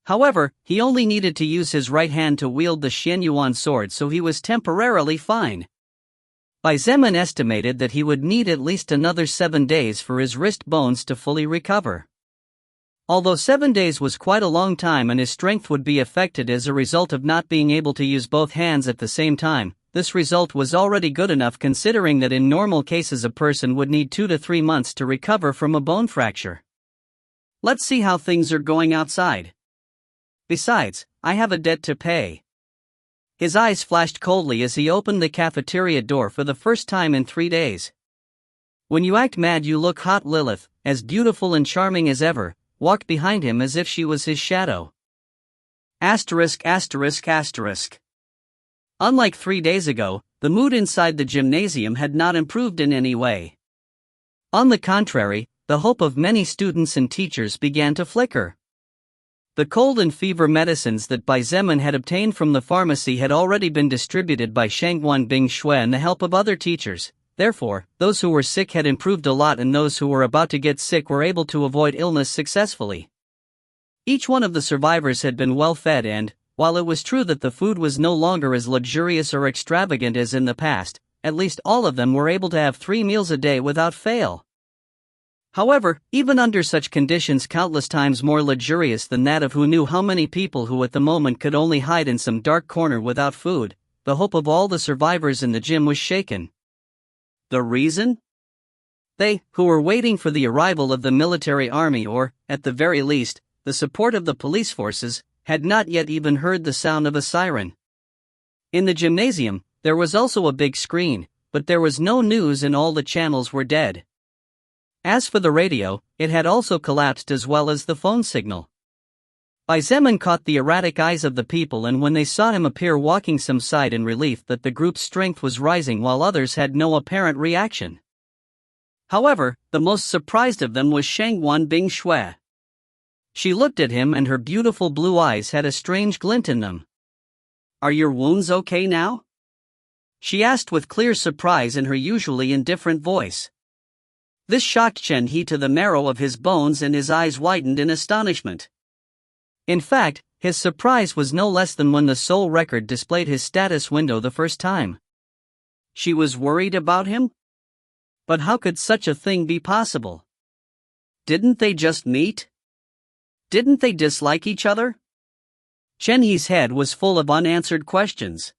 However, he only needed to use his right hand to wield the Xianyuan sword, so he was temporarily fine. Bai Zemin estimated that he would need at least another 7 days for his wrist bones to fully recover. Although 7 days was quite a long time and his strength would be affected as a result of not being able to use both hands at the same time, this result was already good enough considering that in normal cases a person would need 2 to 3 months to recover from a bone fracture. Let's see how things are going outside. Besides, I have a debt to pay. His eyes flashed coldly as he opened the cafeteria door for the first time in 3 days. When you act mad you look hot. Lilith, as beautiful and charming as ever, walked behind him as if she was his shadow. Asterisk asterisk asterisk. Unlike 3 days ago, the mood inside the gymnasium had not improved in any way. On the contrary, the hope of many students and teachers began to flicker. The cold and fever medicines that Bai Zemin had obtained from the pharmacy had already been distributed by Shangguan Bing Shui and the help of other teachers. Therefore, those who were sick had improved a lot and those who were about to get sick were able to avoid illness successfully. Each one of the survivors had been well fed and, while it was true that the food was no longer as luxurious or extravagant as in the past, at least all of them were able to have 3 meals a day without fail. However, even under such conditions countless times more luxurious than that of who knew how many people who at the moment could only hide in some dark corner without food, the hope of all the survivors in the gym was shaken. The reason? They, who were waiting for the arrival of the military army or, at the very least, the support of the police forces, had not yet even heard the sound of a siren. In the gymnasium, there was also a big screen, but there was no news and all the channels were dead. As for the radio, it had also collapsed as well as the phone signal. Bai Zemin caught the erratic eyes of the people and when they saw him appear walking some sighed in relief that the group's strength was rising while others had no apparent reaction. However, the most surprised of them was Shangguan Bing Shui. She looked at him and her beautiful blue eyes had a strange glint in them. Are your wounds okay now? she asked with clear surprise in her usually indifferent voice. This shocked Chen He to the marrow of his bones, and his eyes widened in astonishment. In fact, his surprise was no less than when the soul record displayed his status window the first time. She was worried about him? But how could such a thing be possible? Didn't they just meet? Didn't they dislike each other? Chen He's head was full of unanswered questions.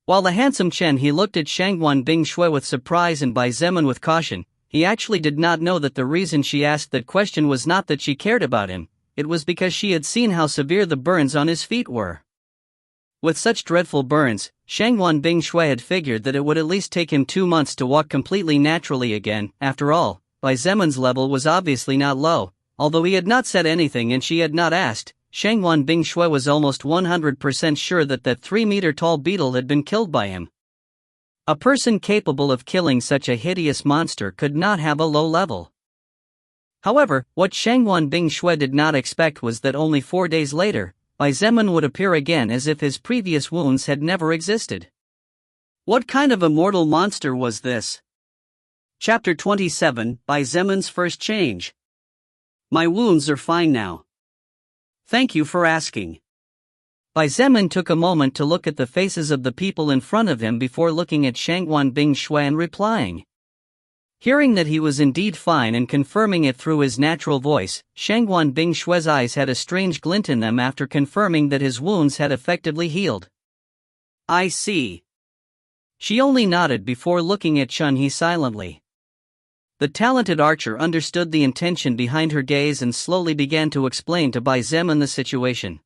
While the handsome Chen He looked at Shangguan Bing Shui with surprise and Bai Zemin with caution, he actually did not know that the reason she asked that question was not that she cared about him, it was because she had seen how severe the burns on his feet were. With such dreadful burns, Shangguan Bing Shui had figured that it would at least take him 2 months to walk completely naturally again. After all, Bai Zemin's level was obviously not low, although he had not said anything and she had not asked. Shangguan Bing Shui was almost 100% sure that 3-meter-tall beetle had been killed by him. A person capable of killing such a hideous monster could not have a low level. However, what Shangguan Bing Shui did not expect was that only 4 days later, Bai Zemin would appear again as if his previous wounds had never existed. What kind of immortal monster was this? Chapter 27, Bai Zemin's First Change. My wounds are fine now. Thank you for asking. Bai Zemin took a moment to look at the faces of the people in front of him before looking at Shangguan Bing Shui and replying. Hearing that he was indeed fine and confirming it through his natural voice, Shangguan Bing Shui's eyes had a strange glint in them after confirming that his wounds had effectively healed. I see. She only nodded before looking at Chen He silently. The talented archer understood the intention behind her gaze and slowly began to explain to Bai Zemin the situation.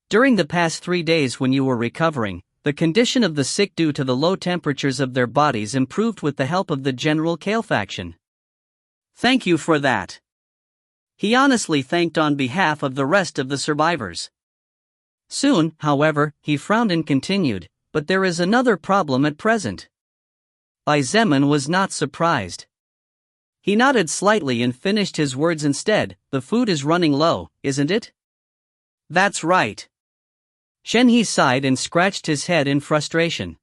During the past 3 days when you were recovering, the condition of the sick due to the low temperatures of their bodies improved with the help of the general Kalefaction. Thank you for that. He honestly thanked on behalf of the rest of the survivors. Soon, however, he frowned and continued, but there is another problem at present. Bai Zemin was not surprised. He nodded slightly and finished his words instead. The food is running low, isn't it? That's right. Chen He sighed and scratched his head in frustration.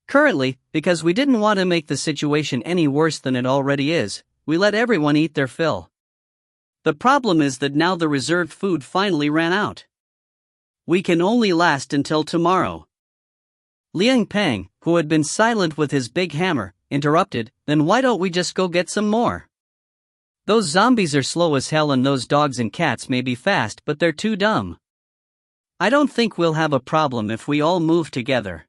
Currently, because we didn't want to make the situation any worse than it already is, we let everyone eat their fill. The problem is that now the reserved food finally ran out. We can only last until tomorrow. Liang Peng, who had been silent with his big hammer, interrupted, then why don't we just go get some more? Those zombies are slow as hell and those dogs and cats may be fast but they're too dumb. I don't think we'll have a problem if we all move together.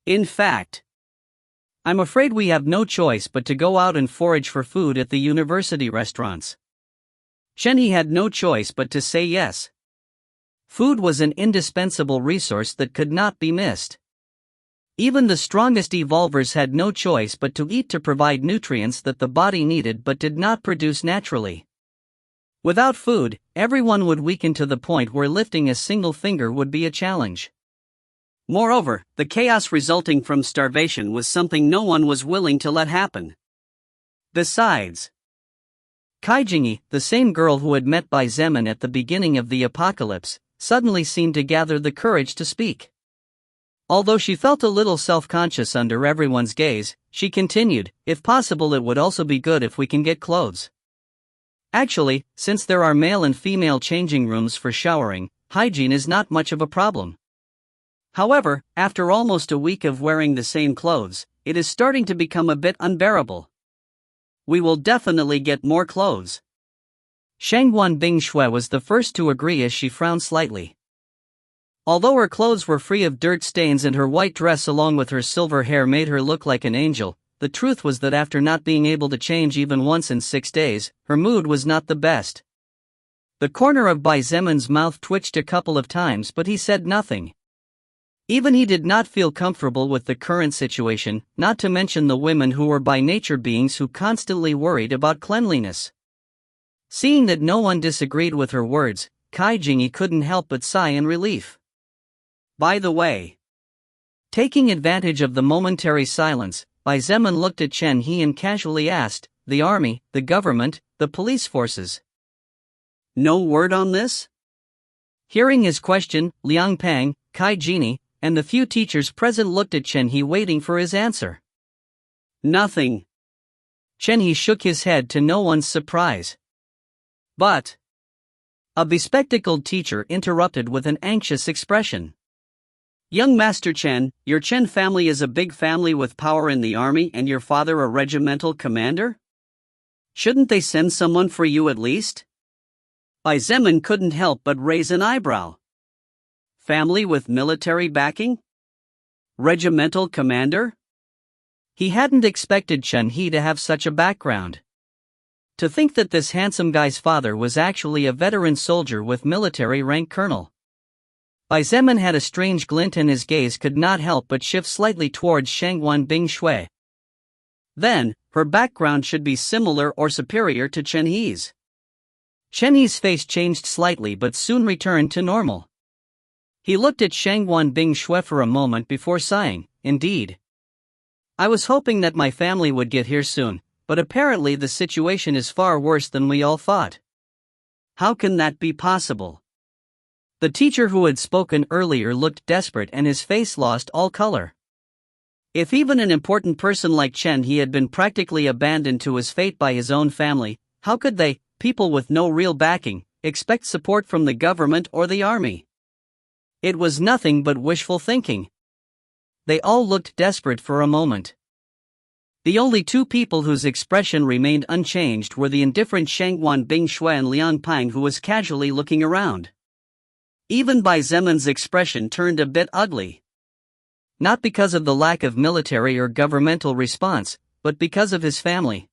In fact, I'm afraid we have no choice but to go out and forage for food at the university restaurants. Chen He had no choice but to say yes. Food was an indispensable resource that could not be missed. Even the strongest evolvers had no choice but to eat to provide nutrients that the body needed but did not produce naturally. Without food, everyone would weaken to the point where lifting a single finger would be a challenge. Moreover, the chaos resulting from starvation was something no one was willing to let happen. Besides, Kai Jingyi, the same girl who had met Bai Zemin at the beginning of the apocalypse, suddenly seemed to gather the courage to speak. Although she felt a little self-conscious under everyone's gaze, she continued, if possible it would also be good if we can get clothes. Actually, since there are male and female changing rooms for showering, hygiene is not much of a problem. However, after almost a week of wearing the same clothes, it is starting to become a bit unbearable. We will definitely get more clothes. Shangguan Bing Shui was the first to agree as she frowned slightly. Although her clothes were free of dirt stains and her white dress along with her silver hair made her look like an angel, the truth was that after not being able to change even once in 6 days, her mood was not the best. The corner of Bai Zemin's mouth twitched a couple of times but he said nothing. Even he did not feel comfortable with the current situation, not to mention the women who were by nature beings who constantly worried about cleanliness. Seeing that no one disagreed with her words, Kai Jingyi couldn't help but sigh in relief. By the way, taking advantage of the momentary silence, Bai Zemin looked at Chen He and casually asked, the army, the government, the police forces. No word on this? Hearing his question, Liang Peng, Kai Jingyi, and the few teachers present looked at Chen He waiting for his answer. Nothing. Chen He shook his head to no one's surprise. But a bespectacled teacher interrupted with an anxious expression. Young Master Chen, your Chen family is a big family with power in the army and your father a regimental commander? Shouldn't they send someone for you at least? Bai Zemin couldn't help but raise an eyebrow. Family with military backing? Regimental commander? He hadn't expected Chen He to have such a background. To think that this handsome guy's father was actually a veteran soldier with military rank colonel. Bai Zemin had a strange glint and his gaze could not help but shift slightly towards Shangguan Bingshui. Then, her background should be similar or superior to Chen He's. Chen He's face changed slightly but soon returned to normal. He looked at Shangguan Bingshui for a moment before sighing, indeed. I was hoping that my family would get here soon, but apparently the situation is far worse than we all thought. How can that be possible? The teacher who had spoken earlier looked desperate and his face lost all color. If even an important person like Chen He had been practically abandoned to his fate by his own family, how could they, people with no real backing, expect support from the government or the army? It was nothing but wishful thinking. They all looked desperate for a moment. The only two people whose expression remained unchanged were the indifferent Shangguan Bingshui and Liang Pang, who was casually looking around. Even Bai Zemin's expression turned a bit ugly. Not because of the lack of military or governmental response, but because of his family.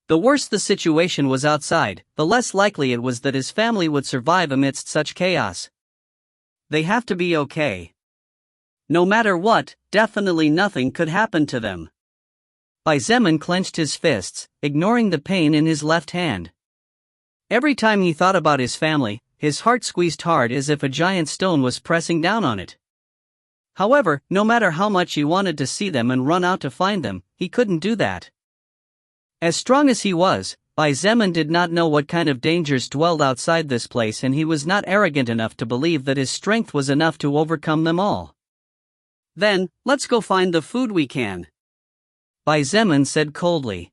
The worse the situation was outside, the less likely it was that his family would survive amidst such chaos. They have to be okay. No matter what, definitely nothing could happen to them. Bai Zemin clenched his fists, ignoring the pain in his left hand. Every time he thought about his family, his heart squeezed hard as if a giant stone was pressing down on it. However, no matter how much he wanted to see them and run out to find them, he couldn't do that. As strong as he was, Bai Zemin did not know what kind of dangers dwelled outside this place, and he was not arrogant enough to believe that his strength was enough to overcome them all. Then, let's go find the food we can. Bai Zemin said coldly.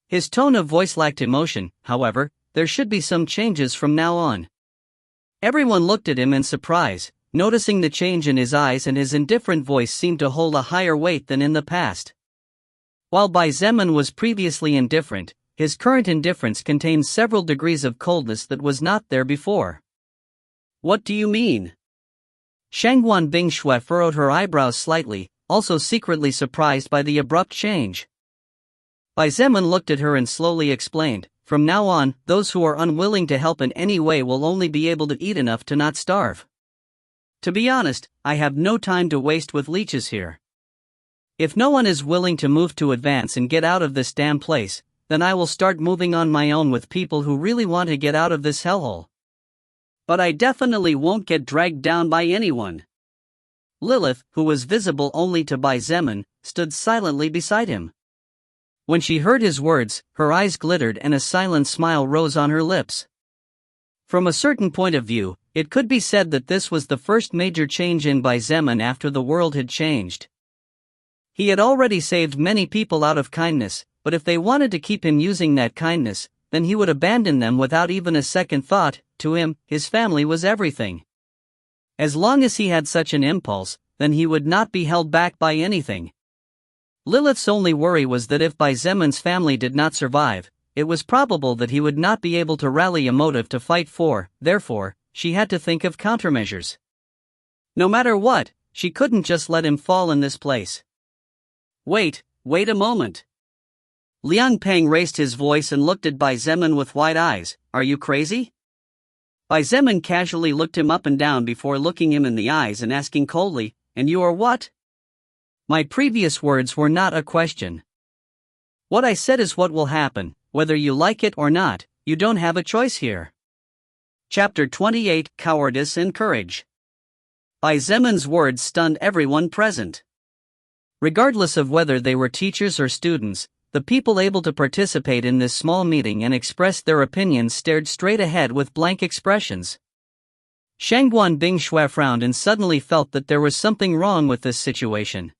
His tone of voice lacked emotion. However, there should be some changes from now on. Everyone looked at him in surprise, noticing the change in his eyes, and his indifferent voice seemed to hold a higher weight than in the past. While Bai Zemin was previously indifferent, his current indifference contained several degrees of coldness that was not there before. What do you mean? Shangguan Bingshui furrowed her eyebrows slightly, also secretly surprised by the abrupt change. Bai Zemin looked at her and slowly explained, from now on, those who are unwilling to help in any way will only be able to eat enough to not starve. To be honest, I have no time to waste with leeches here. If no one is willing to move to advance and get out of this damn place, then I will start moving on my own with people who really want to get out of this hellhole. But I definitely won't get dragged down by anyone. Lilith, who was visible only to Bai Zemin, stood silently beside him. When she heard his words, her eyes glittered and a silent smile rose on her lips. From a certain point of view, it could be said that this was the first major change in Bai Zemin after the world had changed. He had already saved many people out of kindness, but if they wanted to keep him using that kindness, then he would abandon them without even a second thought. To him, his family was everything. As long as he had such an impulse, then he would not be held back by anything. Lilith's only worry was that if Bai Zemin's family did not survive, it was probable that he would not be able to rally a motive to fight for. Therefore, she had to think of countermeasures. No matter what, she couldn't just let him fall in this place. Wait a moment. Liang Pang raised his voice and looked at Bai Zemin with wide eyes. Are you crazy? Bai Zemin casually looked him up and down before looking him in the eyes and asking coldly, and you are what? My previous words were not a question. What I said is what will happen, whether you like it or not. You don't have a choice here. Chapter 28, Cowardice and Courage. Bai Zemin's words stunned everyone present. Regardless of whether they were teachers or students, the people able to participate in this small meeting and express their opinions stared straight ahead with blank expressions. Shangguan Bingshui frowned and suddenly felt that there was something wrong with this situation.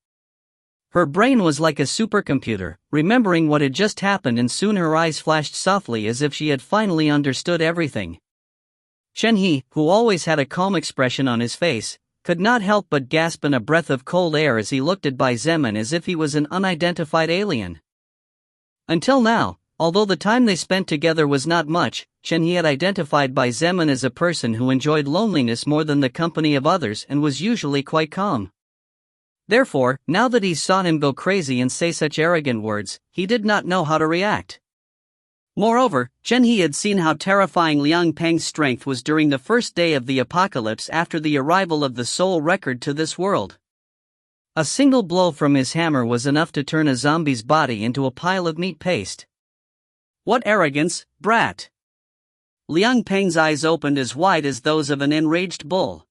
Her brain was like a supercomputer, remembering what had just happened, and soon her eyes flashed softly as if she had finally understood everything. Chen He, who always had a calm expression on his face, could not help but gasp in a breath of cold air as he looked at Bai Zemin as if he was an unidentified alien. Until now, although the time they spent together was not much, Chen He had identified Bai Zemin as a person who enjoyed loneliness more than the company of others and was usually quite calm. Therefore, now that he saw him go crazy and say such arrogant words, he did not know how to react. Moreover, Chen He had seen how terrifying Liang Peng's strength was during the first day of the apocalypse after the arrival of the soul record to this world. A single blow from his hammer was enough to turn a zombie's body into a pile of meat paste. What arrogance, brat! Liang Peng's eyes opened as wide as those of an enraged bull.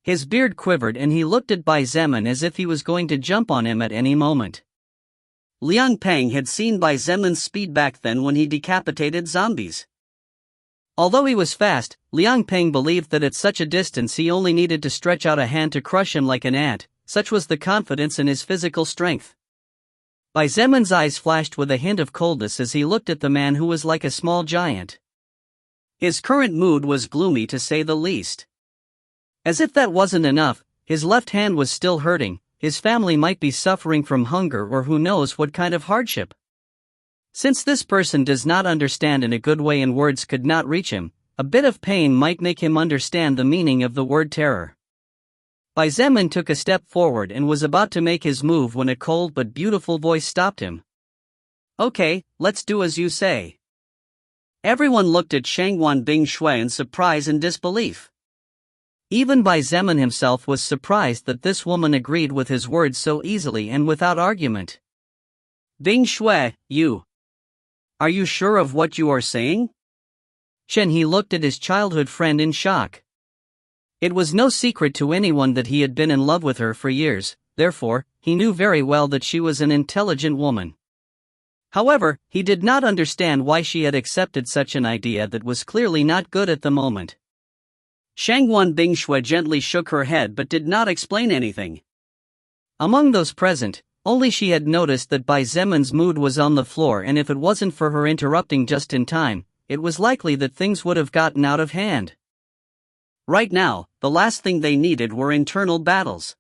His beard quivered and he looked at Bai Zemin as if he was going to jump on him at any moment. Liang Peng had seen Bai Zemin's speed back then when he decapitated zombies. Although he was fast, Liang Peng believed that at such a distance he only needed to stretch out a hand to crush him like an ant, such was the confidence in his physical strength. Bai Zemin's eyes flashed with a hint of coldness as he looked at the man who was like a small giant. His current mood was gloomy to say the least. As if that wasn't enough, his left hand was still hurting. His family might be suffering from hunger or who knows what kind of hardship. Since this person does not understand in a good way and words could not reach him, a bit of pain might make him understand the meaning of the word terror. Bai Zemin took a step forward and was about to make his move when a cold but beautiful voice stopped him. Okay, let's do as you say. Everyone looked at Shangguan Bingshui in surprise and disbelief. Even Bai Zemin himself was surprised that this woman agreed with his words so easily and without argument. Bingshui, you. Are you sure of what you are saying? Chen He looked at his childhood friend in shock. It was no secret to anyone that he had been in love with her for years, therefore, he knew very well that she was an intelligent woman. However, he did not understand why she had accepted such an idea that was clearly not good at the moment. Shangguan Bingshui gently shook her head but did not explain anything. Among those present, only she had noticed that Bai Zemin's mood was on the floor, and if it wasn't for her interrupting just in time, it was likely that things would have gotten out of hand. Right now, the last thing they needed were internal battles.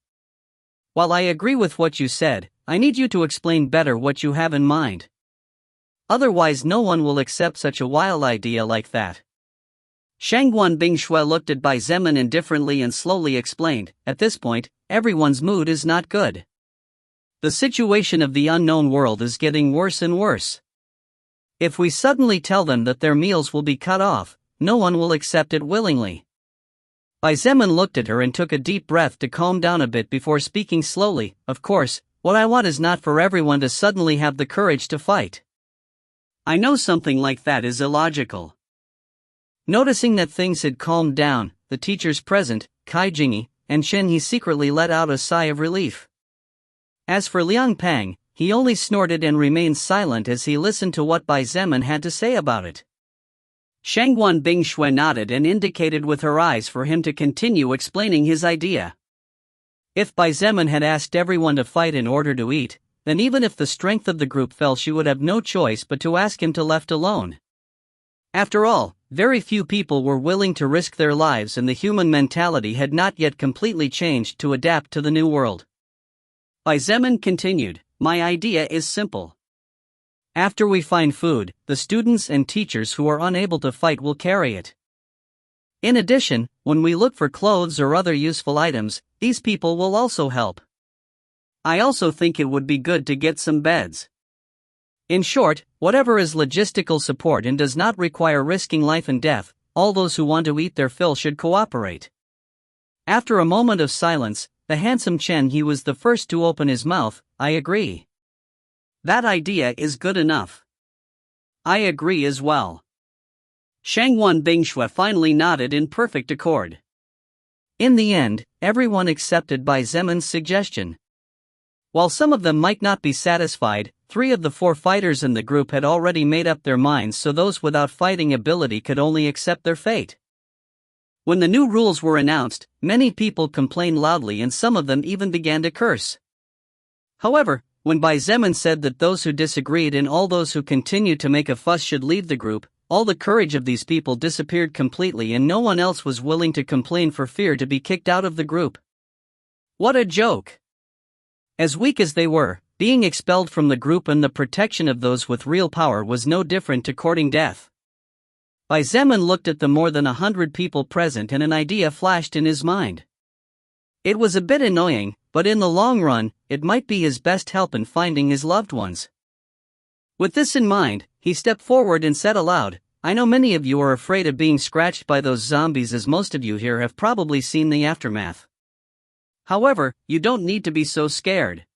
While I agree with what you said, I need you to explain better what you have in mind. Otherwise no one will accept such a wild idea like that. Shangguan Bingshui looked at Bai Zemin indifferently and slowly explained, at this point, everyone's mood is not good. The situation of the unknown world is getting worse and worse. If we suddenly tell them that their meals will be cut off, no one will accept it willingly. Bai Zemin looked at her and took a deep breath to calm down a bit before speaking slowly. Of course, what I want is not for everyone to suddenly have the courage to fight. I know something like that is illogical. Noticing that things had calmed down, the teachers present, Kai Jingyi, and Chen He secretly let out a sigh of relief. As for Liang Peng, he only snorted and remained silent as he listened to what Bai Zemin had to say about it. Shangguan Bingshui nodded and indicated with her eyes for him to continue explaining his idea. If Bai Zemin had asked everyone to fight in order to eat, then even if the strength of the group fell, she would have no choice but to ask him to left alone. After all, very few people were willing to risk their lives, and the human mentality had not yet completely changed to adapt to the new world. Bai Zemin continued, my idea is simple. After we find food, the students and teachers who are unable to fight will carry it. In addition, when we look for clothes or other useful items, these people will also help. I also think it would be good to get some beds. In short, whatever is logistical support and does not require risking life and death, all those who want to eat their fill should cooperate. After a moment of silence, the handsome Chen He was the first to open his mouth. I agree. That idea is good enough. I agree as well. Shangguan Bingshui finally nodded in perfect accord. In the end, everyone accepted Bai Zemin's suggestion. While some of them might not be satisfied, 3 of the 4 fighters in the group had already made up their minds, so those without fighting ability could only accept their fate. When the new rules were announced, many people complained loudly and some of them even began to curse. However, when Bai Zemin said that those who disagreed and all those who continued to make a fuss should leave the group, all the courage of these people disappeared completely and no one else was willing to complain for fear to be kicked out of the group. What a joke! As weak as they were, being expelled from the group and the protection of those with real power was no different to courting death. Bai Zemin looked at the more than 100 people present and an idea flashed in his mind. It was a bit annoying, but in the long run, it might be his best help in finding his loved ones. With this in mind, he stepped forward and said aloud, "I know many of you are afraid of being scratched by those zombies, as most of you here have probably seen the aftermath. However, you don't need to be so scared.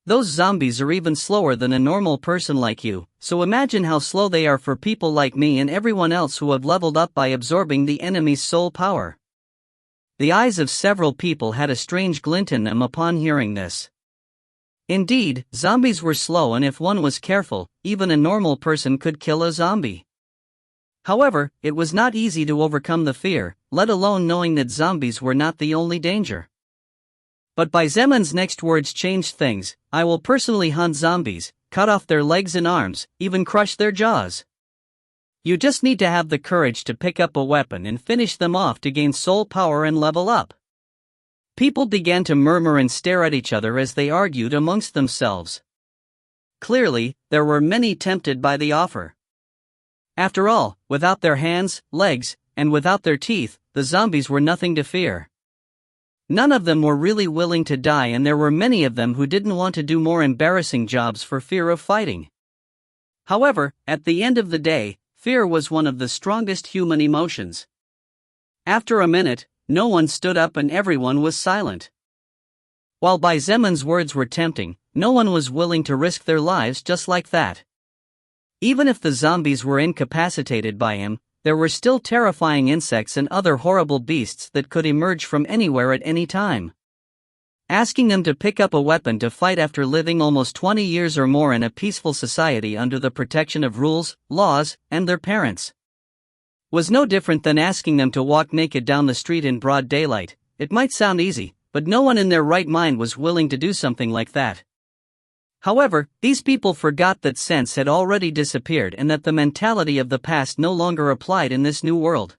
Those zombies are even slower than a normal person like you, so imagine how slow they are for people like me and everyone else who have leveled up by absorbing the enemy's soul power." The eyes of several people had a strange glint in them upon hearing this. Indeed, zombies were slow, and if one was careful, even a normal person could kill a zombie. However, it was not easy to overcome the fear, let alone knowing that zombies were not the only danger. But Bai Zemin's next words changed things. "I will personally hunt zombies, cut off their legs and arms, even crush their jaws. You just need to have the courage to pick up a weapon and finish them off to gain soul power and level up." People began to murmur and stare at each other as they argued amongst themselves. Clearly, there were many tempted by the offer. After all, without their hands, legs, and without their teeth, the zombies were nothing to fear. None of them were really willing to die, and there were many of them who didn't want to do more embarrassing jobs for fear of fighting. However, at the end of the day, fear was one of the strongest human emotions. After a minute, no one stood up and everyone was silent. While Bai Zemin's words were tempting, no one was willing to risk their lives just like that. Even if the zombies were incapacitated by him, there were still terrifying insects and other horrible beasts that could emerge from anywhere at any time. Asking them to pick up a weapon to fight after living almost 20 years or more in a peaceful society under the protection of rules, laws, and their parents was no different than asking them to walk naked down the street in broad daylight. It might sound easy, but no one in their right mind was willing to do something like that. However, these people forgot that sense had already disappeared and that the mentality of the past no longer applied in this new world.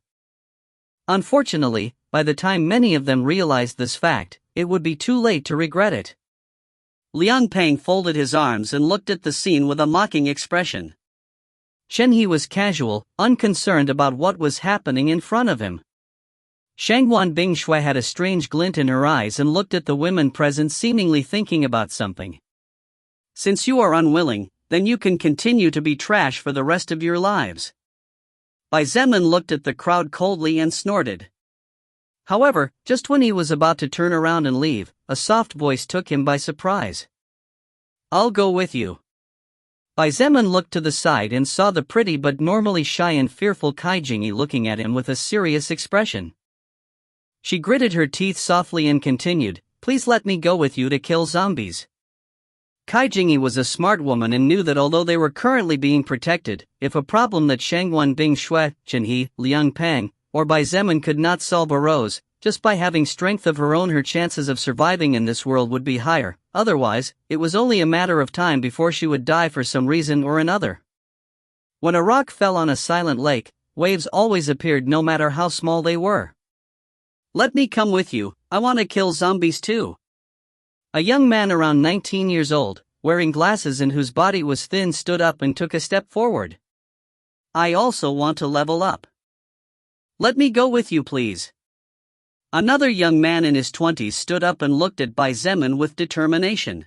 Unfortunately, by the time many of them realized this fact, it would be too late to regret it. Liang Peng folded his arms and looked at the scene with a mocking expression. Shen He was casual, unconcerned about what was happening in front of him. Shangguan Bingshui had a strange glint in her eyes and looked at the women present, seemingly thinking about something. "Since you are unwilling, then you can continue to be trash for the rest of your lives." Bai Zemin looked at the crowd coldly and snorted. However, just when he was about to turn around and leave, a soft voice took him by surprise. "I'll go with you." Bai Zemin looked to the side and saw the pretty but normally shy and fearful Kai Jingyi looking at him with a serious expression. She gritted her teeth softly and continued, "Please let me go with you to kill zombies." Kai Jingyi was a smart woman and knew that although they were currently being protected, if a problem that Shangguan Bingshui, Shen He, Liang Peng, or Bai Zemin could not solve arose, just by having strength of her own her chances of surviving in this world would be higher. Otherwise, it was only a matter of time before she would die for some reason or another. When a rock fell on a silent lake, waves always appeared no matter how small they were. "Let me come with you, I want to kill zombies too." A young man around 19 years old, wearing glasses and whose body was thin, stood up and took a step forward. "I also want to level up. Let me go with you, please." Another young man in his 20s stood up and looked at Bai Zemin with determination.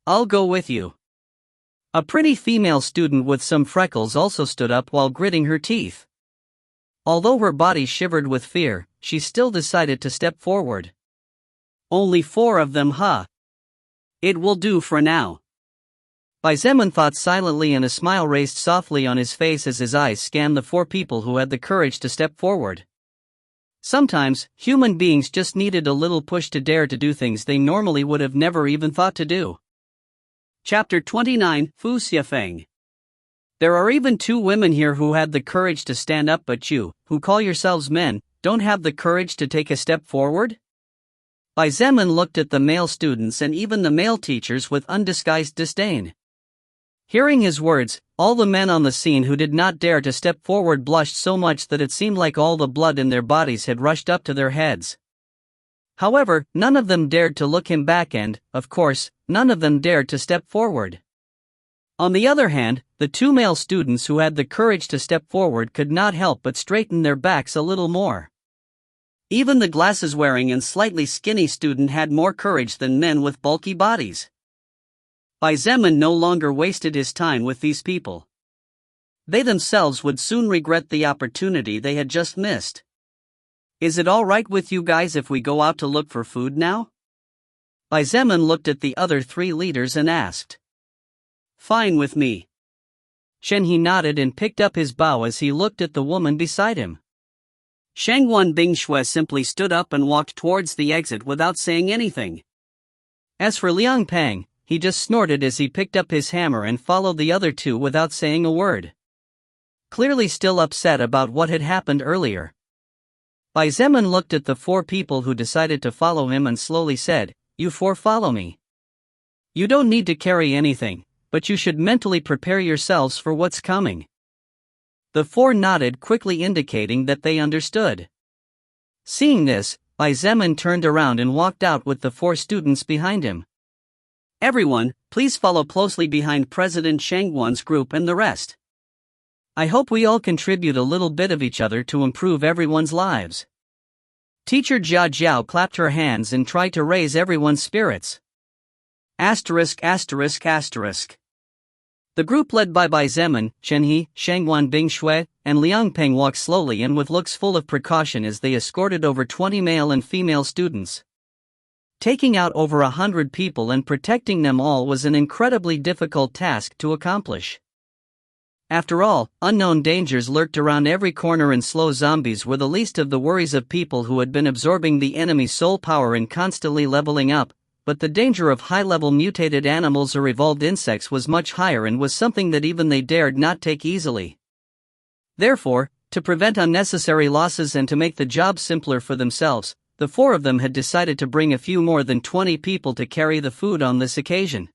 "I'll go with you." A pretty female student with some freckles also stood up while gritting her teeth. Although her body shivered with fear, she still decided to step forward. "Only 4 of them, huh? It will do for now." Bai Zemin thought silently, and a smile raised softly on his face as his eyes scanned the 4 people who had the courage to step forward. Sometimes, human beings just needed a little push to dare to do things they normally would have never even thought to do. Chapter 29, Fufang. There are even 2 women here who had the courage to stand up, but you, who call yourselves men, don't have the courage to take a step forward? Bai Zemin looked at the male students and even the male teachers with undisguised disdain. Hearing his words, all the men on the scene who did not dare to step forward blushed so much that it seemed like all the blood in their bodies had rushed up to their heads. However, none of them dared to look him back and, of course, none of them dared to step forward. On the other hand, the two male students who had the courage to step forward could not help but straighten their backs a little more. Even the glasses-wearing and slightly skinny student had more courage than men with bulky bodies. Bai Zemin no longer wasted his time with these people. They themselves would soon regret the opportunity they had just missed. Is it all right with you guys if we go out to look for food now? Bai Zemin looked at the other three leaders and asked. Fine with me. Shenhe nodded and picked up his bow as he looked at the woman beside him. Shangguan Bingshui simply stood up and walked towards the exit without saying anything. As for Liang Pang, he just snorted as he picked up his hammer and followed the other two without saying a word. Clearly still upset about what had happened earlier. Bai Zemin looked at the four people who decided to follow him and slowly said, You four follow me. You don't need to carry anything, but you should mentally prepare yourselves for what's coming. The four nodded, quickly indicating that they understood. Seeing this, Bai Zemin turned around and walked out with the four students behind him. Everyone, please follow closely behind President Shangguan's group and the rest. I hope we all contribute a little bit of each other to improve everyone's lives. Teacher Jia Jiao clapped her hands and tried to raise everyone's spirits. Asterisk. The group led by Bai Zemin, Shenhe, Shangguan Bingshui, and Liang Peng walked slowly and with looks full of precaution as they escorted over 20 male and female students. Taking out over 100 people and protecting them all was an incredibly difficult task to accomplish. After all, unknown dangers lurked around every corner and slow zombies were the least of the worries of people who had been absorbing the enemy's soul power and constantly leveling up, but the danger of high-level mutated animals or evolved insects was much higher and was something that even they dared not take easily. Therefore, to prevent unnecessary losses and to make the job simpler for themselves, the four of them had decided to bring a few more than 20 people to carry the food on this occasion.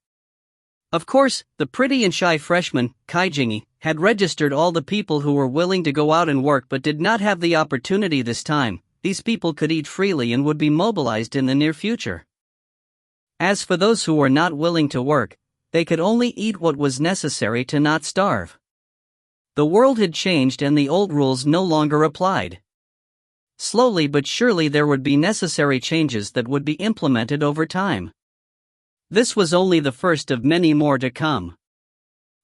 Of course, the pretty and shy freshman, Kai Jingyi, had registered all the people who were willing to go out and work but did not have the opportunity this time. These people could eat freely and would be mobilized in the near future. As for those who were not willing to work, they could only eat what was necessary to not starve. The world had changed and the old rules no longer applied. Slowly but surely there would be necessary changes that would be implemented over time. This was only the first of many more to come.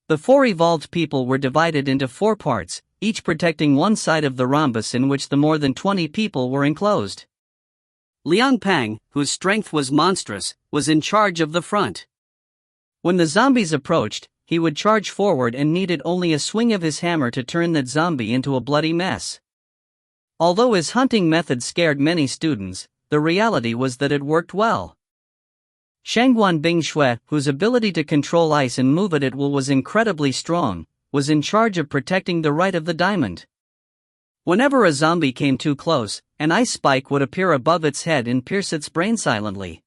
The four evolved people were divided into four parts, each protecting one side of the rhombus in which the more than 20 people were enclosed. Liang Pang, whose strength was monstrous, was in charge of the front. When the zombies approached, he would charge forward and needed only a swing of his hammer to turn that zombie into a bloody mess. Although his hunting method scared many students, the reality was that it worked well. Shangguan Bingshui, whose ability to control ice and move it at will was incredibly strong, was in charge of protecting the right of the diamond. Whenever a zombie came too close, an ice spike would appear above its head and pierce its brain silently.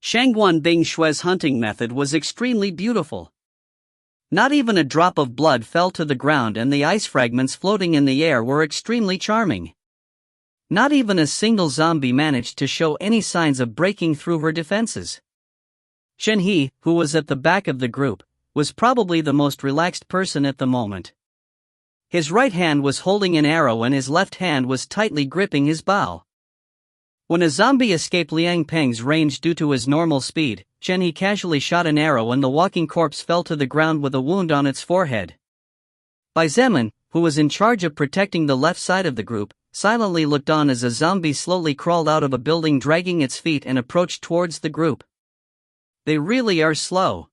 Shangguan Bingshui's hunting method was extremely beautiful. Not even a drop of blood fell to the ground and the ice fragments floating in the air were extremely charming. Not even a single zombie managed to show any signs of breaking through her defenses. Shenhe, who was at the back of the group, was probably the most relaxed person at the moment. His right hand was holding an arrow and his left hand was tightly gripping his bow. When a zombie escaped Liang Peng's range due to his normal speed, Shenhe casually shot an arrow and the walking corpse fell to the ground with a wound on its forehead. Bai Zemin, who was in charge of protecting the left side of the group, silently looked on as a zombie slowly crawled out of a building dragging its feet and approached towards the group. They really are slow.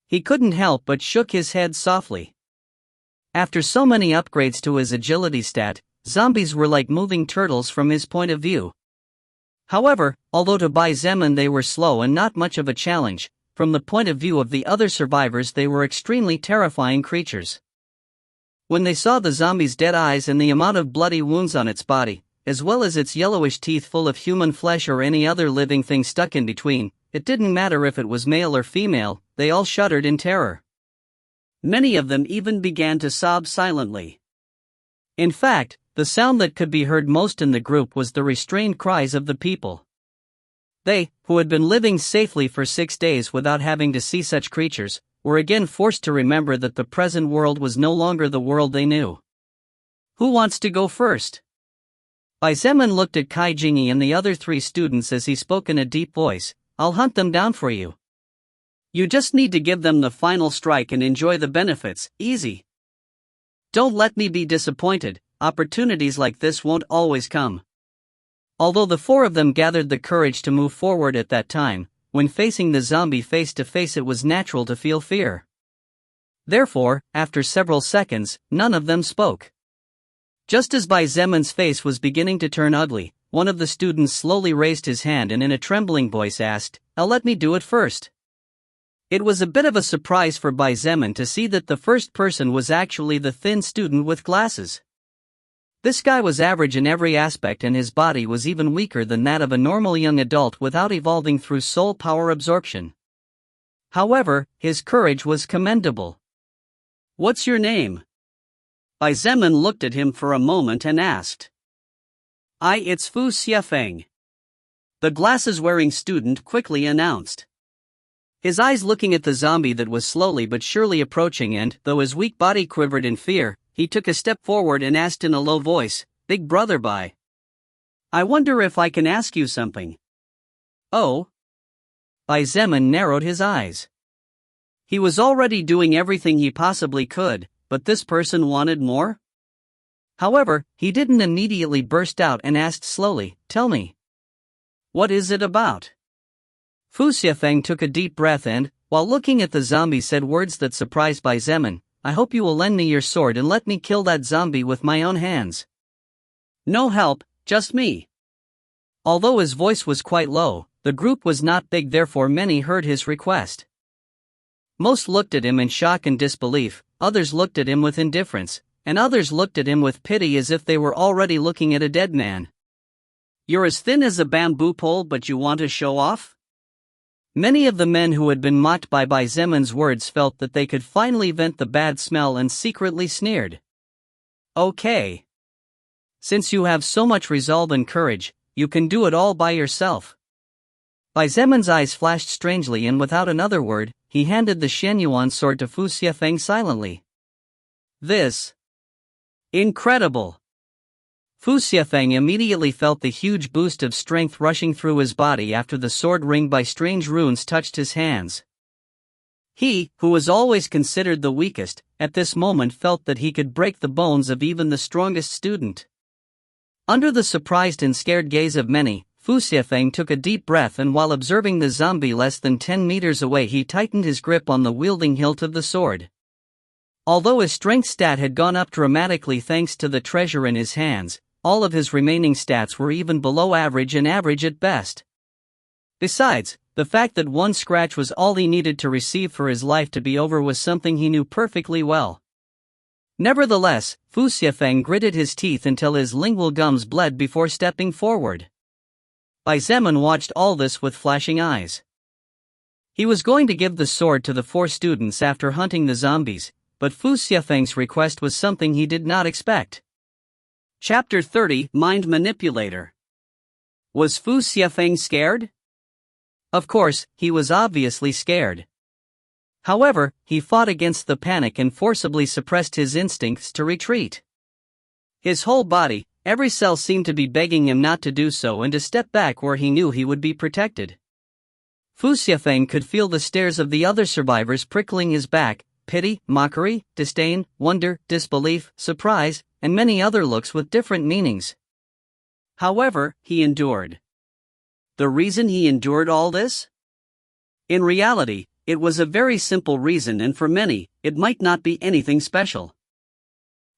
He couldn't help but shook his head softly. After so many upgrades to his agility stat, zombies were like moving turtles from his point of view. However, although to Bai Zemin they were slow and not much of a challenge, from the point of view of the other survivors they were extremely terrifying creatures. When they saw the zombie's dead eyes and the amount of bloody wounds on its body, as well as its yellowish teeth full of human flesh or any other living thing stuck in between, it didn't matter if it was male or female, they all shuddered in terror. Many of them even began to sob silently. In fact, the sound that could be heard most in the group was the restrained cries of the people. They, who had been living safely for 6 days without having to see such creatures, were again forced to remember that the present world was no longer the world they knew. Who wants to go first? Bai Zemin looked at Kai Jingyi and the other 3 students as he spoke in a deep voice. I'll hunt them down for you. You just need to give them the final strike and enjoy the benefits, easy. Don't let me be disappointed, opportunities like this won't always come. Although the 4 of them gathered the courage to move forward at that time, when facing the zombie face to face it was natural to feel fear. Therefore, after several seconds, none of them spoke. Just as Bai Zemin's face was beginning to turn ugly, one of the students slowly raised his hand and in a trembling voice asked, let me do it first. It was a bit of a surprise for Bai Zemin to see that the first person was actually the thin student with glasses. This guy was average in every aspect and his body was even weaker than that of a normal young adult without evolving through soul power absorption. However, his courage was commendable. What's your name? Bai Zemin looked at him for a moment and asked. It's Fufang. The glasses-wearing student quickly announced. His eyes looking at the zombie that was slowly but surely approaching and, though his weak body quivered in fear, he took a step forward and asked in a low voice, Big brother Bai. I wonder if I can ask you something. Oh? Bai Zemin narrowed his eyes. He was already doing everything he possibly could, but this person wanted more? However, he didn't immediately burst out and asked slowly, Tell me. What is it about? Fufang took a deep breath and, while looking at the zombie said words that surprised Bai Zemin, I hope you will lend me your sword and let me kill that zombie with my own hands. No help, just me. Although his voice was quite low, the group was not big therefore many heard his request. Most looked at him in shock and disbelief, others looked at him with indifference, and others looked at him with pity as if they were already looking at a dead man. You're as thin as a bamboo pole but you want to show off? Many of the men who had been mocked by Bai Zemin's words felt that they could finally vent the bad smell and secretly sneered. Okay. Since you have so much resolve and courage, you can do it all by yourself. Bai Zemin's eyes flashed strangely and without another word, he handed the Shenyuan sword to Fufang silently. This. Incredible. Fufang immediately felt the huge boost of strength rushing through his body after the sword ringed by strange runes touched his hands. He, who was always considered the weakest, at this moment felt that he could break the bones of even the strongest student. Under the surprised and scared gaze of many, Fufang took a deep breath and while observing the zombie less than 10 meters away he tightened his grip on the wielding hilt of the sword. Although his strength stat had gone up dramatically thanks to the treasure in his hands, all of his remaining stats were even below average and average at best. Besides, the fact that one scratch was all he needed to receive for his life to be over was something he knew perfectly well. Nevertheless, Fufang gritted his teeth until his lingual gums bled before stepping forward. Bai Zemin watched all this with flashing eyes. He was going to give the sword to the 4 students after hunting the zombies, but Fufang's request was something he did not expect. Chapter 30 Mind Manipulator. Was Fufang scared? Of course, he was obviously scared. However, he fought against the panic and forcibly suppressed his instincts to retreat. His whole body, every cell seemed to be begging him not to do so and to step back where he knew he would be protected. Fufang could feel the stares of the other survivors prickling his back, pity, mockery, disdain, wonder, disbelief, surprise, and many other looks with different meanings. However, he endured. The reason he endured all this? In reality, it was a very simple reason and for many, it might not be anything special.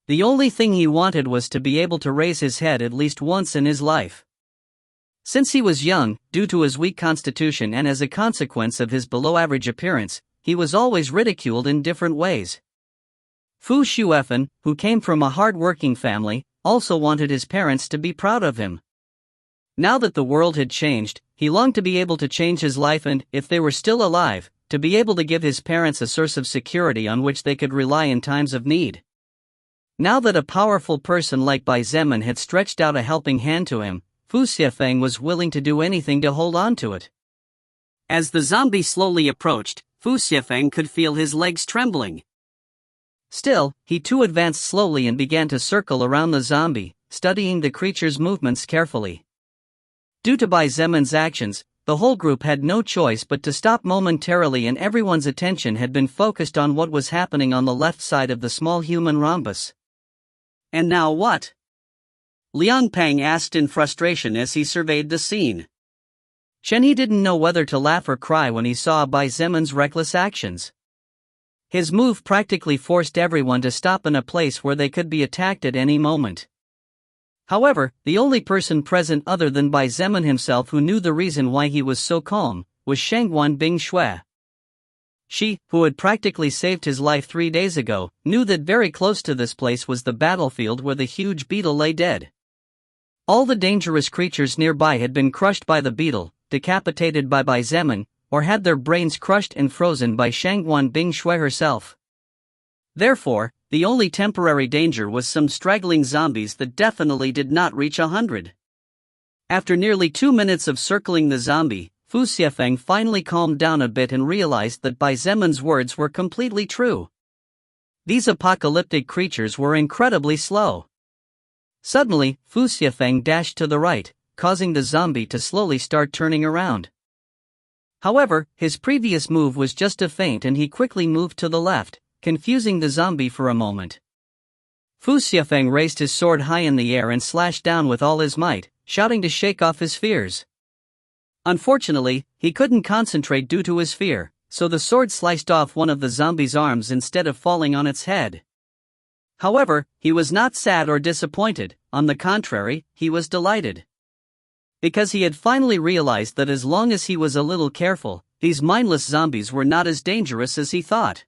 The only thing he wanted was to be able to raise his head at least once in his life. Since he was young, due to his weak constitution and as a consequence of his below-average appearance, he was always ridiculed in different ways. Fu Xuefan, who came from a hard-working family, also wanted his parents to be proud of him. Now that the world had changed, he longed to be able to change his life and, if they were still alive, to be able to give his parents a source of security on which they could rely in times of need. Now that a powerful person like Bai Zemin had stretched out a helping hand to him, Fu Xiefeng was willing to do anything to hold on to it. As the zombie slowly approached, Fu Xiefeng could feel his legs trembling. Still, he too advanced slowly and began to circle around the zombie, studying the creature's movements carefully. Due to Bai Zemin's actions, the whole group had no choice but to stop momentarily, and everyone's attention had been focused on what was happening on the left side of the small human rhombus. And now what? Liang Pang asked in frustration as he surveyed the scene. Chenyi didn't know whether to laugh or cry when he saw Bai Zemin's reckless actions. His move practically forced everyone to stop in a place where they could be attacked at any moment. However, the only person present other than Bai Zemin himself who knew the reason why he was so calm was Shangguan Bing Shui. She, who had practically saved his life 3 days ago, knew that very close to this place was the battlefield where the huge beetle lay dead. All the dangerous creatures nearby had been crushed by the beetle, decapitated by Bai Zemin, or had their brains crushed and frozen by Shangguan Bing Shui herself. Therefore, the only temporary danger was some straggling zombies that definitely did not reach 100. After nearly 2 minutes of circling the zombie, Fu Xiefeng finally calmed down a bit and realized that Bai Zemin's words were completely true. These apocalyptic creatures were incredibly slow. Suddenly, Fu Xiefeng dashed to the right, causing the zombie to slowly start turning around. However, his previous move was just a feint and he quickly moved to the left, confusing the zombie for a moment. Fu Xiefeng raised his sword high in the air and slashed down with all his might, shouting to shake off his fears. Unfortunately, he couldn't concentrate due to his fear, so the sword sliced off one of the zombie's arms instead of falling on its head. However, he was not sad or disappointed, on the contrary, he was delighted. Because he had finally realized that as long as he was a little careful, these mindless zombies were not as dangerous as he thought.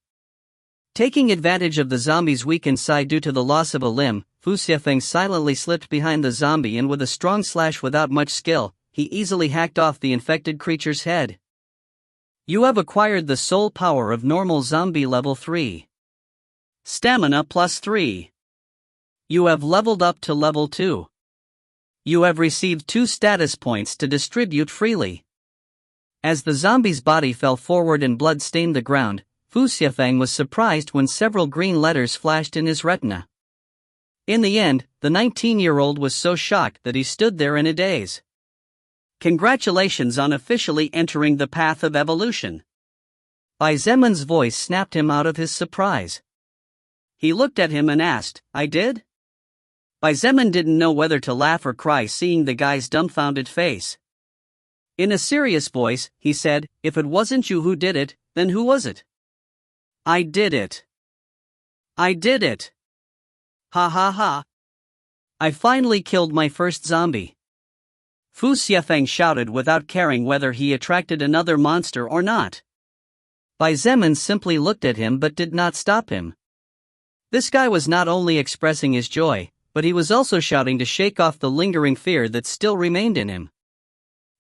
Taking advantage of the zombie's weakened side due to the loss of a limb, Fu Xiefeng silently slipped behind the zombie and with a strong slash without much skill, he easily hacked off the infected creature's head. You have acquired the soul power of normal zombie level 3. Stamina plus 3. You have leveled up to level 2. You have received 2 status points to distribute freely. As the zombie's body fell forward and blood stained the ground, Fu Xiefeng was surprised when several green letters flashed in his retina. In the end, the 19-year-old was so shocked that he stood there in a daze. Congratulations on officially entering the path of evolution. Bai Zemin's voice snapped him out of his surprise. He looked at him and asked, I did? Bai Zemin didn't know whether to laugh or cry seeing the guy's dumbfounded face. In a serious voice, he said, if it wasn't you who did it, then who was it? I did it. I did it. Ha ha ha. I finally killed my first zombie. Fu Xiefeng shouted without caring whether he attracted another monster or not. Bai Zemin simply looked at him but did not stop him. This guy was not only expressing his joy, but he was also shouting to shake off the lingering fear that still remained in him.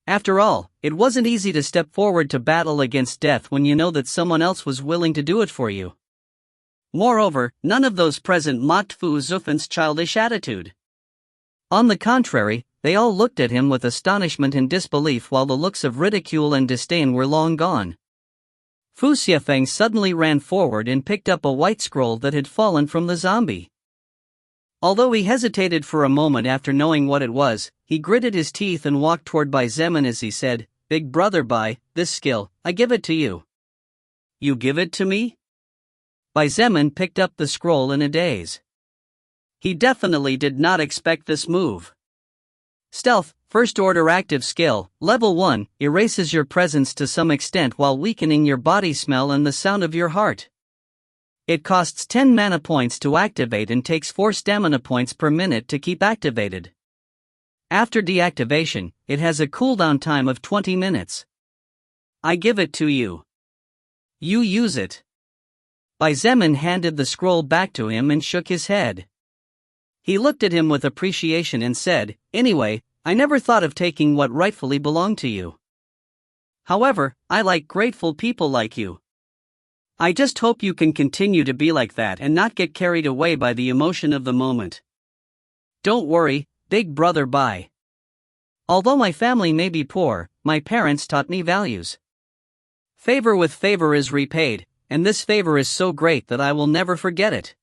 After all, it wasn't easy to step forward to battle against death when you know that someone else was willing to do it for you. Moreover, none of those present mocked Fu Xiefeng's childish attitude. On the contrary, they all looked at him with astonishment and disbelief while the looks of ridicule and disdain were long gone. Fu Xiefeng suddenly ran forward and picked up a white scroll that had fallen from the zombie. Although he hesitated for a moment after knowing what it was, he gritted his teeth and walked toward Bai Zemin as he said, Big brother Bai, this skill, I give it to you. You give it to me? Bai Zemin picked up the scroll in a daze. He definitely did not expect this move. Stealth, first order active skill, level 1, erases your presence to some extent while weakening your body smell and the sound of your heart. It costs 10 mana points to activate and takes 4 stamina points per minute to keep activated. After deactivation, it has a cooldown time of 20 minutes. I give it to you. You use it. Bai Zemin handed the scroll back to him and shook his head. He looked at him with appreciation and said, "Anyway, I never thought of taking what rightfully belonged to you. However, I like grateful people like you. I just hope you can continue to be like that and not get carried away by the emotion of the moment. Don't worry, big brother Bai. Although my family may be poor, my parents taught me values. Favor with favor is repaid, and this favor is so great that I will never forget it."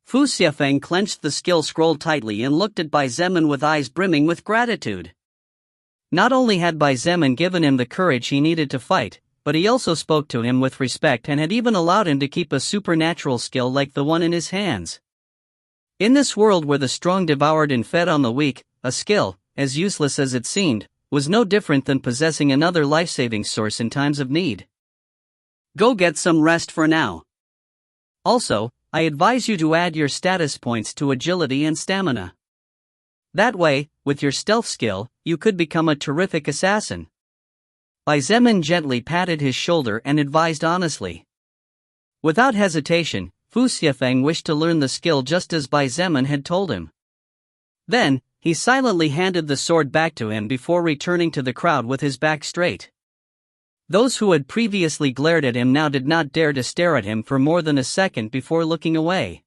Fufang clenched the skill scroll tightly and looked at Bai Zemin with eyes brimming with gratitude. Not only had Bai Zemin given him the courage he needed to fight, but he also spoke to him with respect and had even allowed him to keep a supernatural skill like the one in his hands. In this world where the strong devoured and fed on the weak, a skill, as useless as it seemed, was no different than possessing another life-saving source in times of need. Go get some rest for now. Also, I advise you to add your status points to agility and stamina. That way, with your stealth skill, you could become a terrific assassin. Bai Zemin gently patted his shoulder and advised honestly. Without hesitation, Fufang wished to learn the skill just as Bai Zemin had told him. Then, he silently handed the sword back to him before returning to the crowd with his back straight. Those who had previously glared at him now did not dare to stare at him for more than a second before looking away.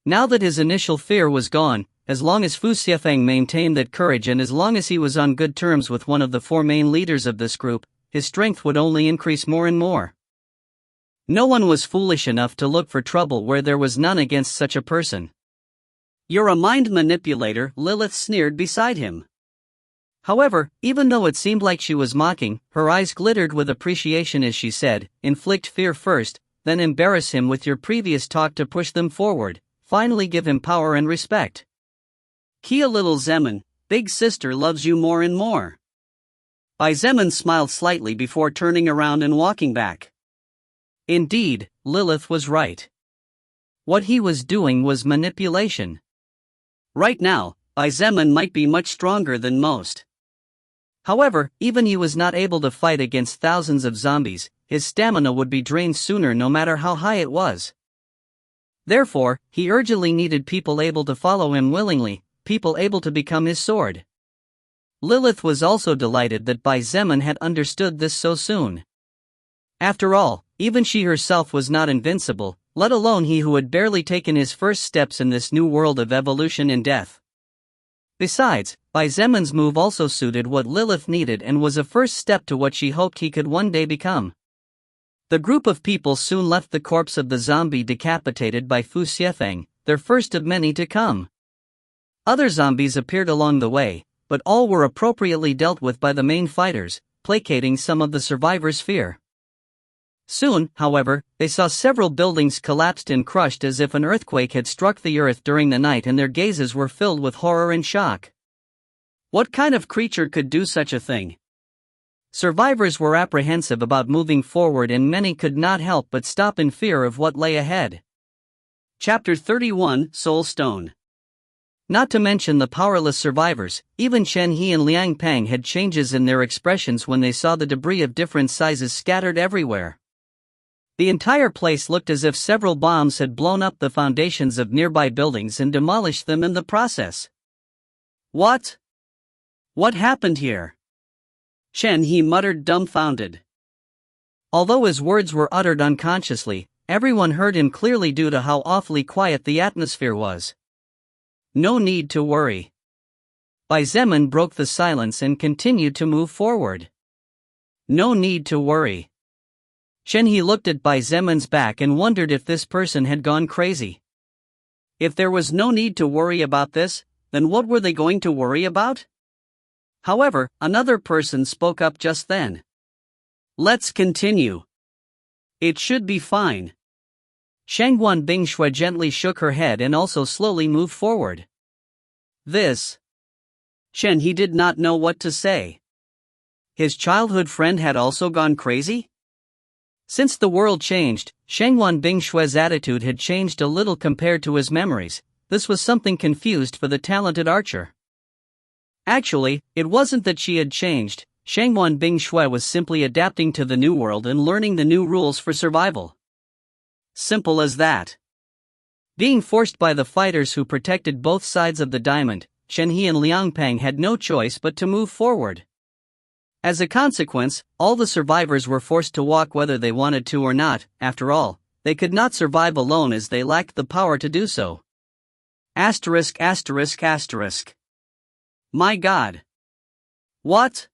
Now that his initial fear was gone, as long as Fufang maintained that courage and as long as he was on good terms with one of the four main leaders of this group, his strength would only increase more and more. No one was foolish enough to look for trouble where there was none against such a person. "You're a mind manipulator," Lilith sneered beside him. However, even though it seemed like she was mocking, her eyes glittered with appreciation as she said, "Inflict fear first, then embarrass him with your previous talk to push them forward, finally give him power and respect. Kia little Zemin, big sister loves you more and more." Bai Zemin smiled slightly before turning around and walking back. Indeed, Lilith was right. What he was doing was manipulation. Right now, Bai Zemin might be much stronger than most. However, even he was not able to fight against thousands of zombies, his stamina would be drained sooner no matter how high it was. Therefore, he urgently needed people able to follow him willingly, people able to become his sword. Lilith was also delighted that Bai Zemin had understood this so soon. After all, even she herself was not invincible, let alone he who had barely taken his first steps in this new world of evolution and death. Besides, Bai Zemin's move also suited what Lilith needed and was a first step to what she hoped he could one day become. The group of people soon left the corpse of the zombie decapitated by Fufang, their first of many to come. Other zombies appeared along the way, but all were appropriately dealt with by the main fighters, placating some of the survivors' fear. Soon, however, they saw several buildings collapsed and crushed as if an earthquake had struck the earth during the night, and their gazes were filled with horror and shock. What kind of creature could do such a thing? Survivors were apprehensive about moving forward, and many could not help but stop in fear of what lay ahead. Chapter 31, Soul Stone. Not to mention the powerless survivors, even Chen He and Liang Pang had changes in their expressions when they saw the debris of different sizes scattered everywhere. The entire place looked as if several bombs had blown up the foundations of nearby buildings and demolished them in the process. What? What happened here? Chen He muttered, dumbfounded. Although his words were uttered unconsciously, everyone heard him clearly due to how awfully quiet the atmosphere was. No need to worry. Bai Zemin broke the silence and continued to move forward. No need to worry. Chen He looked at Bai Zemin's back and wondered if this person had gone crazy. If there was no need to worry about this, then what were they going to worry about? However, another person spoke up just then. Let's continue. It should be fine. Shangguan Bingshui gently shook her head and also slowly moved forward. This. Chen He did not know what to say. His childhood friend had also gone crazy? Since the world changed, Shangguan Bingshui's attitude had changed a little compared to his memories. This was something confused for the talented archer. Actually, it wasn't that she had changed. Shangguan Bingshui was simply adapting to the new world and learning the new rules for survival. Simple as that. Being forced by the fighters who protected both sides of the diamond, Shenhe and Liangpeng had no choice but to move forward. As a consequence, all the survivors were forced to walk whether they wanted to or not. After all, they could not survive alone as they lacked the power to do so. Asterisk asterisk asterisk. My God. What?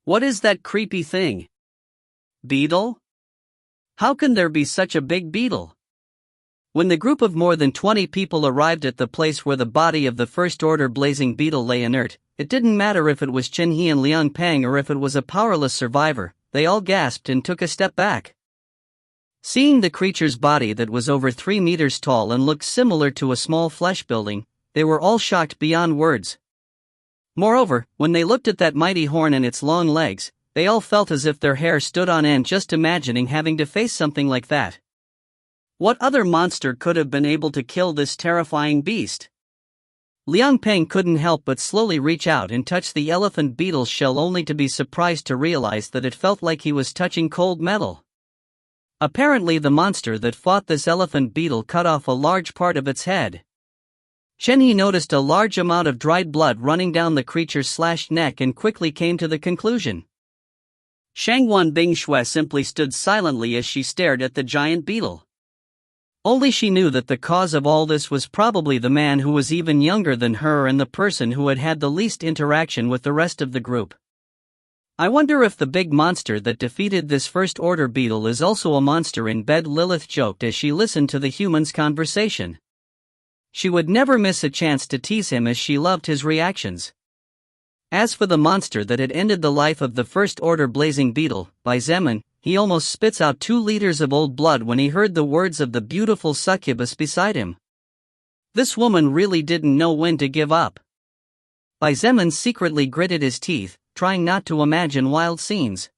What is that creepy thing? Beetle? How can there be such a big beetle? When the group of more than 20 people arrived at the place where the body of the First Order blazing beetle lay inert, it didn't matter if it was Shenhe and Liangpeng or if it was a powerless survivor, they all gasped and took a step back. Seeing the creature's body that was over 3 meters tall and looked similar to a small flesh building, they were all shocked beyond words. Moreover, when they looked at that mighty horn and its long legs, they all felt as if their hair stood on end just imagining having to face something like that. What other monster could have been able to kill this terrifying beast? Liangpeng couldn't help but slowly reach out and touch the elephant beetle's shell only to be surprised to realize that it felt like he was touching cold metal. Apparently the monster that fought this elephant beetle cut off a large part of its head. Shenhe noticed a large amount of dried blood running down the creature's slashed neck and quickly came to the conclusion. Shangwan Bingshui simply stood silently as she stared at the giant beetle. Only she knew that the cause of all this was probably the man who was even younger than her and the person who had had the least interaction with the rest of the group. I wonder if the big monster that defeated this First Order beetle is also a monster in bed, Lilith joked as she listened to the humans' conversation. She would never miss a chance to tease him as she loved his reactions. As for the monster that had ended the life of the First Order blazing beetle, by Zeman, he almost spits out 2 liters of old blood when he heard the words of the beautiful succubus beside him. This woman really didn't know when to give up. By Zeman secretly gritted his teeth, trying not to imagine wild scenes.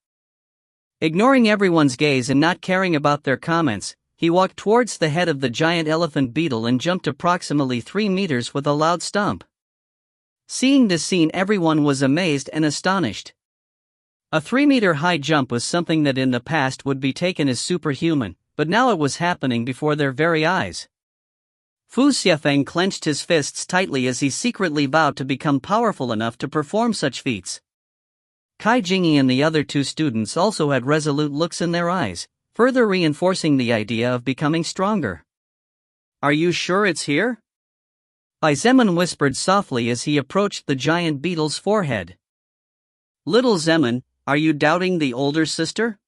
Ignoring everyone's gaze and not caring about their comments, he walked towards the head of the giant elephant beetle and jumped approximately 3 meters with a loud stomp. Seeing this scene, everyone was amazed and astonished. A 3-meter high jump was something that in the past would be taken as superhuman, but now it was happening before their very eyes. Fufang clenched his fists tightly as he secretly vowed to become powerful enough to perform such feats. Kai Jingyi and the other 2 students also had resolute looks in their eyes, further reinforcing the idea of becoming stronger. Are you sure it's here? Bai Zeman whispered softly as he approached the giant beetle's forehead. Little Zeman, are you doubting the older sister?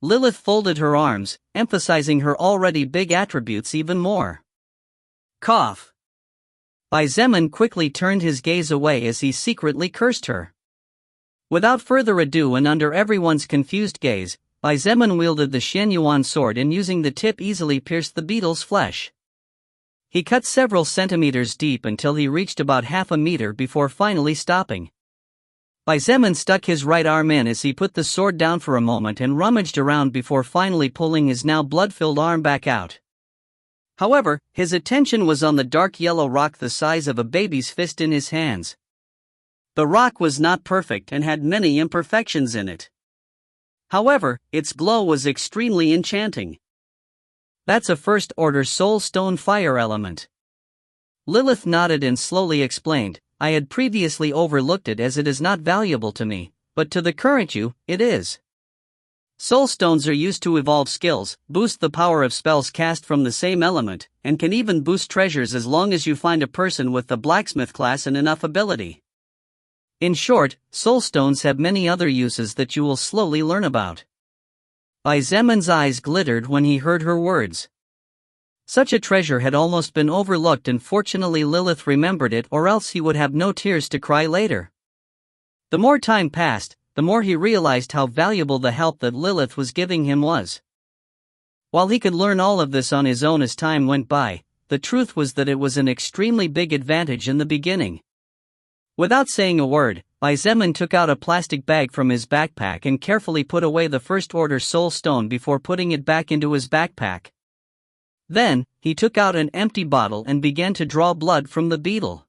Lilith folded her arms, emphasizing her already big attributes even more. Cough. Bai Zeman quickly turned his gaze away as he secretly cursed her. Without further ado and under everyone's confused gaze, Bai Zeman wielded the Xianyuan sword and using the tip easily pierced the beetle's flesh. He cut several centimeters deep until he reached about half a meter before finally stopping. Bai Zeman stuck his right arm in as he put the sword down for a moment and rummaged around before finally pulling his now blood-filled arm back out. However, his attention was on the dark yellow rock the size of a baby's fist in his hands. The rock was not perfect and had many imperfections in it. However, its glow was extremely enchanting. That's a First Order Soul Stone fire element. Lilith nodded and slowly explained, I had previously overlooked it as it is not valuable to me, but to the current you, it is. Soul stones are used to evolve skills, boost the power of spells cast from the same element, and can even boost treasures as long as you find a person with the blacksmith class and enough ability. In short, soul stones have many other uses that you will slowly learn about. Bai Zeman's eyes glittered when he heard her words. Such a treasure had almost been overlooked and fortunately Lilith remembered it or else he would have no tears to cry later. The more time passed, the more he realized how valuable the help that Lilith was giving him was. While he could learn all of this on his own as time went by, the truth was that it was an extremely big advantage in the beginning. Without saying a word, Bai Zeman took out a plastic bag from his backpack and carefully put away the First Order Soul Stone before putting it back into his backpack. Then, he took out an empty bottle and began to draw blood from the beetle.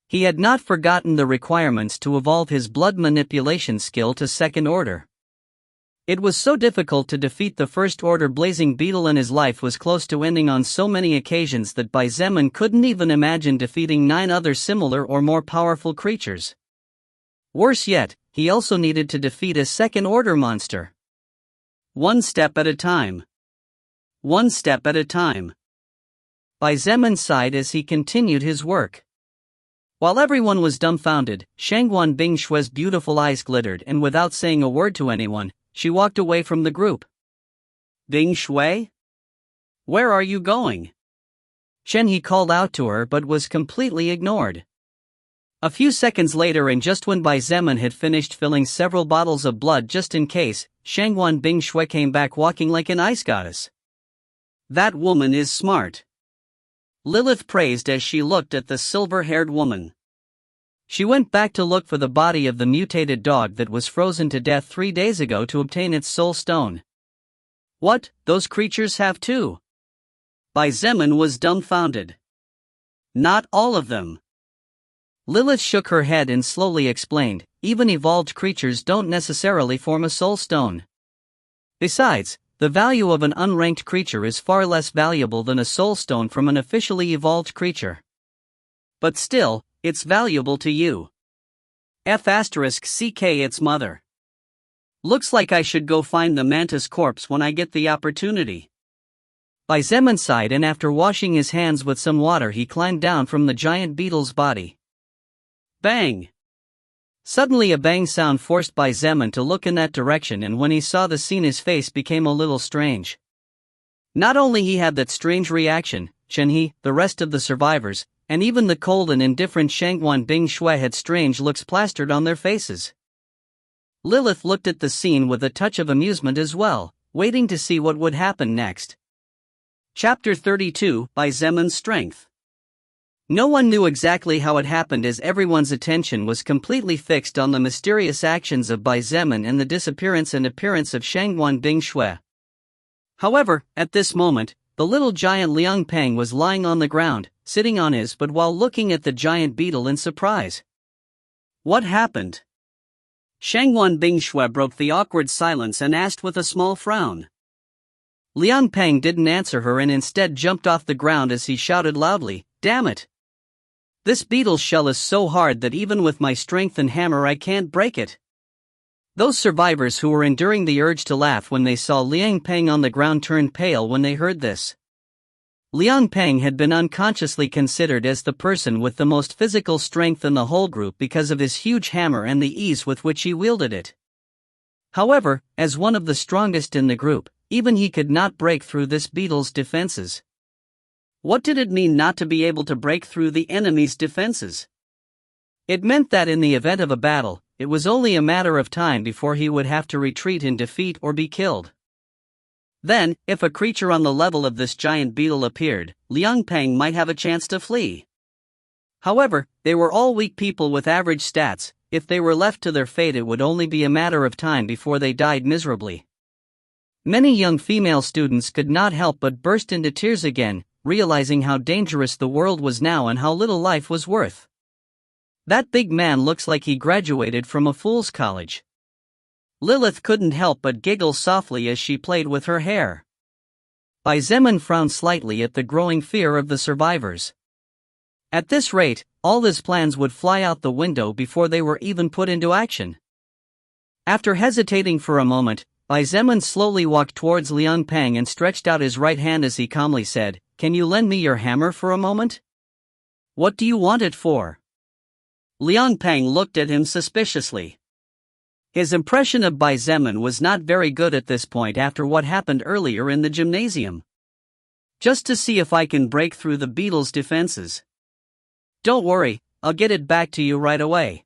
He had not forgotten the requirements to evolve his blood manipulation skill to Second Order. It was so difficult to defeat the First Order blazing beetle, and his life was close to ending on so many occasions that Bai Zemin couldn't even imagine defeating 9 other similar or more powerful creatures. Worse yet, he also needed to defeat a Second Order monster. One step at a time. One step at a time. Bai Zemin sighed as he continued his work. While everyone was dumbfounded, Shangguan Bingshue's beautiful eyes glittered, and without saying a word to anyone, she walked away from the group. Bingshue? Where are you going? Shen He called out to her but was completely ignored. A few seconds later, and just when Bai Zemin had finished filling several bottles of blood just in case, Shangguan Bingshue came back walking like an ice goddess. That woman is smart. Lilith praised as she looked at the silver-haired woman. She went back to look for the body of the mutated dog that was frozen to death 3 days ago to obtain its soul stone. What, those creatures have too? Bai Zemin was dumbfounded. Not all of them. Lilith shook her head and slowly explained, even evolved creatures don't necessarily form a soul stone. Besides, the value of an unranked creature is far less valuable than a soul stone from an officially evolved creature. But still, it's valuable to you. F***ck its mother. Looks like I should go find the mantis corpse when I get the opportunity. Bai Zemin sighed, and after washing his hands with some water he climbed down from the giant beetle's body. Bang! Suddenly a bang sound forced Bai Zemin to look in that direction, and when he saw the scene his face became a little strange. Not only he had that strange reaction, Chen He, the rest of the survivors, and even the cold and indifferent Shangguan Bingshue had strange looks plastered on their faces. Lilith looked at the scene with a touch of amusement as well, waiting to see what would happen next. Chapter 32, Bai Zemin's Strength. No one knew exactly how it happened, as everyone's attention was completely fixed on the mysterious actions of Bai Zemin and the disappearance and appearance of Shangguan Bingshue. However, at this moment, the little giant Liang Peng was lying on the ground, sitting on his butt while looking at the giant beetle in surprise. What happened? Shangguan Bingshue broke the awkward silence and asked with a small frown. Liang Peng didn't answer her and instead jumped off the ground as he shouted loudly, "Damn it! This beetle's shell is so hard that even with my strength and hammer I can't break it." Those survivors who were enduring the urge to laugh when they saw Liang Peng on the ground turned pale when they heard this. Liang Peng had been unconsciously considered as the person with the most physical strength in the whole group because of his huge hammer and the ease with which he wielded it. However, as one of the strongest in the group, even he could not break through this beetle's defenses. What did it mean not to be able to break through the enemy's defenses? It meant that in the event of a battle, it was only a matter of time before he would have to retreat in defeat or be killed. Then, if a creature on the level of this giant beetle appeared, Liang Peng might have a chance to flee. However, they were all weak people with average stats. If they were left to their fate, it would only be a matter of time before they died miserably. Many young female students could not help but burst into tears again, realizing how dangerous the world was now and how little life was worth. That big man looks like he graduated from a fool's college. Lilith couldn't help but giggle softly as she played with her hair. Bai Zemin frowned slightly at the growing fear of the survivors. At this rate, all his plans would fly out the window before they were even put into action. After hesitating for a moment, Bai Zemin slowly walked towards Liang Peng and stretched out his right hand as he calmly said, "Can you lend me your hammer for a moment?" "What do you want it for?" Liang Peng looked at him suspiciously. His impression of Bai Zemin was not very good at this point after what happened earlier in the gymnasium. "Just to see if I can break through the beetle's defenses." "Don't worry, I'll get it back to you right away."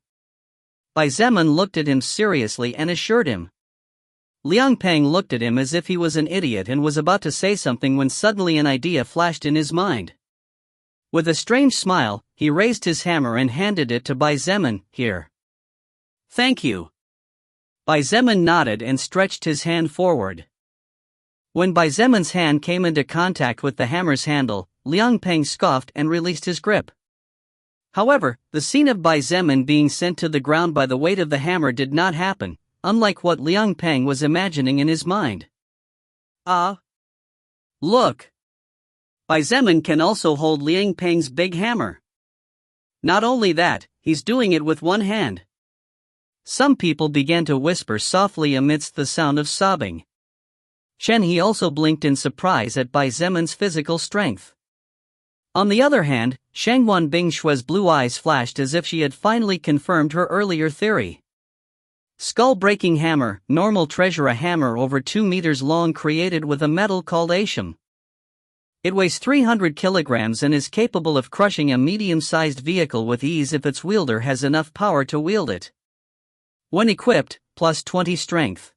Bai Zemin looked at him seriously and assured him. Liang Peng looked at him as if he was an idiot and was about to say something when suddenly an idea flashed in his mind. With a strange smile, he raised his hammer and handed it to Bai Zemin. "Here." "Thank you." Bai Zemin nodded and stretched his hand forward. When Bai Zemin's hand came into contact with the hammer's handle, Liang Peng scoffed and released his grip. However, the scene of Bai Zemin being sent to the ground by the weight of the hammer did not happen. unlike what Liang Peng was imagining in his mind. Look! Bai Zemin can also hold Liang Peng's big hammer. Not only that, he's doing it with one hand. Some people began to whisper softly amidst the sound of sobbing. Shen He also blinked in surprise at Bai Zemin's physical strength. On the other hand, Shangwan Bingshue's blue eyes flashed as if she had finally confirmed her earlier theory. Skull-breaking hammer, normal treasure, a hammer over 2 meters long created with a metal called asham. It weighs 300 kilograms and is capable of crushing a medium-sized vehicle with ease if its wielder has enough power to wield it. When equipped, plus 20 strength.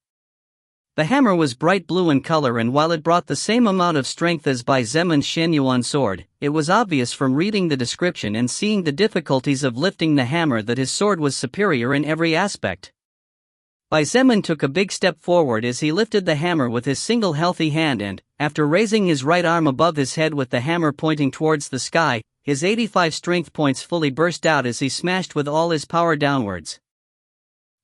The hammer was bright blue in color, and while it brought the same amount of strength as Bai Zemin's Shenyuan sword, it was obvious from reading the description and seeing the difficulties of lifting the hammer that his sword was superior in every aspect. Bai Zemin took a big step forward as he lifted the hammer with his single healthy hand and, after raising his right arm above his head with the hammer pointing towards the sky, his 85 strength points fully burst out as he smashed with all his power downwards.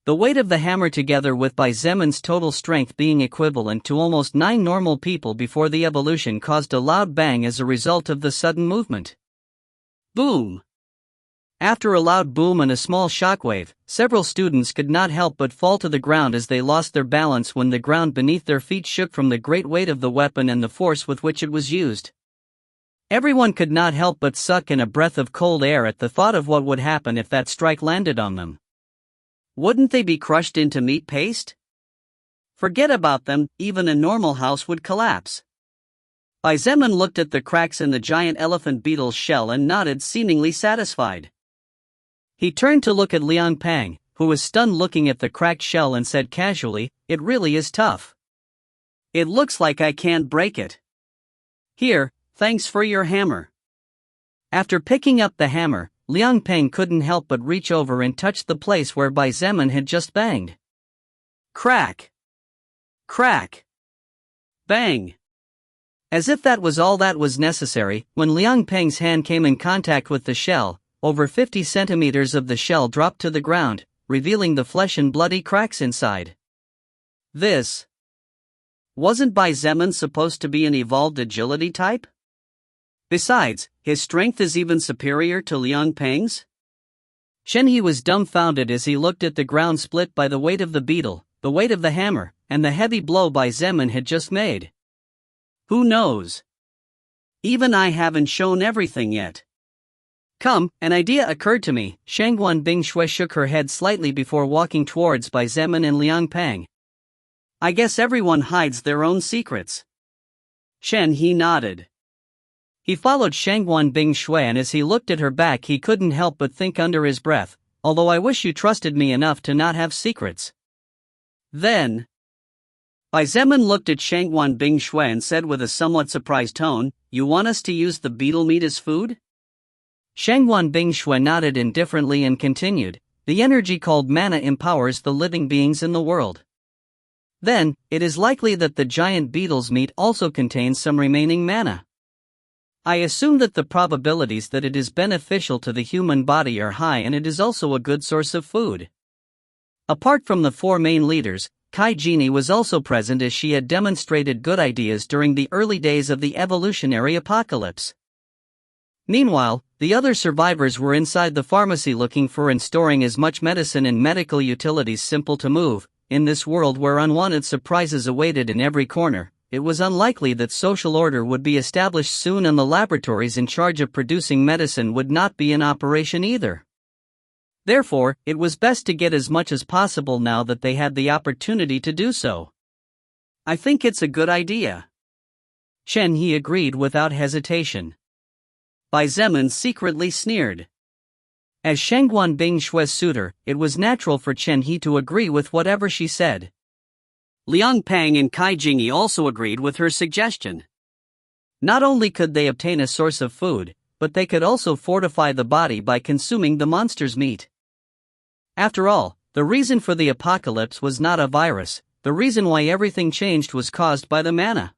The weight of the hammer together with Bai Zemin's total strength being equivalent to almost 9 normal people before the evolution caused a loud bang as a result of the sudden movement. Boom! After a loud boom and a small shockwave, several students could not help but fall to the ground as they lost their balance when the ground beneath their feet shook from the great weight of the weapon and the force with which it was used. Everyone could not help but suck in a breath of cold air at the thought of what would happen if that strike landed on them. Wouldn't they be crushed into meat paste? Forget about them, even a normal house would collapse. Bai Zemin looked at the cracks in the giant elephant beetle's shell and nodded, seemingly satisfied. He turned to look at Liang Peng, who was stunned looking at the cracked shell, and said casually, "It really is tough. It looks like I can't break it. Here, thanks for your hammer." After picking up the hammer, Liang Peng couldn't help but reach over and touch the place where Bai Zemin had just banged. Crack! Crack! Bang! As if that was all that was necessary, when Liang Peng's hand came in contact with the shell, over 50 centimeters of the shell dropped to the ground, revealing the flesh and bloody cracks inside. This. Wasn't Bai Zemin supposed to be an evolved agility type? Besides, his strength is even superior to Liang Peng's? Shen He was dumbfounded as he looked at the ground split by the weight of the beetle, the weight of the hammer, and the heavy blow Bai Zemin had just made. Who knows? Even I haven't shown everything yet. Come, an idea occurred to me. Shangwan Bingshui shook her head slightly before walking towards Bai Zemin and Liang Peng. I guess everyone hides their own secrets. Shen He nodded. He followed Shangwan Bingshui, and as he looked at her back he couldn't help but think under his breath, although I wish you trusted me enough to not have secrets. Then, Bai Zemin looked at Shangwan Bingshui and said with a somewhat surprised tone, "You want us to use the beetle meat as food?" Shangwan Bingshui nodded indifferently and continued, "The energy called mana empowers the living beings in the world. Then, it is likely that the giant beetle's meat also contains some remaining mana. I assume that the probabilities that it is beneficial to the human body are high, and it is also a good source of food." Apart from the 4 main leaders, Kai Genie was also present as she had demonstrated good ideas during the early days of the evolutionary apocalypse. Meanwhile, the other survivors were inside the pharmacy looking for and storing as much medicine and medical utilities simple to move. In this world where unwanted surprises awaited in every corner, it was unlikely that social order would be established soon, and the laboratories in charge of producing medicine would not be in operation either. Therefore, it was best to get as much as possible now that they had the opportunity to do so. I think it's a good idea. Shen He agreed without hesitation. Bai Zemin secretly sneered. As Shangwan Bingshui's suitor, it was natural for Chen He to agree with whatever she said. Liang Peng and Kai Jingyi also agreed with her suggestion. Not only could they obtain a source of food, but they could also fortify the body by consuming the monster's meat. After all, the reason for the apocalypse was not a virus. The reason why everything changed was caused by the mana.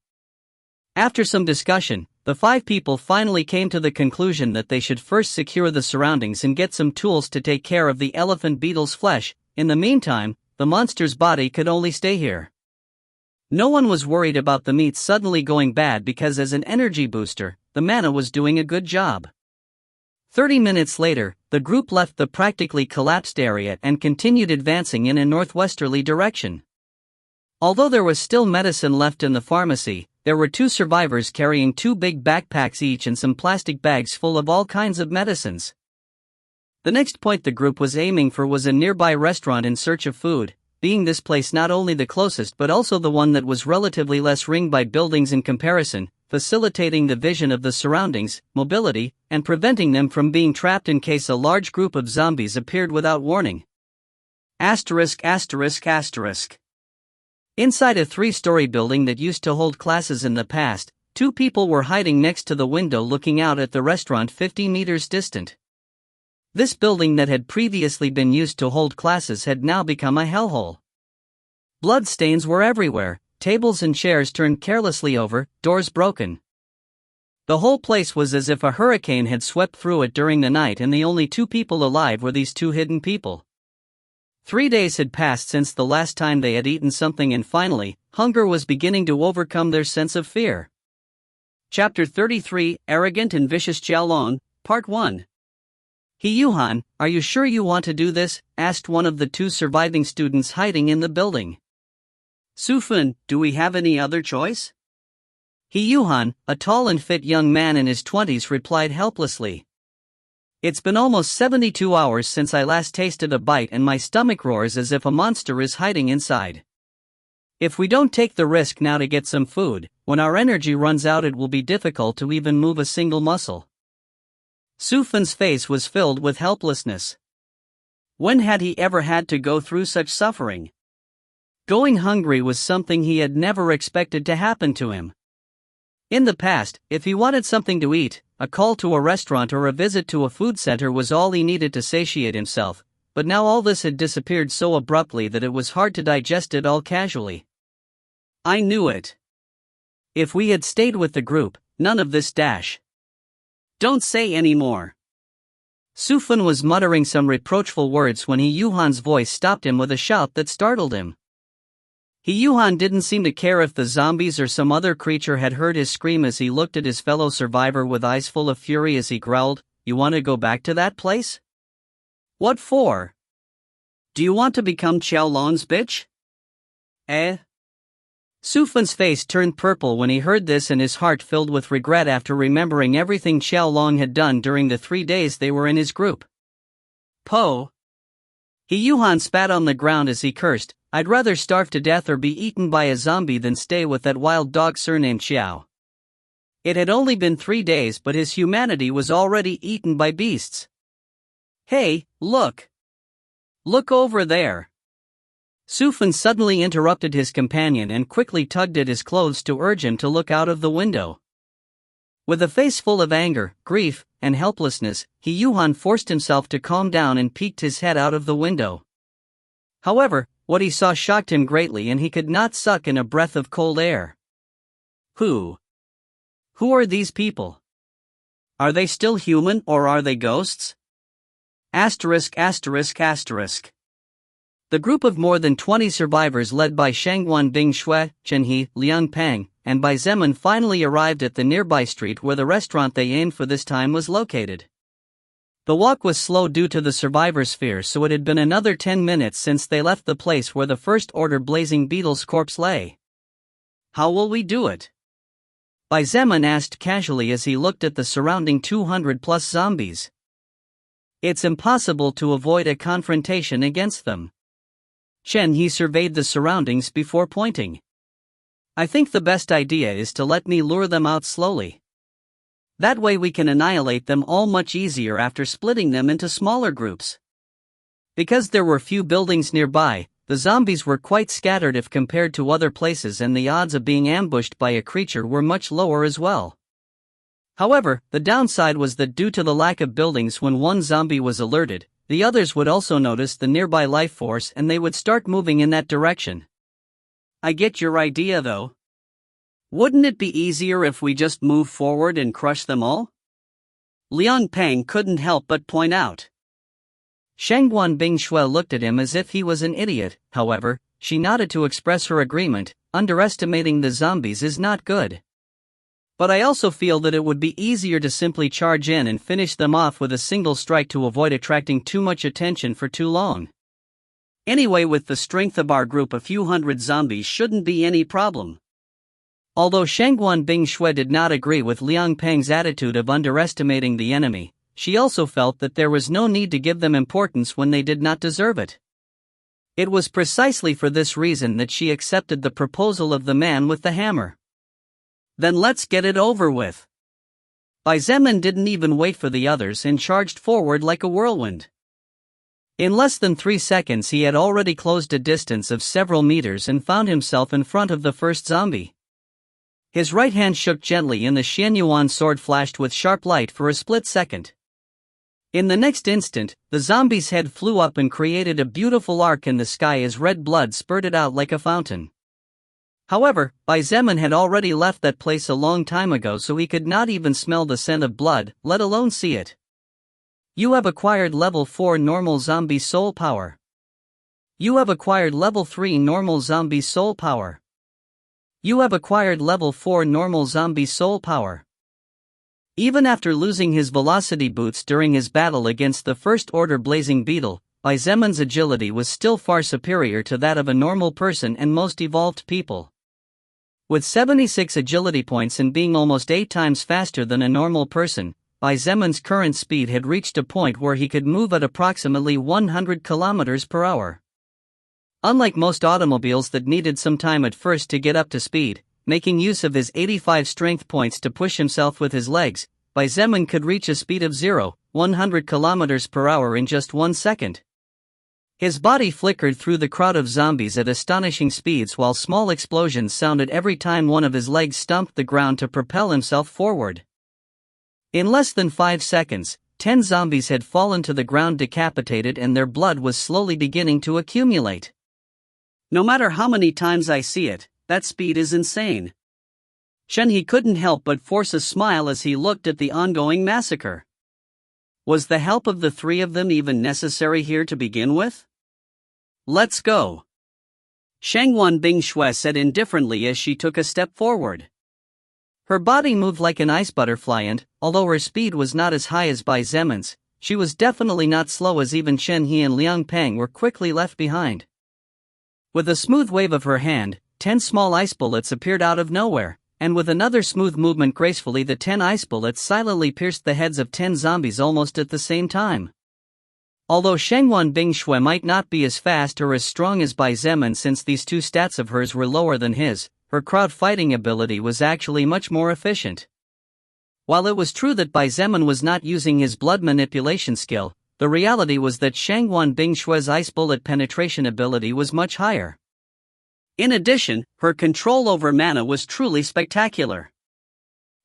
After some discussion, the 5 people finally came to the conclusion that they should first secure the surroundings and get some tools to take care of the elephant beetle's flesh. In the meantime, the monster's body could only stay here. No one was worried about the meat suddenly going bad because as an energy booster, the manna was doing a good job. 30 minutes later, the group left the practically collapsed area and continued advancing in a northwesterly direction. Although there was still medicine left in the pharmacy, there were 2 survivors carrying 2 big backpacks each and some plastic bags full of all kinds of medicines. The next point the group was aiming for was a nearby restaurant in search of food, being this place not only the closest but also the one that was relatively less ringed by buildings in comparison, facilitating the vision of the surroundings, mobility, and preventing them from being trapped in case a large group of zombies appeared without warning. Asterisk. Inside a 3-story building that used to hold classes in the past, 2 people were hiding next to the window looking out at the restaurant 50 meters distant. This building that had previously been used to hold classes had now become a hellhole. Blood stains were everywhere, tables and chairs turned carelessly over, doors broken. The whole place was as if a hurricane had swept through it during the night, and the only 2 people alive were these 2 hidden people. 3 days had passed since the last time they had eaten something, and finally, hunger was beginning to overcome their sense of fear. Chapter 33, Arrogant and Vicious Xiaolong, Part 1. He Yuhan, are you sure you want to do this? Asked one of the 2 surviving students hiding in the building. Fufang, do we have any other choice? He Yuhan, a tall and fit young man in his 20s, replied helplessly. It's been almost 72 hours since I last tasted a bite and my stomach roars as if a monster is hiding inside. If we don't take the risk now to get some food, when our energy runs out it will be difficult to even move a single muscle. Fufang's face was filled with helplessness. When had he ever had to go through such suffering? Going hungry was something he had never expected to happen to him. In the past, if he wanted something to eat, a call to a restaurant or a visit to a food center was all he needed to satiate himself, but now all this had disappeared so abruptly that it was hard to digest it all casually. I knew it. If we had stayed with the group, none of this dash. Don't say any more. Fufang was muttering some reproachful words when He Yuhan's voice stopped him with a shout that startled him. He Yuhan didn't seem to care if the zombies or some other creature had heard his scream as he looked at his fellow survivor with eyes full of fury as he growled, "You want to go back to that place? What for? Do you want to become Xiaolong's bitch?" Fufang's face turned purple when he heard this and his heart filled with regret after remembering everything Xiaolong had done during the 3 days they were in his group. Po! He Yuhan spat on the ground as he cursed, "I'd rather starve to death or be eaten by a zombie than stay with that wild dog surnamed Xiao." It had only been 3 days, but his humanity was already eaten by beasts. "Hey, look! Look over there!" Fufang suddenly interrupted his companion and quickly tugged at his clothes to urge him to look out of the window. With a face full of anger, grief, and helplessness, He Yuhan forced himself to calm down and peeked his head out of the window. However, what he saw shocked him greatly and he could not suck in a breath of cold air. Who are these people? Are they still human or are they ghosts? The group of more than 20 survivors led by Shangguan Bingshui, Chenhe, Liang Peng, and Bai Zemin finally arrived at the nearby street where the restaurant they aimed for this time was located. The walk was slow due to the survivors' fear, so it had been another 10 minutes since they left the place where the first order blazing beetle's corpse lay. How will we do it? Bai Zemin asked casually as he looked at the surrounding 200+ zombies. It's impossible to avoid a confrontation against them. He surveyed the surroundings before pointing. I think the best idea is to let me lure them out slowly. That way we can annihilate them all much easier after splitting them into smaller groups. Because there were few buildings nearby, the zombies were quite scattered if compared to other places, and the odds of being ambushed by a creature were much lower as well. However, the downside was that due to the lack of buildings, when one zombie was alerted, the others would also notice the nearby life force and they would start moving in that direction. I get your idea though. Wouldn't it be easier if we just move forward and crush them all? Liang Peng couldn't help but point out. Shangguan Bingshui looked at him as if he was an idiot. However, she nodded to express her agreement. Underestimating the zombies is not good. But I also feel that it would be easier to simply charge in and finish them off with a single strike to avoid attracting too much attention for too long. Anyway, with the strength of our group, a few hundred zombies shouldn't be any problem. Although Shangguan Bingshui did not agree with Liang Peng's attitude of underestimating the enemy, she also felt that there was no need to give them importance when they did not deserve it. It was precisely for this reason that she accepted the proposal of the man with the hammer. Then let's get it over with. Bai Zemin didn't even wait for the others and charged forward like a whirlwind. In less than 3 seconds he had already closed a distance of several meters and found himself in front of the first zombie. His right hand shook gently and the Xianyuan sword flashed with sharp light for a split second. In the next instant, the zombie's head flew up and created a beautiful arc in the sky as red blood spurted out like a fountain. However, Bai Zemin had already left that place a long time ago, so he could not even smell the scent of blood, let alone see it. You have acquired level 4 normal zombie soul power. You have acquired level 3 normal zombie soul power. You have acquired level 4 normal zombie soul power. Even after losing his velocity boots during his battle against the First Order Blazing Beetle, Bai Zemin's agility was still far superior to that of a normal person and most evolved people. With 76 agility points and being almost 8 times faster than a normal person, Bai Zemin's current speed had reached a point where he could move at approximately 100 km per hour. Unlike most automobiles that needed some time at first to get up to speed, making use of his 85 strength points to push himself with his legs, Bai Zemin could reach a speed of 100 km per hour in just 1 second. His body flickered through the crowd of zombies at astonishing speeds while small explosions sounded every time one of his legs stumped the ground to propel himself forward. In less than 5 seconds, 10 zombies had fallen to the ground decapitated and their blood was slowly beginning to accumulate. No matter how many times I see it, that speed is insane. Shenhe couldn't help but force a smile as he looked at the ongoing massacre. Was the help of the 3 of them even necessary here to begin with? Let's go. Shangguan Bingshui said indifferently as she took a step forward. Her body moved like an ice butterfly and, although her speed was not as high as Bai Zemin's, she was definitely not slow, as even Shenhe and Liang Peng were quickly left behind. With a smooth wave of her hand, 10 small ice bullets appeared out of nowhere, and with another smooth movement gracefully the 10 ice bullets silently pierced the heads of 10 zombies almost at the same time. Although Shangguan Bingshui might not be as fast or as strong as Bai Zemin, since these 2 stats of hers were lower than his, her crowd fighting ability was actually much more efficient. While it was true that Bai Zemin was not using his blood manipulation skill, the reality was that Shangguan Bingshui's ice bullet penetration ability was much higher. In addition, her control over mana was truly spectacular.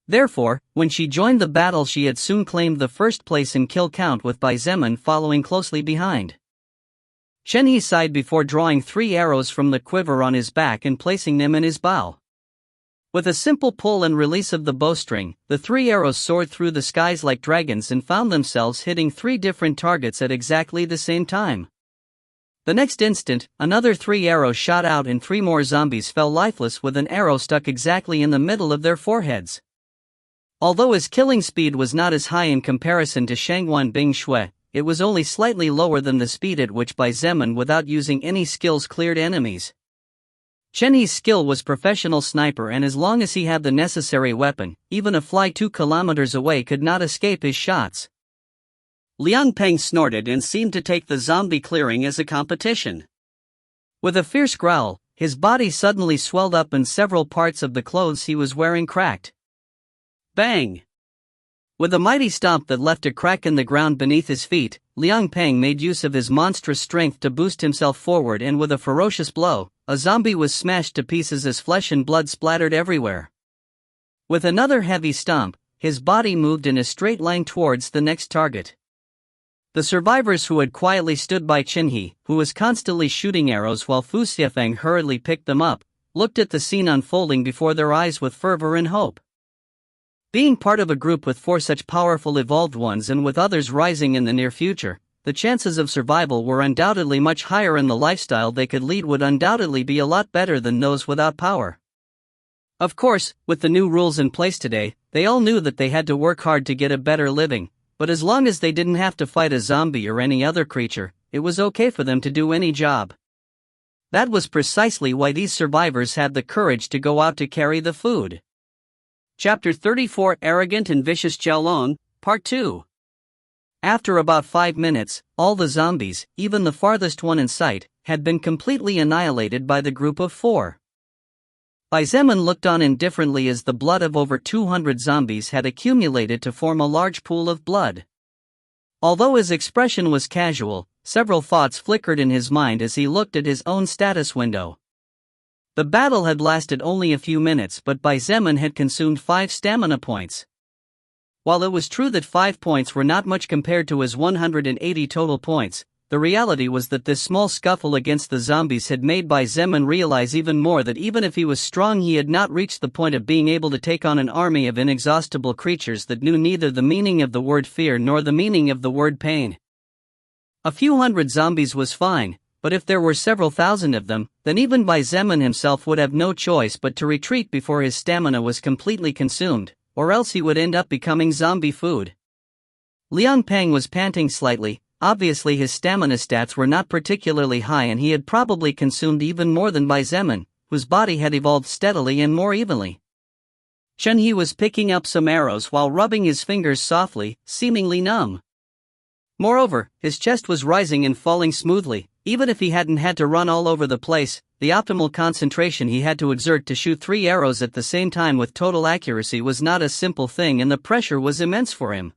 Therefore, when she joined the battle she had soon claimed the first place in kill count, with Bai Zemin following closely behind. Shenhe sighed before drawing 3 arrows from the quiver on his back and placing them in his bow. With a simple pull and release of the bowstring, the 3 arrows soared through the skies like dragons and found themselves hitting 3 different targets at exactly the same time. The next instant, another 3 arrows shot out and 3 more zombies fell lifeless with an arrow stuck exactly in the middle of their foreheads. Although his killing speed was not as high in comparison to Shangguan Bingshui, it was only slightly lower than the speed at which Bai Zemin without using any skills cleared enemies. Shenhe's skill was professional sniper, and as long as he had the necessary weapon, even a fly 2 kilometers away could not escape his shots. Liang Peng snorted and seemed to take the zombie clearing as a competition. With a fierce growl, his body suddenly swelled up and several parts of the clothes he was wearing cracked. Bang! With a mighty stomp that left a crack in the ground beneath his feet, Liang Peng made use of his monstrous strength to boost himself forward, and with a ferocious blow, a zombie was smashed to pieces as flesh and blood splattered everywhere. With another heavy stomp, his body moved in a straight line towards the next target. The survivors who had quietly stood by Shenhe, who was constantly shooting arrows while Fufang hurriedly picked them up, looked at the scene unfolding before their eyes with fervor and hope. Being part of a group with 4 such powerful evolved ones, and with others rising in the near future, the chances of survival were undoubtedly much higher and the lifestyle they could lead would undoubtedly be a lot better than those without power. Of course, with the new rules in place today, they all knew that they had to work hard to get a better living, but as long as they didn't have to fight a zombie or any other creature, it was okay for them to do any job. That was precisely why these survivors had the courage to go out to carry the food. Chapter 34 Arrogant and Vicious Xiaolong, Part 2. After about 5 minutes, all the zombies, even the farthest one in sight, had been completely annihilated by the group of 4. Bai Zemin looked on indifferently as the blood of over 200 zombies had accumulated to form a large pool of blood. Although his expression was casual, several thoughts flickered in his mind as he looked at his own status window. The battle had lasted only a few minutes, but Bai Zemin had consumed 5 stamina points. While it was true that 5 points were not much compared to his 180 total points, the reality was that this small scuffle against the zombies had made Bai Zemin realize even more that even if he was strong, he had not reached the point of being able to take on an army of inexhaustible creatures that knew neither the meaning of the word fear nor the meaning of the word pain. A few hundred zombies was fine, but if there were several thousand of them, then even Bai Zemin himself would have no choice but to retreat before his stamina was completely consumed, or else he would end up becoming zombie food. Liang Peng was panting slightly. Obviously his stamina stats were not particularly high and he had probably consumed even more than Bai Zemin, whose body had evolved steadily and more evenly. Chen He was picking up some arrows while rubbing his fingers softly, seemingly numb. Moreover, his chest was rising and falling smoothly. Even if he hadn't had to run all over the place, the optimal concentration he had to exert to shoot 3 arrows at the same time with total accuracy was not a simple thing, and the pressure was immense for him.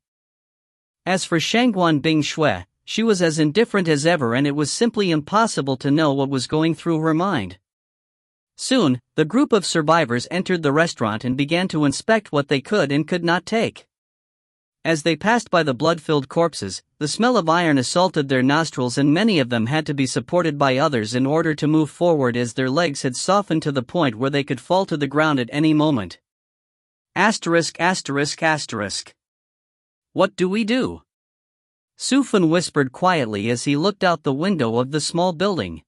As for Shangguan Bing Shui, she was as indifferent as ever, and it was simply impossible to know what was going through her mind. Soon, the group of survivors entered the restaurant and began to inspect what they could and could not take. As they passed by the blood-filled corpses, the smell of iron assaulted their nostrils, and many of them had to be supported by others in order to move forward, as their legs had softened to the point where they could fall to the ground at any moment. Asterisk. What do we do? Fufang whispered quietly as he looked out the window of the small building.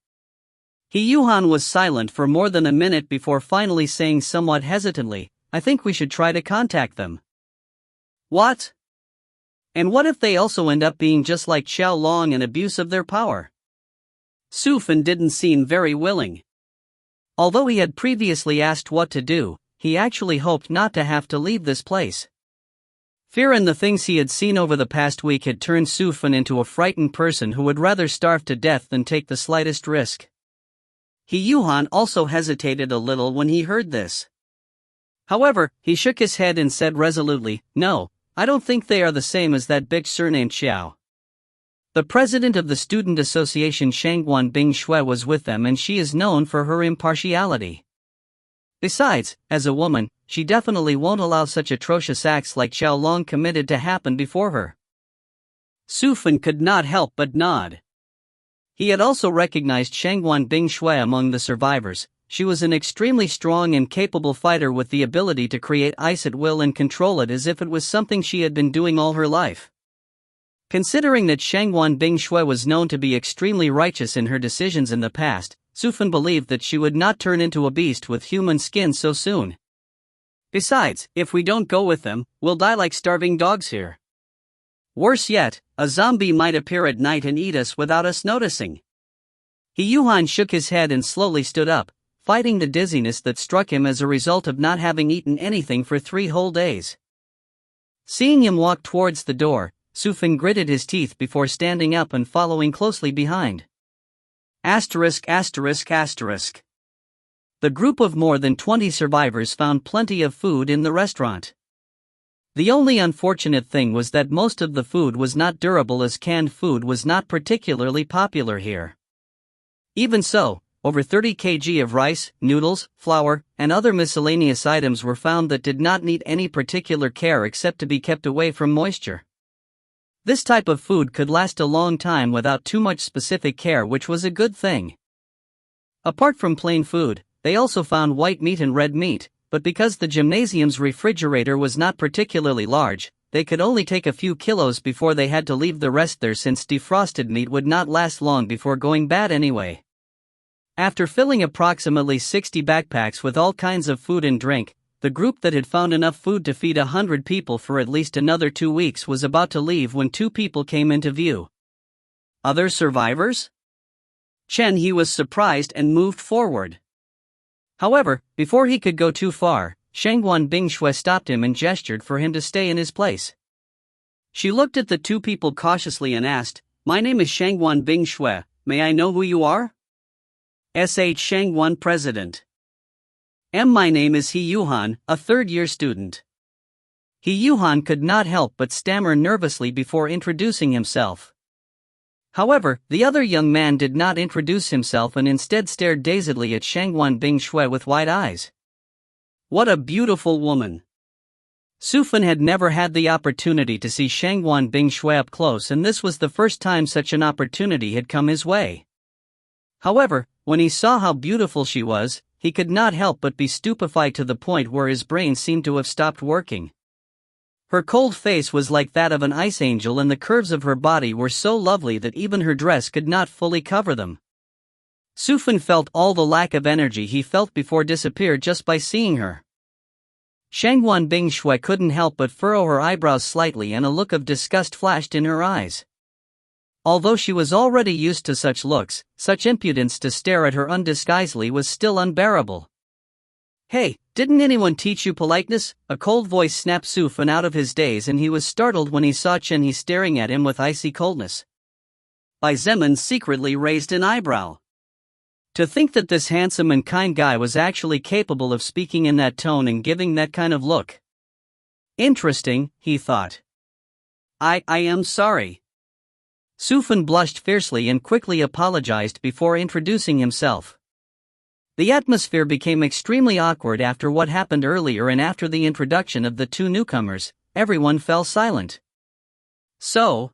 He Yuhan was silent for more than a minute before finally saying somewhat hesitantly, "I think we should try to contact them." What? And what if they also end up being just like Xiaolong and abuse of their power? Fufang didn't seem very willing. Although he had previously asked what to do, he actually hoped not to have to leave this place. Fear and the things he had seen over the past week had turned Fufang into a frightened person who would rather starve to death than take the slightest risk. He Yuhan also hesitated a little when he heard this. However, he shook his head and said resolutely, "No, I don't think they are the same as that bitch surnamed Xiao." The president of the student association, Shangguan Bing Shui, was with them, and she is known for her impartiality. Besides, as a woman, she definitely won't allow such atrocious acts like Xiaolong committed to happen before her. Fufang could not help but nod. He had also recognized Shangguan Bing Shui among the survivors. She was an extremely strong and capable fighter with the ability to create ice at will and control it as if it was something she had been doing all her life. Considering that Shangguan Bing Shui was known to be extremely righteous in her decisions in the past, Fufang believed that she would not turn into a beast with human skin so soon. Besides, if we don't go with them, we'll die like starving dogs here. Worse yet, a zombie might appear at night and eat us without us noticing. He Yuhan shook his head and slowly stood up, fighting the dizziness that struck him as a result of not having eaten anything for 3 whole days. Seeing him walk towards the door, Fufang gritted his teeth before standing up and following closely behind. Asterisk. The group of more than 20 survivors found plenty of food in the restaurant. The only unfortunate thing was that most of the food was not durable, as canned food was not particularly popular here. Even so, over 30 kg of rice, noodles, flour, and other miscellaneous items were found that did not need any particular care except to be kept away from moisture. This type of food could last a long time without too much specific care, which was a good thing. Apart from plain food, they also found white meat and red meat, but because the gymnasium's refrigerator was not particularly large, they could only take a few kilos before they had to leave the rest there, since defrosted meat would not last long before going bad anyway. After filling approximately 60 backpacks with all kinds of food and drink, the group that had found enough food to feed 100 people for at least another 2 weeks was about to leave when 2 people came into view. Other survivors? Chen He was surprised and moved forward. However, before he could go too far, Shangguan Bingshui stopped him and gestured for him to stay in his place. She looked at the 2 people cautiously and asked, "My name is Shangguan Bingshui, may I know who you are?" "Sh Shangguan President." My name is He Yuhan, a 3rd-year student." He Yuhan could not help but stammer nervously before introducing himself. However, the other young man did not introduce himself and instead stared dazedly at Shangguan Bingshui with wide eyes. What a beautiful woman! Fufang had never had the opportunity to see Shangguan Bingshui up close, and this was the first time such an opportunity had come his way. However, when he saw how beautiful she was, he could not help but be stupefied to the point where his brain seemed to have stopped working. Her cold face was like that of an ice angel, and the curves of her body were so lovely that even her dress could not fully cover them. Fufang felt all the lack of energy he felt before disappear just by seeing her. Shangguan Bingshui couldn't help but furrow her eyebrows slightly, and a look of disgust flashed in her eyes. Although she was already used to such looks, such impudence to stare at her undisguisedly was still unbearable. "Hey, didn't anyone teach you politeness?" A cold voice snapped Fufang out of his daze, and he was startled when he saw Chen He staring at him with icy coldness. Bai Zemin secretly raised an eyebrow. To think that this handsome and kind guy was actually capable of speaking in that tone and giving that kind of look. Interesting, he thought. I am sorry. Fufang blushed fiercely and quickly apologized before introducing himself. The atmosphere became extremely awkward after what happened earlier, and after the introduction of the 2 newcomers, everyone fell silent. So,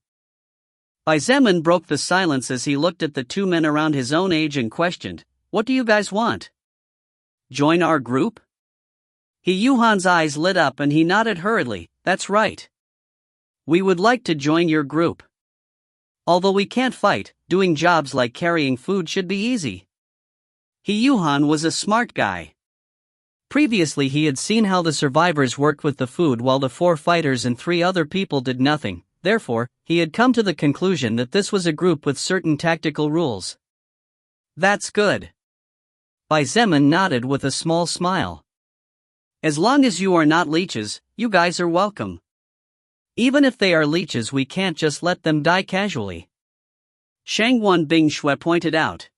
Bai Zemin broke the silence as he looked at the 2 men around his own age and questioned, "What do you guys want? Join our group?" He Yuhan's eyes lit up and he nodded hurriedly, "That's right. We would like to join your group. Although we can't fight, doing jobs like carrying food should be easy." He Yuhan was a smart guy. Previously he had seen how the survivors worked with the food while the 4 fighters and 3 other people did nothing. Therefore, he had come to the conclusion that this was a group with certain tactical rules. "That's good." Bai Zemin nodded with a small smile. "As long as you are not leeches, you guys are welcome. Even if they are leeches, we can't just let them die casually," Shangguan Bingshui pointed out.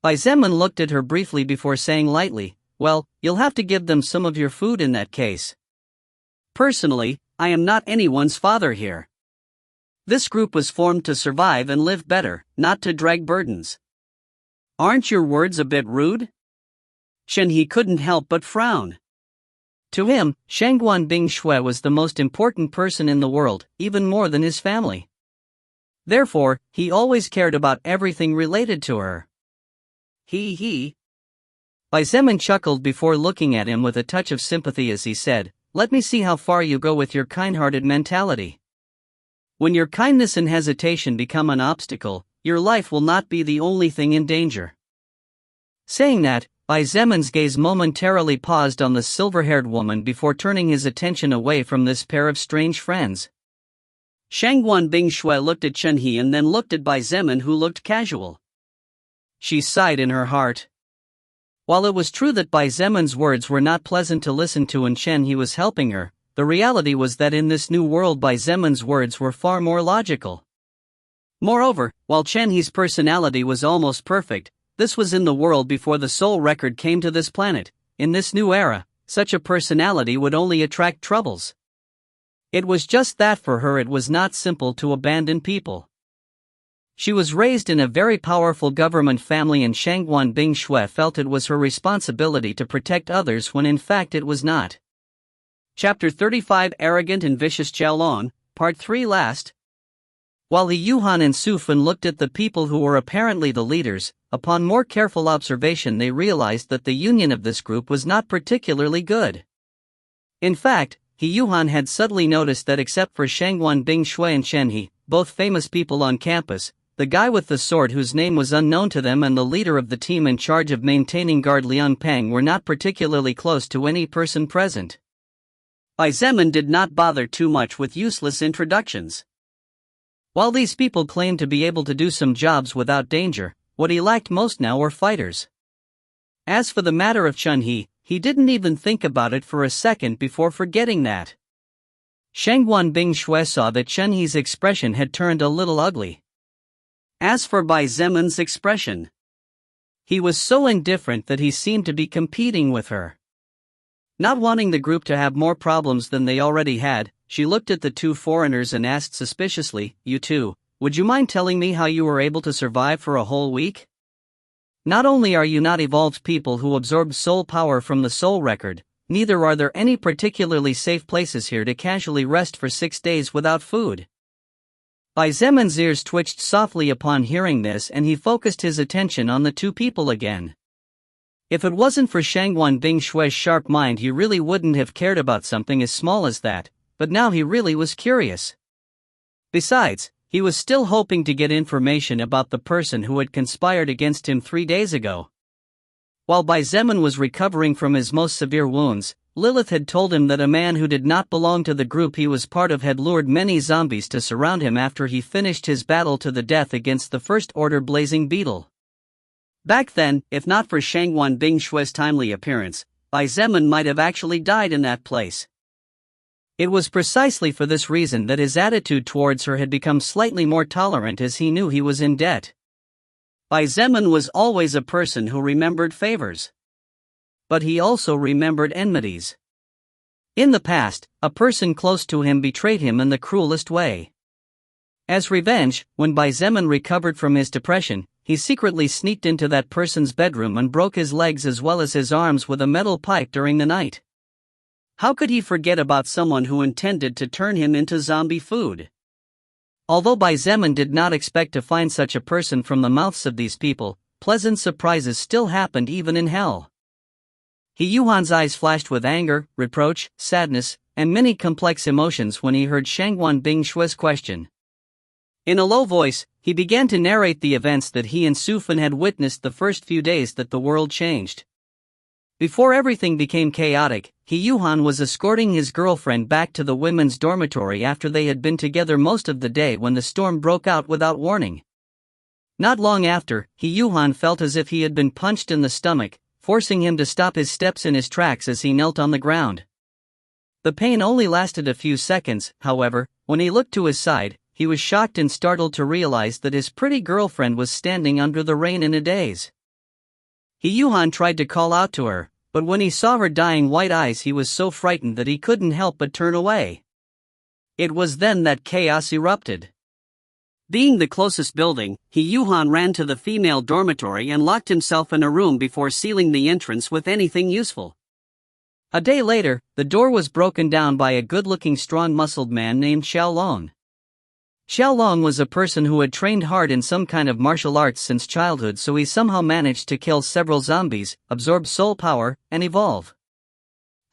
Bai Zemin looked at her briefly before saying lightly, "Well, you'll have to give them some of your food in that case. Personally, I am not anyone's father here. This group was formed to survive and live better, not to drag burdens." "Aren't your words a bit rude?" Chen He couldn't help but frown. To him, Shangguan Bingshui was the most important person in the world, even more than his family. Therefore, he always cared about everything related to her. He. Bai Zemin chuckled before looking at him with a touch of sympathy as he said, "Let me see how far you go with your kind-hearted mentality. When your kindness and hesitation become an obstacle, your life will not be the only thing in danger." Saying that, Bai Zemin's gaze momentarily paused on the silver-haired woman before turning his attention away from this pair of strange friends. Shangguan Bingshui looked at Chen He and then looked at Bai Zemin, who looked casual. She sighed in her heart. While it was true that Bai Zemin's words were not pleasant to listen to and Chen He was helping her, the reality was that in this new world Bai Zemin's words were far more logical. Moreover, while Chen He's personality was almost perfect, this was in the world before the soul record came to this planet. In this new era, such a personality would only attract troubles. It was just that for her it was not simple to abandon people. She was raised in a very powerful government family, and Shangguan Bingshui felt it was her responsibility to protect others when in fact it was not. Chapter 35 Arrogant and Vicious Xiaolong, Part 3 last. While Li Yuhan and Fufang looked at the people who were apparently the leaders, upon more careful observation they realized that the union of this group was not particularly good. In fact, He Yuhan had subtly noticed that except for Shangguan Bing Shui and Shen He, both famous people on campus, the guy with the sword whose name was unknown to them and the leader of the team in charge of maintaining guard Liang Peng were not particularly close to any person present. Bai Zemin did not bother too much with useless introductions. While these people claimed to be able to do some jobs without danger, what he lacked most now were fighters. As for the matter of Chun he didn't even think about it for a second before forgetting that. Shangguan Bing Shui saw that Chun He's expression had turned a little ugly. As for Bai Zemin's expression, he was so indifferent that he seemed to be competing with her. Not wanting the group to have more problems than they already had, she looked at the two foreigners and asked suspiciously, "You two, would you mind telling me how you were able to survive for a whole week? Not only are you not evolved people who absorb soul power from the soul record, neither are there any particularly safe places here to casually rest for 6 days without food." Bai Zemin's ears twitched softly upon hearing this and he focused his attention on the two people again. If it wasn't for Shangguan Bing Shui's sharp mind he really wouldn't have cared about something as small as that, but now he really was curious. Besides, he was still hoping to get information about the person who had conspired against him 3 days ago. While Bai Zemin was recovering from his most severe wounds, Lilith had told him that a man who did not belong to the group he was part of had lured many zombies to surround him after he finished his battle to the death against the First Order blazing beetle. Back then, if not for Shangguan Bing Shui's timely appearance, Bai Zemin might have actually died in that place. It was precisely for this reason that his attitude towards her had become slightly more tolerant as he knew he was in debt. Bai Zemin was always a person who remembered favors. But he also remembered enmities. In the past, a person close to him betrayed him in the cruelest way. As revenge, when Bai Zemin recovered from his depression, he secretly sneaked into that person's bedroom and broke his legs as well as his arms with a metal pipe during the night. How could he forget about someone who intended to turn him into zombie food? Although Bai Zemin did not expect to find such a person from the mouths of these people, pleasant surprises still happened even in hell. He Yuhan's eyes flashed with anger, reproach, sadness, and many complex emotions when he heard Shangguan Bing Shui's question. In a low voice, he began to narrate the events that he and Sufan had witnessed the first few days that the world changed. Before everything became chaotic, He Yuhan was escorting his girlfriend back to the women's dormitory after they had been together most of the day when the storm broke out without warning. Not long after, He Yuhan felt as if he had been punched in the stomach, forcing him to stop his steps in his tracks as he knelt on the ground. The pain only lasted a few seconds, however. When he looked to his side, he was shocked and startled to realize that his pretty girlfriend was standing under the rain in a daze. He Yuhan tried to call out to her, but when he saw her dying white eyes he was so frightened that he couldn't help but turn away. It was then that chaos erupted. Being the closest building, He Yuhan ran to the female dormitory and locked himself in a room before sealing the entrance with anything useful. A day later, the door was broken down by a good-looking strong-muscled man named Xiaolong. Xiaolong was a person who had trained hard in some kind of martial arts since childhood, so he somehow managed to kill several zombies, absorb soul power, and evolve.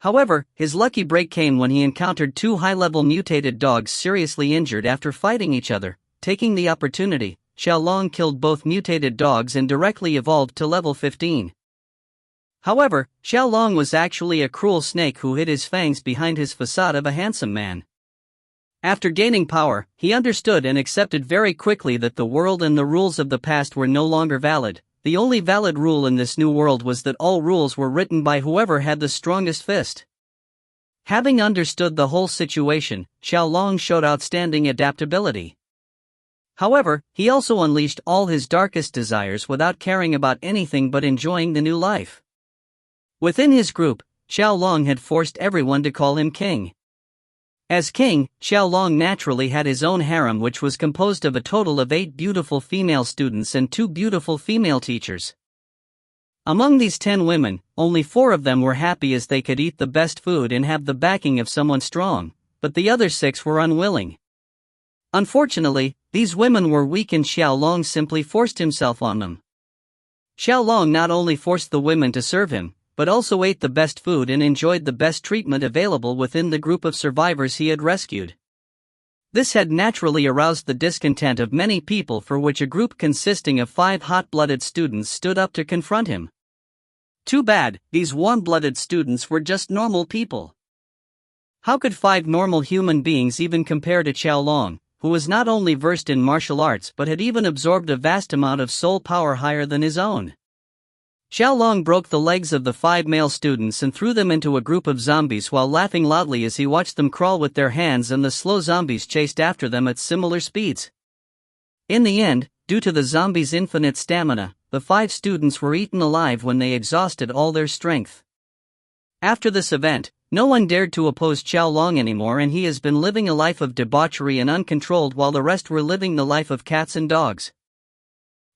However, his lucky break came when he encountered 2 high-level mutated dogs seriously injured after fighting each other. Taking the opportunity, Xiaolong killed both mutated dogs and directly evolved to level 15. However, Xiaolong was actually a cruel snake who hid his fangs behind his facade of a handsome man. After gaining power, he understood and accepted very quickly that the world and the rules of the past were no longer valid. The only valid rule in this new world was that all rules were written by whoever had the strongest fist. Having understood the whole situation, Xiaolong showed outstanding adaptability. However, he also unleashed all his darkest desires without caring about anything but enjoying the new life. Within his group, Xiaolong had forced everyone to call him king. As king, Xiaolong naturally had his own harem, which was composed of a total of 8 beautiful female students and 2 beautiful female teachers. Among these 10 women, only 4 of them were happy as they could eat the best food and have the backing of someone strong, but the other 6 were unwilling. Unfortunately, these women were weak and Xiaolong simply forced himself on them. Xiaolong not only forced the women to serve him, but also ate the best food and enjoyed the best treatment available within the group of survivors he had rescued. This had naturally aroused the discontent of many people, for which a group consisting of 5 hot-blooded students stood up to confront him. Too bad, these warm-blooded students were just normal people. How could 5 normal human beings even compare to Xiaolong, who was not only versed in martial arts but had even absorbed a vast amount of soul power higher than his own? Xiaolong broke the legs of the 5 male students and threw them into a group of zombies while laughing loudly as he watched them crawl with their hands, and the slow zombies chased after them at similar speeds. In the end, due to the zombies' infinite stamina, the 5 students were eaten alive when they exhausted all their strength. After this event, no one dared to oppose Xiaolong anymore, and he has been living a life of debauchery and uncontrolled while the rest were living the life of cats and dogs.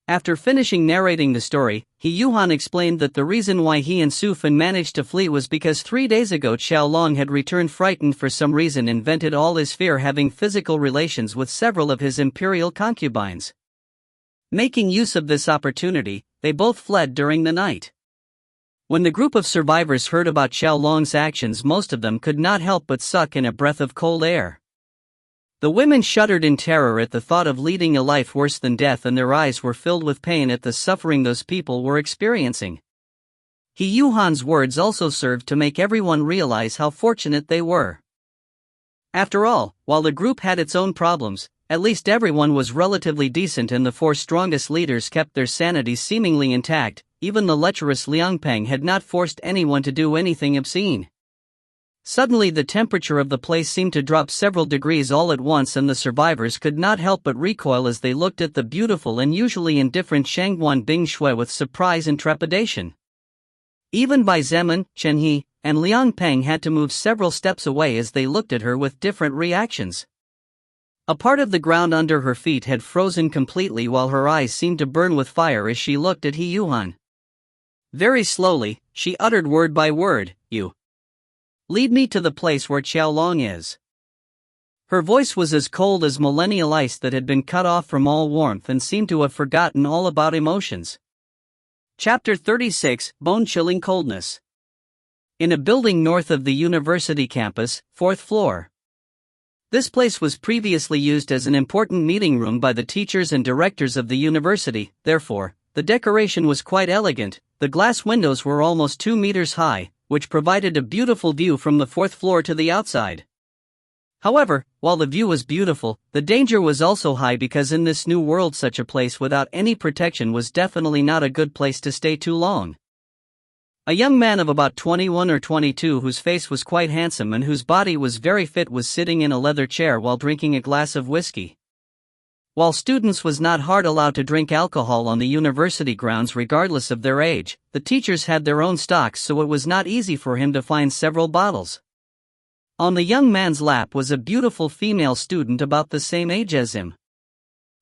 After finishing narrating the story, He Yuhan explained that the reason why he and Sufan managed to flee was because 3 days ago Xiaolong had returned frightened for some reason and vented all his fear having physical relations with several of his imperial concubines. Making use of this opportunity, they both fled during the night. When the group of survivors heard about Xiaolong's actions, most of them could not help but suck in a breath of cold air. The women shuddered in terror at the thought of leading a life worse than death, and their eyes were filled with pain at the suffering those people were experiencing. He Yuhan's words also served to make everyone realize how fortunate they were. After all, while the group had its own problems, at least everyone was relatively decent, and the 4 strongest leaders kept their sanity seemingly intact. Even the lecherous Liangpeng had not forced anyone to do anything obscene. Suddenly the temperature of the place seemed to drop several degrees all at once, and the survivors could not help but recoil as they looked at the beautiful and usually indifferent Shangguan Bingshui with surprise and trepidation. Even Bai Zemin, Chen He, and Liang Peng had to move several steps away as they looked at her with different reactions. A part of the ground under her feet had frozen completely, while her eyes seemed to burn with fire as she looked at He Yuhan. Very slowly, she uttered word by word, "You. Lead me to the place where Xiaolong is." Her voice was as cold as millennial ice that had been cut off from all warmth and seemed to have forgotten all about emotions. Chapter 36, Bone-Chilling Coldness. In a building north of the university campus, 4th floor. This place was previously used as an important meeting room by the teachers and directors of the university, therefore, the decoration was quite elegant. The glass windows were almost 2 meters high, which provided a beautiful view from the 4th floor to the outside. However, while the view was beautiful, the danger was also high, because in this new world such a place without any protection was definitely not a good place to stay too long. A young man of about 21 or 22, whose face was quite handsome and whose body was very fit, was sitting in a leather chair while drinking a glass of whiskey. While students was not hard allowed to drink alcohol on the university grounds regardless of their age, the teachers had their own stocks, so it was not easy for him to find several bottles. On the young man's lap was a beautiful female student about the same age as him.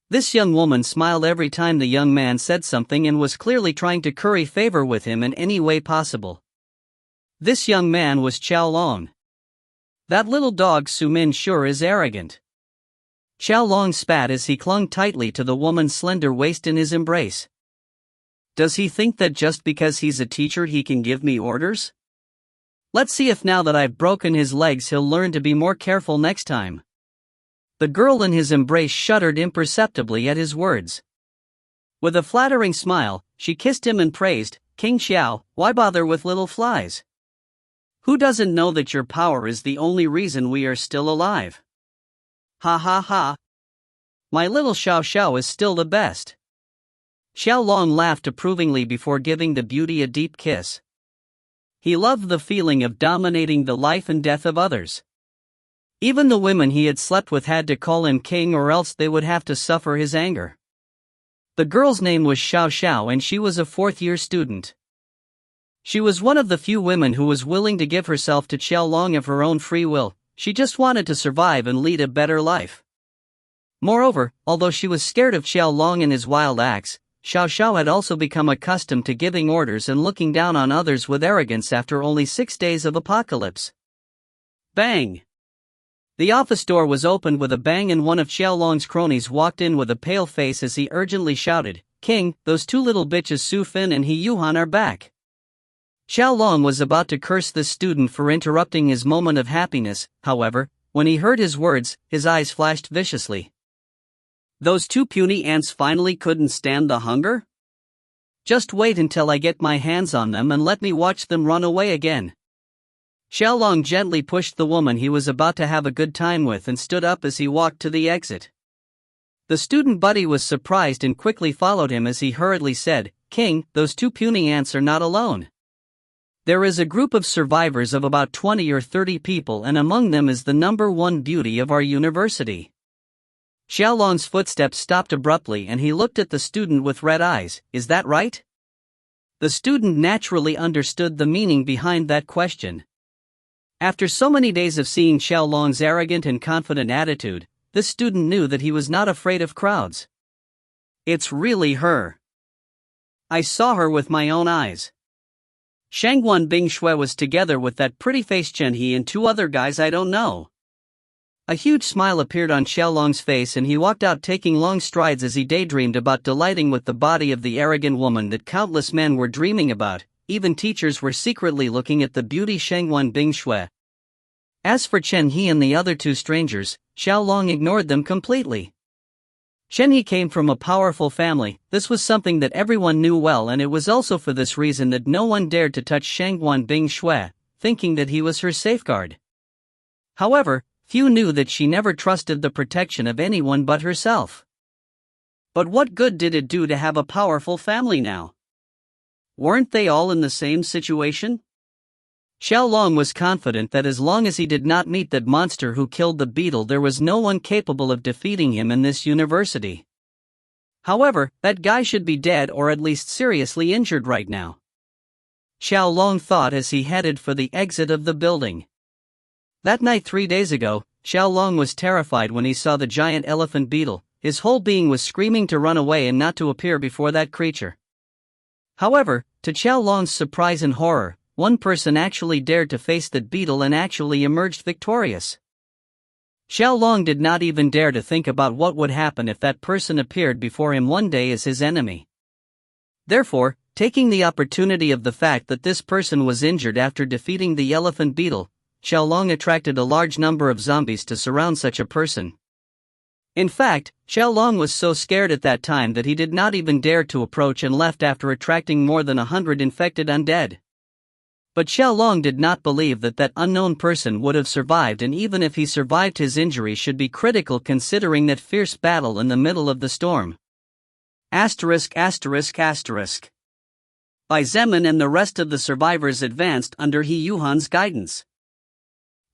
This young woman smiled every time the young man said something and was clearly trying to curry favor with him in any way possible. This young man was Xiaolong. That little dog Sumin sure is arrogant. Xiaolong spat as he clung tightly to the woman's slender waist in his embrace. Does he think that just because he's a teacher he can give me orders? Let's see if now that I've broken his legs he'll learn to be more careful next time. The girl in his embrace shuddered imperceptibly at his words. With a flattering smile, she kissed him and praised, "King Xiao, why bother with little flies? Who doesn't know that your power is the only reason we are still alive? Ha ha ha. My little Xiao Xiao is still the best." Xiaolong laughed approvingly before giving the beauty a deep kiss. He loved the feeling of dominating the life and death of others. Even the women he had slept with had to call him king, or else they would have to suffer his anger. The girl's name was Xiao Xiao, and she was a 4th-year student. She was one of the few women who was willing to give herself to Xiaolong of her own free will. She just wanted to survive and lead a better life. Moreover, although she was scared of Xiaolong and his wild acts, Xiao Xiao had also become accustomed to giving orders and looking down on others with arrogance after only 6 days of apocalypse. Bang! The office door was opened with a bang, and one of Xiaolong's cronies walked in with a pale face as he urgently shouted, "King, those 2 little bitches Su Fin and He Yuhan are back." Xiaolong was about to curse this student for interrupting his moment of happiness. However, when he heard his words, his eyes flashed viciously. Those two puny ants finally couldn't stand the hunger? Just wait until I get my hands on them and let me watch them run away again. Xiaolong gently pushed the woman he was about to have a good time with and stood up as he walked to the exit. The student buddy was surprised and quickly followed him as he hurriedly said, "King, those two puny ants are not alone. There is a group of survivors of about 20 or 30 people, and among them is the number one beauty of our university." Xiaolong's footsteps stopped abruptly and he looked at the student with red eyes. "Is that right?" The student naturally understood the meaning behind that question. After so many days of seeing Xiaolong's arrogant and confident attitude, this student knew that he was not afraid of crowds. "It's really her. I saw her with my own eyes. Shangguan Bingshui was together with that pretty-faced Chen He and two other guys I don't know." A huge smile appeared on Xiaolong's face and he walked out taking long strides as he daydreamed about delighting with the body of the arrogant woman that countless men were dreaming about. Even teachers were secretly looking at the beauty Shangguan Bingshui. As for Chen He and the other two strangers, Xiaolong ignored them completely. Chen He came from a powerful family. This was something that everyone knew well, and it was also for this reason that no one dared to touch Shangguan Bingshui, thinking that he was her safeguard. However, few knew that she never trusted the protection of anyone but herself. But what good did it do to have a powerful family now? Weren't they all in the same situation? Xiaolong was confident that as long as he did not meet that monster who killed the beetle, there was no one capable of defeating him in this university. However, that guy should be dead or at least seriously injured right now. Xiaolong thought as he headed for the exit of the building. That night 3 days ago, Xiaolong was terrified when he saw the giant elephant beetle. His whole being was screaming to run away and not to appear before that creature. However, to Xiaolong's surprise and horror, one person actually dared to face that beetle and actually emerged victorious. Xiaolong did not even dare to think about what would happen if that person appeared before him one day as his enemy. Therefore, taking the opportunity of the fact that this person was injured after defeating the elephant beetle, Xiaolong attracted a large number of zombies to surround such a person. In fact, Xiaolong was so scared at that time that he did not even dare to approach and left after attracting more than 100 infected undead. But Xiaolong did not believe that that unknown person would have survived, and even if he survived, his injury should be critical considering that fierce battle in the middle of the storm. By Zeman and the rest of the survivors advanced under He Yuhan's guidance.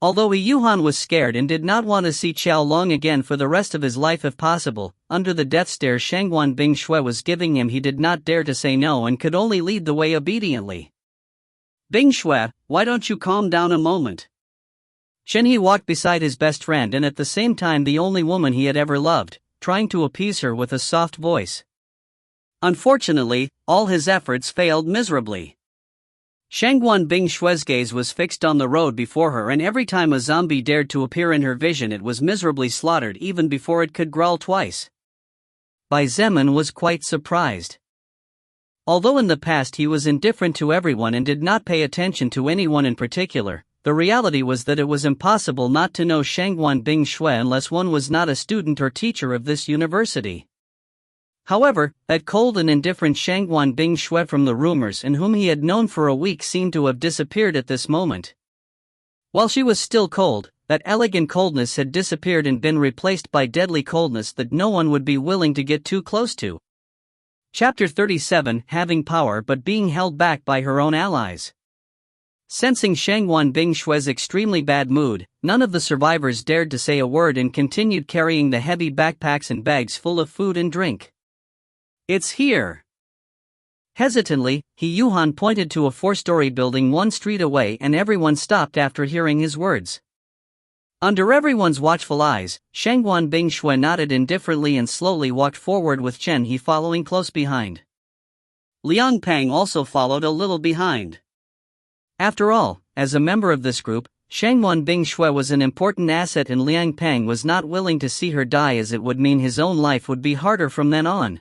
Although He Yuhan was scared and did not want to see Xiaolong again for the rest of his life if possible, under the death stare Shangguan Bingshui was giving him, he did not dare to say no and could only lead the way obediently. "Bingshui, why don't you calm down a moment?" Chen He walked beside his best friend and at the same time the only woman he had ever loved, trying to appease her with a soft voice. Unfortunately, all his efforts failed miserably. Shangguan Bingshui's gaze was fixed on the road before her, and every time a zombie dared to appear in her vision, it was miserably slaughtered even before it could growl twice. Bai Zeman was quite surprised. Although in the past he was indifferent to everyone and did not pay attention to anyone in particular, the reality was that it was impossible not to know Shangguan Bingshui unless one was not a student or teacher of this university. However, that cold and indifferent Shangguan Bingshui from the rumors and whom he had known for a week seemed to have disappeared at this moment. While she was still cold, that elegant coldness had disappeared and been replaced by deadly coldness that no one would be willing to get too close to. Chapter 37, Having Power but Being Held Back by Her Own Allies. Sensing Shangguan Bingshui's extremely bad mood, none of the survivors dared to say a word and continued carrying the heavy backpacks and bags full of food and drink. "It's here." Hesitantly, He Yuhan pointed to a 4-story building 1 street away, and everyone stopped after hearing his words. Under everyone's watchful eyes, Shangguan Bingshui nodded indifferently and slowly walked forward with Chen He following close behind. Liang Pang also followed a little behind. After all, as a member of this group, Shangguan Bingshui was an important asset, and Liang Pang was not willing to see her die, as it would mean his own life would be harder from then on.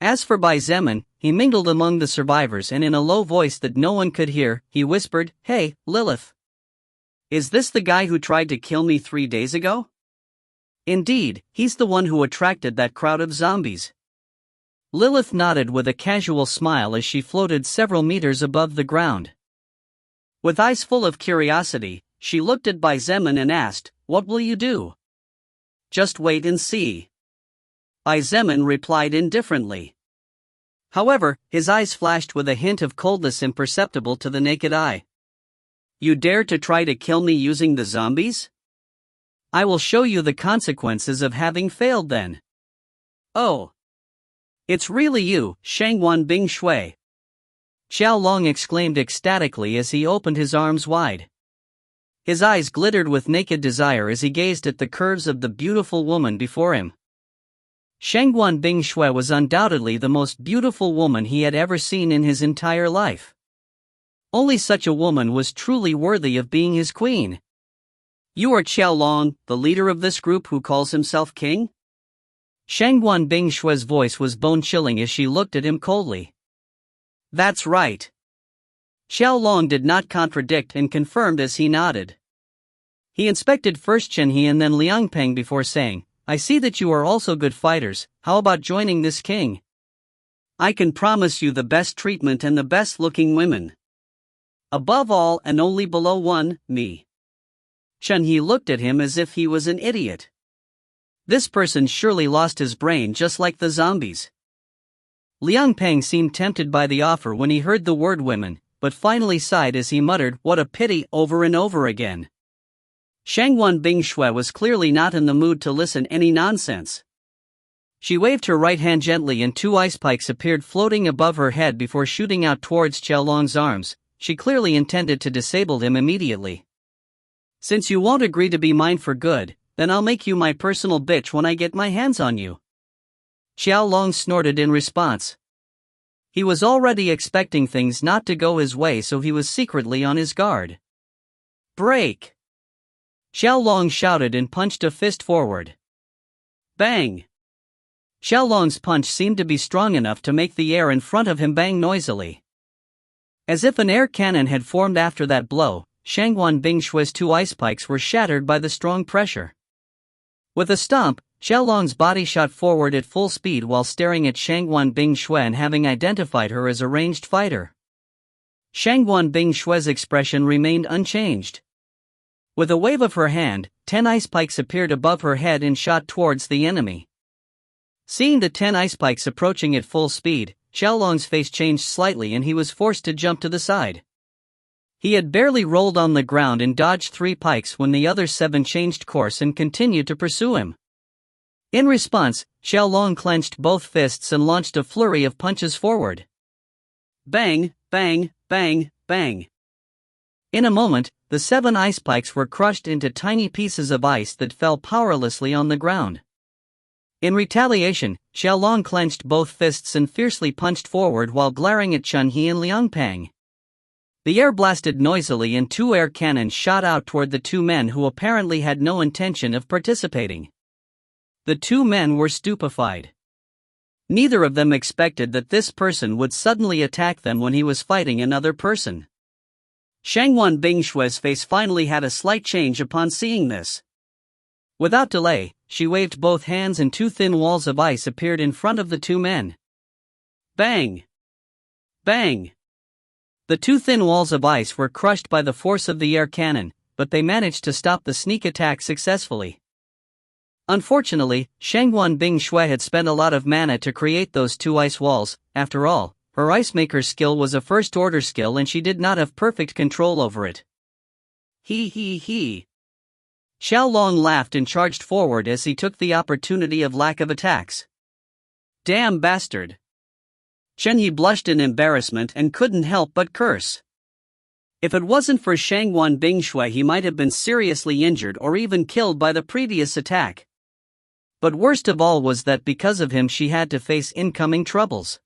As for Bai Zemin, he mingled among the survivors and in a low voice that no one could hear, he whispered, "Hey, Lilith. Is this the guy who tried to kill me 3 days ago?" "Indeed, he's the one who attracted that crowd of zombies." Lilith nodded with a casual smile as she floated several meters above the ground. With eyes full of curiosity, she looked at Bai Zemin and asked, "What will you do?" "Just wait and see." Bai Zemin replied indifferently. However, his eyes flashed with a hint of coldness imperceptible to the naked eye. "You dare to try to kill me using the zombies? I will show you the consequences of having failed then." "Oh. It's really you, Shangwan Bing Shui." Xiao Long exclaimed ecstatically as he opened his arms wide. His eyes glittered with naked desire as he gazed at the curves of the beautiful woman before him. Shangwan Bing Shui was undoubtedly the most beautiful woman he had ever seen in his entire life. Only such a woman was truly worthy of being his queen. "You are Xiao Long, the leader of this group who calls himself king?" Shangwan Bing Shui's voice was bone-chilling as she looked at him coldly. "That's right." Xiao Long did not contradict and confirmed as he nodded. He inspected first Chen He and then Liang Peng before saying, "I see that you are also good fighters, how about joining this king? I can promise you the best treatment and the best-looking women. Above all and only below one, me." Chen He looked at him as if he was an idiot. This person surely lost his brain just like the zombies. Liang Peng seemed tempted by the offer when he heard the word women, but finally sighed as he muttered, "What a pity," over and over again. Shangwan Bing Shui was clearly not in the mood to listen any nonsense. She waved her right hand gently and 2 ice pikes appeared floating above her head before shooting out towards Xiao Long's arms. She clearly intended to disable him immediately. "Since you won't agree to be mine for good, then I'll make you my personal bitch when I get my hands on you." Xiao Long snorted in response. He was already expecting things not to go his way, so he was secretly on his guard. "Break!" Xiao Long shouted and punched a fist forward. Bang! Xiao Long's punch seemed to be strong enough to make the air in front of him bang noisily. As if an air cannon had formed after that blow, Shangwan Bing Shui's 2 ice pikes were shattered by the strong pressure. With a stomp, Xiao Long's body shot forward at full speed while staring at Shangwan Bing Shui and having identified her as a ranged fighter. Shangwan Bing Shui's expression remained unchanged. With a wave of her hand, 10 ice pikes appeared above her head and shot towards the enemy. Seeing the 10 ice pikes approaching at full speed, Xiao Long's face changed slightly and he was forced to jump to the side. He had barely rolled on the ground and dodged 3 pikes when the other 7 changed course and continued to pursue him. In response, Xiao Long clenched both fists and launched a flurry of punches forward. Bang, bang, bang, bang. In a moment, the 7 ice pikes were crushed into tiny pieces of ice that fell powerlessly on the ground. In retaliation, Xiao Long clenched both fists and fiercely punched forward while glaring at Chen He and Liang Peng. The air blasted noisily and 2 air cannons shot out toward the 2 men who apparently had no intention of participating. The 2 men were stupefied. Neither of them expected that this person would suddenly attack them when he was fighting another person. Shangwan Bing Shui's face finally had a slight change upon seeing this. Without delay, she waved both hands and 2 thin walls of ice appeared in front of the 2 men. Bang! Bang! The 2 thin walls of ice were crushed by the force of the air cannon, but they managed to stop the sneak attack successfully. Unfortunately, Shangwan Bing Shui had spent a lot of mana to create those 2 ice walls. After all, her ice maker's skill was a first-order skill and she did not have perfect control over it. He. Xiao Long laughed and charged forward as he took the opportunity of lack of attacks. Damn bastard! Chen He blushed in embarrassment and couldn't help but curse. If it wasn't for Shangwan Bing Shui, he might have been seriously injured or even killed by the previous attack. But worst of all was that because of him she had to face incoming troubles.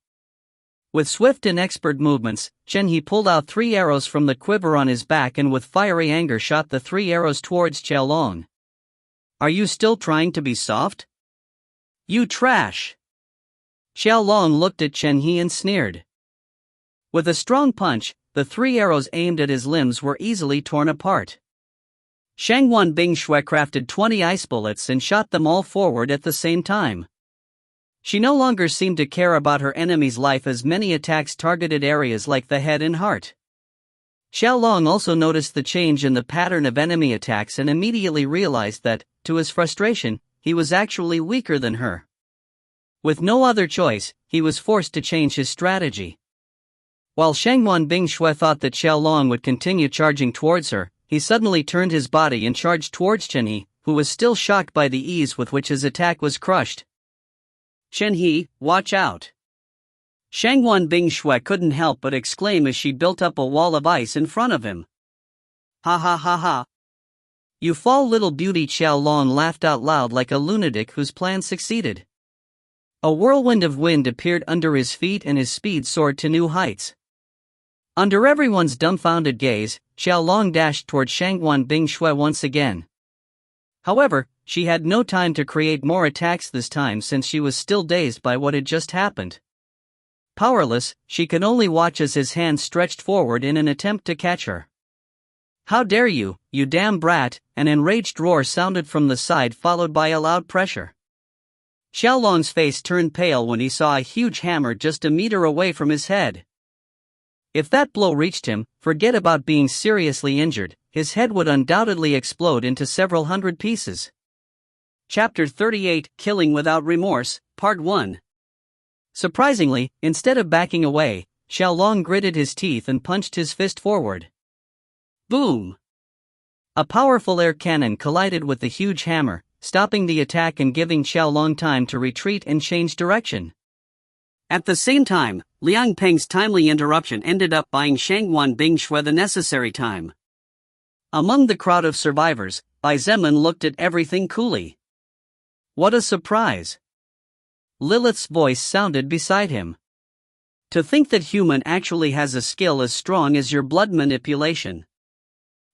With swift and expert movements, Chen He pulled out 3 arrows from the quiver on his back and with fiery anger shot the 3 arrows towards Xiao Long. Are you still trying to be soft? You trash! Xiaolong looked at Chen He and sneered. With a strong punch, the 3 arrows aimed at his limbs were easily torn apart. Shangwan Bingshui crafted 20 ice bullets and shot them all forward at the same time. She no longer seemed to care about her enemy's life as many attacks targeted areas like the head and heart. Xiaolong also noticed the change in the pattern of enemy attacks and immediately realized that, to his frustration, he was actually weaker than her. With no other choice, he was forced to change his strategy. While Shangwan Bingshui thought that Xiaolong would continue charging towards her, he suddenly turned his body and charged towards Chen He, who was still shocked by the ease with which his attack was crushed. Chen He, watch out! Shangwan Bingshui couldn't help but exclaim as she built up a wall of ice in front of him. Ha ha ha ha! You fall, little beauty! Xiaolong laughed out loud like a lunatic whose plan succeeded. A whirlwind of wind appeared under his feet and his speed soared to new heights. Under everyone's dumbfounded gaze, Xiaolong dashed toward Shangwan Bingshui once again. However, she had no time to create more attacks this time since she was still dazed by what had just happened. Powerless, she could only watch as his hand stretched forward in an attempt to catch her. How dare you, you damn brat! An enraged roar sounded from the side followed by a loud pressure. Xiaolong's face turned pale when he saw a huge hammer just a meter away from his head. If that blow reached him, forget about being seriously injured, his head would undoubtedly explode into several hundred pieces. Chapter 38, Killing Without Remorse, Part 1. Surprisingly, instead of backing away, Xiaolong gritted his teeth and punched his fist forward. Boom! A powerful air cannon collided with the huge hammer, stopping the attack and giving Xiaolong time to retreat and change direction. At the same time, Liang Peng's timely interruption ended up buying Shangwan Bingshui the necessary time. Among the crowd of survivors, Bai Zemin looked at everything coolly. What a surprise! Lilith's voice sounded beside him. To think that human actually has a skill as strong as your blood manipulation.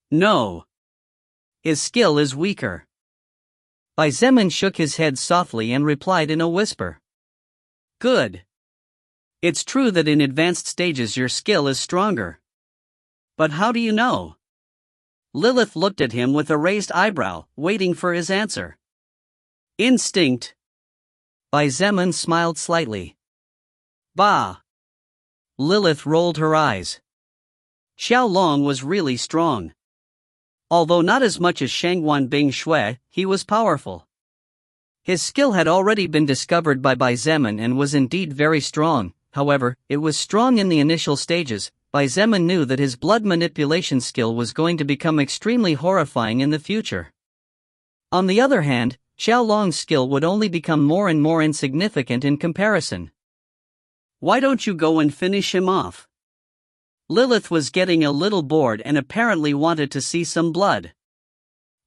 No. His skill is weaker. Bai Zemin shook his head softly and replied in a whisper. Good. It's true that in advanced stages your skill is stronger. But how do you know? Lilith looked at him with a raised eyebrow, waiting for his answer. Instinct. Bai Zemin smiled slightly. Bah! Lilith rolled her eyes. Xiaolong was really strong. Although not as much as Shangwan Bingshui, he was powerful. His skill had already been discovered by Bai Zemin and was indeed very strong. However, it was strong in the initial stages. Bai Zemin knew that his blood manipulation skill was going to become extremely horrifying in the future. On the other hand, Xiaolong's skill would only become more and more insignificant in comparison. Why don't you go and finish him off? Lilith was getting a little bored and apparently wanted to see some blood.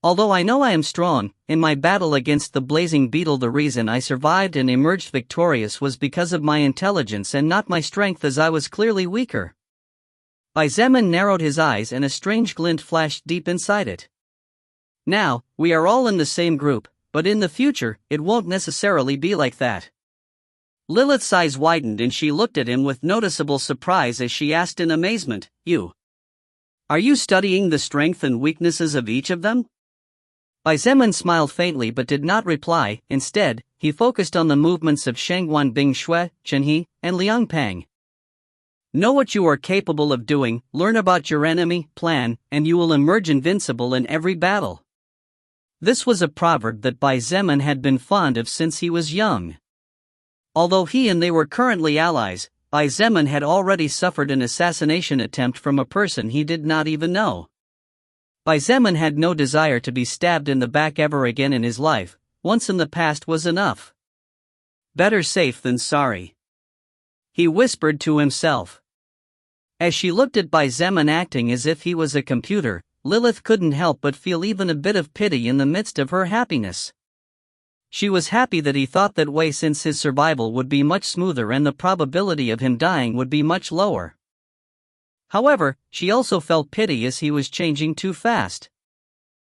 Although I know I am strong, in my battle against the blazing beetle the reason I survived and emerged victorious was because of my intelligence and not my strength, as I was clearly weaker. Bai Zemin narrowed his eyes and a strange glint flashed deep inside it. Now, we are all in the same group, but in the future, it won't necessarily be like that. Lilith's eyes widened and she looked at him with noticeable surprise as she asked in amazement, Are you studying the strength and weaknesses of each of them? Bai Zemin smiled faintly but did not reply. Instead, he focused on the movements of Shangwan Bingshui, Chen He, and Liang Peng. Know what you are capable of doing, learn about your enemy, plan, and you will emerge invincible in every battle. This was a proverb that Bai Zemin had been fond of since he was young. Although he and they were currently allies, Bai Zemin had already suffered an assassination attempt from a person he did not even know. Bai Zemin had no desire to be stabbed in the back ever again in his life. Once in the past was enough. Better safe than sorry, he whispered to himself. As she looked at Bai Zemin acting as if he was a computer, Lilith couldn't help but feel even a bit of pity in the midst of her happiness. She was happy that he thought that way since his survival would be much smoother and the probability of him dying would be much lower. However, she also felt pity as he was changing too fast.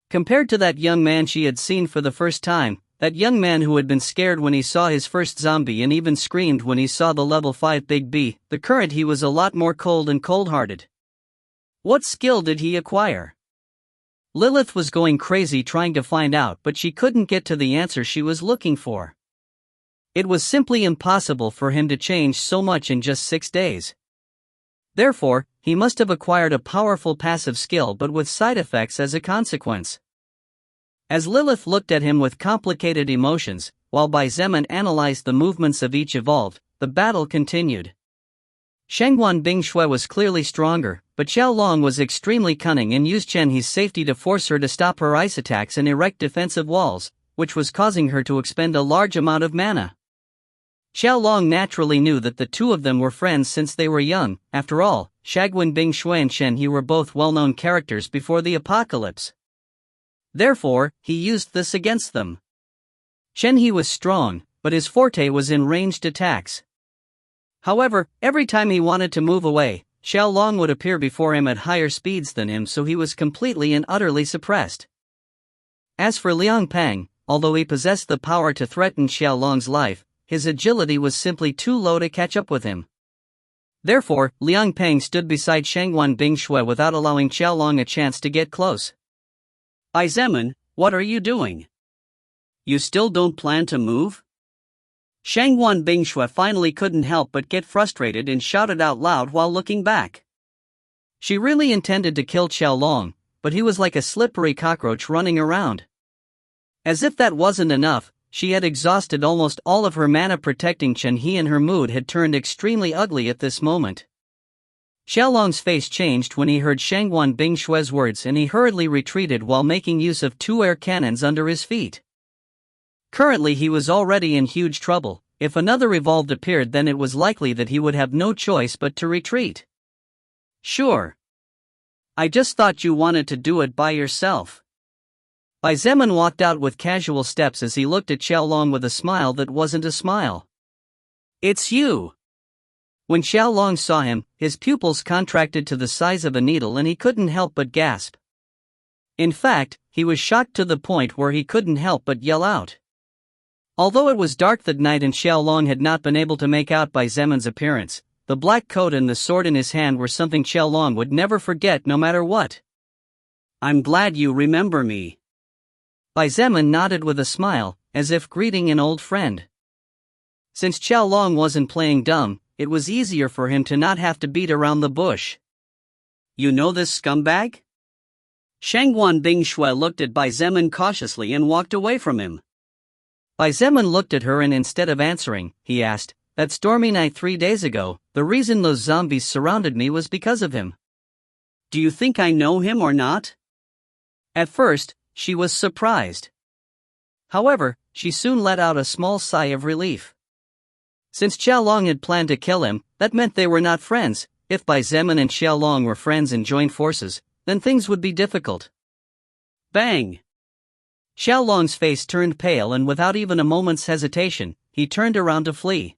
Compared to that young man she had seen for the first time, that young man who had been scared when he saw his first zombie and even screamed when he saw the level 5 Big B, the current he was a lot more cold and cold-hearted. What skill did he acquire? Lilith was going crazy trying to find out, but she couldn't get to the answer she was looking for. It was simply impossible for him to change so much in just 6 days. Therefore, he must have acquired a powerful passive skill but with side effects as a consequence. As Lilith looked at him with complicated emotions, while Bai Zemin analyzed the movements of each evolved, the battle continued. Shangguan Bingshui was clearly stronger, but Xiao Long was extremely cunning and used Chen He's safety to force her to stop her ice attacks and erect defensive walls, which was causing her to expend a large amount of mana. Xiao Long naturally knew that the two of them were friends since they were young. After all, Shangguan Bingshui and Chen He were both well-known characters before the apocalypse. Therefore, he used this against them. Chen He was strong, but his forte was in ranged attacks. However, every time he wanted to move away, Xiao Long would appear before him at higher speeds than him, so he was completely and utterly suppressed. As for Liang Pang, although he possessed the power to threaten Xiao Long's life, his agility was simply too low to catch up with him. Therefore, Liang Pang stood beside Shangguan Bingshui without allowing Xiao Long a chance to get close. Bai Zemin, what are you doing? You still don't plan to move? Shangguan Bingshui finally couldn't help but get frustrated and shouted out loud while looking back. She really intended to kill Xiao Long, but he was like a slippery cockroach running around. As if that wasn't enough, she had exhausted almost all of her mana protecting Chen He and her mood had turned extremely ugly at this moment. Xiao Long's face changed when he heard Shangguan Bingshui's words and he hurriedly retreated while making use of 2 air cannons under his feet. Currently he was already in huge trouble. If another evolved appeared, then it was likely that he would have no choice but to retreat. Sure. I just thought you wanted to do it by yourself. Bai Zemin walked out with casual steps as he looked at Xiao Long with a smile that wasn't a smile. It's you! When Xiao Long saw him, his pupils contracted to the size of a needle and he couldn't help but gasp. In fact, he was shocked to the point where he couldn't help but yell out. Although it was dark that night and Xiao Long had not been able to make out Bai Zemin's appearance, the black coat and the sword in his hand were something Xiao Long would never forget no matter what. I'm glad you remember me. Bai Zemin nodded with a smile, as if greeting an old friend. Since Xiao Long wasn't playing dumb, it was easier for him to not have to beat around the bush. You know this scumbag? Shangguan Bingshui looked at Bai Zemin cautiously and walked away from him. Bai Zemin looked at her and instead of answering, he asked, That stormy night 3 days ago, the reason those zombies surrounded me was because of him. Do you think I know him or not? At first, she was surprised. However, she soon let out a small sigh of relief. Since Xiao Long had planned to kill him, that meant they were not friends. If Bai Zemin and Xiao Long were friends and joined forces, then things would be difficult. Bang! Xiao Long's face turned pale and without even a moment's hesitation, he turned around to flee.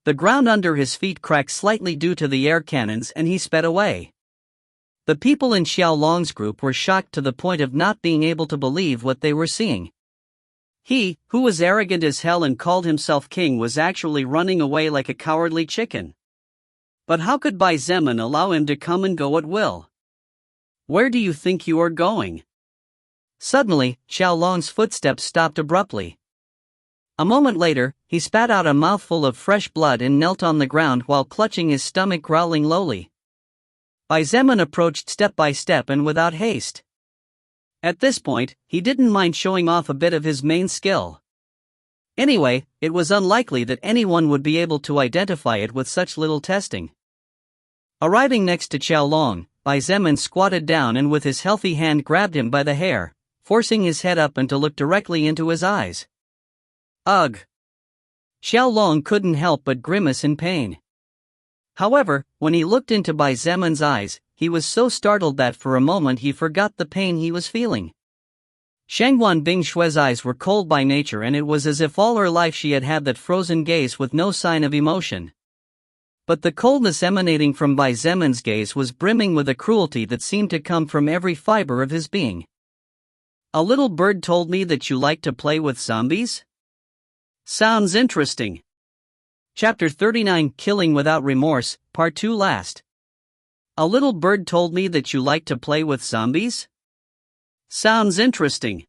The ground under his feet cracked slightly due to the air cannons and he sped away. The people in Xiao Long's group were shocked to the point of not being able to believe what they were seeing. He, who was arrogant as hell and called himself king, was actually running away like a cowardly chicken. But how could Bai Zemin allow him to come and go at will? Where do you think you are going? Suddenly, Xiao Long's footsteps stopped abruptly. A moment later, he spat out a mouthful of fresh blood and knelt on the ground while clutching his stomach, growling lowly. Bai Zemin approached step by step and without haste. At this point, he didn't mind showing off a bit of his main skill. Anyway, it was unlikely that anyone would be able to identify it with such little testing. Arriving next to Xiao Long, Bai Zemin squatted down and with his healthy hand grabbed him by the hair, forcing his head up and to look directly into his eyes. Ugh! Xiao Long couldn't help but grimace in pain. However, when he looked into Bai Zemin's eyes, he was so startled that for a moment he forgot the pain he was feeling. Shangguan Bingshui's eyes were cold by nature and it was as if all her life she had had that frozen gaze with no sign of emotion. But the coldness emanating from Bai Zemin's gaze was brimming with a cruelty that seemed to come from every fiber of his being. A little bird told me that you like to play with zombies? Sounds interesting. Chapter 39 Killing Without Remorse, Part 2 last. A little bird told me that you like to play with zombies? Sounds interesting.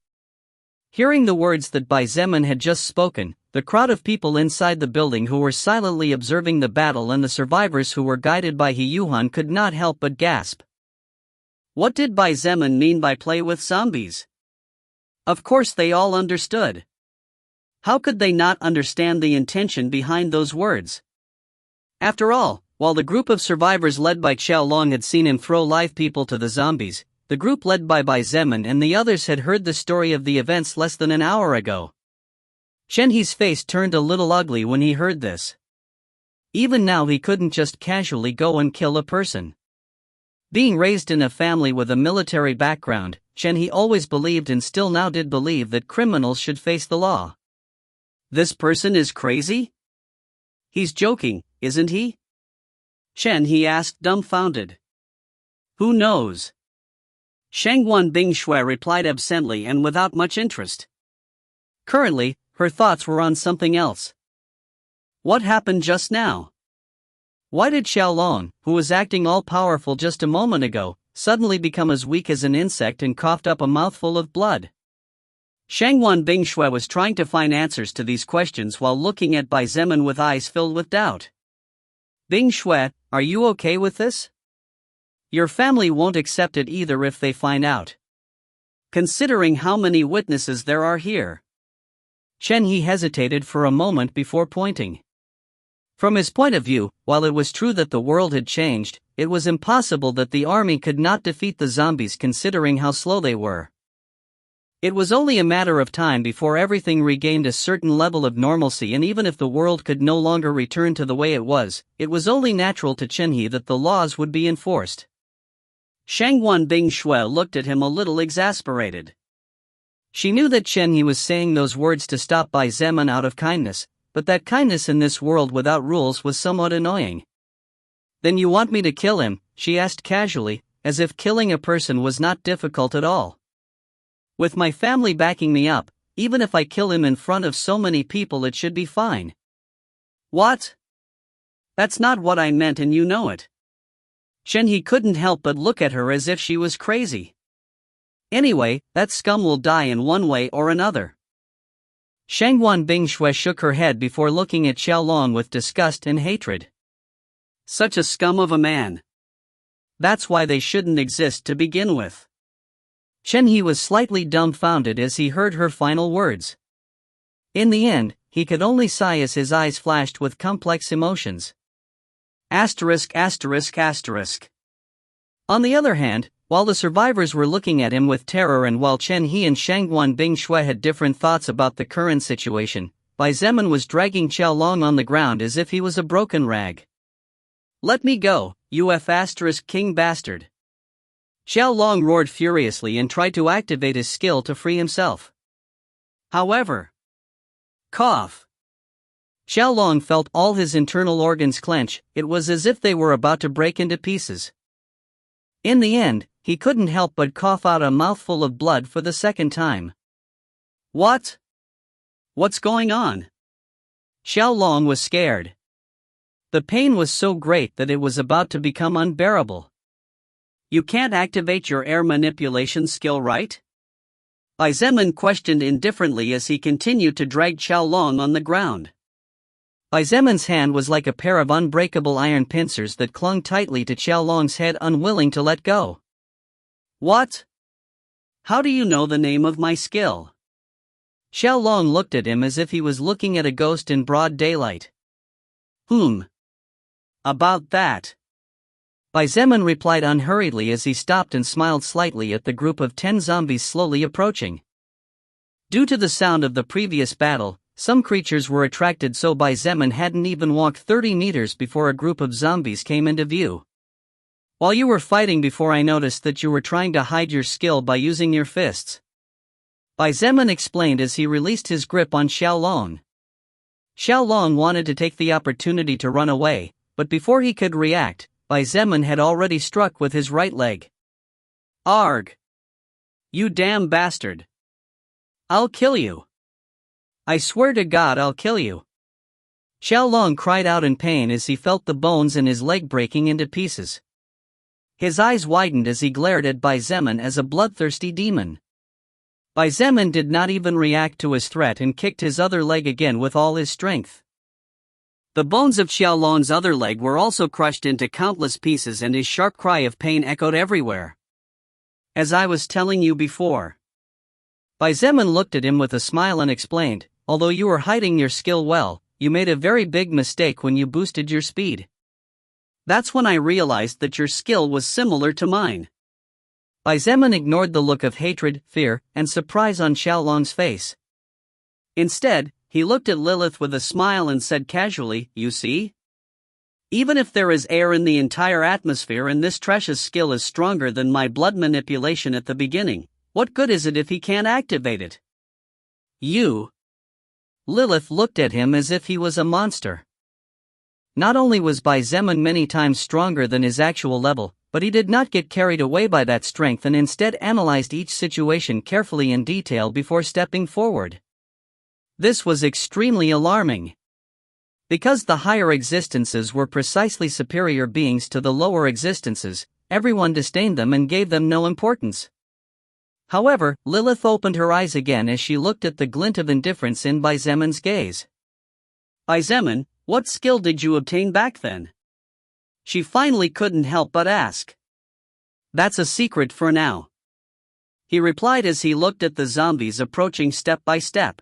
Hearing the words that Bai Zemin had just spoken, the crowd of people inside the building who were silently observing the battle and the survivors who were guided by He Yuhan could not help but gasp. What did Bai Zemin mean by play with zombies? Of course they all understood. How could they not understand the intention behind those words? After all, while the group of survivors led by Qiao Long had seen him throw live people to the zombies, the group led by Bai Zemin and the others had heard the story of the events less than an hour ago. Chen He's face turned a little ugly when he heard this. Even now he couldn't just casually go and kill a person. Being raised in a family with a military background, Chen He always believed and still now did believe that criminals should face the law. This person is crazy? He's joking, isn't he? Chen He asked dumbfounded. Who knows? Shangguan Bingshui replied absently and without much interest. Currently, her thoughts were on something else. What happened just now? Why did Xiaolong, who was acting all-powerful just a moment ago, suddenly become as weak as an insect and coughed up a mouthful of blood? Shangguan Bingshui was trying to find answers to these questions while looking at Bai Zemin with eyes filled with doubt. Bingshui, are you okay with this? Your family won't accept it either if they find out. Considering how many witnesses there are here. Chen He hesitated for a moment before pointing. From his point of view, while it was true that the world had changed, it was impossible that the army could not defeat the zombies considering how slow they were. It was only a matter of time before everything regained a certain level of normalcy, and even if the world could no longer return to the way it was only natural to Chen He that the laws would be enforced. Shangguan Bingshui looked at him a little exasperated. She knew that Chen He was saying those words to stop Bai Zemin out of kindness, but that kindness in this world without rules was somewhat annoying. Then you want me to kill him? She asked casually, as if killing a person was not difficult at all. With my family backing me up, even if I kill him in front of so many people it should be fine. What? That's not what I meant and you know it. Chen He couldn't help but look at her as if she was crazy. Anyway, that scum will die in one way or another. Shangguan Bingshui shook her head before looking at Xiaolong with disgust and hatred. Such a scum of a man. That's why they shouldn't exist to begin with. Chen He was slightly dumbfounded as he heard her final words. In the end, he could only sigh as his eyes flashed with complex emotions. Asterisk asterisk asterisk. On the other hand, while the survivors were looking at him with terror and while Chen He and Shangguan Bingshui had different thoughts about the current situation, Bai Zemin was dragging Xiaolong on the ground as if he was a broken rag. Let me go, you king bastard. Xiaolong roared furiously and tried to activate his skill to free himself. However, cough. Xiaolong felt all his internal organs clench. It was as if they were about to break into pieces. In the end, he couldn't help but cough out a mouthful of blood for the second time. What? What's going on? Xiaolong was scared. The pain was so great that it was about to become unbearable. You can't activate your air manipulation skill, right? Bai Zemin questioned indifferently as he continued to drag Xiaolong on the ground. Bai Zemin's hand was like a pair of unbreakable iron pincers that clung tightly to Xiaolong's head, unwilling to let go. What? How do you know the name of my skill? Xiaolong looked at him as if he was looking at a ghost in broad daylight. About that. Bai Zemin replied unhurriedly as he stopped and smiled slightly at the group of 10 zombies slowly approaching. Due to the sound of the previous battle, some creatures were attracted, so Bai Zemin hadn't even walked 30 meters before a group of zombies came into view. While you were fighting before, I noticed that you were trying to hide your skill by using your fists. Bai Zemin explained as he released his grip on Xiaolong. Xiaolong wanted to take the opportunity to run away, but before he could react, Bai Zemin had already struck with his right leg. Arg! You damn bastard! I'll kill you. I swear to God I'll kill you. Xiaolong cried out in pain as he felt the bones in his leg breaking into pieces. His eyes widened as he glared at Bai Zemin as a bloodthirsty demon. Bai Zemin did not even react to his threat and kicked his other leg again with all his strength. The bones of Xiaolong's other leg were also crushed into countless pieces and his sharp cry of pain echoed everywhere. As I was telling you before. Bai Zemin looked at him with a smile and explained, although you were hiding your skill well, you made a very big mistake when you boosted your speed. That's when I realized that your skill was similar to mine. Bai Zemin ignored the look of hatred, fear, and surprise on Xiaolong's face. Instead, he looked at Lilith with a smile and said casually, you see? Even if there is air in the entire atmosphere and this Trash's skill is stronger than my blood manipulation at the beginning, what good is it if he can't activate it? You. Lilith looked at him as if he was a monster. Not only was Bai Zemin many times stronger than his actual level, but he did not get carried away by that strength and instead analyzed each situation carefully in detail before stepping forward. This was extremely alarming. Because the higher existences were precisely superior beings to the lower existences, everyone disdained them and gave them no importance. However, Lilith opened her eyes again as she looked at the glint of indifference in Bai Zemin's gaze. Bai Zemin, what skill did you obtain back then? She finally couldn't help but ask. That's a secret for now. He replied as he looked at the zombies approaching step by step.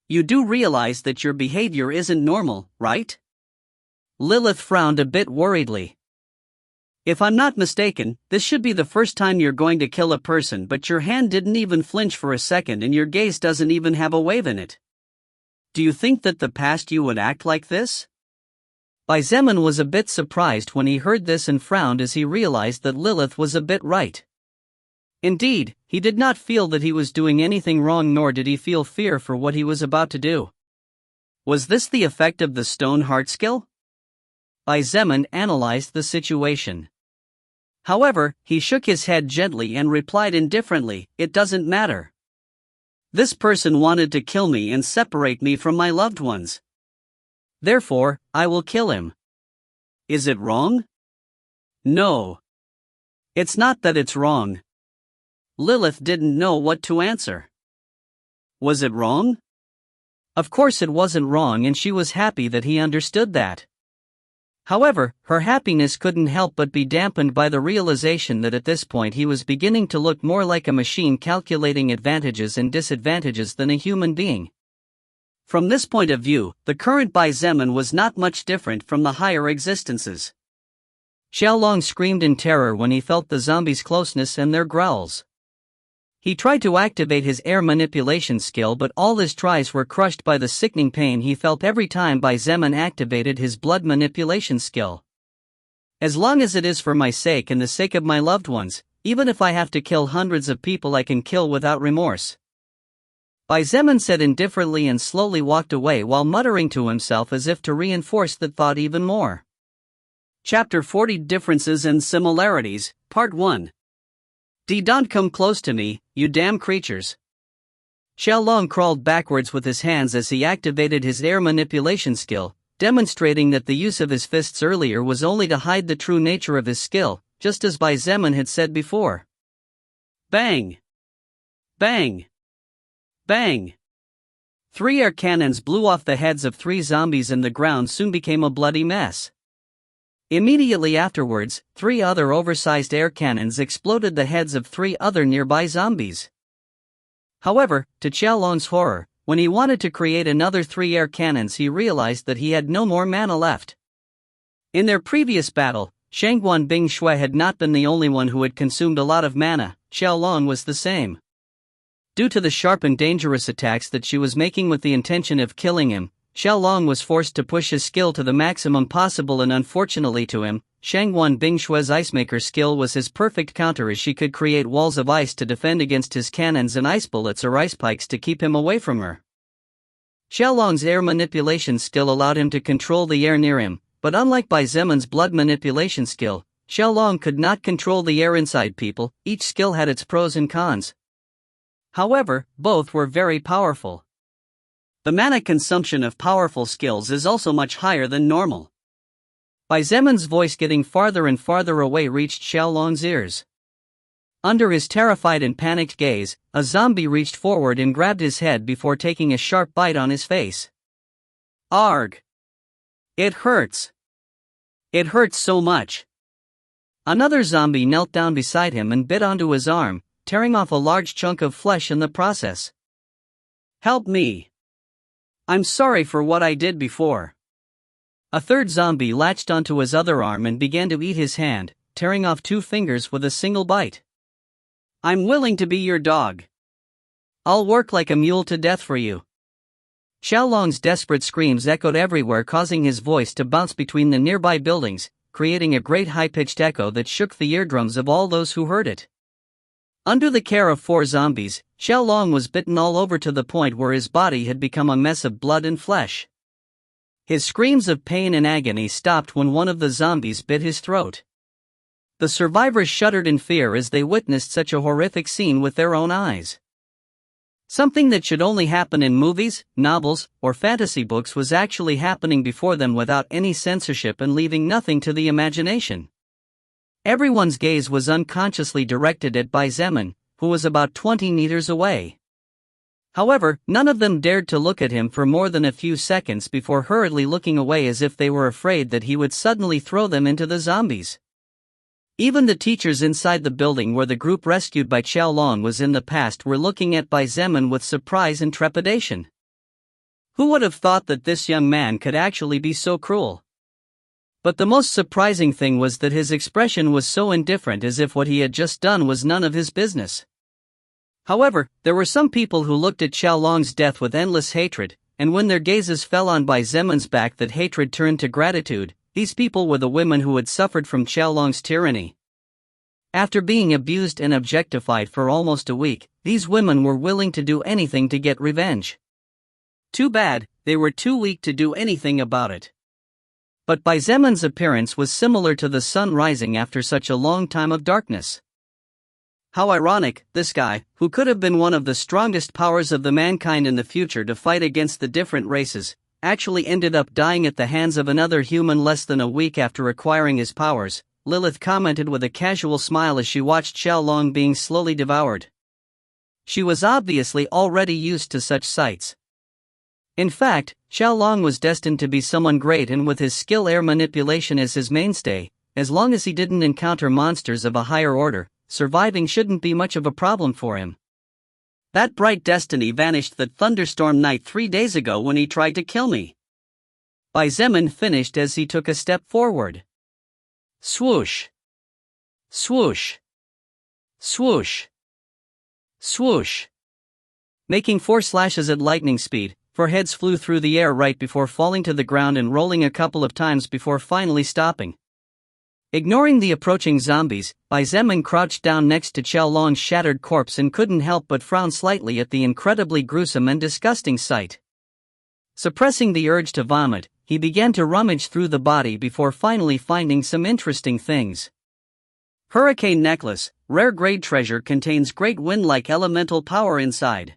You do realize that your behavior isn't normal, right? Lilith frowned a bit worriedly. If I'm not mistaken, this should be the first time you're going to kill a person, but your hand didn't even flinch for a second and your gaze doesn't even have a wave in it. Do you think that the past you would act like this? Bai Zemin was a bit surprised when he heard this and frowned as he realized that Lilith was a bit right. Indeed, he did not feel that he was doing anything wrong, nor did he feel fear for what he was about to do. Was this the effect of the stone heart skill? Bai Zemin analyzed the situation. However, he shook his head gently and replied indifferently, it doesn't matter. This person wanted to kill me and separate me from my loved ones. Therefore, I will kill him. Is it wrong? No. It's not that it's wrong. Lilith didn't know what to answer. Was it wrong? Of course it wasn't wrong, and she was happy that he understood that. However, her happiness couldn't help but be dampened by the realization that at this point he was beginning to look more like a machine calculating advantages and disadvantages than a human being. From this point of view, the current Bai Zemin was not much different from the higher existences. Xiaolong screamed in terror when he felt the zombies' closeness and their growls. He tried to activate his air manipulation skill, but all his tries were crushed by the sickening pain he felt every time Bai Zemin activated his blood manipulation skill. As long as it is for my sake and the sake of my loved ones, even if I have to kill hundreds of people, I can kill without remorse. Bai Zemin said indifferently and slowly walked away while muttering to himself as if to reinforce that thought even more. Chapter 40 Differences and Similarities, Part 1. Don't come close to me, you damn creatures. Xiaolong crawled backwards with his hands as he activated his air manipulation skill, demonstrating that the use of his fists earlier was only to hide the true nature of his skill, just as Bai Zemin had said before. Bang! Bang! Bang! 3 air cannons blew off the heads of 3 zombies and the ground soon became a bloody mess. Immediately afterwards, 3 other oversized air cannons exploded the heads of 3 other nearby zombies. However, to Xiaolong's horror, when he wanted to create another 3 air cannons, he realized that he had no more mana left. In their previous battle, Shangguan Bing Shui had not been the only one who had consumed a lot of mana. Xiaolong was the same. Due to the sharp and dangerous attacks that she was making with the intention of killing him, Xiaolong was forced to push his skill to the maximum possible, and unfortunately to him, Shangguan Bingshue's Icemaker skill was his perfect counter, as she could create walls of ice to defend against his cannons and ice bullets or ice pikes to keep him away from her. Xiaolong's air manipulation skill allowed him to control the air near him, but unlike Bai Zemin's blood manipulation skill, Xiaolong could not control the air inside people. Each skill had its pros and cons. However, both were very powerful. The mana consumption of powerful skills is also much higher than normal. Bai Zemin's voice getting farther and farther away reached Xiaolong's ears. Under his terrified and panicked gaze, a zombie reached forward and grabbed his head before taking a sharp bite on his face. Arg! It hurts. It hurts so much. Another zombie knelt down beside him and bit onto his arm, tearing off a large chunk of flesh in the process. Help me. I'm sorry for what I did before. A third zombie latched onto his other arm and began to eat his hand, tearing off 2 fingers with a single bite. I'm willing to be your dog. I'll work like a mule to death for you. Xiaolong's desperate screams echoed everywhere, causing his voice to bounce between the nearby buildings, creating a great high-pitched echo that shook the eardrums of all those who heard it. Under the care of 4 zombies, Xiaolong was bitten all over to the point where his body had become a mess of blood and flesh. His screams of pain and agony stopped when one of the zombies bit his throat. The survivors shuddered in fear as they witnessed such a horrific scene with their own eyes. Something that should only happen in movies, novels, or fantasy books was actually happening before them without any censorship and leaving nothing to the imagination. Everyone's gaze was unconsciously directed at Bai Zemin, who was about 20 meters away. However, none of them dared to look at him for more than a few seconds before hurriedly looking away as if they were afraid that he would suddenly throw them into the zombies. Even the teachers inside the building where the group rescued by Xiaolong was in the past were looking at Bai Zemin with surprise and trepidation. Who would have thought that this young man could actually be so cruel? But the most surprising thing was that his expression was so indifferent, as if what he had just done was none of his business. However, there were some people who looked at Xiaolong's death with endless hatred, and when their gazes fell on Bai Zemin's back, that hatred turned to gratitude. These people were the women who had suffered from Xiaolong's tyranny. After being abused and objectified for almost a week, these women were willing to do anything to get revenge. Too bad, they were too weak to do anything about it. But Bai Zemin's appearance was similar to the sun rising after such a long time of darkness. How ironic, this guy, who could have been one of the strongest powers of the mankind in the future to fight against the different races, actually ended up dying at the hands of another human less than a week after acquiring his powers, Lilith commented with a casual smile as she watched Xiaolong being slowly devoured. She was obviously already used to such sights. In fact, Xiaolong was destined to be someone great, and with his skill air manipulation as his mainstay, as long as he didn't encounter monsters of a higher order, surviving shouldn't be much of a problem for him. That bright destiny vanished that thunderstorm night 3 days ago when he tried to kill me. Bai Zemin finished as he took a step forward. Swoosh! Swoosh! Swoosh! Swoosh! Making 4 slashes at lightning speed, 4 heads flew through the air right before falling to the ground and rolling a couple of times before finally stopping. Ignoring the approaching zombies, Bai Zemin crouched down next to Xiaolong's shattered corpse and couldn't help but frown slightly at the incredibly gruesome and disgusting sight. Suppressing the urge to vomit, he began to rummage through the body before finally finding some interesting things. Hurricane necklace, rare grade treasure, contains great wind-like elemental power inside.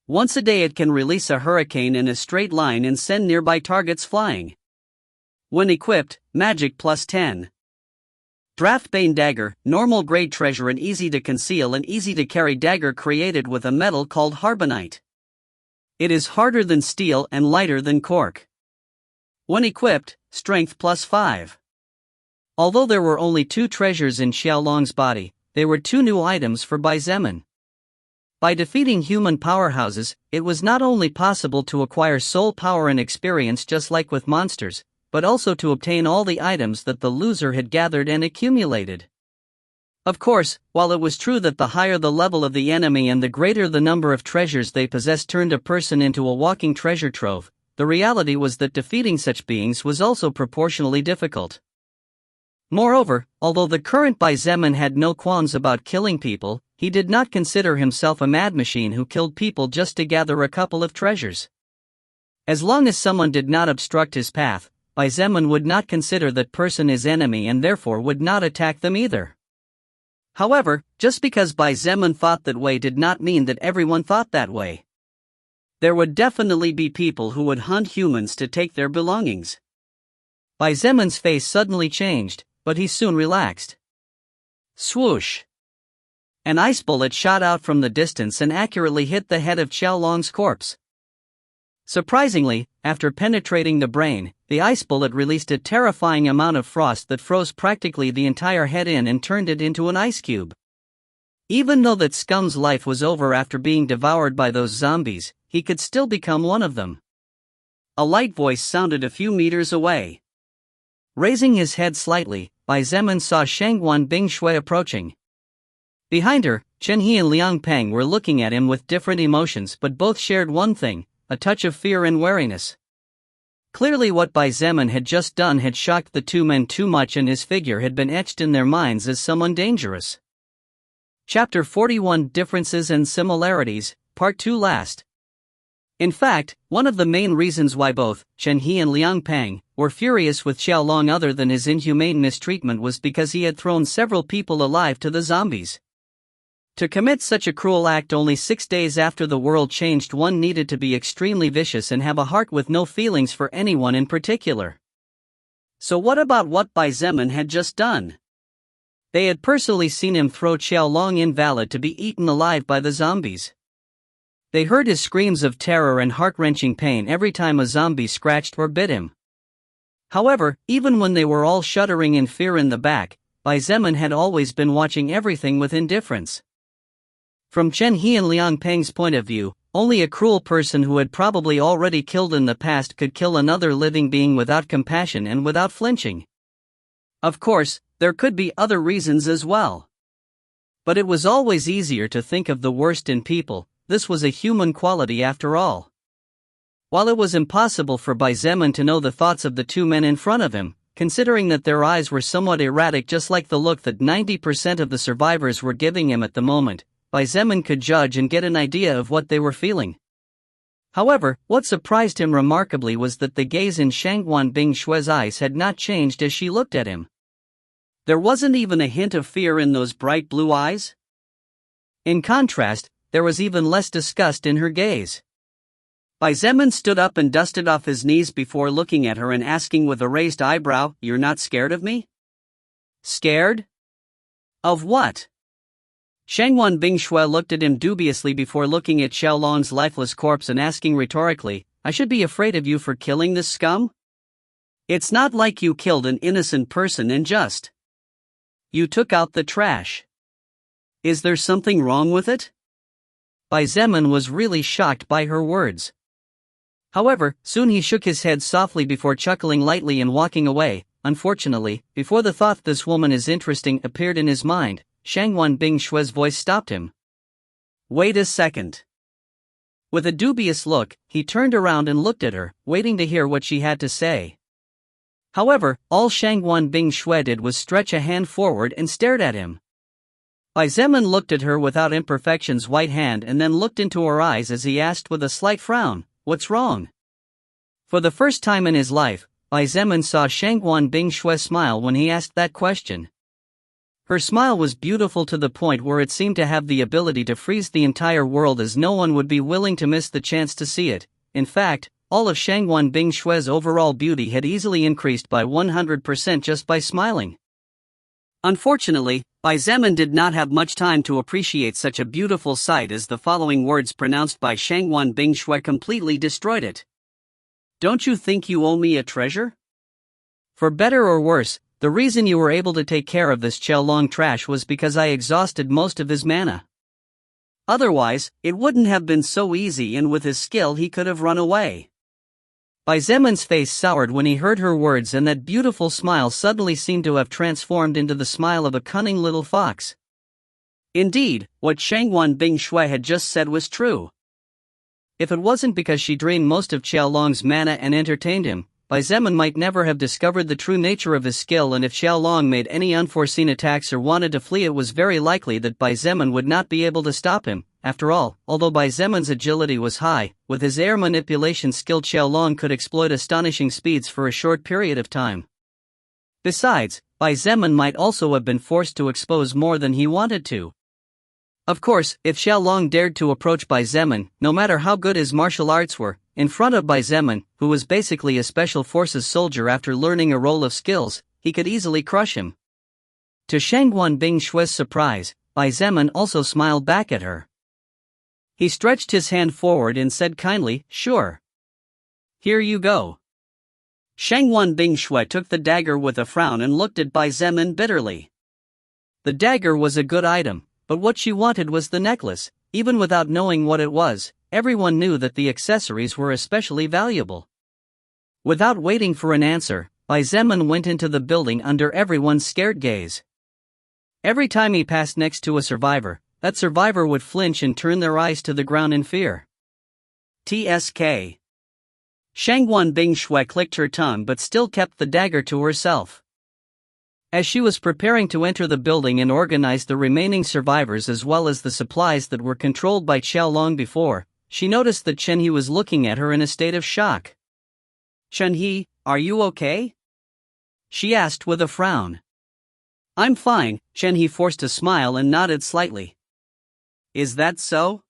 Once a day it can release a hurricane in a straight line and send nearby targets flying. When equipped, magic +10. Draftbane dagger, normal grade treasure and easy to conceal and easy to carry dagger created with a metal called harbonite. It is harder than steel and lighter than cork. When equipped, strength +5. Although there were only 2 treasures in Xiaolong's body, there were 2 new items for Bai Zemin. By defeating human powerhouses, it was not only possible to acquire soul power and experience just like with monsters, but also to obtain all the items that the loser had gathered and accumulated. Of course, while it was true that the higher the level of the enemy and the greater the number of treasures they possessed turned a person into a walking treasure trove, the reality was that defeating such beings was also proportionally difficult. Moreover, although the current Bai Zemin had no qualms about killing people, he did not consider himself a mad machine who killed people just to gather a couple of treasures. As long as someone did not obstruct his path, Bai Zemin would not consider that person his enemy and therefore would not attack them either. However, just because Bai Zemin thought that way did not mean that everyone thought that way. There would definitely be people who would hunt humans to take their belongings. Bai Zemin's face suddenly changed, but he soon relaxed. Swoosh! An ice bullet shot out from the distance and accurately hit the head of Qiaolong's corpse. Surprisingly, after penetrating the brain, the ice bullet released a terrifying amount of frost that froze practically the entire head in and turned it into an ice cube. Even though that scum's life was over after being devoured by those zombies, he could still become one of them. A light voice sounded a few meters away. Raising his head slightly, Bai Zemin saw Shangguan Bingshui approaching. Behind her, Chen He and Liang Peng were looking at him with different emotions, but both shared one thing: a touch of fear and wariness. Clearly what Bai Zemin had just done had shocked the two men too much, and his figure had been etched in their minds as someone dangerous. Chapter 41 Differences and Similarities, Part 2 last. In fact, one of the main reasons why both Chen He and Liang Peng were furious with Qiaolong other than his inhumane mistreatment was because he had thrown several people alive to the zombies. To commit such a cruel act only 6 days after the world changed, one needed to be extremely vicious and have a heart with no feelings for anyone in particular. So what about what Bai Zemin had just done? They had personally seen him throw Qiaolong invalid to be eaten alive by the zombies. They heard his screams of terror and heart-wrenching pain every time a zombie scratched or bit him. However, even when they were all shuddering in fear in the back, Bai Zemin had always been watching everything with indifference. From Chen He and Liang Peng's point of view, only a cruel person who had probably already killed in the past could kill another living being without compassion and without flinching. Of course, there could be other reasons as well. But it was always easier to think of the worst in people. This was a human quality after all. While it was impossible for Bai Zemin to know the thoughts of the two men in front of him, considering that their eyes were somewhat erratic, just like the look that 90% of the survivors were giving him at the moment, Bai Zemin could judge and get an idea of what they were feeling. However, what surprised him remarkably was that the gaze in Shangguan Bingshui's eyes had not changed as she looked at him. There wasn't even a hint of fear in those bright blue eyes. In contrast, there was even less disgust in her gaze. Bai Zemin stood up and dusted off his knees before looking at her and asking with a raised eyebrow, "You're not scared of me?" Scared? Of what? Shangguan Bingshui looked at him dubiously before looking at Qiaolong's lifeless corpse and asking rhetorically, "I should be afraid of you for killing this scum? It's not like you killed an innocent person and just. You took out the trash. Is there something wrong with it?" Bai Zemin was really shocked by her words. However, soon he shook his head softly before chuckling lightly and walking away. Unfortunately, before the thought "this woman is interesting" appeared in his mind, Shangguan Bingshui's voice stopped him. "Wait a second." With a dubious look, he turned around and looked at her, waiting to hear what she had to say. However, all Shangguan Bingshui did was stretch a hand forward and stared at him. Bai Zemin looked at her without imperfection's white hand and then looked into her eyes as he asked with a slight frown, "What's wrong?" For the first time in his life, Bai Zemin saw Shangguan Bingshui smile when he asked that question. Her smile was beautiful to the point where it seemed to have the ability to freeze the entire world, as no one would be willing to miss the chance to see it. In fact, all of Shangguan Bingshui's overall beauty had easily increased by 100% just by smiling. Unfortunately, Bai Zemin did not have much time to appreciate such a beautiful sight, as the following words pronounced by Shangguan Bingshui completely destroyed it. "Don't you think you owe me a treasure? For better or worse, the reason you were able to take care of this Qiaolong trash was because I exhausted most of his mana. Otherwise, it wouldn't have been so easy, and with his skill he could have run away." Bai Zemin's face soured when he heard her words, and that beautiful smile suddenly seemed to have transformed into the smile of a cunning little fox. Indeed, what Shangguan Bingshui had just said was true. If it wasn't because she drained most of Qiaolong's mana and entertained him, Bai Zemin might never have discovered the true nature of his skill, and if Qiaolong made any unforeseen attacks or wanted to flee, it was very likely that Bai Zemin would not be able to stop him. After all, although Bai Zemin's agility was high, with his air manipulation skill Qiaolong could exploit astonishing speeds for a short period of time. Besides, Bai Zemin might also have been forced to expose more than he wanted to. Of course, if Xiaolong dared to approach Bai Zemin, no matter how good his martial arts were, in front of Bai Zemin, who was basically a special forces soldier after learning a roll of skills, he could easily crush him. To Shangguan Bingshue's surprise, Bai Zemin also smiled back at her. He stretched his hand forward and said kindly, "Sure. Here you go." Shangguan Bingshue took the dagger with a frown and looked at Bai Zemin bitterly. The dagger was a good item, but what she wanted was the necklace. Even without knowing what it was, everyone knew that the accessories were especially valuable. Without waiting for an answer, Bai Zemin went into the building under everyone's scared gaze. Every time he passed next to a survivor, that survivor would flinch and turn their eyes to the ground in fear. TSK. Shangguan Bingshue clicked her tongue but still kept the dagger to herself. As she was preparing to enter the building and organize the remaining survivors as well as the supplies that were controlled by Xiaolong before, she noticed that Chen He was looking at her in a state of shock. "Chen He, are you okay?" she asked with a frown. "I'm fine," Chen He forced a smile and nodded slightly. "Is that so?"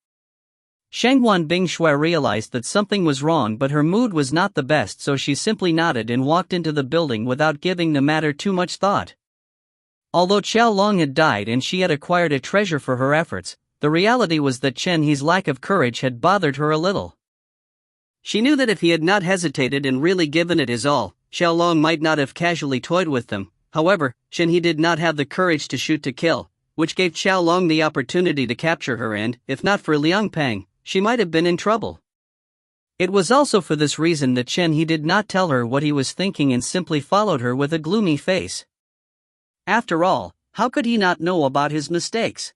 Shangguan Bingshue realized that something was wrong, but her mood was not the best, so she simply nodded and walked into the building without giving the matter too much thought. Although Xiaolong had died and she had acquired a treasure for her efforts, the reality was that Chen He's lack of courage had bothered her a little. She knew that if he had not hesitated and really given it his all, Xiaolong might not have casually toyed with them. However, Chen He did not have the courage to shoot to kill, which gave Xiaolong the opportunity to capture her, and, if not for Liang Peng, she might have been in trouble. It was also for this reason that Chen He did not tell her what he was thinking and simply followed her with a gloomy face. After all, how could he not know about his mistakes?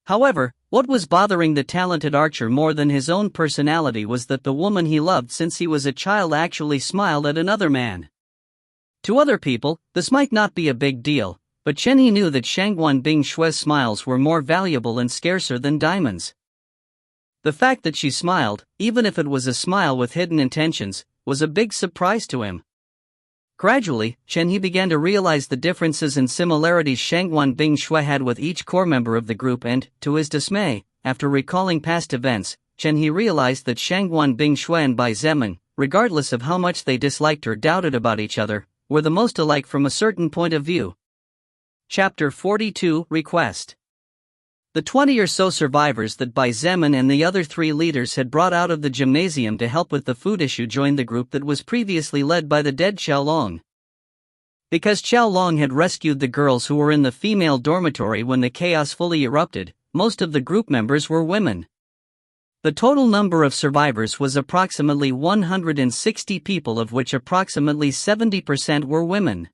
However, what was bothering the talented archer more than his own personality was that the woman he loved since he was a child actually smiled at another man. To other people, this might not be a big deal, but Chen He knew that Shangguan Bingshue's smiles were more valuable and scarcer than diamonds. The fact that she smiled, even if it was a smile with hidden intentions, was a big surprise to him. Gradually, Chen He began to realize the differences and similarities Shangguan Bingshue had with each core member of the group, and, to his dismay, after recalling past events, Chen He realized that Shangguan Bingshue and Bai Zemin, regardless of how much they disliked or doubted about each other, were the most alike from a certain point of view. Chapter 42 Request. The 20 or so survivors that Bai Zemin and the other 3 leaders had brought out of the gymnasium to help with the food issue joined the group that was previously led by the dead Xiaolong. Because Xiaolong had rescued the girls who were in the female dormitory when the chaos fully erupted, most of the group members were women. The total number of survivors was approximately 160 people, of which approximately 70% were women.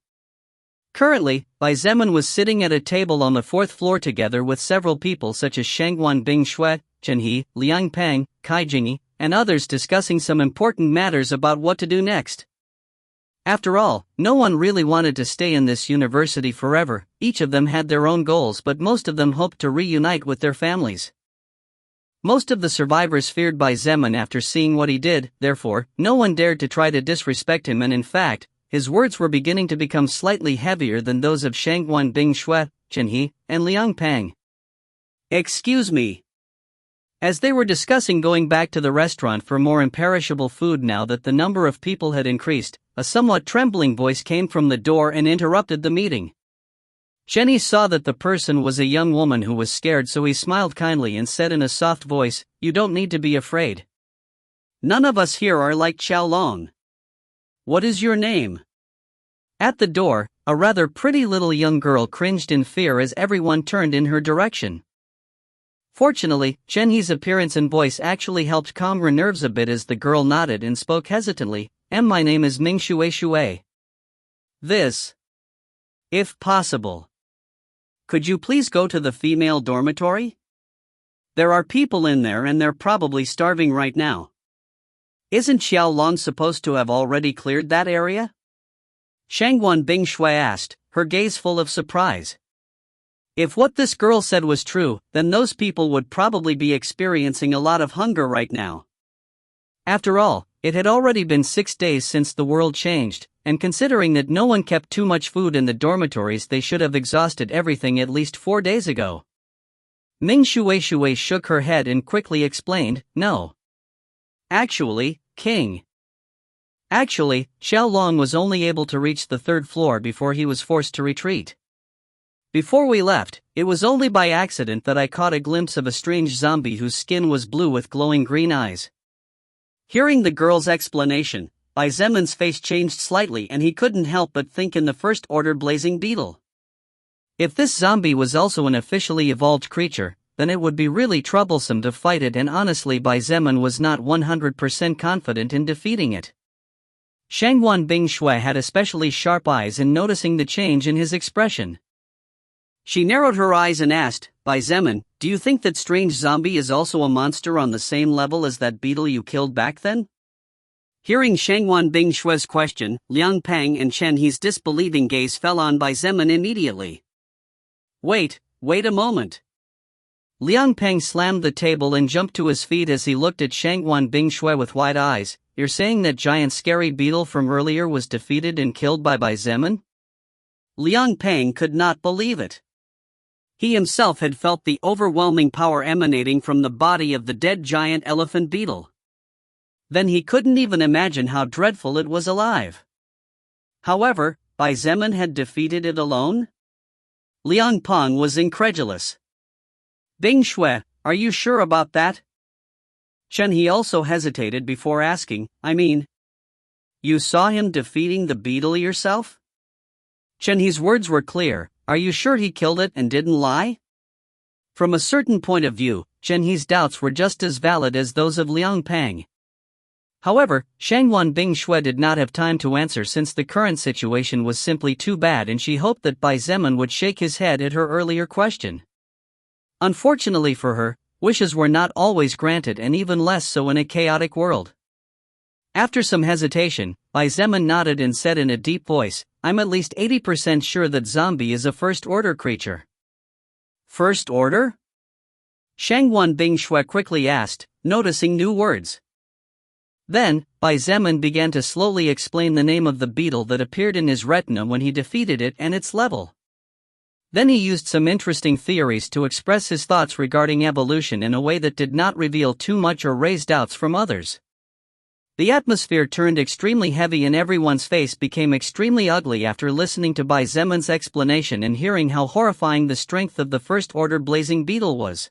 Currently, Bai Zemin was sitting at a table on the 4th floor together with several people such as Shangguan Bingshue, Chen He, Liang Peng, Kai Jingyi, and others discussing some important matters about what to do next. After all, no one really wanted to stay in this university forever. Each of them had their own goals, but most of them hoped to reunite with their families. Most of the survivors feared Bai Zemin after seeing what he did, therefore, no one dared to try to disrespect him, and in fact, his words were beginning to become slightly heavier than those of Shangguan Bingshue, Chen He, and Liang Peng. "Excuse me." As they were discussing going back to the restaurant for more imperishable food now that the number of people had increased, a somewhat trembling voice came from the door and interrupted the meeting. Chen He saw that the person was a young woman who was scared, so he smiled kindly and said in a soft voice, "You don't need to be afraid. None of us here are like Xiaolong. What is your name?" At the door, a rather pretty little young girl cringed in fear as everyone turned in her direction. Fortunately, Chen He's appearance and voice actually helped calm her nerves a bit as the girl nodded and spoke hesitantly, "My name is Ming Shue. This. If possible. Could you please go to the female dormitory? There are people in there and they're probably starving right now. Isn't Xiaolong supposed to have already cleared that area?" Shangguan Bingshue asked, her gaze full of surprise. If what this girl said was true, then those people would probably be experiencing a lot of hunger right now. After all, it had already been 6 days since the world changed, and considering that no one kept too much food in the dormitories, they should have exhausted everything at least 4 days ago. Ming Shui shook her head and quickly explained, no. Actually, King. Actually, Xiao Long was only able to reach the 3rd floor before he was forced to retreat. Before we left, it was only by accident that I caught a glimpse of a strange zombie whose skin was blue with glowing green eyes. Hearing the girl's explanation, Bai Zemun's face changed slightly and he couldn't help but think in the First Order blazing beetle. If this zombie was also an officially evolved creature, then it would be really troublesome to fight it, and honestly Bai Zemun was not 100% confident in defeating it. Shangwan Bingshui had especially sharp eyes in noticing the change in his expression. She narrowed her eyes and asked, Bai Zemun, do you think that strange zombie is also a monster on the same level as that beetle you killed back then? Hearing Shangwan Bingshui's question, Liang Peng and Chen He's disbelieving gaze fell on Bai Zemun immediately. Wait a moment. Liang Peng slammed the table and jumped to his feet as he looked at Shangwan Bingshui with wide eyes. You're saying that giant scary beetle from earlier was defeated and killed by Bai Zemun? Liang Peng could not believe it. He himself had felt the overwhelming power emanating from the body of the dead giant elephant beetle. Then he couldn't even imagine how dreadful it was alive. However, Bai Zemun had defeated it alone? Liang Peng was incredulous. Bing Shui, are you sure about that? Chen He also hesitated before asking, I mean, you saw him defeating the beetle yourself? Chen He's words were clear, are you sure he killed it and didn't lie? From a certain point of view, Chen He's doubts were just as valid as those of Liang Peng. However, Shangwan Bingshui did not have time to answer since the current situation was simply too bad, and she hoped that Bai Zemun would shake his head at her earlier question. Unfortunately for her, wishes were not always granted, and even less so in a chaotic world. After some hesitation, Bai Zemun nodded and said in a deep voice, I'm at least 80% sure that zombie is a First Order creature. First Order? Shangwan Bingshui quickly asked, noticing new words. Then, Bai Zemun began to slowly explain the name of the beetle that appeared in his retina when he defeated it and its level. Then he used some interesting theories to express his thoughts regarding evolution in a way that did not reveal too much or raise doubts from others. The atmosphere turned extremely heavy and everyone's face became extremely ugly after listening to Bai Zemun's explanation and hearing how horrifying the strength of the First Order blazing beetle was.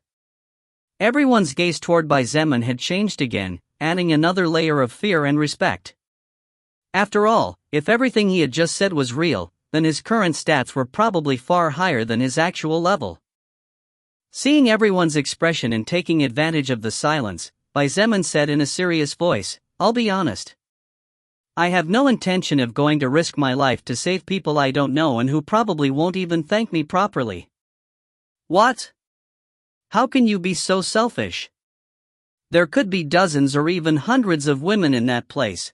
Everyone's gaze toward Bai Zemun had changed again, adding another layer of fear and respect. After all, if everything he had just said was real, then his current stats were probably far higher than his actual level. Seeing everyone's expression and taking advantage of the silence, Bai Zemun said in a serious voice, I'll be honest. I have no intention of going to risk my life to save people I don't know and who probably won't even thank me properly. What? How can you be so selfish? There could be dozens or even hundreds of women in that place.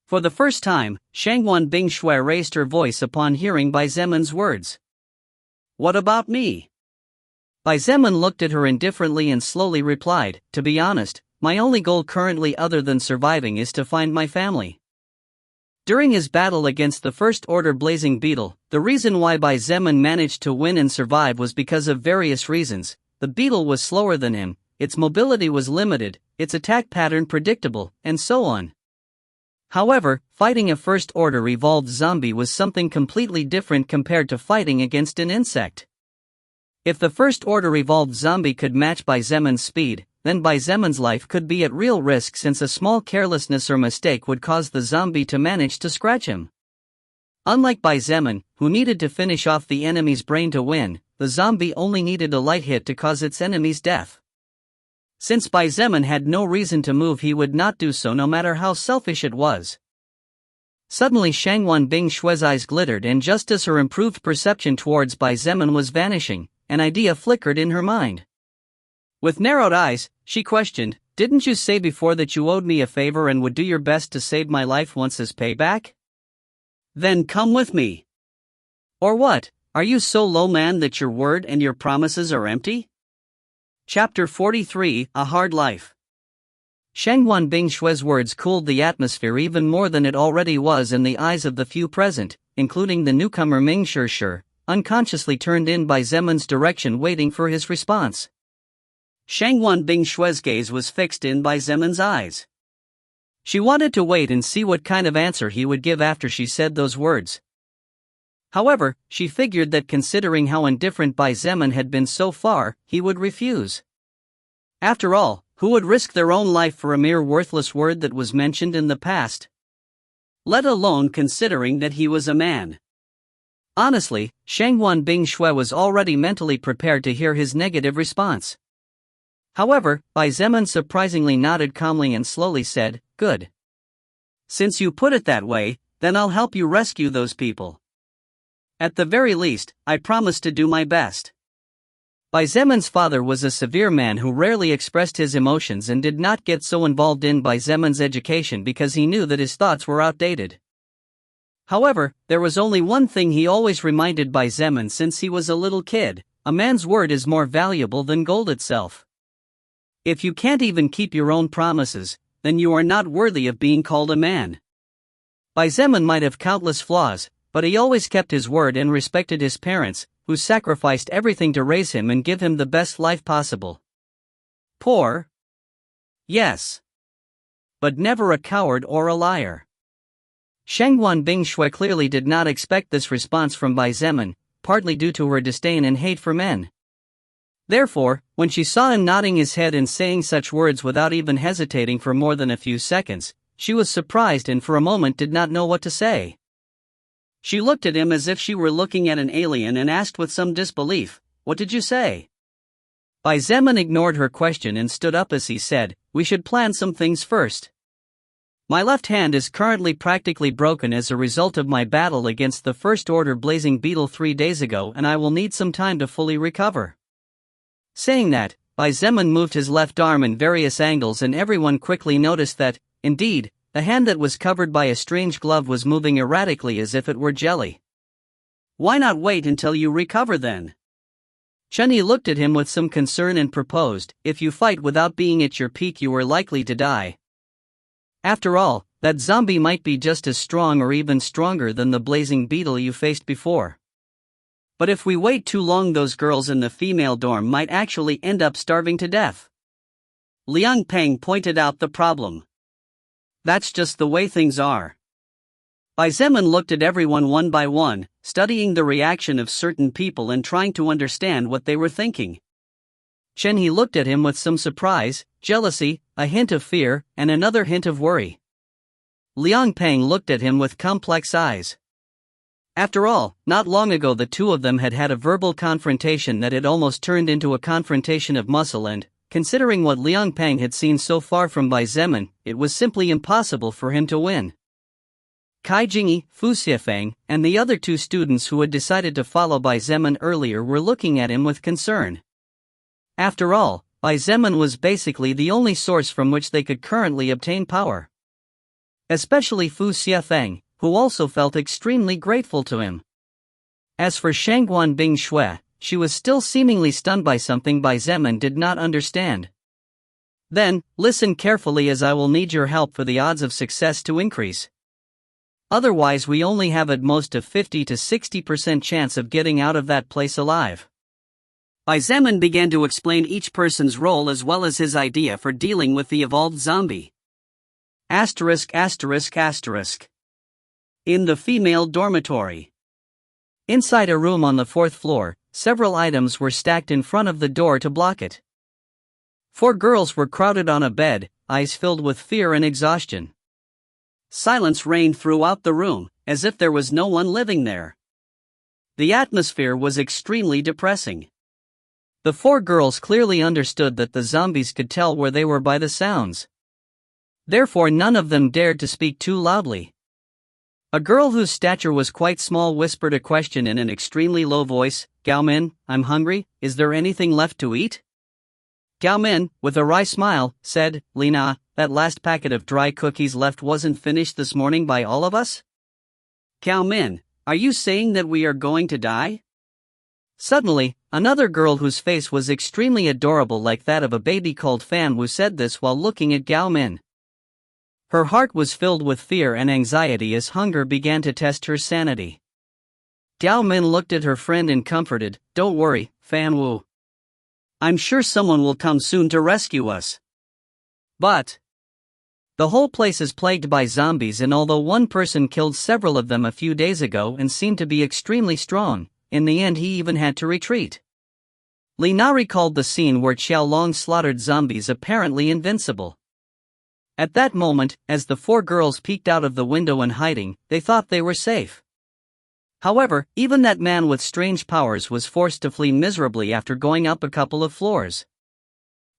For the first time, Shangwan Bingshui raised her voice upon hearing Bai Zemun's words. What about me? Bai Zemun looked at her indifferently and slowly replied, to be honest, my only goal currently other than surviving is to find my family. During his battle against the First Order blazing beetle, the reason why Bai Zemun managed to win and survive was because of various reasons. The beetle was slower than him, its mobility was limited, its attack pattern predictable, and so on. However, fighting a First Order evolved zombie was something completely different compared to fighting against an insect. If the First Order evolved zombie could match Bai Zemun's speed, then Bai Zemun's life could be at real risk since a small carelessness or mistake would cause the zombie to manage to scratch him. Unlike Bai Zemun, who needed to finish off the enemy's brain to win, the zombie only needed a light hit to cause its enemy's death. Since Bai Zemun had no reason to move, he would not do so no matter how selfish it was. Suddenly Shangwan Bingshui's eyes glittered, and just as her improved perception towards Bai Zemun was vanishing, an idea flickered in her mind. With narrowed eyes, she questioned, didn't you say before that you owed me a favor and would do your best to save my life once as payback? Then come with me. Or what, are you so low man that your word and your promises are empty? Chapter 43, A Hard Life. Shangwan Bingshue's words cooled the atmosphere even more than it already was in the eyes of the few present, including the newcomer Ming Shishir, unconsciously turned in by Zemun's direction waiting for his response. Shangwan Bingshue's gaze was fixed in by Zemun's eyes. She wanted to wait and see what kind of answer he would give after she said those words. However, she figured that considering how indifferent Bai Zemun had been so far, he would refuse. After all, who would risk their own life for a mere worthless word that was mentioned in the past? Let alone considering that he was a man. Honestly, Shangwan Bingshue was already mentally prepared to hear his negative response. However, Bai Zemun surprisingly nodded calmly and slowly said, "Good. Since you put it that way, then I'll help you rescue those people. At the very least, I promise to do my best." Bai Zemun's father was a severe man who rarely expressed his emotions and did not get so involved in Bai Zemun's education because he knew that his thoughts were outdated. However, there was only one thing he always reminded Bai Zemun since he was a little kid: a man's word is more valuable than gold itself. If you can't even keep your own promises, then you are not worthy of being called a man. Bai Zemun might have countless flaws, but he always kept his word and respected his parents, who sacrificed everything to raise him and give him the best life possible. Poor? Yes. But never a coward or a liar. Shangwan Bingshue clearly did not expect this response from Bai Zemun, partly due to her disdain and hate for men. Therefore, when she saw him nodding his head and saying such words without even hesitating for more than a few seconds, she was surprised and for a moment did not know what to say. She looked at him as if she were looking at an alien and asked with some disbelief, "What did you say?" Bai Zemun ignored her question and stood up as he said, "We should plan some things first. My left hand is currently practically broken as a result of my battle against the First Order Blazing Beetle 3 days ago, and I will need some time to fully recover." Saying that, Bai Zemun moved his left arm in various angles and everyone quickly noticed that, indeed, the hand that was covered by a strange glove was moving erratically as if it were jelly. "Why not wait until you recover then?" Chunyi looked at him with some concern and proposed, "If you fight without being at your peak you are likely to die. After all, that zombie might be just as strong or even stronger than the blazing beetle you faced before. But if we wait too long those girls in the female dorm might actually end up starving to death." Liang Peng pointed out the problem. "That's just the way things are." Bai Zemun looked at everyone one by one, studying the reaction of certain people and trying to understand what they were thinking. Chen He looked at him with some surprise, jealousy, a hint of fear, and another hint of worry. Liang Peng looked at him with complex eyes. After all, not long ago the two of them had had a verbal confrontation that had almost turned into a confrontation of muscle and, considering what Liang Peng had seen so far from Bai Zemun, it was simply impossible for him to win. Kai Jingyi, Fufang, and the other two students who had decided to follow Bai Zemun earlier were looking at him with concern. After all, Bai Zemun was basically the only source from which they could currently obtain power. Especially Fufang, who also felt extremely grateful to him. As for Shangwan Bingshue, she was still seemingly stunned by something Bai Zemun did not understand. "Then, listen carefully as I will need your help for the odds of success to increase. Otherwise we only have at most a 50 to 60% chance of getting out of that place alive." Bai Zemun began to explain each person's role as well as his idea for dealing with the evolved zombie. Asterisk asterisk asterisk. In the female dormitory. Inside a room on the 4th floor, several items were stacked in front of the door to block it. 4 girls were crowded on a bed, eyes filled with fear and exhaustion. Silence reigned throughout the room, as if there was no one living there. The atmosphere was extremely depressing. The 4 girls clearly understood that the zombies could tell where they were by the sounds. Therefore none of them dared to speak too loudly. A girl whose stature was quite small whispered a question in an extremely low voice, "Gao Min, I'm hungry, is there anything left to eat?" Gao Min, with a wry smile, said, "Lina, that last packet of dry cookies left wasn't finished this morning by all of us?" "Gao Min, are you saying that we are going to die?" Suddenly, another girl whose face was extremely adorable like that of a baby called Fan Wu said this while looking at Gao Min. Her heart was filled with fear and anxiety as hunger began to test her sanity. Gao Min looked at her friend and comforted, "Don't worry, Fan Wu. I'm sure someone will come soon to rescue us." But the whole place is plagued by zombies, and although one person killed several of them a few days ago and seemed to be extremely strong, in the end he even had to retreat. Li Na recalled the scene where Qiao Long slaughtered zombies apparently invincible. At that moment, as the four girls peeked out of the window in hiding, they thought they were safe. However, even that man with strange powers was forced to flee miserably after going up a couple of floors.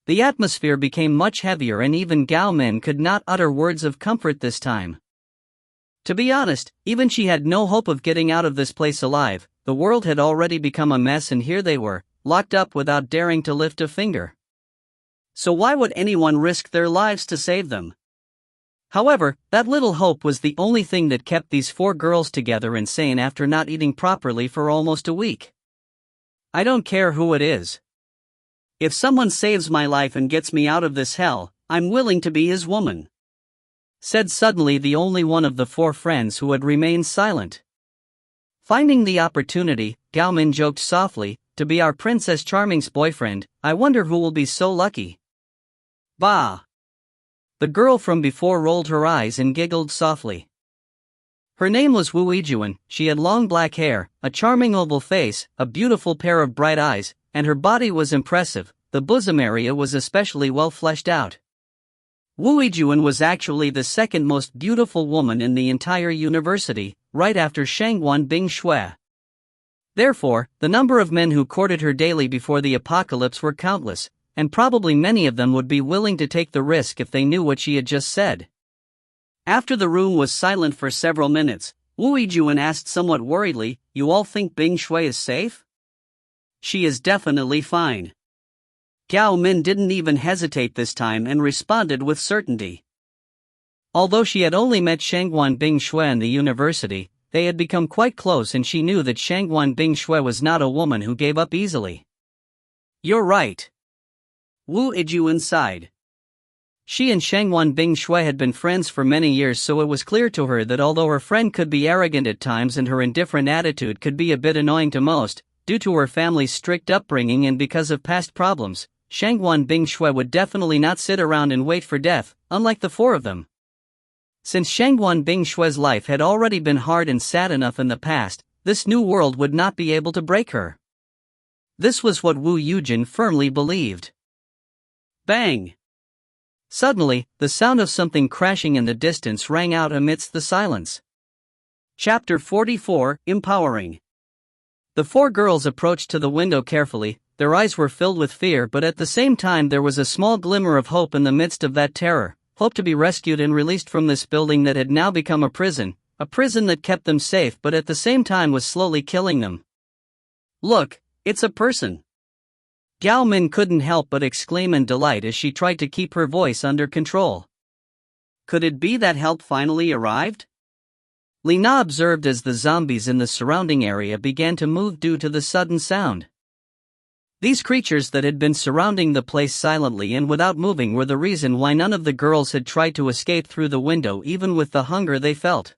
The atmosphere became much heavier and even Gao Min could not utter words of comfort this time. To be honest, even she had no hope of getting out of this place alive. The world had already become a mess and here they were, locked up without daring to lift a finger. So why would anyone risk their lives to save them? However, that little hope was the only thing that kept these four girls together and sane after not eating properly for almost a week. I don't care who it is. If someone saves my life and gets me out of this hell, I'm willing to be his woman," said suddenly the only one of the four friends who had remained silent. Finding the opportunity, Gao Min joked softly, "To be our Princess Charming's boyfriend, I wonder who will be so lucky." Bah! The girl from before rolled her eyes and giggled softly. Her name was Wu Yijuan. She had long black hair, a charming oval face, a beautiful pair of bright eyes, and her body was impressive. The bosom area was especially well fleshed out. Wu Yijuan was actually the second most beautiful woman in the entire university, right after Shangguan Bing Shui. Therefore, the number of men who courted her daily before the apocalypse were countless, and probably many of them would be willing to take the risk if they knew what she had just said. After the room was silent for several minutes, Wu Yijuan asked somewhat worriedly, "You all think Bing Shui is safe?" "She is definitely fine." Gao Min didn't even hesitate this time and responded with certainty. Although she had only met Shangguan Bing Shui in the university, they had become quite close and she knew that Shangguan Bing Shui was not a woman who gave up easily. "You're right." Wu Yijuan sighed. She and Shangguan Bing Shui had been friends for many years, so it was clear to her that although her friend could be arrogant at times and her indifferent attitude could be a bit annoying to most, due to her family's strict upbringing and because of past problems, Shangguan Bing Shui would definitely not sit around and wait for death, unlike the four of them. Since Shangguan Bing Shui's life had already been hard and sad enough in the past, this new world would not be able to break her. This was what Wu Yijuan firmly believed. Bang! Suddenly, the sound of something crashing in the distance rang out amidst the silence. Chapter 44, Empowering. The four girls approached to the window carefully. Their eyes were filled with fear, but at the same time there was a small glimmer of hope in the midst of that terror, hope to be rescued and released from this building that had now become a prison that kept them safe but at the same time was slowly killing them. "Look, it's a person!" Gao Min couldn't help but exclaim in delight as she tried to keep her voice under control. Could it be that help finally arrived? Li Na observed as the zombies in the surrounding area began to move due to the sudden sound. These creatures that had been surrounding the place silently and without moving were the reason why none of the girls had tried to escape through the window even with the hunger they felt.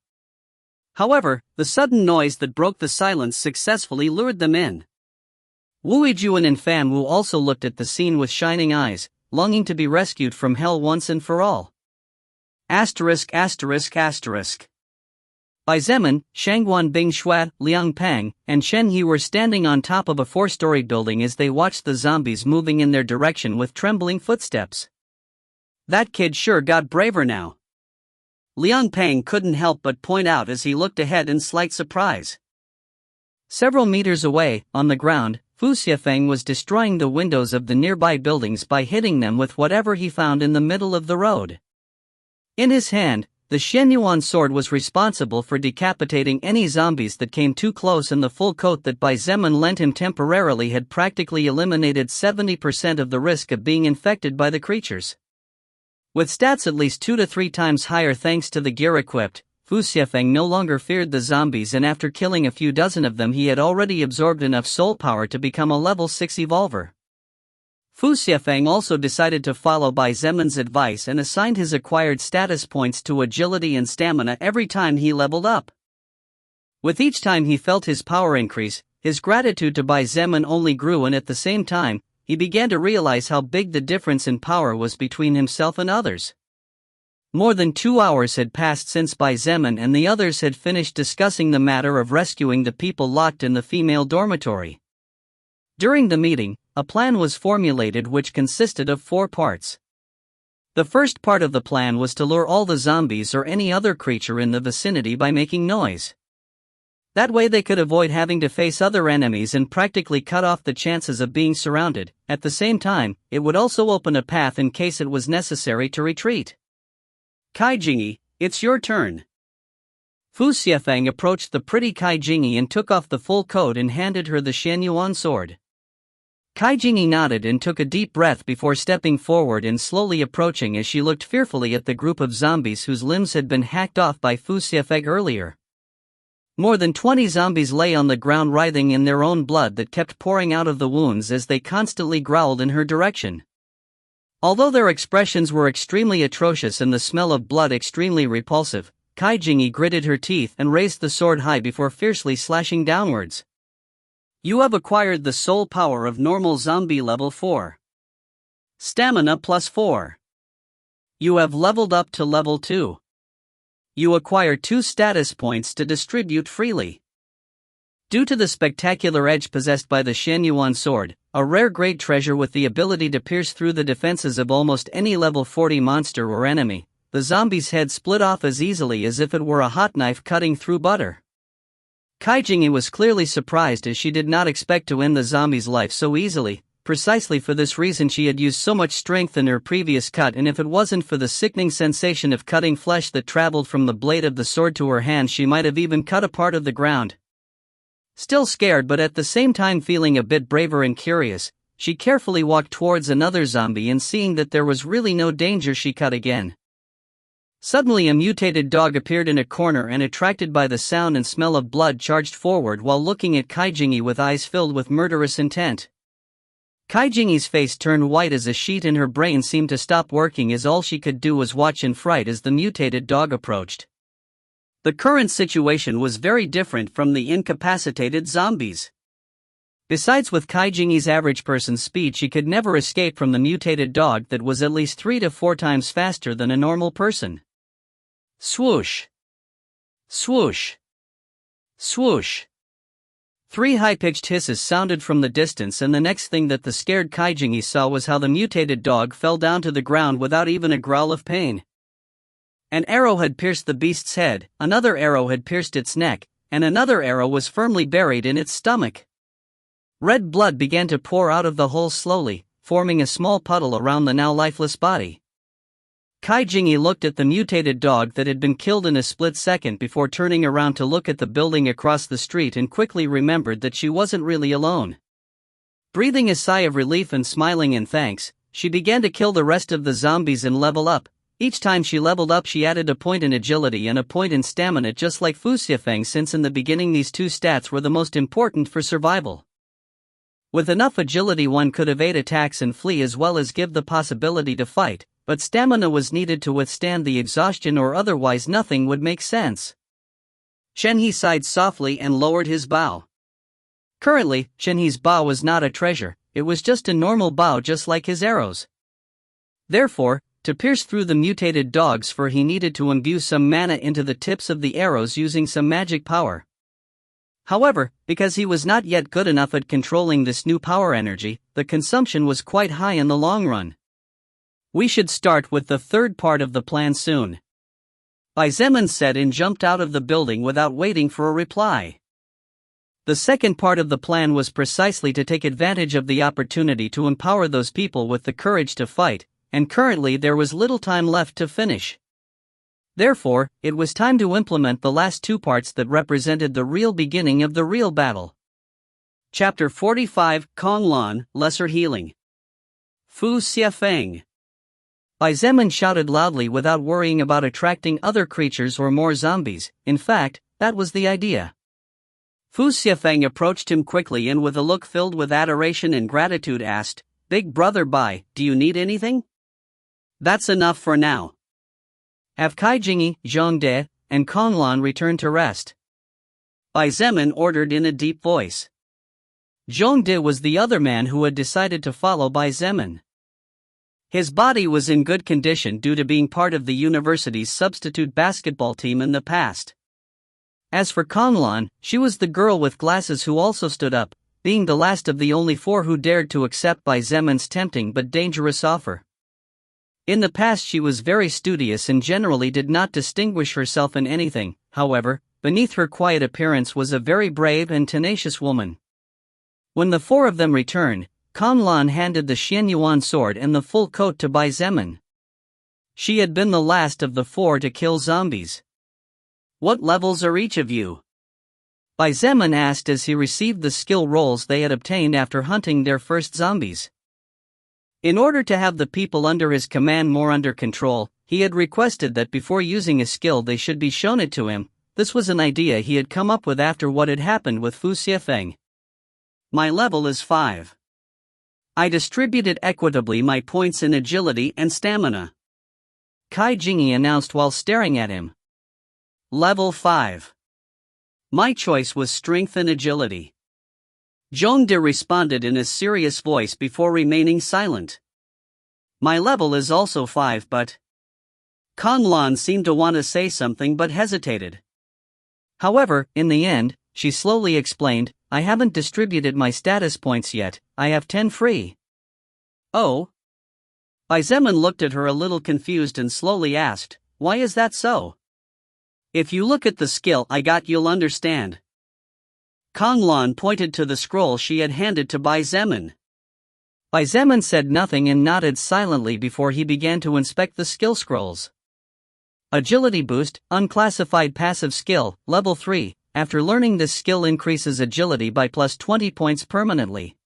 However, the sudden noise that broke the silence successfully lured them in. Wu Yijuan and Fan Wu also looked at the scene with shining eyes, longing to be rescued from hell once and for all. Asterisk. By Zeman, Shangguan Bing Shui, Liang Pang, and Shen He were standing on top of a 4-story building as they watched the zombies moving in their direction with trembling footsteps. That kid sure got braver now. Liang Pang couldn't help but point out as he looked ahead in slight surprise. Several meters away, on the ground, Fufang was destroying the windows of the nearby buildings by hitting them with whatever he found in the middle of the road. In his hand, the Shenyuan sword was responsible for decapitating any zombies that came too close, and the full coat that Bai Zeman lent him temporarily had practically eliminated 70% of the risk of being infected by the creatures. With stats at least 2 to 3 times higher thanks to the gear equipped, Fu Fang no longer feared the zombies, and after killing a few dozen of them he had already absorbed enough soul power to become a level 6 evolver. Fu Fang also decided to follow Bai Zeman's advice and assigned his acquired status points to agility and stamina every time he leveled up. With each time he felt his power increase, his gratitude to Bai Zeman only grew, and at the same time, he began to realize how big the difference in power was between himself and others. More than 2 hours had passed since Bai Zeman and the others had finished discussing the matter of rescuing the people locked in the female dormitory. During the meeting, a plan was formulated which consisted of 4 parts. The first part of the plan was to lure all the zombies or any other creature in the vicinity by making noise. That way they could avoid having to face other enemies and practically cut off the chances of being surrounded. At the same time, it would also open a path in case it was necessary to retreat. Kai Jingyi, it's your turn. Fu Fang approached the pretty Kai Jingyi and took off the full coat and handed her the Shen sword. Kai Jingyi nodded and took a deep breath before stepping forward and slowly approaching as she looked fearfully at the group of zombies whose limbs had been hacked off by Fu Fang earlier. More than 20 zombies lay on the ground writhing in their own blood that kept pouring out of the wounds as they constantly growled in her direction. Although their expressions were extremely atrocious and the smell of blood extremely repulsive, Kai Jingyi gritted her teeth and raised the sword high before fiercely slashing downwards. You have acquired the soul power of normal zombie level 4. Stamina plus 4. You have leveled up to level 2. You acquire 2 status points to distribute freely. Due to the spectacular edge possessed by the Shen sword, a rare grade treasure with the ability to pierce through the defenses of almost any level 40 monster or enemy, the zombie's head split off as easily as if it were a hot knife cutting through butter. Kai Jingyi was clearly surprised as she did not expect to end the zombie's life so easily. Precisely for this reason she had used so much strength in her previous cut, and if it wasn't for the sickening sensation of cutting flesh that traveled from the blade of the sword to her hand, she might have even cut a part of the ground. Still scared but at the same time feeling a bit braver and curious, she carefully walked towards another zombie, and seeing that there was really no danger she cut again. Suddenly a mutated dog appeared in a corner and, attracted by the sound and smell of blood, charged forward while looking at Kai Jingyi with eyes filled with murderous intent. Kai Jingyi's face turned white as a sheet and her brain seemed to stop working as all she could do was watch in fright as the mutated dog approached. The current situation was very different from the incapacitated zombies. Besides, with Kai Jingyi's average person's speed, she could never escape from the mutated dog that was at least 3 to 4 times faster than a normal person. Swoosh! Swoosh! Swoosh! 3 high-pitched hisses sounded from the distance, and the next thing that the scared Kai Jingyi saw was how the mutated dog fell down to the ground without even a growl of pain. An arrow had pierced the beast's head, another arrow had pierced its neck, and another arrow was firmly buried in its stomach. Red blood began to pour out of the hole slowly, forming a small puddle around the now lifeless body. Kai Jingyi looked at the mutated dog that had been killed in a split second before turning around to look at the building across the street, and quickly remembered that she wasn't really alone. Breathing a sigh of relief and smiling in thanks, she began to kill the rest of the zombies and level up. Each time she leveled up she added a point in agility and a point in stamina, just like Fu Fang, since in the beginning these 2 stats were the most important for survival. With enough agility one could evade attacks and flee as well as give the possibility to fight, but stamina was needed to withstand the exhaustion, or otherwise nothing would make sense. Shenhe sighed softly and lowered his bow. Currently, Shenhe's bow was not a treasure, it was just a normal bow just like his arrows. Therefore, to pierce through the mutated dog's fur he needed to imbue some mana into the tips of the arrows using some magic power. However, because he was not yet good enough at controlling this new power energy, the consumption was quite high in the long run. We should start with the third part of the plan soon. Bai Zeman said and jumped out of the building without waiting for a reply. The second part of the plan was precisely to take advantage of the opportunity to empower those people with the courage to fight, and currently there was little time left to finish. Therefore, it was time to implement the last 2 parts that represented the real beginning of the real battle. Chapter 45, Konglan, Lesser Healing. Fu Fang. Bai Zemin shouted loudly without worrying about attracting other creatures or more zombies. In fact, that was the idea. Fu Xiafeng approached him quickly and with a look filled with adoration and gratitude asked, "Big brother Bai, do you need anything?" "That's enough for now." Have Kai Jingyi, Zhang De, and Konglan return to rest. Bai Zemin ordered in a deep voice. Zhang De was the other man who had decided to follow Bai Zemin. His body was in good condition due to being part of the university's substitute basketball team in the past. As for Konglan, she was the girl with glasses who also stood up, being the last of the only four who dared to accept Bai Zemin's tempting but dangerous offer. In the past she was very studious and generally did not distinguish herself in anything. However, beneath her quiet appearance was a very brave and tenacious woman. When the four of them returned, Konglan handed the Xianyuan sword and the full coat to Bai Zemin. She had been the last of the four to kill zombies. "What levels are each of you?" Bai Zemin asked as he received the skill rolls they had obtained after hunting their first zombies. In order to have the people under his command more under control, he had requested that before using a skill they should be shown it to him. This was an idea he had come up with after what had happened with Fu Xiafeng. "My level is 5. I distributed equitably my points in agility and stamina," Kai Jingyi announced while staring at him. "Level 5. My choice was strength and agility." Zhang De responded in a serious voice before remaining silent. "My level is also 5 but..." Konglan seemed to want to say something but hesitated. However, in the end, she slowly explained, "I haven't distributed my status points yet, I have 10 free." "Oh?" Bai Zemin looked at her a little confused and slowly asked, "Why is that so?" "If you look at the skill I got you'll understand." Konglan pointed to the scroll she had handed to Bai Zemin. Bai Zemin said nothing and nodded silently before he began to inspect the skill scrolls. Agility boost, unclassified passive skill, level 3. After learning this skill increases agility by plus 20 points permanently.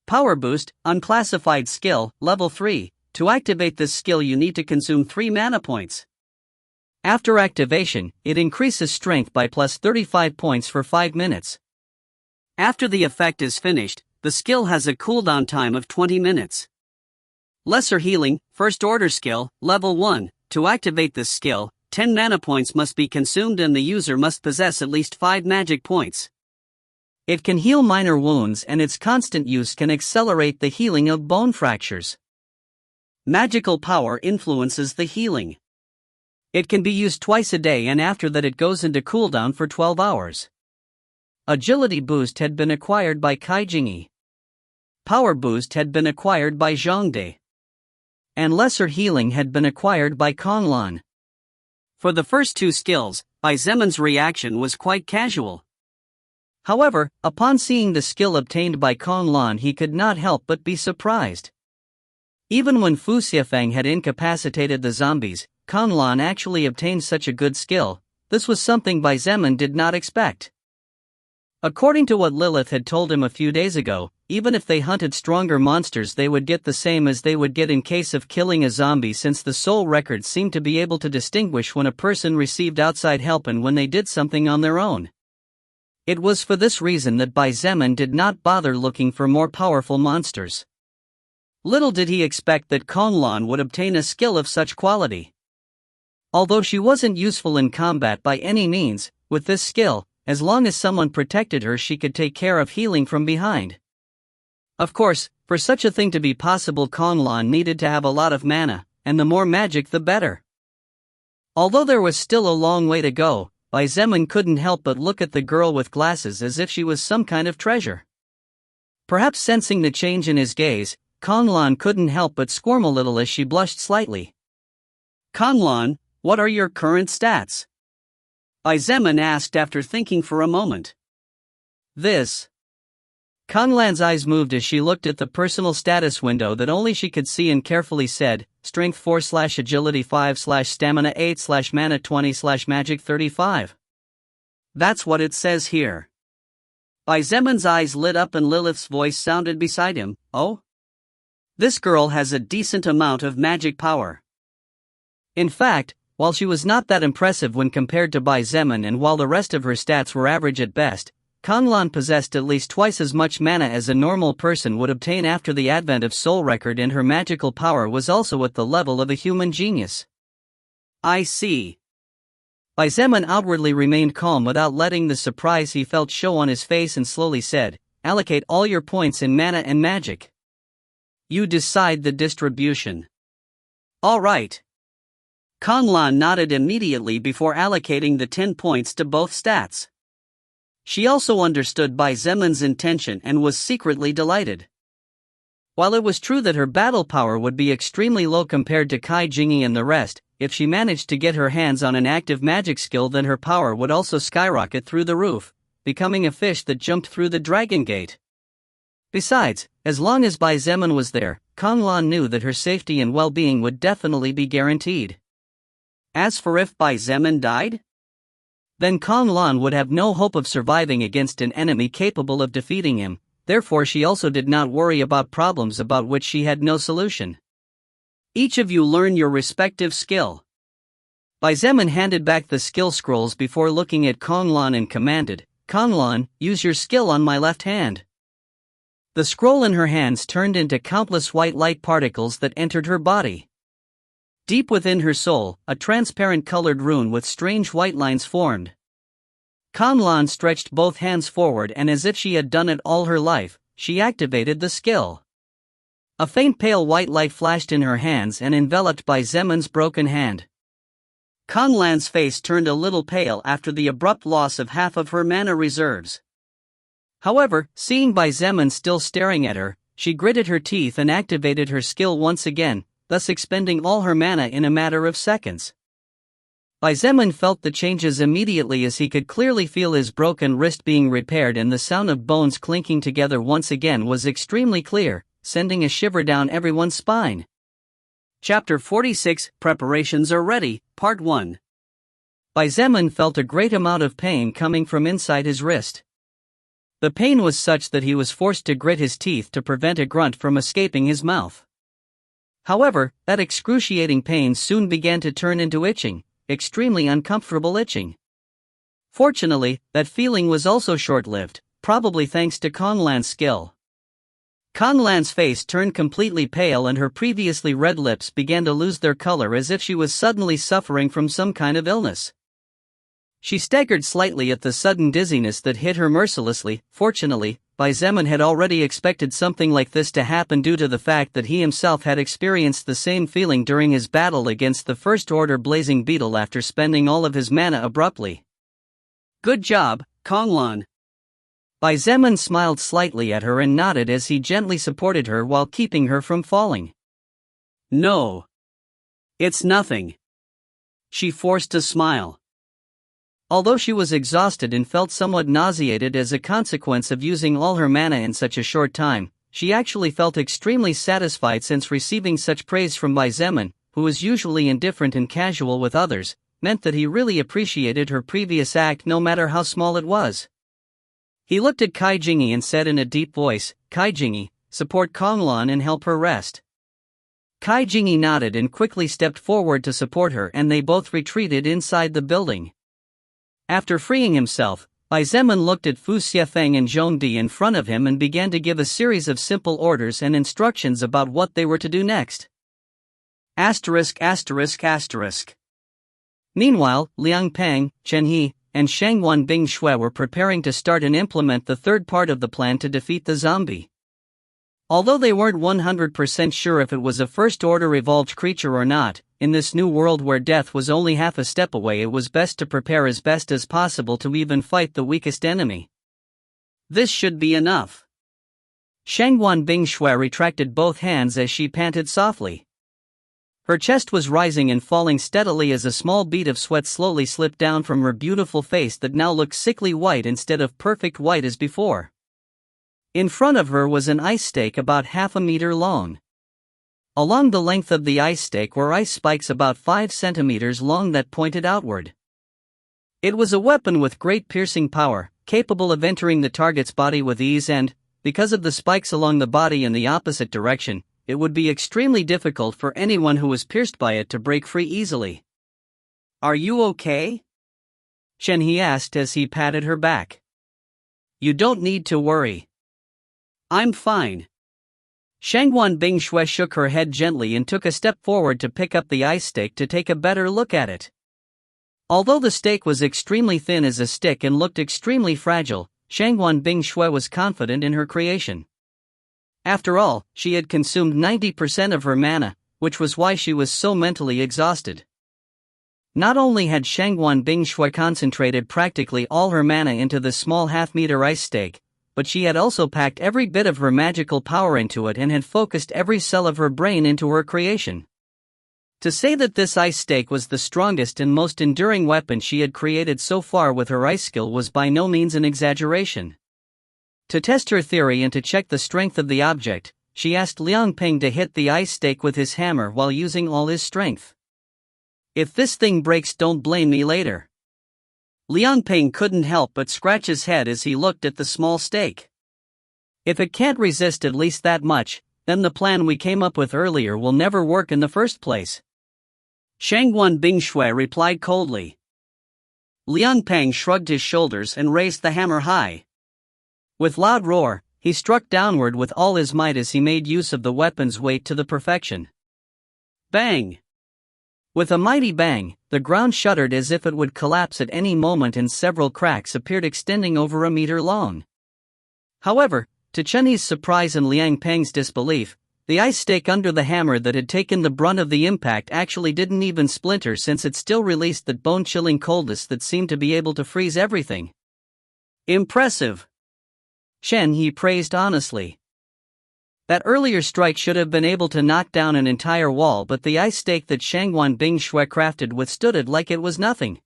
Power boost, unclassified skill, level 3. To activate this skill you need to consume 3 mana points. After activation, it increases strength by plus 35 points for 5 minutes. After the effect is finished, the skill has a cooldown time of 20 minutes. Lesser healing, first order skill, level 1. To activate this skill, 10 mana points must be consumed and the user must possess at least 5 magic points. It can heal minor wounds and its constant use can accelerate the healing of bone fractures. Magical power influences the healing. It can be used twice a day and after that it goes into cooldown for 12 hours. Agility boost had been acquired by Kai Jingyi. Power boost had been acquired by Zhang De. And lesser healing had been acquired by Konglan. For the first 2 skills, Bai Zemin's reaction was quite casual. However, upon seeing the skill obtained by Konglan he could not help but be surprised. Even when Fu Xiafeng had incapacitated the zombies, Konglan actually obtained such a good skill. This was something Bai Zemin did not expect. According to what Lilith had told him a few days ago, even if they hunted stronger monsters they would get the same as they would get in case of killing a zombie, since the soul records seemed to be able to distinguish when a person received outside help and when they did something on their own. It was for this reason that Bai Zemin did not bother looking for more powerful monsters. Little did he expect that Konglan would obtain a skill of such quality. Although she wasn't useful in combat by any means, with this skill, as long as someone protected her she could take care of healing from behind. Of course, for such a thing to be possible Konglan needed to have a lot of mana, and the more magic the better. Although there was still a long way to go, Bai Zemin couldn't help but look at the girl with glasses as if she was some kind of treasure. Perhaps sensing the change in his gaze, Konglan couldn't help but squirm a little as she blushed slightly. "Konglan, what are your current stats?" Bai Zemin asked after thinking for a moment. "This." Konglan's eyes moved as she looked at the personal status window that only she could see and carefully said, Strength 4/Agility 5/Stamina 8/Mana 20/Magic 35. "That's what it says here." Bai Zemin's eyes lit up and Lilith's voice sounded beside him, "Oh? This girl has a decent amount of magic power. In fact, while she was not that impressive when compared to Bai Zemin and while the rest of her stats were average at best, Kanglan possessed at least twice as much mana as a normal person would obtain after the advent of Soul Record, and her magical power was also at the level of a human genius. I see. Bai Zemin outwardly remained calm without letting the surprise he felt show on his face and slowly said, "Allocate all your points in mana and magic. You decide the distribution." All right. Kanglan nodded immediately before allocating the 10 points to both stats. She also understood Bai Zemin's intention and was secretly delighted. While it was true that her battle power would be extremely low compared to Kai Jingyi and the rest, if she managed to get her hands on an active magic skill, then her power would also skyrocket through the roof, becoming a fish that jumped through the Dragon Gate. Besides, as long as Bai Zemin was there, Kanglan knew that her safety and well-being would definitely be guaranteed. As for if Bai Zemin died, then Kanglan would have no hope of surviving against an enemy capable of defeating him, therefore she also did not worry about problems about which she had no solution. Each of you learn your respective skill. Bai Zemin handed back the skill scrolls before looking at Kanglan and commanded, "Kanglan, use your skill on my left hand." The scroll in her hands turned into countless white light particles that entered her body. Deep within her soul, a transparent colored rune with strange white lines formed. Kanglan stretched both hands forward, and as if she had done it all her life, she activated the skill. A faint pale white light flashed in her hands and enveloped Bai Zemin's broken hand. Kanglan's face turned a little pale after the abrupt loss of half of her mana reserves. However, seeing Bai Zemin still staring at her, she gritted her teeth and activated her skill once again, thus expending all her mana in a matter of seconds. Bai Zemin felt the changes immediately as he could clearly feel his broken wrist being repaired, and the sound of bones clinking together once again was extremely clear, sending a shiver down everyone's spine. Chapter 46, Preparations are ready, Part 1. Bai Zemin felt a great amount of pain coming from inside his wrist. The pain was such that he was forced to grit his teeth to prevent a grunt from escaping his mouth. However, that excruciating pain soon began to turn into itching, extremely uncomfortable itching. Fortunately, that feeling was also short-lived, probably thanks to Kanglan's skill. Kanglan's face turned completely pale and her previously red lips began to lose their color as if she was suddenly suffering from some kind of illness. She staggered slightly at the sudden dizziness that hit her mercilessly. Fortunately, Bai Zemin had already expected something like this to happen due to the fact that he himself had experienced the same feeling during his battle against the First Order Blazing Beetle after spending all of his mana abruptly. "Good job, Kanglan." Bai Zemin smiled slightly at her and nodded as he gently supported her while keeping her from falling. "No. It's nothing." She forced a smile. Although she was exhausted and felt somewhat nauseated as a consequence of using all her mana in such a short time, she actually felt extremely satisfied since receiving such praise from Bai Zemin, who was usually indifferent and casual with others, meant that he really appreciated her previous act no matter how small it was. He looked at Kai Jingyi and said in a deep voice, "Kai Jingyi, support Kanglan and help her rest." Kai Jingyi nodded and quickly stepped forward to support her, and they both retreated inside the building. After freeing himself, Bai Zemin looked at Fufang and Zhongdi in front of him and began to give a series of simple orders and instructions about what they were to do next. ******. Meanwhile, Liang Peng, Chen He, and Shangwan Bing Shui were preparing to start and implement the third part of the plan to defeat the zombie. Although they weren't 100% sure if it was a first-order evolved creature or not, in this new world where death was only half a step away, it was best to prepare as best as possible to even fight the weakest enemy. "This should be enough." Shangwan Bing Shui retracted both hands as she panted softly. Her chest was rising and falling steadily as a small bead of sweat slowly slipped down from her beautiful face that now looked sickly white instead of perfect white as before. In front of her was an ice stake about half a meter long. Along the length of the ice stake were ice spikes about 5 centimeters long that pointed outward. It was a weapon with great piercing power, capable of entering the target's body with ease and, because of the spikes along the body in the opposite direction, it would be extremely difficult for anyone who was pierced by it to break free easily. "Are you okay?" Shenhe asked as he patted her back. "You don't need to worry. I'm fine." Shangguan Bingshui shook her head gently and took a step forward to pick up the ice stake to take a better look at it. Although the stake was extremely thin as a stick and looked extremely fragile, Shangguan Bingshui was confident in her creation. After all, she had consumed 90% of her mana, which was why she was so mentally exhausted. Not only had Shangguan Bingshui concentrated practically all her mana into the small half-meter ice stake, but she had also packed every bit of her magical power into it and had focused every cell of her brain into her creation. To say that this ice stake was the strongest and most enduring weapon she had created so far with her ice skill was by no means an exaggeration. To test her theory and to check the strength of the object, she asked Liang Peng to hit the ice stake with his hammer while using all his strength. "If this thing breaks, don't blame me later." Liang Peng couldn't help but scratch his head as he looked at the small stake. "If it can't resist at least that much, then the plan we came up with earlier will never work in the first place," Shangguan Bingshui replied coldly. Liang Peng shrugged his shoulders and raised the hammer high. With loud roar, he struck downward with all his might as he made use of the weapon's weight to the perfection. Bang! With a mighty bang, the ground shuddered as if it would collapse at any moment and several cracks appeared extending over a meter long. However, to Chenhe's surprise and Liang Peng's disbelief, the ice stake under the hammer that had taken the brunt of the impact actually didn't even splinter since it still released that bone-chilling coldness that seemed to be able to freeze everything. "Impressive," Shenhe praised honestly. That earlier strike should have been able to knock down an entire wall, but the ice stake that Shangguan Bingshui crafted withstood it like it was nothing.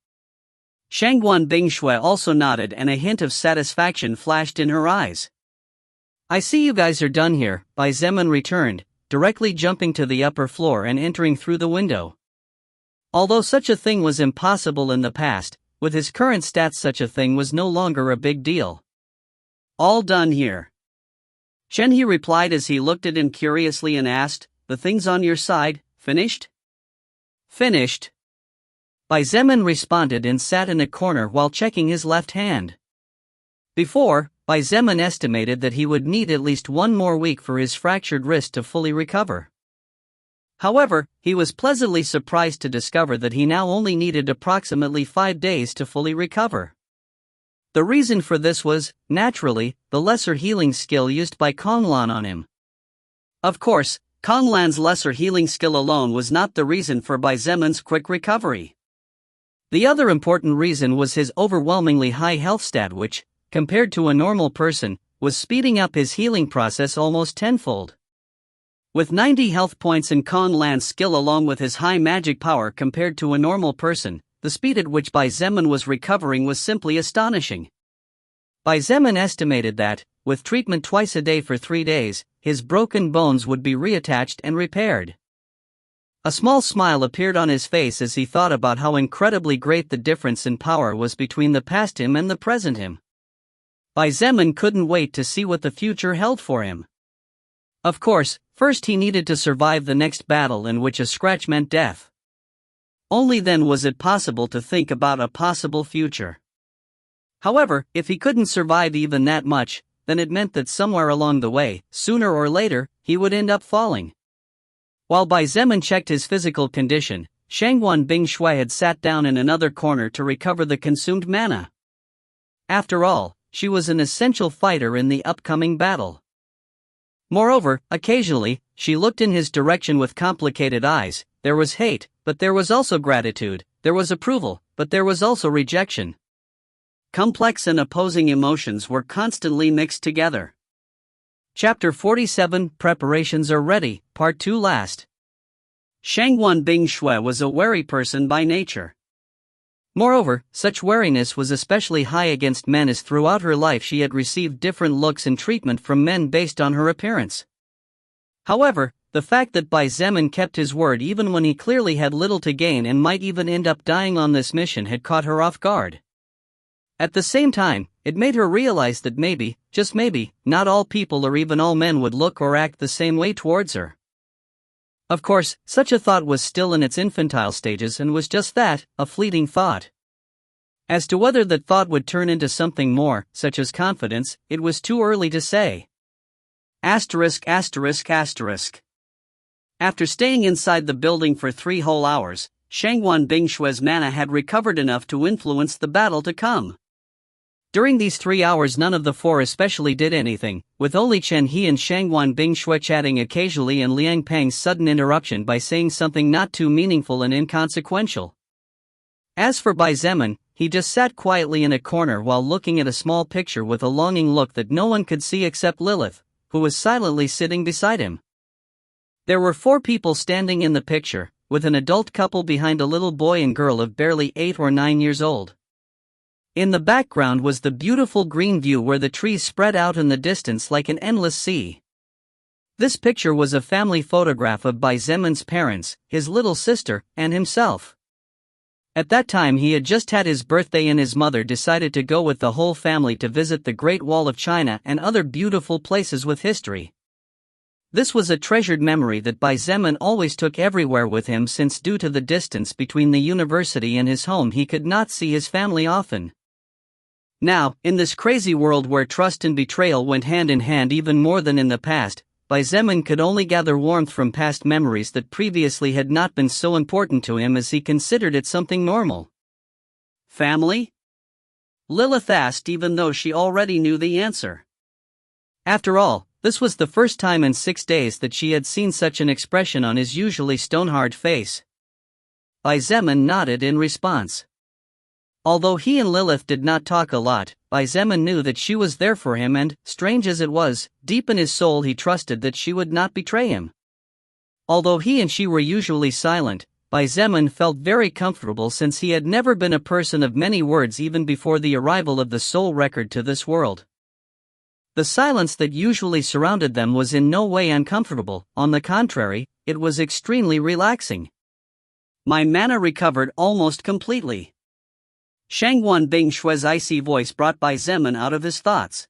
Shangguan Bingshui also nodded and a hint of satisfaction flashed in her eyes. "I see you guys are done here," Bai Zemin returned, directly jumping to the upper floor and entering through the window. Although such a thing was impossible in the past, with his current stats such a thing was no longer a big deal. "All done here," Shenhe replied as he looked at him curiously and asked, "The things on your side, finished?" "Finished," Bai Zemin responded and sat in a corner while checking his left hand. Before, Bai Zemin estimated that he would need at least one more week for his fractured wrist to fully recover. However, he was pleasantly surprised to discover that he now only needed approximately 5 days to fully recover. The reason for this was, naturally, the lesser healing skill used by Konglan on him. Of course, Konglan's lesser healing skill alone was not the reason for Bai Zemin's quick recovery. The other important reason was his overwhelmingly high health stat which, compared to a normal person, was speeding up his healing process almost tenfold. With 90 health points in Konglan's skill along with his high magic power compared to a normal person, the speed at which Bai Zemin was recovering was simply astonishing. Bai Zemin estimated that, with treatment twice a day for 3 days, his broken bones would be reattached and repaired. A small smile appeared on his face as he thought about how incredibly great the difference in power was between the past him and the present him. Bai Zemin couldn't wait to see what the future held for him. Of course, first he needed to survive the next battle in which a scratch meant death. Only then was it possible to think about a possible future. However, if he couldn't survive even that much, then it meant that somewhere along the way, sooner or later, he would end up falling. While Bai Zemin checked his physical condition, Shangguan Bingshui had sat down in another corner to recover the consumed mana. After all, she was an essential fighter in the upcoming battle. Moreover, occasionally, she looked in his direction with complicated eyes. There was hate, but there was also gratitude, there was approval, but there was also rejection. Complex and opposing emotions were constantly mixed together. Chapter 47, Preparations are ready, Part 2 last. Shangguan Bingshui was a wary person by nature. Moreover, such wariness was especially high against men as throughout her life she had received different looks and treatment from men based on her appearance. However, the fact that Bai Zemin kept his word even when he clearly had little to gain and might even end up dying on this mission had caught her off guard. At the same time, it made her realize that maybe, just maybe, not all people or even all men would look or act the same way towards her. Of course, such a thought was still in its infantile stages and was just that, a fleeting thought. As to whether that thought would turn into something more, such as confidence, it was too early to say. Asterisk. After staying inside the building for 3 whole hours, Shangwan Bingshue's mana had recovered enough to influence the battle to come. During these 3 hours none of the 4 especially did anything, with only Chen He and Shangwan Bingshue chatting occasionally and Liang Peng's sudden interruption by saying something not too meaningful and inconsequential. As for Bai Zemin, he just sat quietly in a corner while looking at a small picture with a longing look that no one could see except Lilith, who was silently sitting beside him. There were 4 people standing in the picture, with an adult couple behind a little boy and girl of barely 8 or 9 years old. In the background was the beautiful green view where the trees spread out in the distance like an endless sea. This picture was a family photograph of Bai Zemin's parents, his little sister, and himself. At that time he had just had his birthday and his mother decided to go with the whole family to visit the Great Wall of China and other beautiful places with history. This was a treasured memory that Bai Zemin always took everywhere with him since due to the distance between the university and his home he could not see his family often. Now, in this crazy world where trust and betrayal went hand in hand even more than in the past, Bai Zemin could only gather warmth from past memories that previously had not been so important to him as he considered it something normal. Family? Lilith asked even though she already knew the answer. After all, this was the first time in 6 days that she had seen such an expression on his usually stone-hard face. Bai Zemin nodded in response. Although he and Lilith did not talk a lot, Bai Zemin knew that she was there for him and, strange as it was, deep in his soul he trusted that she would not betray him. Although he and she were usually silent, Bai Zemin felt very comfortable since he had never been a person of many words even before the arrival of the soul record to this world. The silence that usually surrounded them was in no way uncomfortable, on the contrary, it was extremely relaxing. My mana recovered almost completely. Shangwan Bingshue's icy voice brought Bai Zemin out of his thoughts.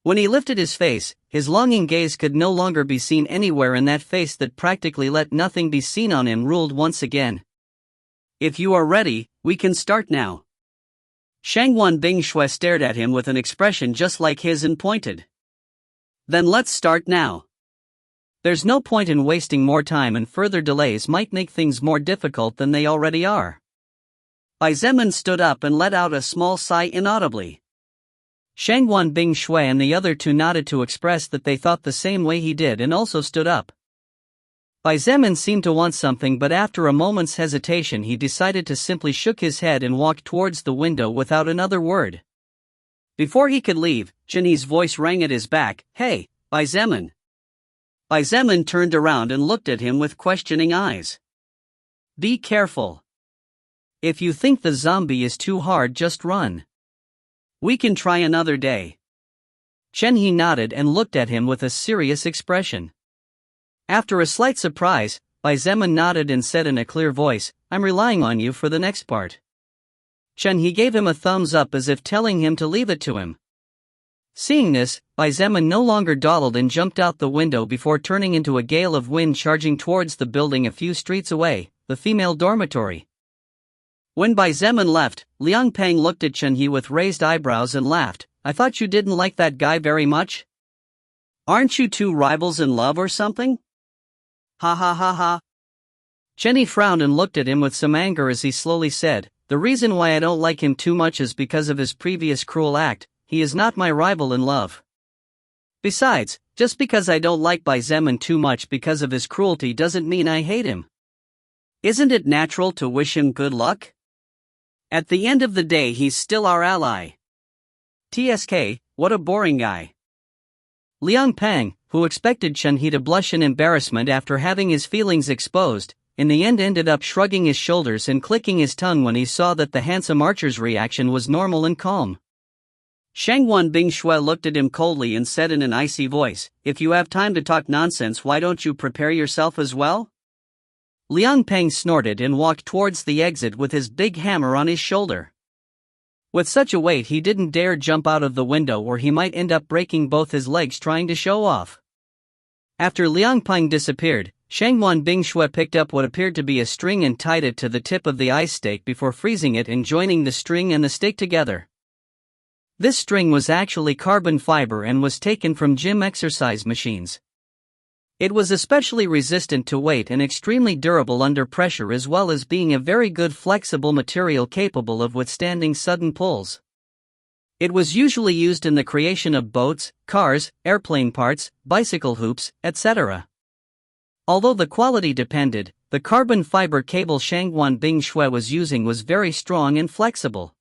When he lifted his face, his longing gaze could no longer be seen anywhere in that face that practically let nothing be seen on him ruled once again. If you are ready, we can start now. Shangwan Bingshue stared at him with an expression just like his and pointed. Then let's start now. There's no point in wasting more time and further delays might make things more difficult than they already are. Bai Zemin stood up and let out a small sigh inaudibly. Shangwan Bingshue and the other 2 nodded to express that they thought the same way he did and also stood up. Bai Zemin seemed to want something but after a moment's hesitation he decided to simply shook his head and walk towards the window without another word. Before he could leave, Jinhee's voice rang at his back, "Hey, Bai Zemin." Bai Zemin turned around and looked at him with questioning eyes. "Be careful. If you think the zombie is too hard just run. We can try another day." Chen He nodded and looked at him with a serious expression. After a slight surprise, Bai Zemin nodded and said in a clear voice, "I'm relying on you for the next part." Chen He gave him a thumbs up as if telling him to leave it to him. Seeing this, Bai Zemin no longer dawdled and jumped out the window before turning into a gale of wind charging towards the building a few streets away, the female dormitory. When Bai Zemin left, Liang Peng looked at Chen He with raised eyebrows and laughed. "I thought you didn't like that guy very much? Aren't you 2 rivals in love or something?" Ha ha ha ha. Chen He frowned and looked at him with some anger as he slowly said, "The reason why I don't like him too much is because of his previous cruel act. He is not my rival in love. Besides, just because I don't like Bai Zemin too much because of his cruelty doesn't mean I hate him. Isn't it natural to wish him good luck? At the end of the day he's still our ally. TSK, what a boring guy." Liang Peng, who expected Chen He to blush in embarrassment after having his feelings exposed, in the end ended up shrugging his shoulders and clicking his tongue when he saw that the handsome archer's reaction was normal and calm. Shangwan Bingshue looked at him coldly and said in an icy voice, "If you have time to talk nonsense, why don't you prepare yourself as well?" Liang Peng snorted and walked towards the exit with his big hammer on his shoulder. With such a weight he didn't dare jump out of the window or he might end up breaking both his legs trying to show off. After Liang Peng disappeared, Shangwan Bingshui picked up what appeared to be a string and tied it to the tip of the ice stake before freezing it and joining the string and the stake together. This string was actually carbon fiber and was taken from gym exercise machines. It was especially resistant to weight and extremely durable under pressure, as well as being a very good flexible material capable of withstanding sudden pulls. It was usually used in the creation of boats, cars, airplane parts, bicycle hoops, etc. Although the quality depended, the carbon fiber cable Shangwan Bingshui was using was very strong and flexible.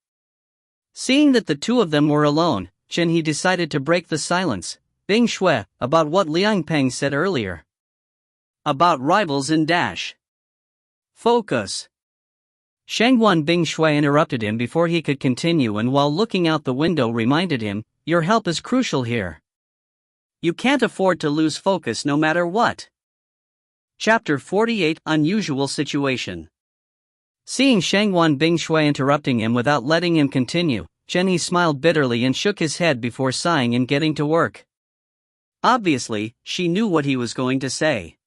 Seeing that the two of them were alone, Chen He decided to break the silence. Bingshui, about what Liang Peng said earlier. About rivals in dash. Focus. Shangwan Bingshui interrupted him before he could continue, and while looking out the window reminded him, your help is crucial here. You can't afford to lose focus no matter what. Chapter 48 Unusual Situation. Seeing Shangwan Bingshui interrupting him without letting him continue, Chen He smiled bitterly and shook his head before sighing and getting to work. Obviously, she knew what he was going to say.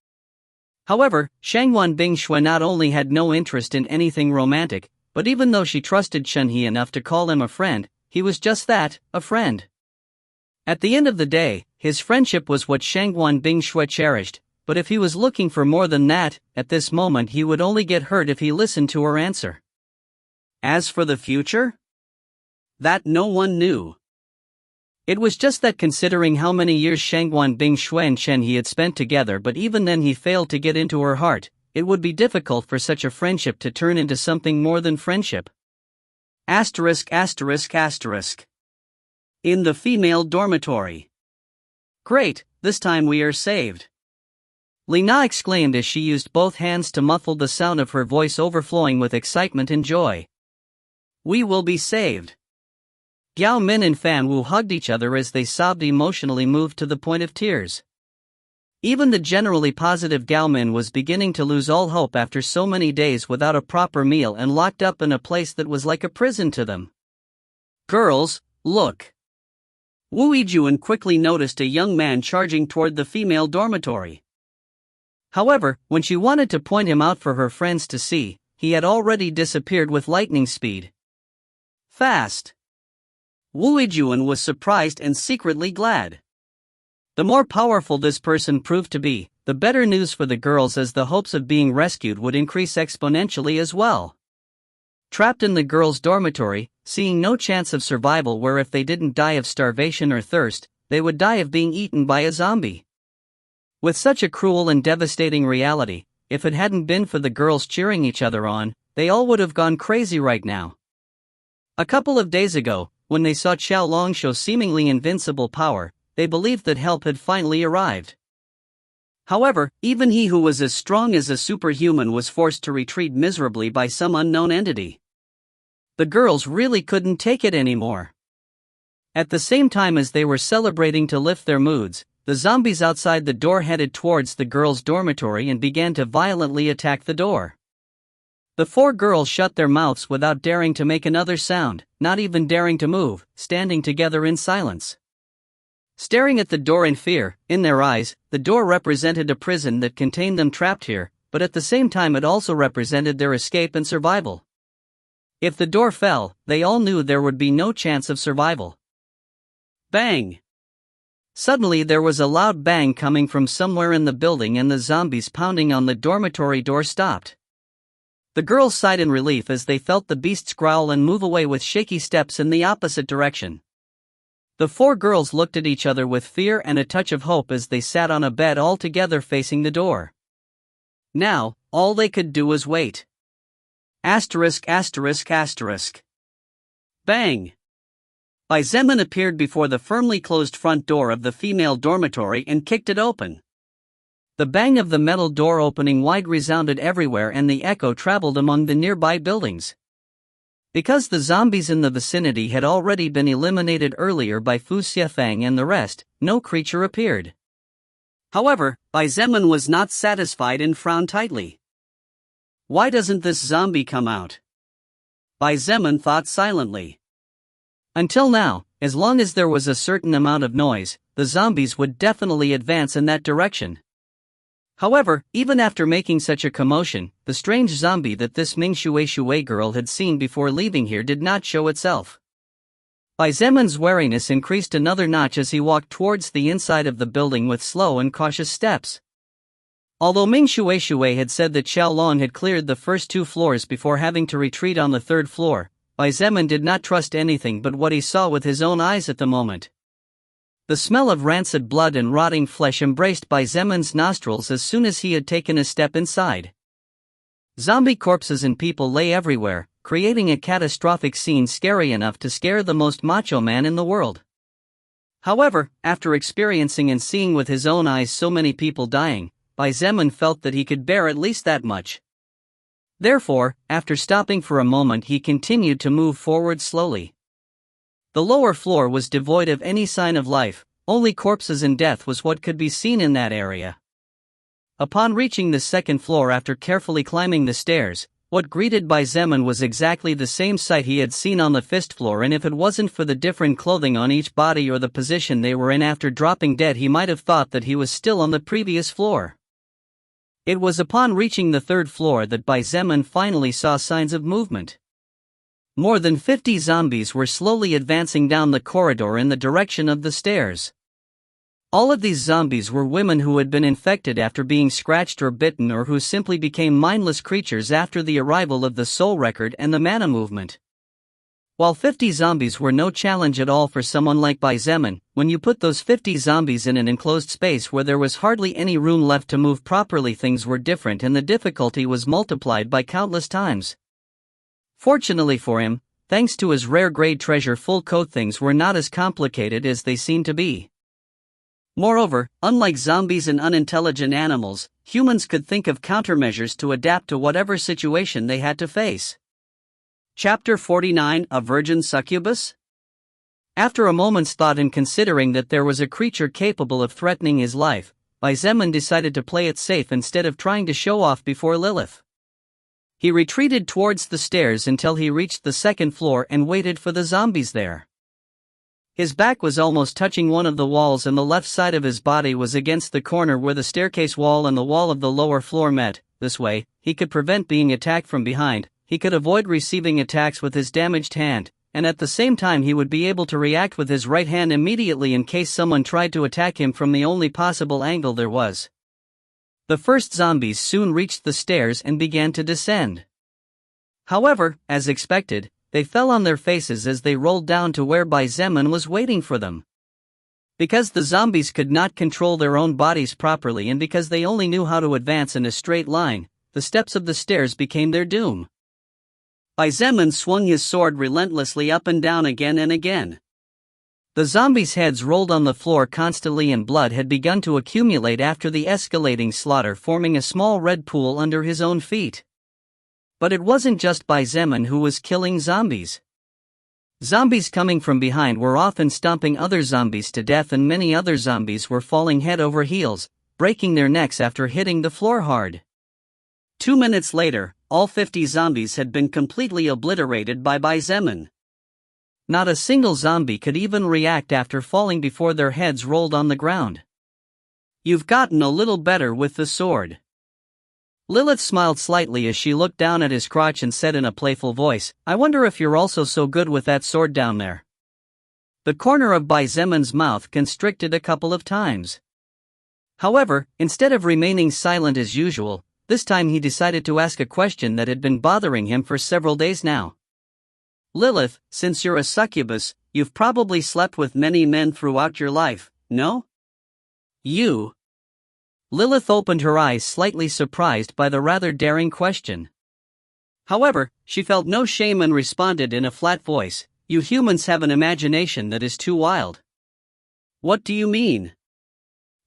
However, Shangwan Bingshui not only had no interest in anything romantic, but even though she trusted Chen He enough to call him a friend, he was just that, a friend. At the end of the day, his friendship was what Shangwan Bingshui cherished. But if he was looking for more than that, at this moment he would only get hurt if he listened to her answer. As for the future? That no one knew. It was just that, considering how many years Shangwan Bingshui and Chen He had spent together, but even then he failed to get into her heart, it would be difficult for such a friendship to turn into something more than friendship. In the female dormitory. Great, this time we are saved. Lina exclaimed as she used both hands to muffle the sound of her voice overflowing with excitement and joy. We will be saved. Gao Min and Fan Wu hugged each other as they sobbed, emotionally moved to the point of tears. Even the generally positive Gao Min was beginning to lose all hope after so many days without a proper meal and locked up in a place that was like a prison to them. Girls, look. Wu Yijuan quickly noticed a young man charging toward the female dormitory. However, when she wanted to point him out for her friends to see, he had already disappeared with lightning speed. Fast. Wu Yijuan was surprised and secretly glad. The more powerful this person proved to be, the better news for the girls, as the hopes of being rescued would increase exponentially as well. Trapped in the girls' dormitory, seeing no chance of survival, where if they didn't die of starvation or thirst, they would die of being eaten by a zombie. With such a cruel and devastating reality, if it hadn't been for the girls cheering each other on, they all would have gone crazy right now. A couple of days ago, when they saw Qiao Long show seemingly invincible power, they believed that help had finally arrived. However, even he who was as strong as a superhuman was forced to retreat miserably by some unknown entity. The girls really couldn't take it anymore. At the same time as they were celebrating to lift their moods, the zombies outside the door headed towards the girls' dormitory and began to violently attack the door. The four girls shut their mouths without daring to make another sound, not even daring to move, standing together in silence. Staring at the door in fear, in their eyes, the door represented a prison that contained them trapped here, but at the same time it also represented their escape and survival. If the door fell, they all knew there would be no chance of survival. Bang! Suddenly there was a loud bang coming from somewhere in the building, and the zombies pounding on the dormitory door stopped. The girls sighed in relief as they felt the beasts growl and move away with shaky steps in the opposite direction. The four girls looked at each other with fear and a touch of hope as they sat on a bed all together facing the door. Now, all they could do was wait. Bang! Bai Zemin appeared before the firmly closed front door of the female dormitory and kicked it open. The bang of the metal door opening wide resounded everywhere, and the echo traveled among the nearby buildings. Because the zombies in the vicinity had already been eliminated earlier by Fufang and the rest, no creature appeared. However, Bai Zemin was not satisfied and frowned tightly. Why doesn't this zombie come out? Bai Zemin thought silently. Until now, as long as there was a certain amount of noise, the zombies would definitely advance in that direction. However, even after making such a commotion, the strange zombie that this Ming Shui girl had seen before leaving here did not show itself. Bai Zemun's wariness increased another notch as he walked towards the inside of the building with slow and cautious steps. Although Ming Shui had said that Xiaolong had cleared the first 2 floors before having to retreat on the 3rd floor, Bai Zemun did not trust anything but what he saw with his own eyes at the moment. The smell of rancid blood and rotting flesh embraced Bai Zemun's nostrils as soon as he had taken a step inside. Zombie corpses and people lay everywhere, creating a catastrophic scene scary enough to scare the most macho man in the world. However, after experiencing and seeing with his own eyes so many people dying, Bai Zemun felt that he could bear at least that much. Therefore, after stopping for a moment, he continued to move forward slowly. The lower floor was devoid of any sign of life, only corpses and death was what could be seen in that area. Upon reaching the 2nd floor after carefully climbing the stairs, what greeted Bai Zemun was exactly the same sight he had seen on the 1st floor, and if it wasn't for the different clothing on each body or the position they were in after dropping dead, he might have thought that he was still on the previous floor. It was upon reaching the 3rd floor that Bai Zemun finally saw signs of movement. More than 50 zombies were slowly advancing down the corridor in the direction of the stairs. All of these zombies were women who had been infected after being scratched or bitten, or who simply became mindless creatures after the arrival of the soul record and the mana movement. While 50 zombies were no challenge at all for someone like Bai Zemun, when you put those 50 zombies in an enclosed space where there was hardly any room left to move properly, things were different and the difficulty was multiplied by countless times. Fortunately for him, thanks to his rare grade treasure full coat, things were not as complicated as they seemed to be. Moreover, unlike zombies and unintelligent animals, humans could think of countermeasures to adapt to whatever situation they had to face. Chapter 49: A Virgin Succubus? After a moment's thought and considering that there was a creature capable of threatening his life, Bai Zemun decided to play it safe instead of trying to show off before Lilith. He retreated towards the stairs until he reached the 2nd floor and waited for the zombies there. His back was almost touching one of the walls and the left side of his body was against the corner where the staircase wall and the wall of the lower floor met. This way, he could prevent being attacked from behind, he could avoid receiving attacks with his damaged hand, and at the same time he would be able to react with his right hand immediately in case someone tried to attack him from the only possible angle there was. The first zombies soon reached the stairs and began to descend. However, as expected, they fell on their faces as they rolled down to where Bai Zemun was waiting for them. Because the zombies could not control their own bodies properly and because they only knew how to advance in a straight line, the steps of the stairs became their doom. Bai Zemun swung his sword relentlessly up and down again and again. The zombies' heads rolled on the floor constantly and blood had begun to accumulate after the escalating slaughter, forming a small red pool under his own feet. But it wasn't just Bai Zemun who was killing zombies. Zombies coming from behind were often stomping other zombies to death, and many other zombies were falling head over heels, breaking their necks after hitting the floor hard. 2 minutes later, all 50 zombies had been completely obliterated by Bai Zemun. Not a single zombie could even react after falling before their heads rolled on the ground. "You've gotten a little better with the sword." Lilith smiled slightly as she looked down at his crotch and said in a playful voice, "I wonder if you're also so good with that sword down there." The corner of Bai Zemun's mouth constricted a couple of times. However, instead of remaining silent as usual, this time he decided to ask a question that had been bothering him for several days now. "Lilith, since you're a succubus, you've probably slept with many men throughout your life, no?" "You?" Lilith opened her eyes, slightly surprised by the rather daring question. However, she felt no shame and responded in a flat voice, "You humans have an imagination that is too wild." "What do you mean?"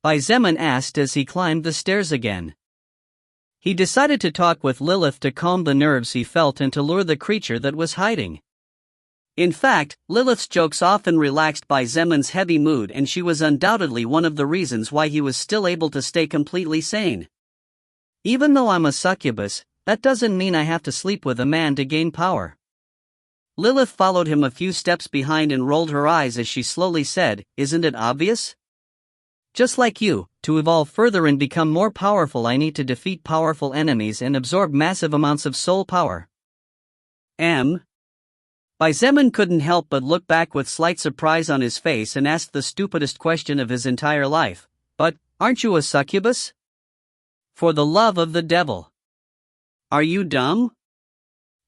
Bai Zemun asked as he climbed the stairs again. He decided to talk with Lilith to calm the nerves he felt and to lure the creature that was hiding. In fact, Lilith's jokes often relaxed Bai Zemun's heavy mood, and she was undoubtedly one of the reasons why he was still able to stay completely sane. "Even though I'm a succubus, that doesn't mean I have to sleep with a man to gain power." Lilith followed him a few steps behind and rolled her eyes as she slowly said, "Isn't it obvious?" Just like you, to evolve further and become more powerful I need to defeat powerful enemies and absorb massive amounts of soul power. Zeman couldn't help but look back with slight surprise on his face and asked the stupidest question of his entire life. But, aren't you a succubus? For the love of the devil. Are you dumb?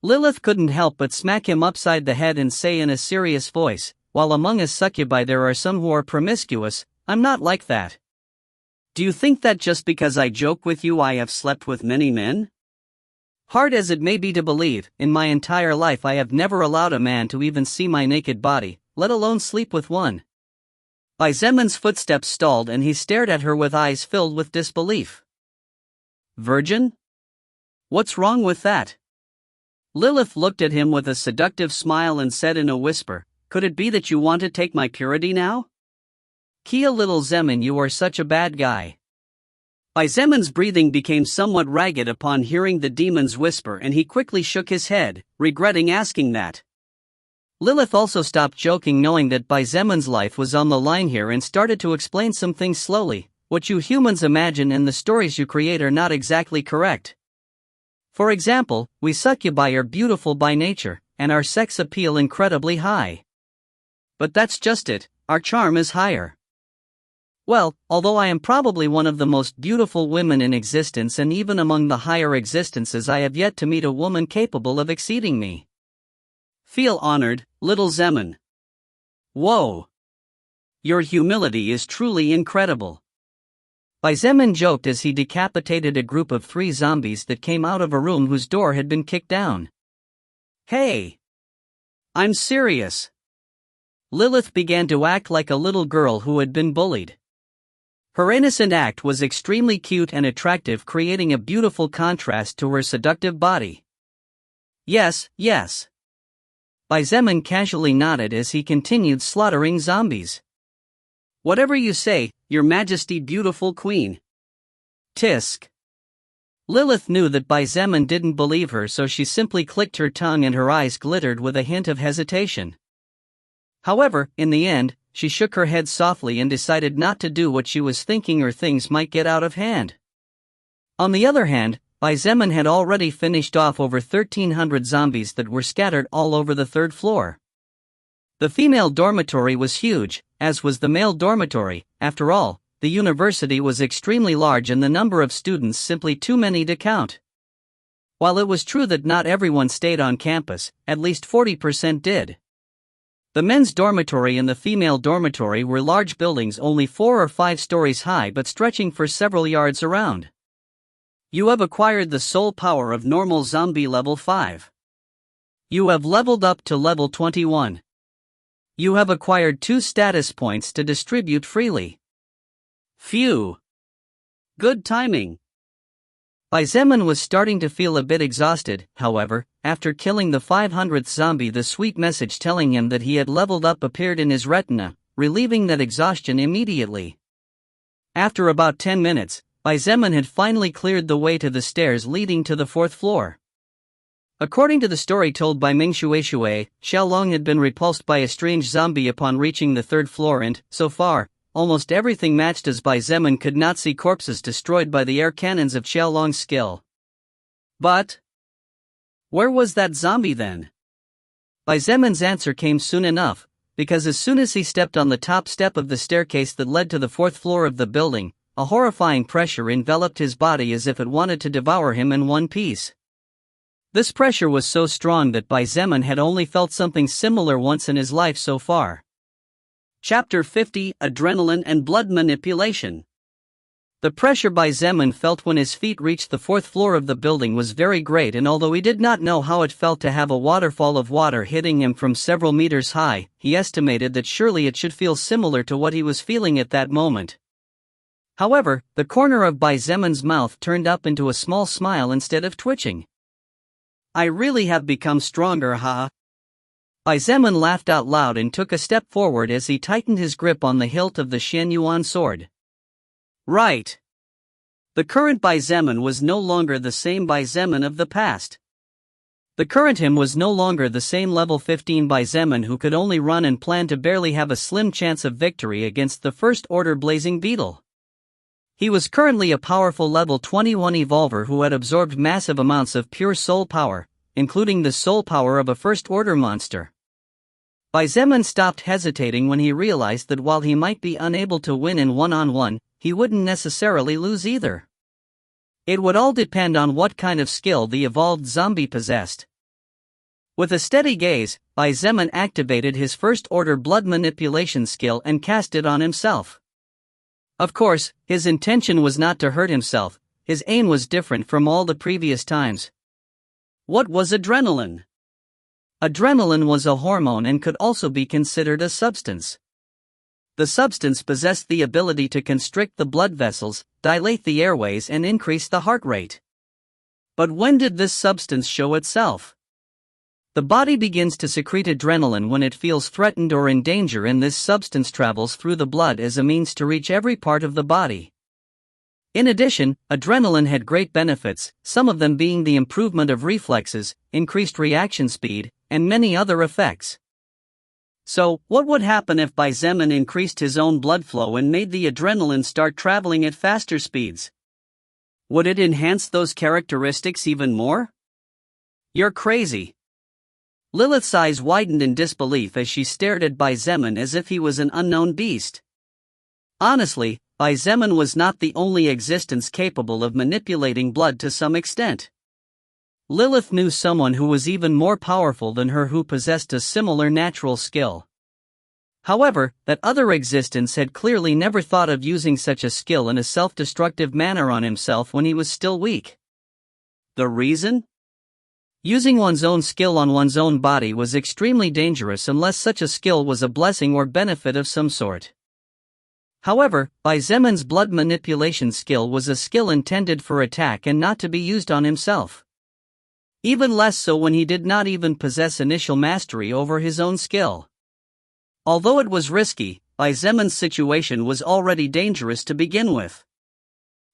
Lilith couldn't help but smack him upside the head and say in a serious voice, while among us succubi there are some who are promiscuous, I'm not like that. Do you think that just because I joke with you I have slept with many men? Hard as it may be to believe, in my entire life I have never allowed a man to even see my naked body, let alone sleep with one. Zeman's footsteps stalled and he stared at her with eyes filled with disbelief. Virgin? What's wrong with that? Lilith looked at him with a seductive smile and said in a whisper, could it be that you want to take my purity now? Kia little Zeman, you are such a bad guy. Zeman's breathing became somewhat ragged upon hearing the demon's whisper and he quickly shook his head, regretting asking that. Lilith also stopped joking knowing that Zeman's life was on the line here and started to explain some things slowly. What you humans imagine and the stories you create are not exactly correct. For example, we succubi are beautiful by nature, and our sex appeal incredibly high. But that's just it, our charm is higher. Well, although I am probably one of the most beautiful women in existence and even among the higher existences I have yet to meet a woman capable of exceeding me. Feel honored, little Zeman. Whoa! Your humility is truly incredible. Zeman joked as he decapitated a group of 3 zombies that came out of a room whose door had been kicked down. Hey! I'm serious. Lilith began to act like a little girl who had been bullied. Her innocent act was extremely cute and attractive, creating a beautiful contrast to her seductive body. Yes. Zeman casually nodded as he continued slaughtering zombies. Whatever you say, Your Majesty, beautiful queen. Tisk. Lilith knew that Zeman didn't believe her, so she simply clicked her tongue and her eyes glittered with a hint of hesitation. However, in the end, she shook her head softly and decided not to do what she was thinking or things might get out of hand. On the other hand, Zeman had already finished off over 1,300 zombies that were scattered all over the 3rd floor. The female dormitory was huge, as was the male dormitory. After all, the university was extremely large and the number of students simply too many to count. While it was true that not everyone stayed on campus, at least 40% did. The men's dormitory and the female dormitory were large buildings only 4 or 5 stories high but stretching for several yards around. You have acquired the soul power of normal zombie level 5. You have leveled up to level 21. You have acquired 2 status points to distribute freely. Phew. Good timing. Zeman was starting to feel a bit exhausted, however, after killing the 500th zombie the sweet message telling him that he had leveled up appeared in his retina, relieving that exhaustion immediately. After about 10 minutes, Zeman had finally cleared the way to the stairs leading to the 4th floor. According to the story told by Ming Shueishui, Xiaolong had been repulsed by a strange zombie upon reaching the 3rd floor and, so far, almost everything matched as Zeman could not see corpses destroyed by the air cannons of Xiaolong's skill. But where was that zombie then? Zeman's answer came soon enough, because as soon as he stepped on the top step of the staircase that led to the 4th floor of the building, a horrifying pressure enveloped his body as if it wanted to devour him in one piece. This pressure was so strong that Zeman had only felt something similar once in his life so far. Chapter 50: Adrenaline and Blood Manipulation. The pressure Zeman felt when his feet reached the 4th floor of the building was very great, and although he did not know how it felt to have a waterfall of water hitting him from several meters high, he estimated that surely it should feel similar to what he was feeling at that moment. However, the corner of Zeman's mouth turned up into a small smile instead of twitching. I really have become stronger, huh? Zeman laughed out loud and took a step forward as he tightened his grip on the hilt of the Xianyuan sword. Right. The current Zeman was no longer the same Zeman of the past. The current him was no longer the same level 15 by Zeman who could only run and plan to barely have a slim chance of victory against the first order blazing beetle. He was currently a powerful level 21 evolver who had absorbed massive amounts of pure soul power, including the soul power of a first order monster. Zeman stopped hesitating when he realized that while he might be unable to win in one-on-one, he wouldn't necessarily lose either. It would all depend on what kind of skill the evolved zombie possessed. With a steady gaze, Zeman activated his first order blood manipulation skill and cast it on himself. Of course, his intention was not to hurt himself, his aim was different from all the previous times. What was adrenaline? Adrenaline was a hormone and could also be considered a substance. The substance possessed the ability to constrict the blood vessels, dilate the airways and increase the heart rate. But when did this substance show itself? The body begins to secrete adrenaline when it feels threatened or in danger, and this substance travels through the blood as a means to reach every part of the body. In addition, adrenaline had great benefits, some of them being the improvement of reflexes, increased reaction speed, and many other effects. So, what would happen if Zeman increased his own blood flow and made the adrenaline start traveling at faster speeds? Would it enhance those characteristics even more? You're crazy. Lilith's eyes widened in disbelief as she stared at Zeman as if he was an unknown beast. Honestly, Zeman was not the only existence capable of manipulating blood to some extent. Lilith knew someone who was even more powerful than her who possessed a similar natural skill. However, that other existence had clearly never thought of using such a skill in a self-destructive manner on himself when he was still weak. The reason? Using one's own skill on one's own body was extremely dangerous unless such a skill was a blessing or benefit of some sort. However, Zeman's blood manipulation skill was a skill intended for attack and not to be used on himself. Even less so when he did not even possess initial mastery over his own skill. Although it was risky, Zeman's situation was already dangerous to begin with.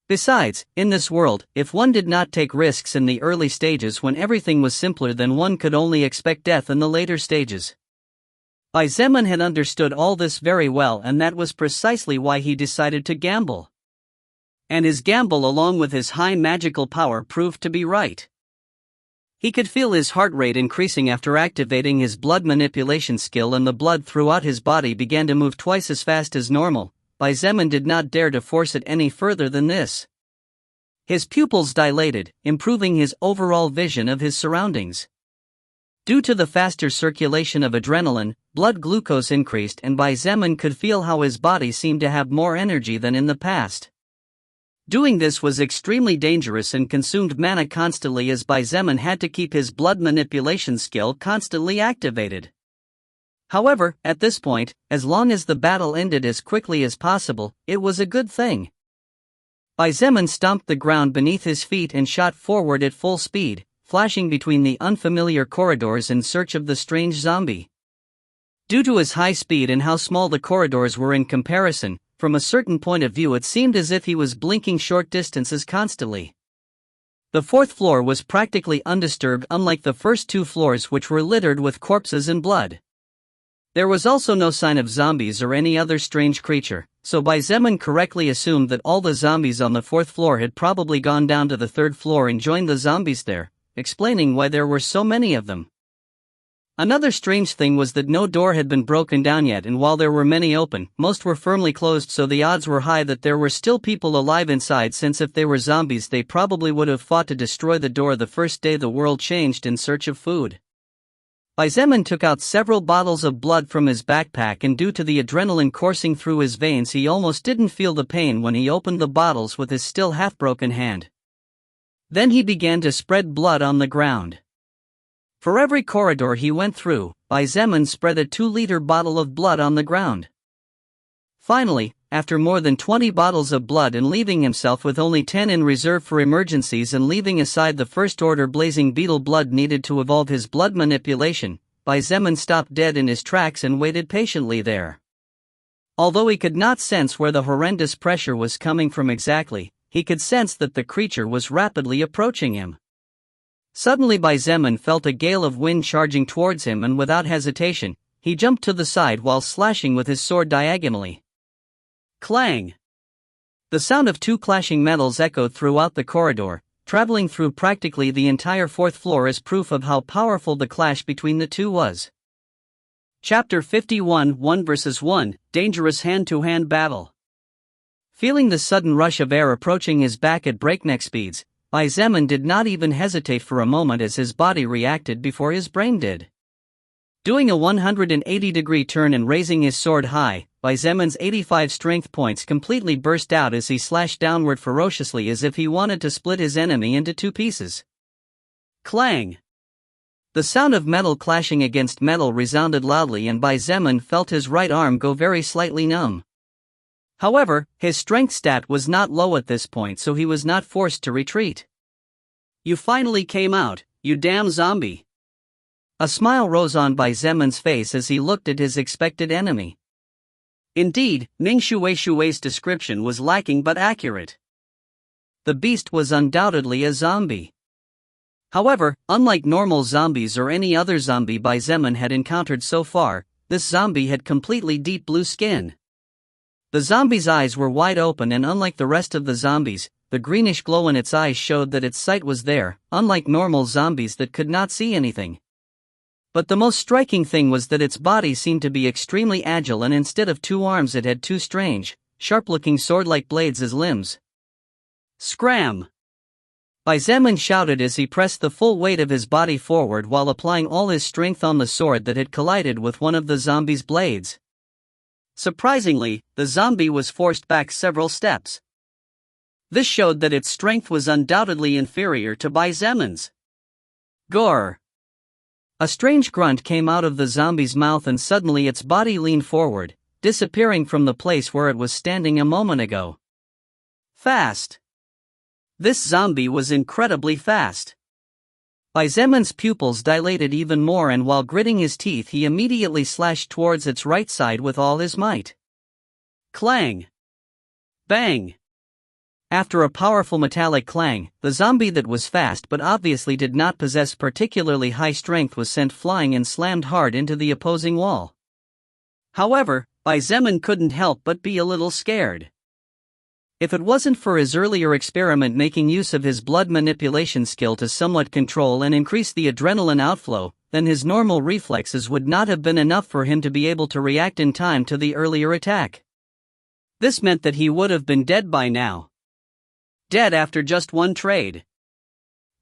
Besides, in this world, if one did not take risks in the early stages when everything was simpler, then one could only expect death in the later stages. Zeman had understood all this very well, and that was precisely why he decided to gamble. And his gamble along with his high magical power proved to be right. He could feel his heart rate increasing after activating his blood manipulation skill, and the blood throughout his body began to move twice as fast as normal. Zeman did not dare to force it any further than this. His pupils dilated, improving his overall vision of his surroundings. Due to the faster circulation of adrenaline, blood glucose increased, and Zeman could feel how his body seemed to have more energy than in the past. Doing this was extremely dangerous and consumed mana constantly, as Zeman had to keep his blood manipulation skill constantly activated. However, at this point, as long as the battle ended as quickly as possible, it was a good thing. Zeman stomped the ground beneath his feet and shot forward at full speed, flashing between the unfamiliar corridors in search of the strange zombie. Due to his high speed and how small the corridors were in comparison, from a certain point of view it seemed as if he was blinking short distances constantly. The fourth floor was practically undisturbed, unlike the first two floors which were littered with corpses and blood. There was also no sign of zombies or any other strange creature, so Zeman correctly assumed that all the zombies on the fourth floor had probably gone down to the third floor and joined the zombies there, explaining why there were so many of them. Another strange thing was that no door had been broken down yet, and while there were many open, most were firmly closed, so the odds were high that there were still people alive inside, since if they were zombies they probably would have fought to destroy the door the first day the world changed in search of food. Zeman took out several bottles of blood from his backpack, and due to the adrenaline coursing through his veins he almost didn't feel the pain when he opened the bottles with his still half-broken hand. Then he began to spread blood on the ground. For every corridor he went through, Zeman spread a 2-liter bottle of blood on the ground. Finally, after more than 20 bottles of blood and leaving himself with only 10 in reserve for emergencies, and leaving aside the first order blazing beetle blood needed to evolve his blood manipulation, Zeman stopped dead in his tracks and waited patiently there. Although he could not sense where the horrendous pressure was coming from exactly, he could sense that the creature was rapidly approaching him. Suddenly Zeman felt a gale of wind charging towards him, and without hesitation, he jumped to the side while slashing with his sword diagonally. Clang! The sound of two clashing metals echoed throughout the corridor, traveling through practically the entire fourth floor as proof of how powerful the clash between the two was. Chapter 51 1 vs 1 Dangerous Hand-to-Hand Battle. Feeling the sudden rush of air approaching his back at breakneck speeds, Zeman did not even hesitate for a moment as his body reacted before his brain did. Doing a 180-degree turn and raising his sword high, Zeman's 85 strength points completely burst out as he slashed downward ferociously as if he wanted to split his enemy into two pieces. Clang! The sound of metal clashing against metal resounded loudly, and Zeman felt his right arm go very slightly numb. However, his strength stat was not low at this point, so he was not forced to retreat. You finally came out, you damn zombie. A smile rose on Zeman's face as he looked at his expected enemy. Indeed, Ning Shui's description was lacking but accurate. The beast was undoubtedly a zombie. However, unlike normal zombies or any other zombie Zeman had encountered so far, this zombie had completely deep blue skin. The zombie's eyes were wide open, and unlike the rest of the zombies, the greenish glow in its eyes showed that its sight was there, unlike normal zombies that could not see anything. But the most striking thing was that its body seemed to be extremely agile, and instead of two arms it had two strange, sharp-looking sword-like blades as limbs. Scram! Zeman shouted as he pressed the full weight of his body forward while applying all his strength on the sword that had collided with one of the zombie's blades. Surprisingly, the zombie was forced back several steps. This showed that its strength was undoubtedly inferior to Zeman's. Gore! A strange grunt came out of the zombie's mouth, and suddenly its body leaned forward, disappearing from the place where it was standing a moment ago. Fast! This zombie was incredibly fast. Zeman's pupils dilated even more, and while gritting his teeth he immediately slashed towards its right side with all his might. Clang! Bang! After a powerful metallic clang, the zombie that was fast but obviously did not possess particularly high strength was sent flying and slammed hard into the opposing wall. However, Zeman couldn't help but be a little scared. If it wasn't for his earlier experiment making use of his blood manipulation skill to somewhat control and increase the adrenaline outflow, then his normal reflexes would not have been enough for him to be able to react in time to the earlier attack. This meant that he would have been dead by now. Dead after just one trade.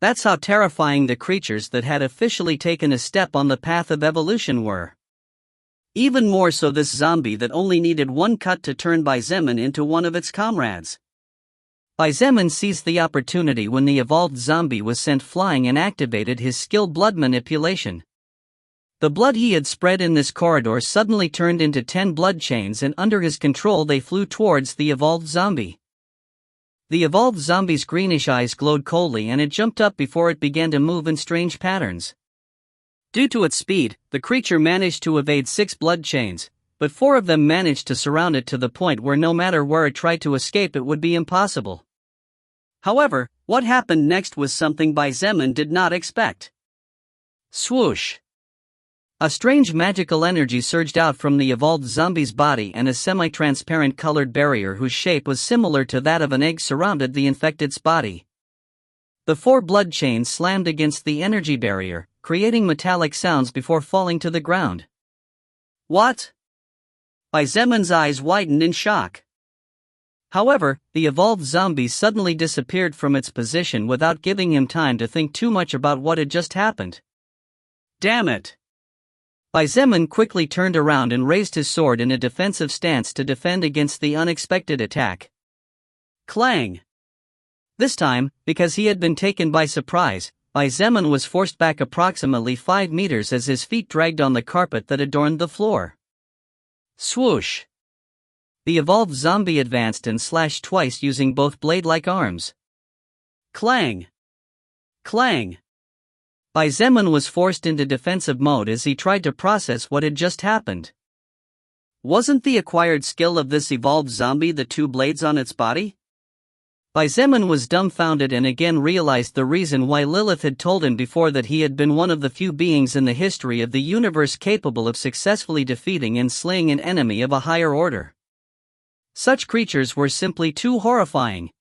That's how terrifying the creatures that had officially taken a step on the path of evolution were. Even more so this zombie that only needed one cut to turn Zeman into one of its comrades. Zeman seized the opportunity when the evolved zombie was sent flying and activated his skilled blood manipulation. The blood he had spread in this corridor suddenly turned into 10 blood chains, and under his control they flew towards the evolved zombie. The evolved zombie's greenish eyes glowed coldly, and it jumped up before it began to move in strange patterns. Due to its speed, the creature managed to evade 6 blood chains, but 4 of them managed to surround it to the point where no matter where it tried to escape it would be impossible. However, what happened next was something Zeman did not expect. Swoosh! A strange magical energy surged out from the evolved zombie's body, and a semi-transparent colored barrier whose shape was similar to that of an egg surrounded the infected's body. The 4 blood chains slammed against the energy barrier, creating metallic sounds before falling to the ground. What? Zeman's eyes widened in shock. However, the evolved zombie suddenly disappeared from its position without giving him time to think too much about what had just happened. Damn it! Zeman quickly turned around and raised his sword in a defensive stance to defend against the unexpected attack. Clang! This time, because he had been taken by surprise, Zeman was forced back approximately 5 meters as his feet dragged on the carpet that adorned the floor. Swoosh! The evolved zombie advanced and slashed twice using both blade-like arms. Clang! Clang! Zeman was forced into defensive mode as he tried to process what had just happened. Wasn't the acquired skill of this evolved zombie the 2 blades on its body? Zeman was dumbfounded and again realized the reason why Lilith had told him before, that he had been one of the few beings in the history of the universe capable of successfully defeating and slaying an enemy of a higher order. Such creatures were simply too horrifying.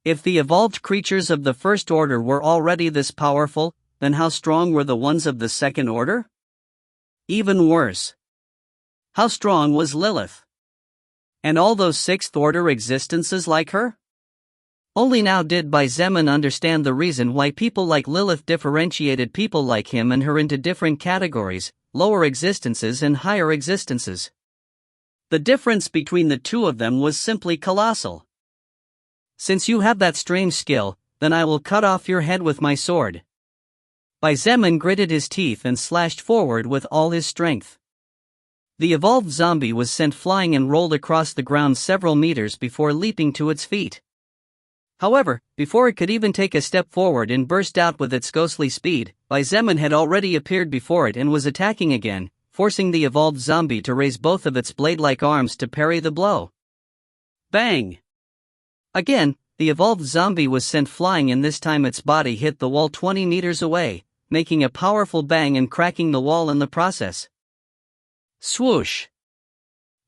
If the evolved creatures of the first order were already this powerful, then how strong were the ones of the second order? Even worse. How strong was Lilith? And all those sixth order existences like her? Only now did Zeman understand the reason why people like Lilith differentiated people like him and her into different categories, lower existences and higher existences. The difference between the two of them was simply colossal. Since you have that strange skill, then I will cut off your head with my sword. Zeman gritted his teeth and slashed forward with all his strength. The evolved zombie was sent flying and rolled across the ground several meters before leaping to its feet. However, before it could even take a step forward and burst out with its ghostly speed, Zeman had already appeared before it and was attacking again, forcing the evolved zombie to raise both of its blade-like arms to parry the blow. Bang! Again, the evolved zombie was sent flying, and this time its body hit the wall 20 meters away, making a powerful bang and cracking the wall in the process. Swoosh!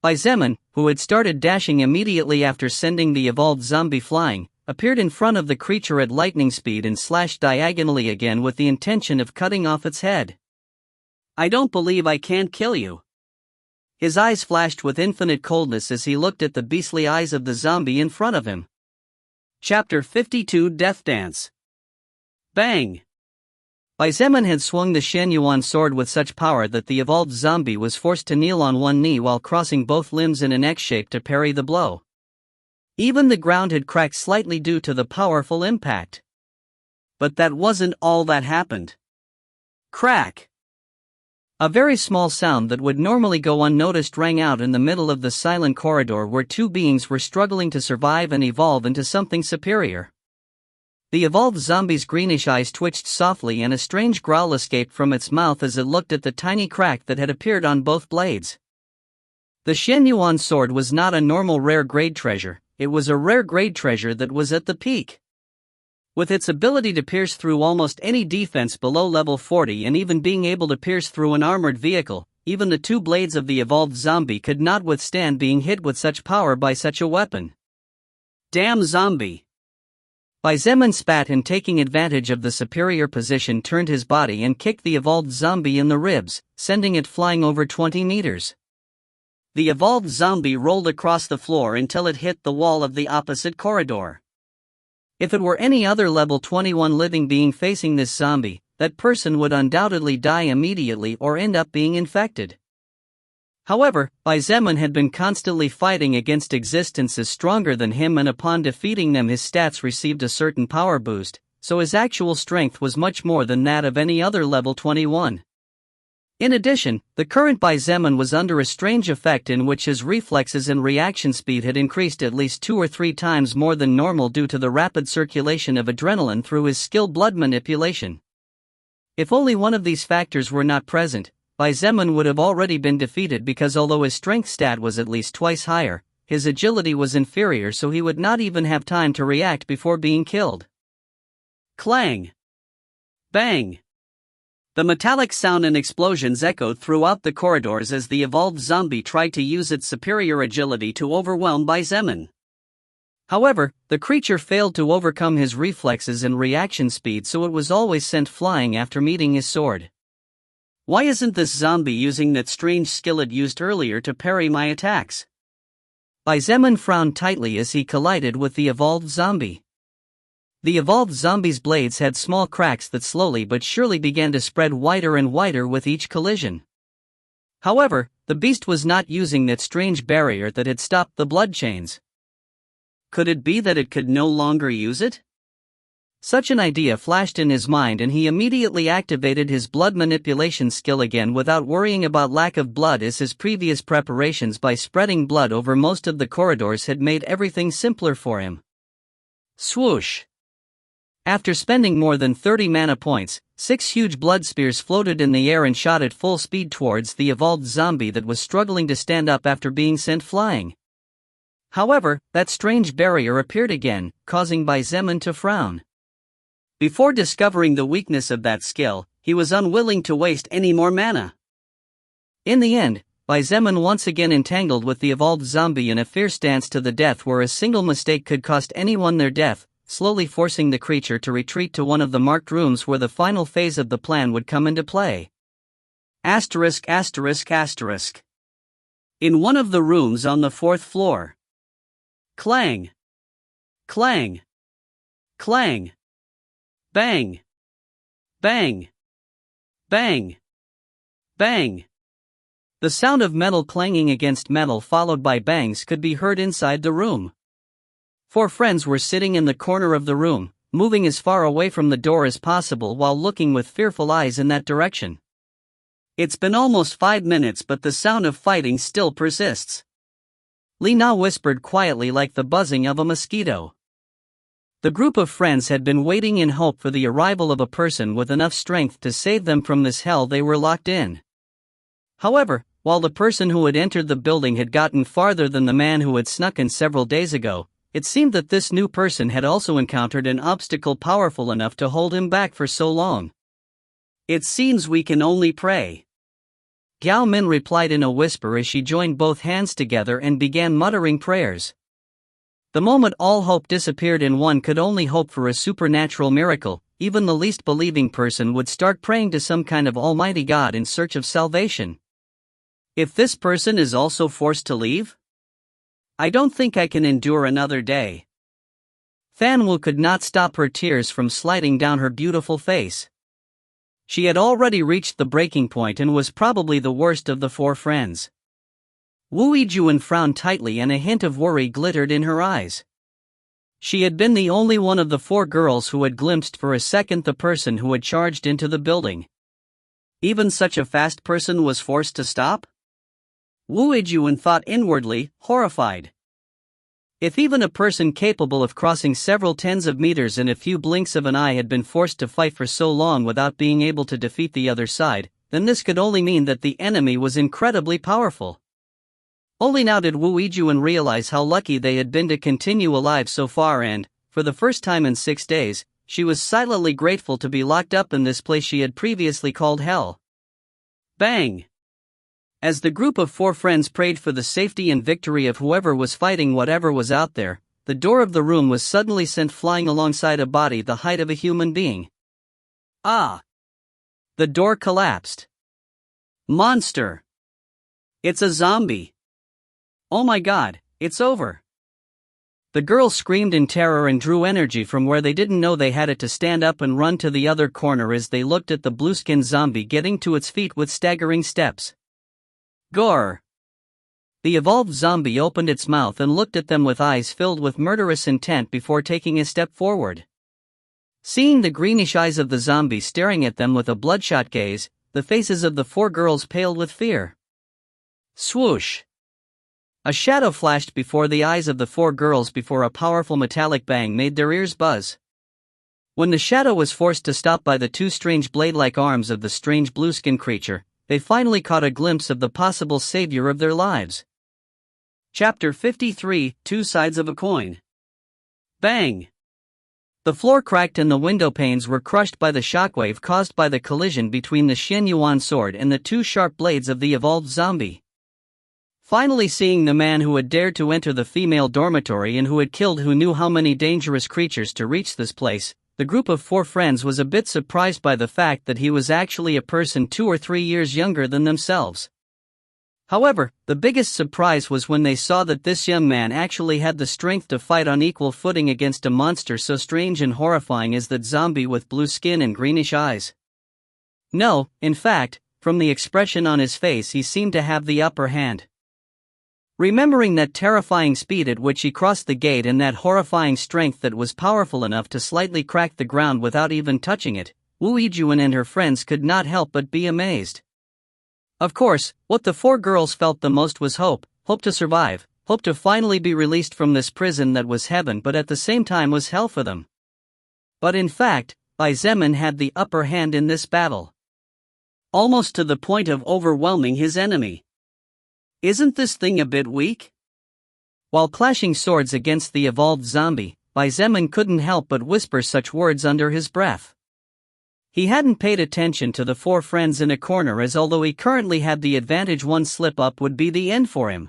Zeman, who had started dashing immediately after sending the evolved zombie flying, appeared in front of the creature at lightning speed and slashed diagonally again with the intention of cutting off its head. I don't believe I can't kill you. His eyes flashed with infinite coldness as he looked at the beastly eyes of the zombie in front of him. Chapter 52 Death Dance. Bang! Zeman had swung the Shenyuan sword with such power that the evolved zombie was forced to kneel on one knee while crossing both limbs in an X shape to parry the blow. Even the ground had cracked slightly due to the powerful impact. But that wasn't all that happened. Crack! A very small sound that would normally go unnoticed rang out in the middle of the silent corridor where two beings were struggling to survive and evolve into something superior. The evolved zombie's greenish eyes twitched softly and a strange growl escaped from its mouth as it looked at the tiny crack that had appeared on both blades. The Shenyuan sword was not a normal rare grade treasure, it was a rare grade treasure that was at the peak. With its ability to pierce through almost any defense below level 40 and even being able to pierce through an armored vehicle, even the two blades of the evolved zombie could not withstand being hit with such power by such a weapon. Damn zombie! Zeman spat and, taking advantage of the superior position, turned his body and kicked the evolved zombie in the ribs, sending it flying over 20 meters. The evolved zombie rolled across the floor until it hit the wall of the opposite corridor. If it were any other level 21 living being facing this zombie, that person would undoubtedly die immediately or end up being infected. However, Zeman had been constantly fighting against existences stronger than him, and upon defeating them his stats received a certain power boost, so his actual strength was much more than that of any other level 21. In addition, the current Zeman was under a strange effect in which his reflexes and reaction speed had increased at least 2 or 3 times more than normal due to the rapid circulation of adrenaline through his skilled blood manipulation. If only one of these factors were not present, Zeman would have already been defeated, because although his strength stat was at least twice higher, his agility was inferior, so he would not even have time to react before being killed. Clang! Bang! The metallic sound and explosions echoed throughout the corridors as the evolved zombie tried to use its superior agility to overwhelm Zeman. However, the creature failed to overcome his reflexes and reaction speed, so it was always sent flying after meeting his sword. Why isn't this zombie using that strange skill it used earlier to parry my attacks? Zeman frowned tightly as he collided with the evolved zombie. The evolved zombie's blades had small cracks that slowly but surely began to spread wider and wider with each collision. However, the beast was not using that strange barrier that had stopped the blood chains. Could it be that it could no longer use it? Such an idea flashed in his mind, and he immediately activated his blood manipulation skill again without worrying about lack of blood, as his previous preparations by spreading blood over most of the corridors had made everything simpler for him. Swoosh! After spending more than 30 mana points, 6 huge blood spears floated in the air and shot at full speed towards the evolved zombie that was struggling to stand up after being sent flying. However, that strange barrier appeared again, causing Bai Zemin to frown. Before discovering the weakness of that skill, he was unwilling to waste any more mana. In the end, Bai Zemin once again entangled with the evolved zombie in a fierce dance to the death where a single mistake could cost anyone their death, slowly forcing the creature to retreat to one of the marked rooms where the final phase of the plan would come into play. Asterisk asterisk asterisk. In one of the rooms on the 4th floor. Clang. Clang. Clang. Bang. Bang. Bang. Bang. The sound of metal clanging against metal followed by bangs could be heard inside the room. 4 friends were sitting in the corner of the room, moving as far away from the door as possible while looking with fearful eyes in that direction. It's been almost 5 minutes but the sound of fighting still persists. Li Na whispered quietly like the buzzing of a mosquito. The group of friends had been waiting in hope for the arrival of a person with enough strength to save them from this hell they were locked in. However, while the person who had entered the building had gotten farther than the man who had snuck in several days ago, it seemed that this new person had also encountered an obstacle powerful enough to hold him back for so long. It seems we can only pray. Gao Min replied in a whisper as she joined both hands together and began muttering prayers. The moment all hope disappeared and one could only hope for a supernatural miracle, even the least believing person would start praying to some kind of almighty God in search of salvation. If this person is also forced to leave? I don't think I can endure another day. Fan Wu could not stop her tears from sliding down her beautiful face. She had already reached the breaking point and was probably the worst of the 4 friends. Wu Yijuan frowned tightly and a hint of worry glittered in her eyes. She had been the only one of the 4 girls who had glimpsed for a second the person who had charged into the building. Even such a fast person was forced to stop? Wu Yijuan thought inwardly, horrified. If even a person capable of crossing several tens of meters in a few blinks of an eye had been forced to fight for so long without being able to defeat the other side, then this could only mean that the enemy was incredibly powerful. Only now did Wu Yijuan realize how lucky they had been to continue alive so far and, for the first time in 6 days, she was silently grateful to be locked up in this place she had previously called hell. Bang! As the group of 4 friends prayed for the safety and victory of whoever was fighting whatever was out there, the door of the room was suddenly sent flying alongside a body the height of a human being. Ah! The door collapsed. Monster! It's a zombie! Oh my god, it's over! The girls screamed in terror and drew energy from where they didn't know they had it to stand up and run to the other corner as they looked at the blue-skinned zombie getting to its feet with staggering steps. Gore! The evolved zombie opened its mouth and looked at them with eyes filled with murderous intent before taking a step forward. Seeing the greenish eyes of the zombie staring at them with a bloodshot gaze, the faces of the 4 girls paled with fear. Swoosh! A shadow flashed before the eyes of the 4 girls before a powerful metallic bang made their ears buzz. When the shadow was forced to stop by the 2 strange blade-like arms of the strange blue-skin creature, they finally caught a glimpse of the possible savior of their lives. Chapter 53, 2 Sides of a Coin. Bang! The floor cracked and the window panes were crushed by the shockwave caused by the collision between the Xian Yuan sword and the 2 sharp blades of the evolved zombie. Finally seeing the man who had dared to enter the female dormitory and who had killed who knew how many dangerous creatures to reach this place, the group of 4 friends was a bit surprised by the fact that he was actually a person 2 or 3 years younger than themselves. However, the biggest surprise was when they saw that this young man actually had the strength to fight on equal footing against a monster so strange and horrifying as that zombie with blue skin and greenish eyes. No, in fact, from the expression on his face he seemed to have the upper hand. Remembering that terrifying speed at which he crossed the gate and that horrifying strength that was powerful enough to slightly crack the ground without even touching it, Wu Yijuan and her friends could not help but be amazed. Of course, what the 4 girls felt the most was hope to survive, hope to finally be released from this prison that was heaven but at the same time was hell for them. But in fact, Bai Zemin had the upper hand in this battle. Almost to the point of overwhelming his enemy. Isn't this thing a bit weak? While clashing swords against the evolved zombie, Bai Zemin couldn't help but whisper such words under his breath. He hadn't paid attention to the four friends in a corner, as although he currently had the advantage, one slip-up would be the end for him.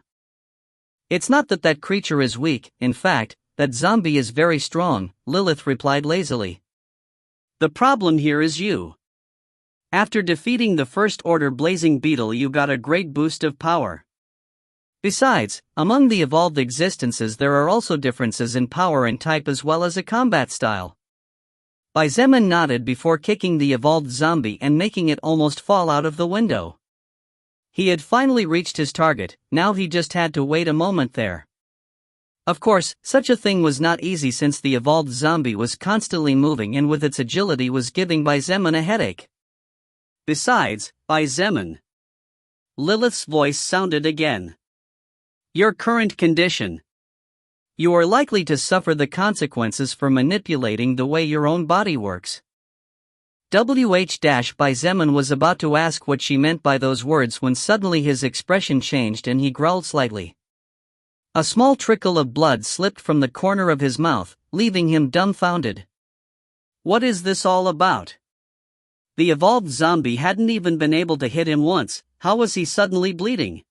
It's not that that creature is weak, in fact, that zombie is very strong, Lilith replied lazily. The problem here is you. After defeating the First Order Blazing Beetle, you got a great boost of power. Besides, among the evolved existences there are also differences in power and type as well as a combat style. Bai Zemin nodded before kicking the evolved zombie and making it almost fall out of the window. He had finally reached his target, now he just had to wait a moment there. Of course, such a thing was not easy since the evolved zombie was constantly moving and with its agility was giving Bai Zemin a headache. Besides, Bai Zemin. Lilith's voice sounded again. Your current condition. You are likely to suffer the consequences for manipulating the way your own body works. Bai Zemin was about to ask what she meant by those words when suddenly his expression changed and he growled slightly. A small trickle of blood slipped from the corner of his mouth, leaving him dumbfounded. What is this all about? The evolved zombie hadn't even been able to hit him once, how was he suddenly bleeding?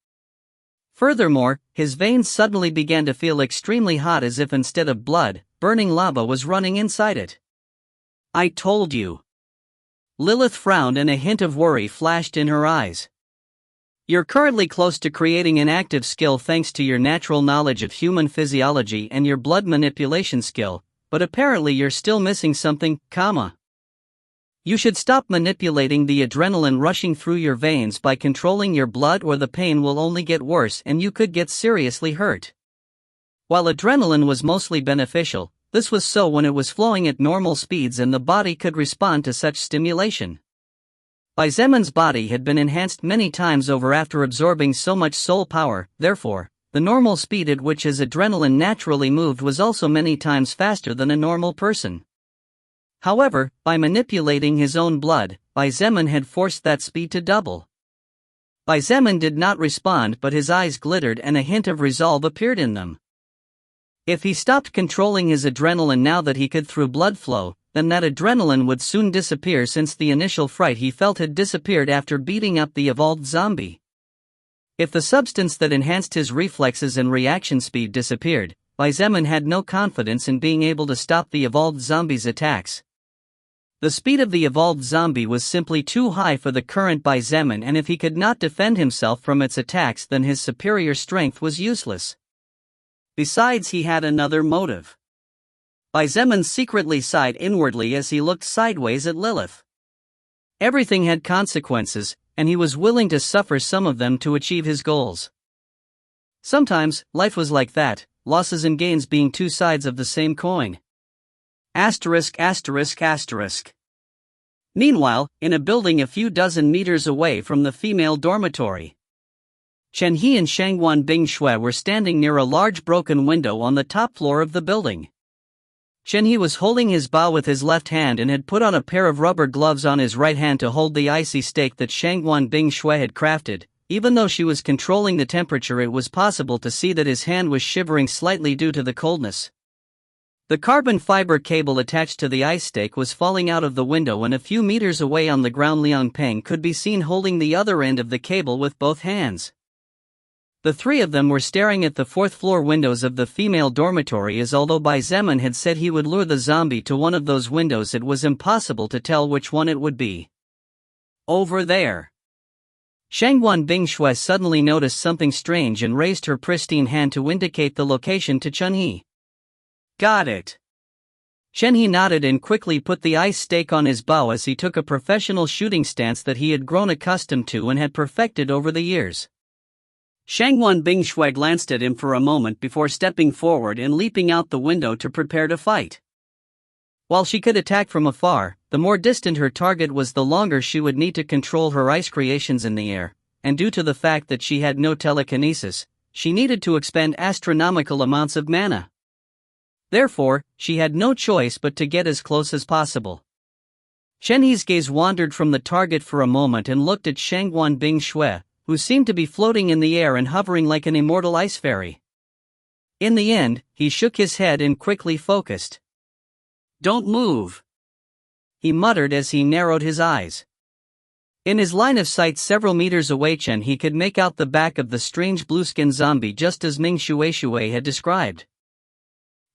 Furthermore, his veins suddenly began to feel extremely hot, as if instead of blood, burning lava was running inside it. I told you. Lilith frowned and a hint of worry flashed in her eyes. You're currently close to creating an active skill thanks to your natural knowledge of human physiology and your blood manipulation skill, but apparently you're still missing something, You should stop manipulating the adrenaline rushing through your veins by controlling your blood, or the pain will only get worse and you could get seriously hurt. While adrenaline was mostly beneficial, this was so when it was flowing at normal speeds and the body could respond to such stimulation. Bai Zemin's body had been enhanced many times over after absorbing so much soul power, therefore, the normal speed at which his adrenaline naturally moved was also many times faster than a normal person. However, by manipulating his own blood, Bai Zemin had forced that speed to double. Bai Zemin did not respond, but his eyes glittered and a hint of resolve appeared in them. If he stopped controlling his adrenaline now that he could through blood flow, then that adrenaline would soon disappear, since the initial fright he felt had disappeared after beating up the evolved zombie. If the substance that enhanced his reflexes and reaction speed disappeared, Bai Zemin had no confidence in being able to stop the evolved zombie's attacks. The speed of the evolved zombie was simply too high for the current Bai Zemin, and if he could not defend himself from its attacks, then his superior strength was useless. Besides, he had another motive. Bai Zemin secretly sighed inwardly as he looked sideways at Lilith. Everything had consequences, and he was willing to suffer some of them to achieve his goals. Sometimes, life was like that, losses and gains being two sides of the same coin. Asterisk. Meanwhile, in a building a few dozen meters away from the female dormitory, Chen He and Shangguan Bingshui were standing near a large broken window on the top floor of the building. Chen He was holding his bow with his left hand and had put on a pair of rubber gloves on his right hand to hold the icy stake that Shangguan Bingshui had crafted. Even though she was controlling the temperature, it was possible to see that his hand was shivering slightly due to the coldness. The carbon fiber cable attached to the ice stake was falling out of the window, and a few meters away on the ground Liang Peng could be seen holding the other end of the cable with both hands. The three of them were staring at the fourth-floor windows of the female dormitory, as although Bai Zemin had said he would lure the zombie to one of those windows, it was impossible to tell which one it would be. Over there. Shangguan Bingshui suddenly noticed something strange and raised her pristine hand to indicate the location to Chen He. Got it. Chen He nodded and quickly put the ice stake on his bow as he took a professional shooting stance that he had grown accustomed to and had perfected over the years. Shangguan Bingshui glanced at him for a moment before stepping forward and leaping out the window to prepare to fight. While she could attack from afar, the more distant her target was, the longer she would need to control her ice creations in the air, and due to the fact that she had no telekinesis, she needed to expend astronomical amounts of mana. Therefore, she had no choice but to get as close as possible. Chen He's gaze wandered from the target for a moment and looked at Shangguan Bingshui, who seemed to be floating in the air and hovering like an immortal ice fairy. In the end, he shook his head and quickly focused. "Don't move," he muttered as he narrowed his eyes. In his line of sight several meters away, he could make out the back of the strange blueskin zombie just as Ming Shui had described.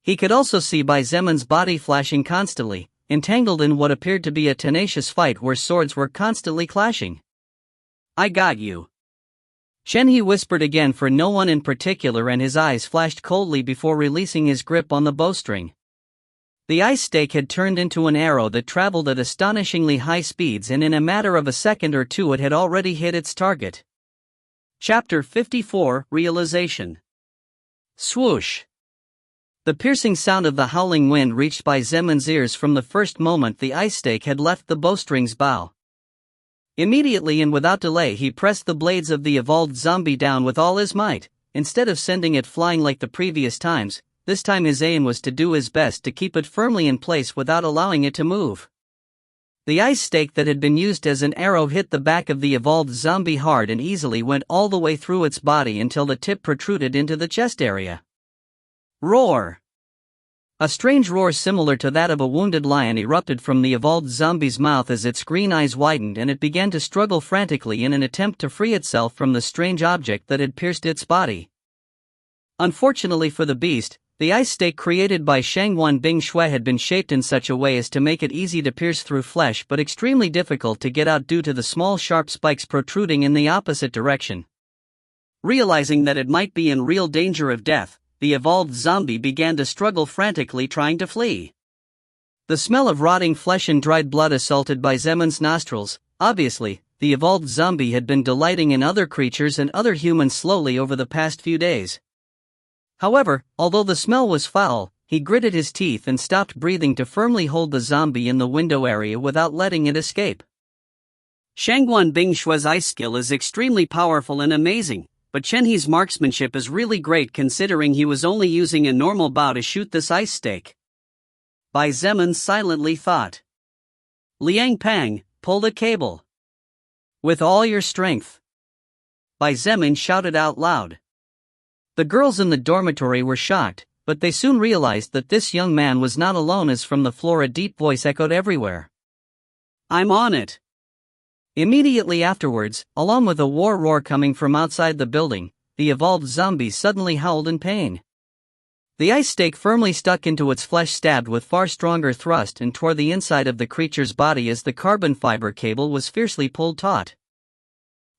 He could also see Bai Zemun's body flashing constantly, entangled in what appeared to be a tenacious fight where swords were constantly clashing. "I got you," Chen He whispered again for no one in particular, and his eyes flashed coldly before releasing his grip on the bowstring. The ice stake had turned into an arrow that traveled at astonishingly high speeds, and in a matter of a second or two it had already hit its target. Chapter 54 Realization. Swoosh! The piercing sound of the howling wind reached Bai Zemun's ears from the first moment the ice stake had left the bowstring's bow. Immediately and without delay he pressed the blades of the evolved zombie down with all his might. Instead of sending it flying like the previous times, this time his aim was to do his best to keep it firmly in place without allowing it to move. The ice stake that had been used as an arrow hit the back of the evolved zombie hard and easily went all the way through its body until the tip protruded into the chest area. Roar! A strange roar similar to that of a wounded lion erupted from the evolved zombie's mouth as its green eyes widened and it began to struggle frantically in an attempt to free itself from the strange object that had pierced its body. Unfortunately for the beast, the ice stake created by Shangwan Bing Shui had been shaped in such a way as to make it easy to pierce through flesh but extremely difficult to get out due to the small sharp spikes protruding in the opposite direction. Realizing that it might be in real danger of death, the evolved zombie began to struggle frantically trying to flee. The smell of rotting flesh and dried blood assaulted Bai Zemun's nostrils. Obviously, the evolved zombie had been delighting in other creatures and other humans slowly over the past few days. However, although the smell was foul, he gritted his teeth and stopped breathing to firmly hold the zombie in the window area without letting it escape. Shangwan Bing Shui's ice skill is extremely powerful and amazing, but Chen He's marksmanship is really great considering he was only using a normal bow to shoot this ice stake. Bai Zemun silently thought. "Liang Pang, pull the cable. With all your strength." Bai Zemun shouted out loud. The girls in the dormitory were shocked, but they soon realized that this young man was not alone as from the floor a deep voice echoed everywhere. "I'm on it." Immediately afterwards, along with a war roar coming from outside the building, the evolved zombie suddenly howled in pain. The ice stake firmly stuck into its flesh, stabbed with far stronger thrust and tore the inside of the creature's body as the carbon fiber cable was fiercely pulled taut.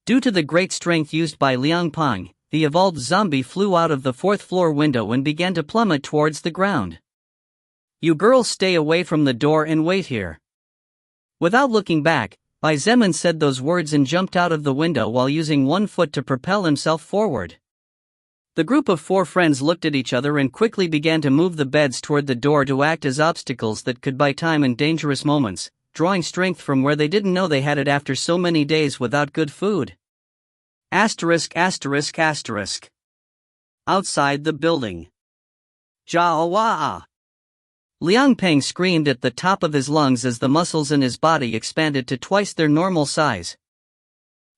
Due to the great strength used by Liang Pang, the evolved zombie flew out of the fourth-floor window and began to plummet towards the ground. "You girls stay away from the door and wait here." Without looking back, Bai Zemun said those words and jumped out of the window while using one foot to propel himself forward. The group of four friends looked at each other and quickly began to move the beds toward the door to act as obstacles that could buy time in dangerous moments, drawing strength from where they didn't know they had it after so many days without good food. Asterisk. Outside the building. Jawa. Liang Peng screamed at the top of his lungs as the muscles in his body expanded to twice their normal size.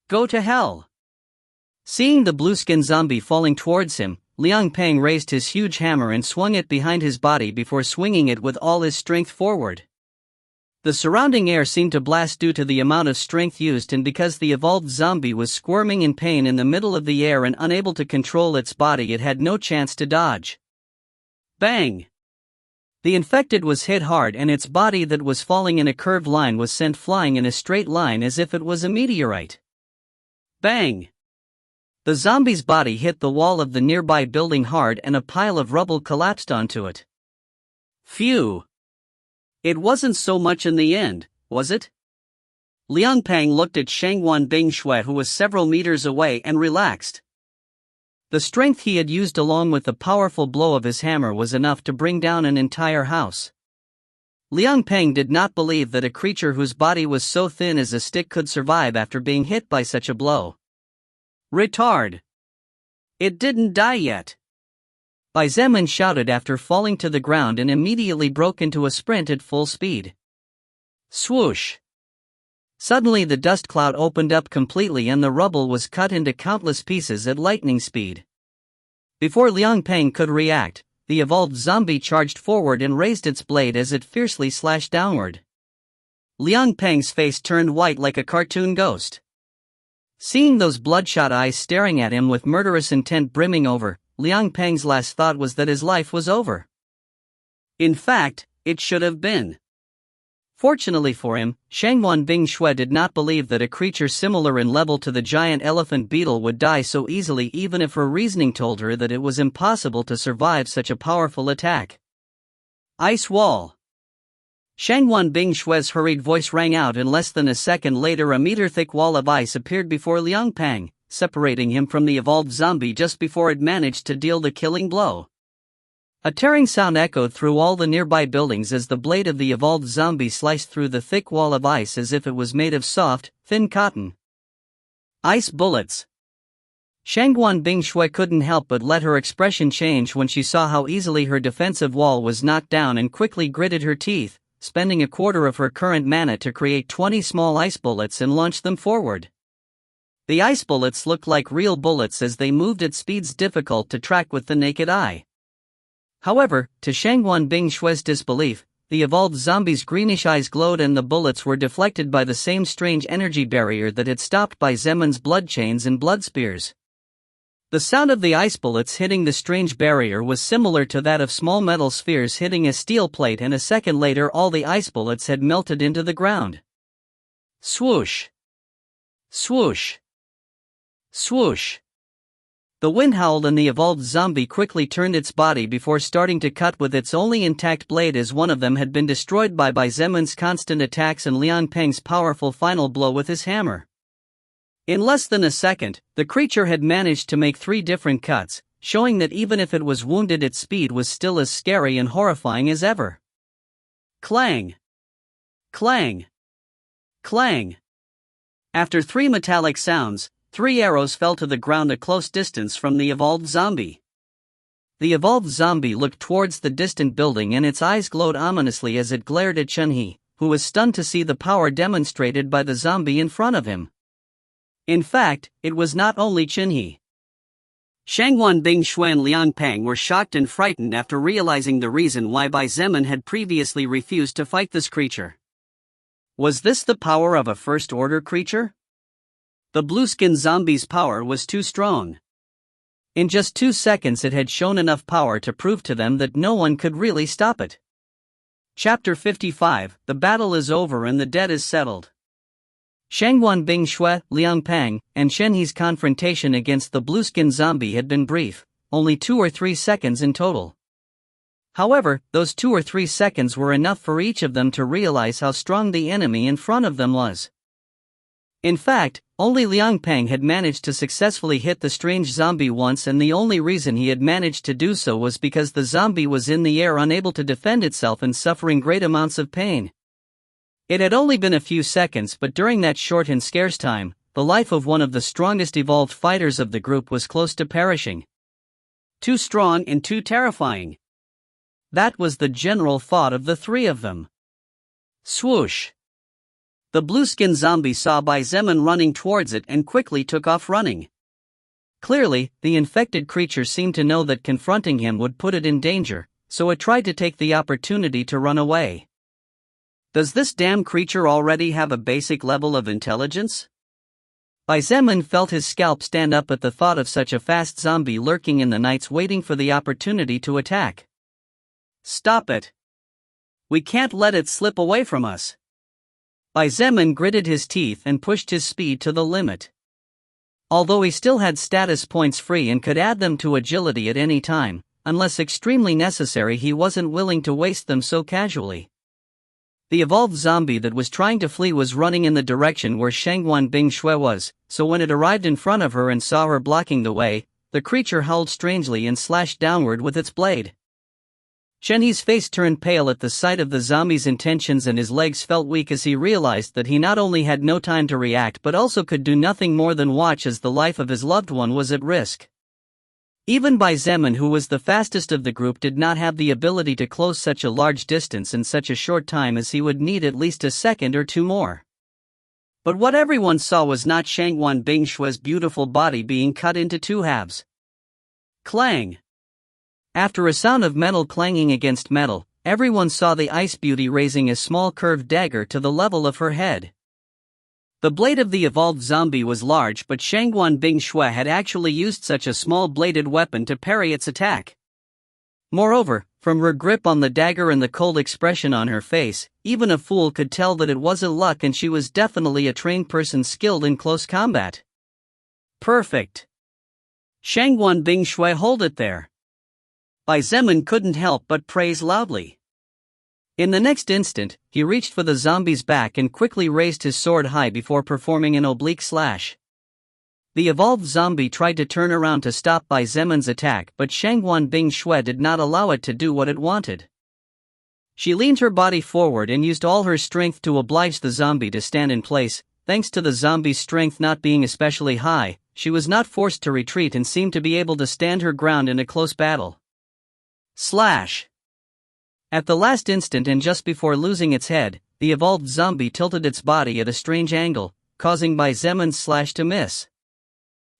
"Go to hell!" Seeing the blueskin zombie falling towards him, Liang Peng raised his huge hammer and swung it behind his body before swinging it with all his strength forward. The surrounding air seemed to blast due to the amount of strength used, and because the evolved zombie was squirming in pain in the middle of the air and unable to control its body, it had no chance to dodge. Bang! The infected was hit hard and its body that was falling in a curved line was sent flying in a straight line as if it was a meteorite. Bang! The zombie's body hit the wall of the nearby building hard and a pile of rubble collapsed onto it. Phew! It wasn't so much in the end, was it? Liang Peng looked at Shangwan Bing Shui, who was several meters away, and relaxed. The strength he had used along with the powerful blow of his hammer was enough to bring down an entire house. Liang Peng did not believe that a creature whose body was so thin as a stick could survive after being hit by such a blow. Retard! It didn't die yet! Bai Zemun shouted after falling to the ground and immediately broke into a sprint at full speed. Swoosh! Suddenly the dust cloud opened up completely and the rubble was cut into countless pieces at lightning speed. Before Liang Peng could react, the evolved zombie charged forward and raised its blade as it fiercely slashed downward. Liang Peng's face turned white like a cartoon ghost. Seeing those bloodshot eyes staring at him with murderous intent brimming over, Liang Peng's last thought was that his life was over. In fact, it should have been. Fortunately for him, Shangwan Bing Shui did not believe that a creature similar in level to the giant elephant beetle would die so easily, even if her reasoning told her that it was impossible to survive such a powerful attack. Ice wall. Shangwan Bing Shui's hurried voice rang out, and less than a second later a meter-thick wall of ice appeared before Liang Peng, separating him from the evolved zombie just before it managed to deal the killing blow. A tearing sound echoed through all the nearby buildings as the blade of the evolved zombie sliced through the thick wall of ice as if it was made of soft, thin cotton. Ice bullets. Shangwan Bing Shui couldn't help but let her expression change when she saw how easily her defensive wall was knocked down, and quickly gritted her teeth, spending a quarter of her current mana to create 20 small ice bullets and launch them forward. The ice bullets looked like real bullets as they moved at speeds difficult to track with the naked eye. However, to Shangwan Bing Shui's disbelief, the evolved zombie's greenish eyes glowed and the bullets were deflected by the same strange energy barrier that had stopped Bai Zemun's blood chains and blood spears. The sound of the ice bullets hitting the strange barrier was similar to that of small metal spheres hitting a steel plate, and a second later all the ice bullets had melted into the ground. Swoosh! Swoosh! Swoosh! The wind howled and the evolved zombie quickly turned its body before starting to cut with its only intact blade, as one of them had been destroyed by Bai Zemun's constant attacks and Liang Peng's powerful final blow with his hammer. In less than a second, the creature had managed to make 3 different cuts, showing that even if it was wounded, its speed was still as scary and horrifying as ever. Clang! Clang! Clang! After 3 metallic sounds, 3 arrows fell to the ground a close distance from the evolved zombie. The evolved zombie looked towards the distant building and its eyes glowed ominously as it glared at Chunhee, who was stunned to see the power demonstrated by the zombie in front of him. In fact, it was not only Chunhee. Shangwan Bing Shui and Liang Peng were shocked and frightened after realizing the reason why Bai Zemun had previously refused to fight this creature. Was this the power of a first-order creature? The blue-skinned zombie's power was too strong. In just 2 seconds it had shown enough power to prove to them that no one could really stop it. Chapter 55, The battle is over and the debt is settled. Shangwan Bing Shui, Liang Peng, and Shenhe's confrontation against the blue-skinned zombie had been brief, only 2 or 3 seconds in total. However, those 2 or 3 seconds were enough for each of them to realize how strong the enemy in front of them was. In fact, only Liang Peng had managed to successfully hit the strange zombie once, and the only reason he had managed to do so was because the zombie was in the air, unable to defend itself and suffering great amounts of pain. It had only been a few seconds, but during that short and scarce time, the life of one of the strongest evolved fighters of the group was close to perishing. Too strong and too terrifying. That was the general thought of the 3 of them. Swoosh! The blue-skinned zombie saw Bai Zemun running towards it and quickly took off running. Clearly, the infected creature seemed to know that confronting him would put it in danger, so it tried to take the opportunity to run away. Does this damn creature already have a basic level of intelligence? Bai Zemun felt his scalp stand up at the thought of such a fast zombie lurking in the nights waiting for the opportunity to attack. Stop it! We can't let it slip away from us. Bai Zemun gritted his teeth and pushed his speed to the limit. Although he still had status points free and could add them to agility at any time, unless extremely necessary, he wasn't willing to waste them so casually. The evolved zombie that was trying to flee was running in the direction where Shangwan Bing Shui was, so when it arrived in front of her and saw her blocking the way, the creature howled strangely and slashed downward with its blade. Shenhe's face turned pale at the sight of the zombie's intentions, and his legs felt weak as he realized that he not only had no time to react but also could do nothing more than watch as the life of his loved one was at risk. Even Bai Zemun, who was the fastest of the group, did not have the ability to close such a large distance in such a short time, as he would need at least a second or 2 more. But what everyone saw was not Shangwan Bing Shui's beautiful body being cut into 2 halves. Clang! After a sound of metal clanging against metal, everyone saw the ice beauty raising a small curved dagger to the level of her head. The blade of the evolved zombie was large, but Shangguan Bingshui had actually used such a small bladed weapon to parry its attack. Moreover, from her grip on the dagger and the cold expression on her face, even a fool could tell that it wasn't luck and she was definitely a trained person skilled in close combat. Perfect! Shangguan Bingshui, hold it there! Bai Zemin couldn't help but praise loudly. In the next instant, he reached for the zombie's back and quickly raised his sword high before performing an oblique slash. The evolved zombie tried to turn around to stop Bai Zemin's attack, but Shangguan Bingshui did not allow it to do what it wanted. She leaned her body forward and used all her strength to oblige the zombie to stand in place. Thanks to the zombie's strength not being especially high, she was not forced to retreat and seemed to be able to stand her ground in a close battle. Slash! At the last instant and just before losing its head, the evolved zombie tilted its body at a strange angle, causing Bai Zemin's slash to miss.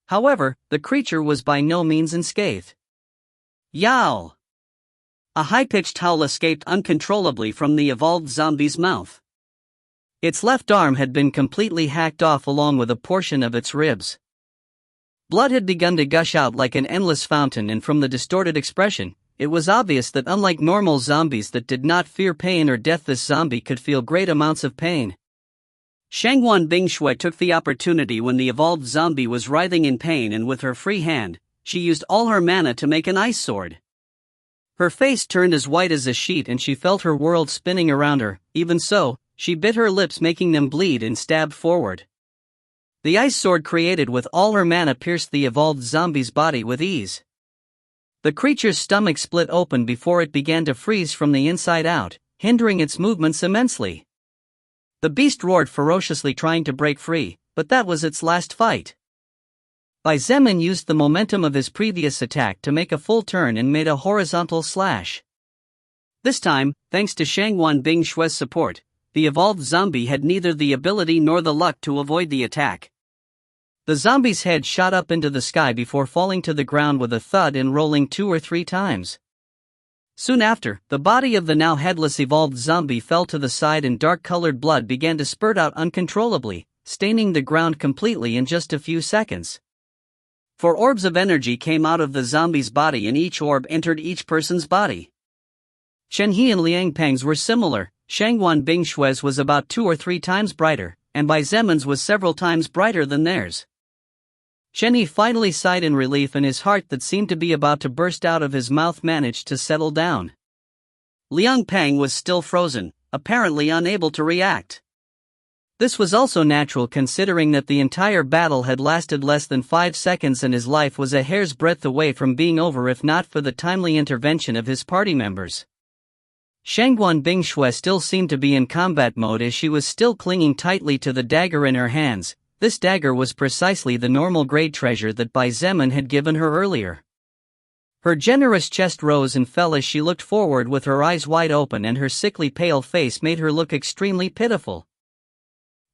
However, the creature was by no means unscathed. Yowl! A high-pitched howl escaped uncontrollably from the evolved zombie's mouth. Its left arm had been completely hacked off along with a portion of its ribs. Blood had begun to gush out like an endless fountain, and from the distorted expression, it was obvious that unlike normal zombies that did not fear pain or death, this zombie could feel great amounts of pain. Shangguan Bingshui took the opportunity when the evolved zombie was writhing in pain, and with her free hand, she used all her mana to make an ice sword. Her face turned as white as a sheet and she felt her world spinning around her. Even so, she bit her lips, making them bleed, and stabbed forward. The ice sword created with all her mana pierced the evolved zombie's body with ease. The creature's stomach split open before it began to freeze from the inside out, hindering its movements immensely. The beast roared ferociously, trying to break free, but that was its last fight. Bai Zemin used the momentum of his previous attack to make a full turn and made a horizontal slash. This time, thanks to Shangguan Bingshui's support, the evolved zombie had neither the ability nor the luck to avoid the attack. The zombie's head shot up into the sky before falling to the ground with a thud and rolling 2 or 3 times. Soon after, the body of the now headless evolved zombie fell to the side and dark-colored blood began to spurt out uncontrollably, staining the ground completely in just a few seconds. 4 orbs of energy came out of the zombie's body and each orb entered each person's body. Chen He and Liang Peng's were similar. Shangguan Bingshui's was about 2 or 3 times brighter, and Bai Zemin's was several times brighter than theirs. Chen He finally sighed in relief, and his heart that seemed to be about to burst out of his mouth managed to settle down. Liang Peng was still frozen, apparently unable to react. This was also natural considering that the entire battle had lasted less than 5 seconds and his life was a hair's breadth away from being over if not for the timely intervention of his party members. Shangguan Bingshui still seemed to be in combat mode as she was still clinging tightly to the dagger in her hands. This dagger was precisely the normal grade treasure that Bai Zemin had given her earlier. Her generous chest rose and fell as she looked forward with her eyes wide open, and her sickly pale face made her look extremely pitiful.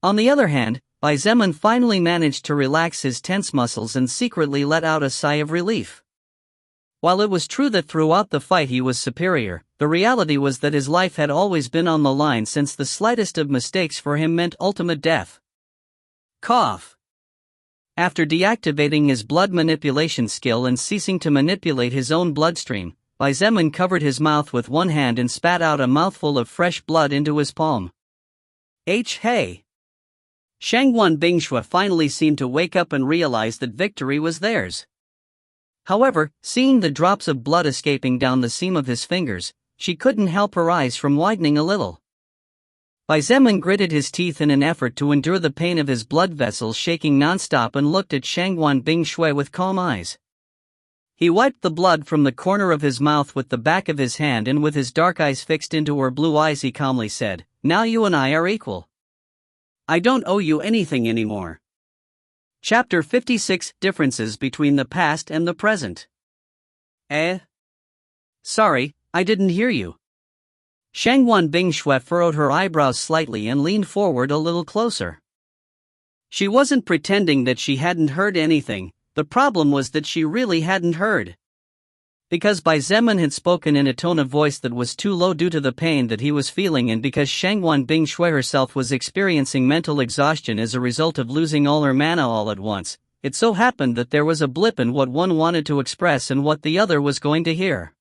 On the other hand, Bai Zemin finally managed to relax his tense muscles and secretly let out a sigh of relief. While it was true that throughout the fight he was superior, the reality was that his life had always been on the line, since the slightest of mistakes for him meant ultimate death. Cough. After deactivating his blood manipulation skill and ceasing to manipulate his own bloodstream, Bai Zemin covered his mouth with one hand and spat out a mouthful of fresh blood into his palm. Hey! Shangguan Bingshui finally seemed to wake up and realize that victory was theirs. However, seeing the drops of blood escaping down the seam of his fingers, she couldn't help her eyes from widening a little. Bai Zemin gritted his teeth in an effort to endure the pain of his blood vessels shaking nonstop and looked at Shangguan Bingshui with calm eyes. He wiped the blood from the corner of his mouth with the back of his hand, and with his dark eyes fixed into her blue eyes he calmly said, "Now you and I are equal. I don't owe you anything anymore." Chapter 56: Differences between the past and the present. Sorry, I didn't hear you. Shangguan Bingshui furrowed her eyebrows slightly and leaned forward a little closer. She wasn't pretending that she hadn't heard anything, the problem was that she really hadn't heard. Because Bai Zemin had spoken in a tone of voice that was too low due to the pain that he was feeling, and because Shangwan Bingshui herself was experiencing mental exhaustion as a result of losing all her mana all at once, it so happened that there was a blip in what one wanted to express and what the other was going to hear.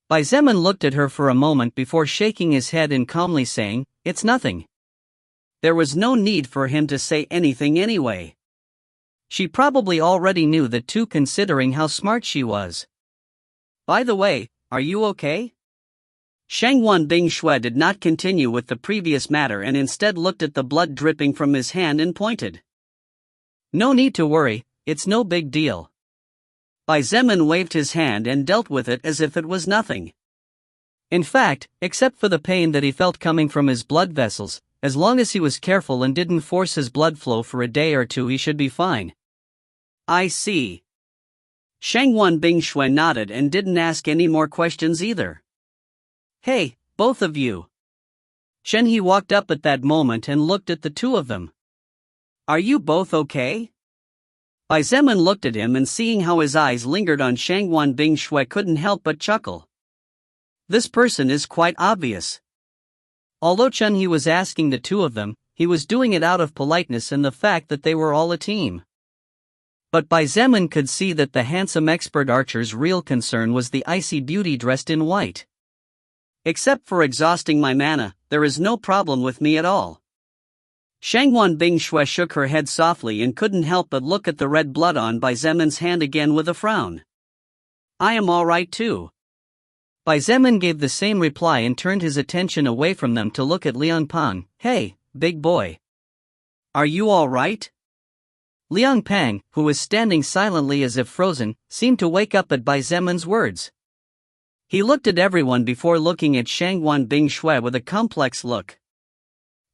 Bai Zemin looked at her for a moment before shaking his head and calmly saying, "It's nothing." There was no need for him to say anything anyway. She probably already knew that too, considering how smart she was. "By the way, are you okay?" Shangwan Bingshui did not continue with the previous matter and instead looked at the blood dripping from his hand and pointed. "No need to worry, it's no big deal." Bai Zemin waved his hand and dealt with it as if it was nothing. In fact, except for the pain that he felt coming from his blood vessels, as long as he was careful and didn't force his blood flow for a day or two, he should be fine. "I see." Shangwan Bingshui nodded and didn't ask any more questions either. "Hey, both of you." Shen He walked up at that moment and looked at the two of them. "Are you both okay?" Bai Zemin looked at him and seeing how his eyes lingered on Shangwan Bingshui couldn't help but chuckle. This person is quite obvious. Although Chen He was asking the two of them, he was doing it out of politeness and the fact that they were all a team. But Bai Zemin could see that the handsome expert archer's real concern was the icy beauty dressed in white. "Except for exhausting my mana, there is no problem with me at all." Shangwan Bingshui shook her head softly and couldn't help but look at the red blood on Bai Zemin's hand again with a frown. "I am alright too." Bai Zemin gave the same reply and turned his attention away from them to look at Liang Pang. "Hey, big boy. Are you alright?" Liang Pang, who was standing silently as if frozen, seemed to wake up at Bai Zemin's words. He looked at everyone before looking at Shangwan Bingshui with a complex look.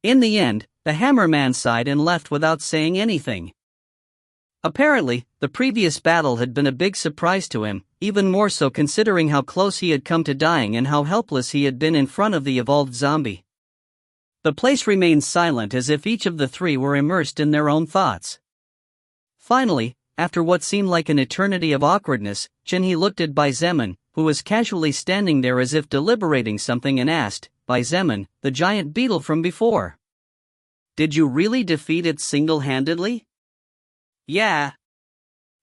In the end, the hammerman sighed and left without saying anything. Apparently, the previous battle had been a big surprise to him, even more so considering how close he had come to dying and how helpless he had been in front of the evolved zombie. The place remained silent as if each of the three were immersed in their own thoughts. Finally, after what seemed like an eternity of awkwardness, Chen He looked at Bai Zemin, who was casually standing there as if deliberating something, and asked, "Bai Zemin, the giant beetle from before. Did you really defeat it single-handedly?" "Yeah.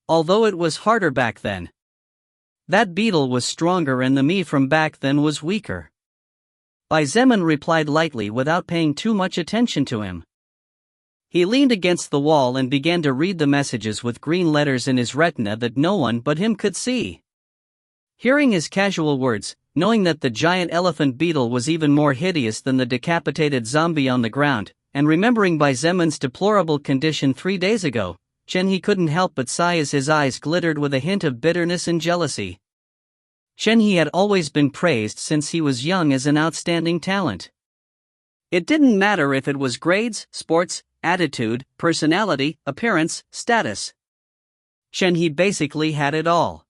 Although it was harder back then. That beetle was stronger and the me from back then was weaker." Bai Zemin replied lightly without paying too much attention to him. He leaned against the wall and began to read the messages with green letters in his retina that no one but him could see. Hearing his casual words, knowing that the giant elephant beetle was even more hideous than the decapitated zombie on the ground, and remembering Bai Zemin's deplorable condition 3 days ago, Chen He couldn't help but sigh as his eyes glittered with a hint of bitterness and jealousy. Chen He had always been praised since he was young as an outstanding talent. It didn't matter if it was grades, sports, attitude, personality, appearance, status. Chen He basically had it all.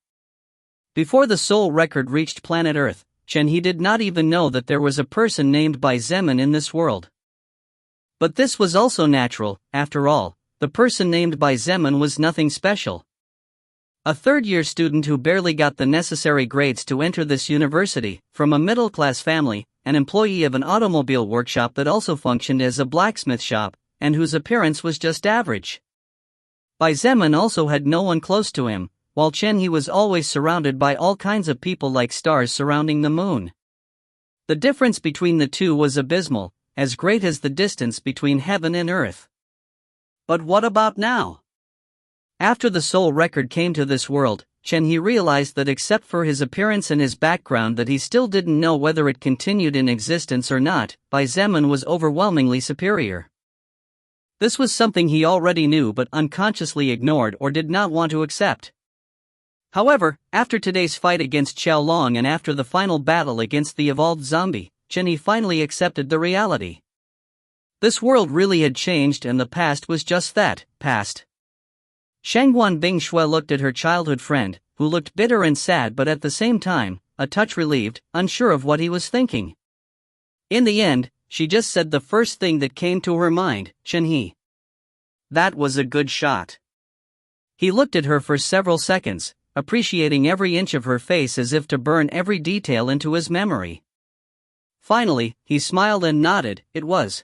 Before the soul record reached planet Earth, Chen He did not even know that there was a person named Bai Zemin in this world. But this was also natural. After all, the person named Bai Zemin was nothing special. A third-year student who barely got the necessary grades to enter this university, from a middle-class family, an employee of an automobile workshop that also functioned as a blacksmith shop, and whose appearance was just average. Bai Zemin also had no one close to him, while Chen He was always surrounded by all kinds of people like stars surrounding the moon. The difference between the two was abysmal, as great as the distance between heaven and earth. But what about now? After the soul record came to this world, Chen He realized that except for his appearance and his background that he still didn't know whether it continued in existence or not, Bai Zemin was overwhelmingly superior. This was something he already knew but unconsciously ignored or did not want to accept. However, after today's fight against Xiaolong and after the final battle against the evolved zombie, Chen He finally accepted the reality. This world really had changed and the past was just that, past. Shangwan Bingshui looked at her childhood friend, who looked bitter and sad but at the same time, a touch relieved, unsure of what he was thinking. In the end, she just said the first thing that came to her mind, "Chen He. That was a good shot." He looked at her for several seconds, appreciating every inch of her face as if to burn every detail into his memory. Finally, he smiled and nodded. It was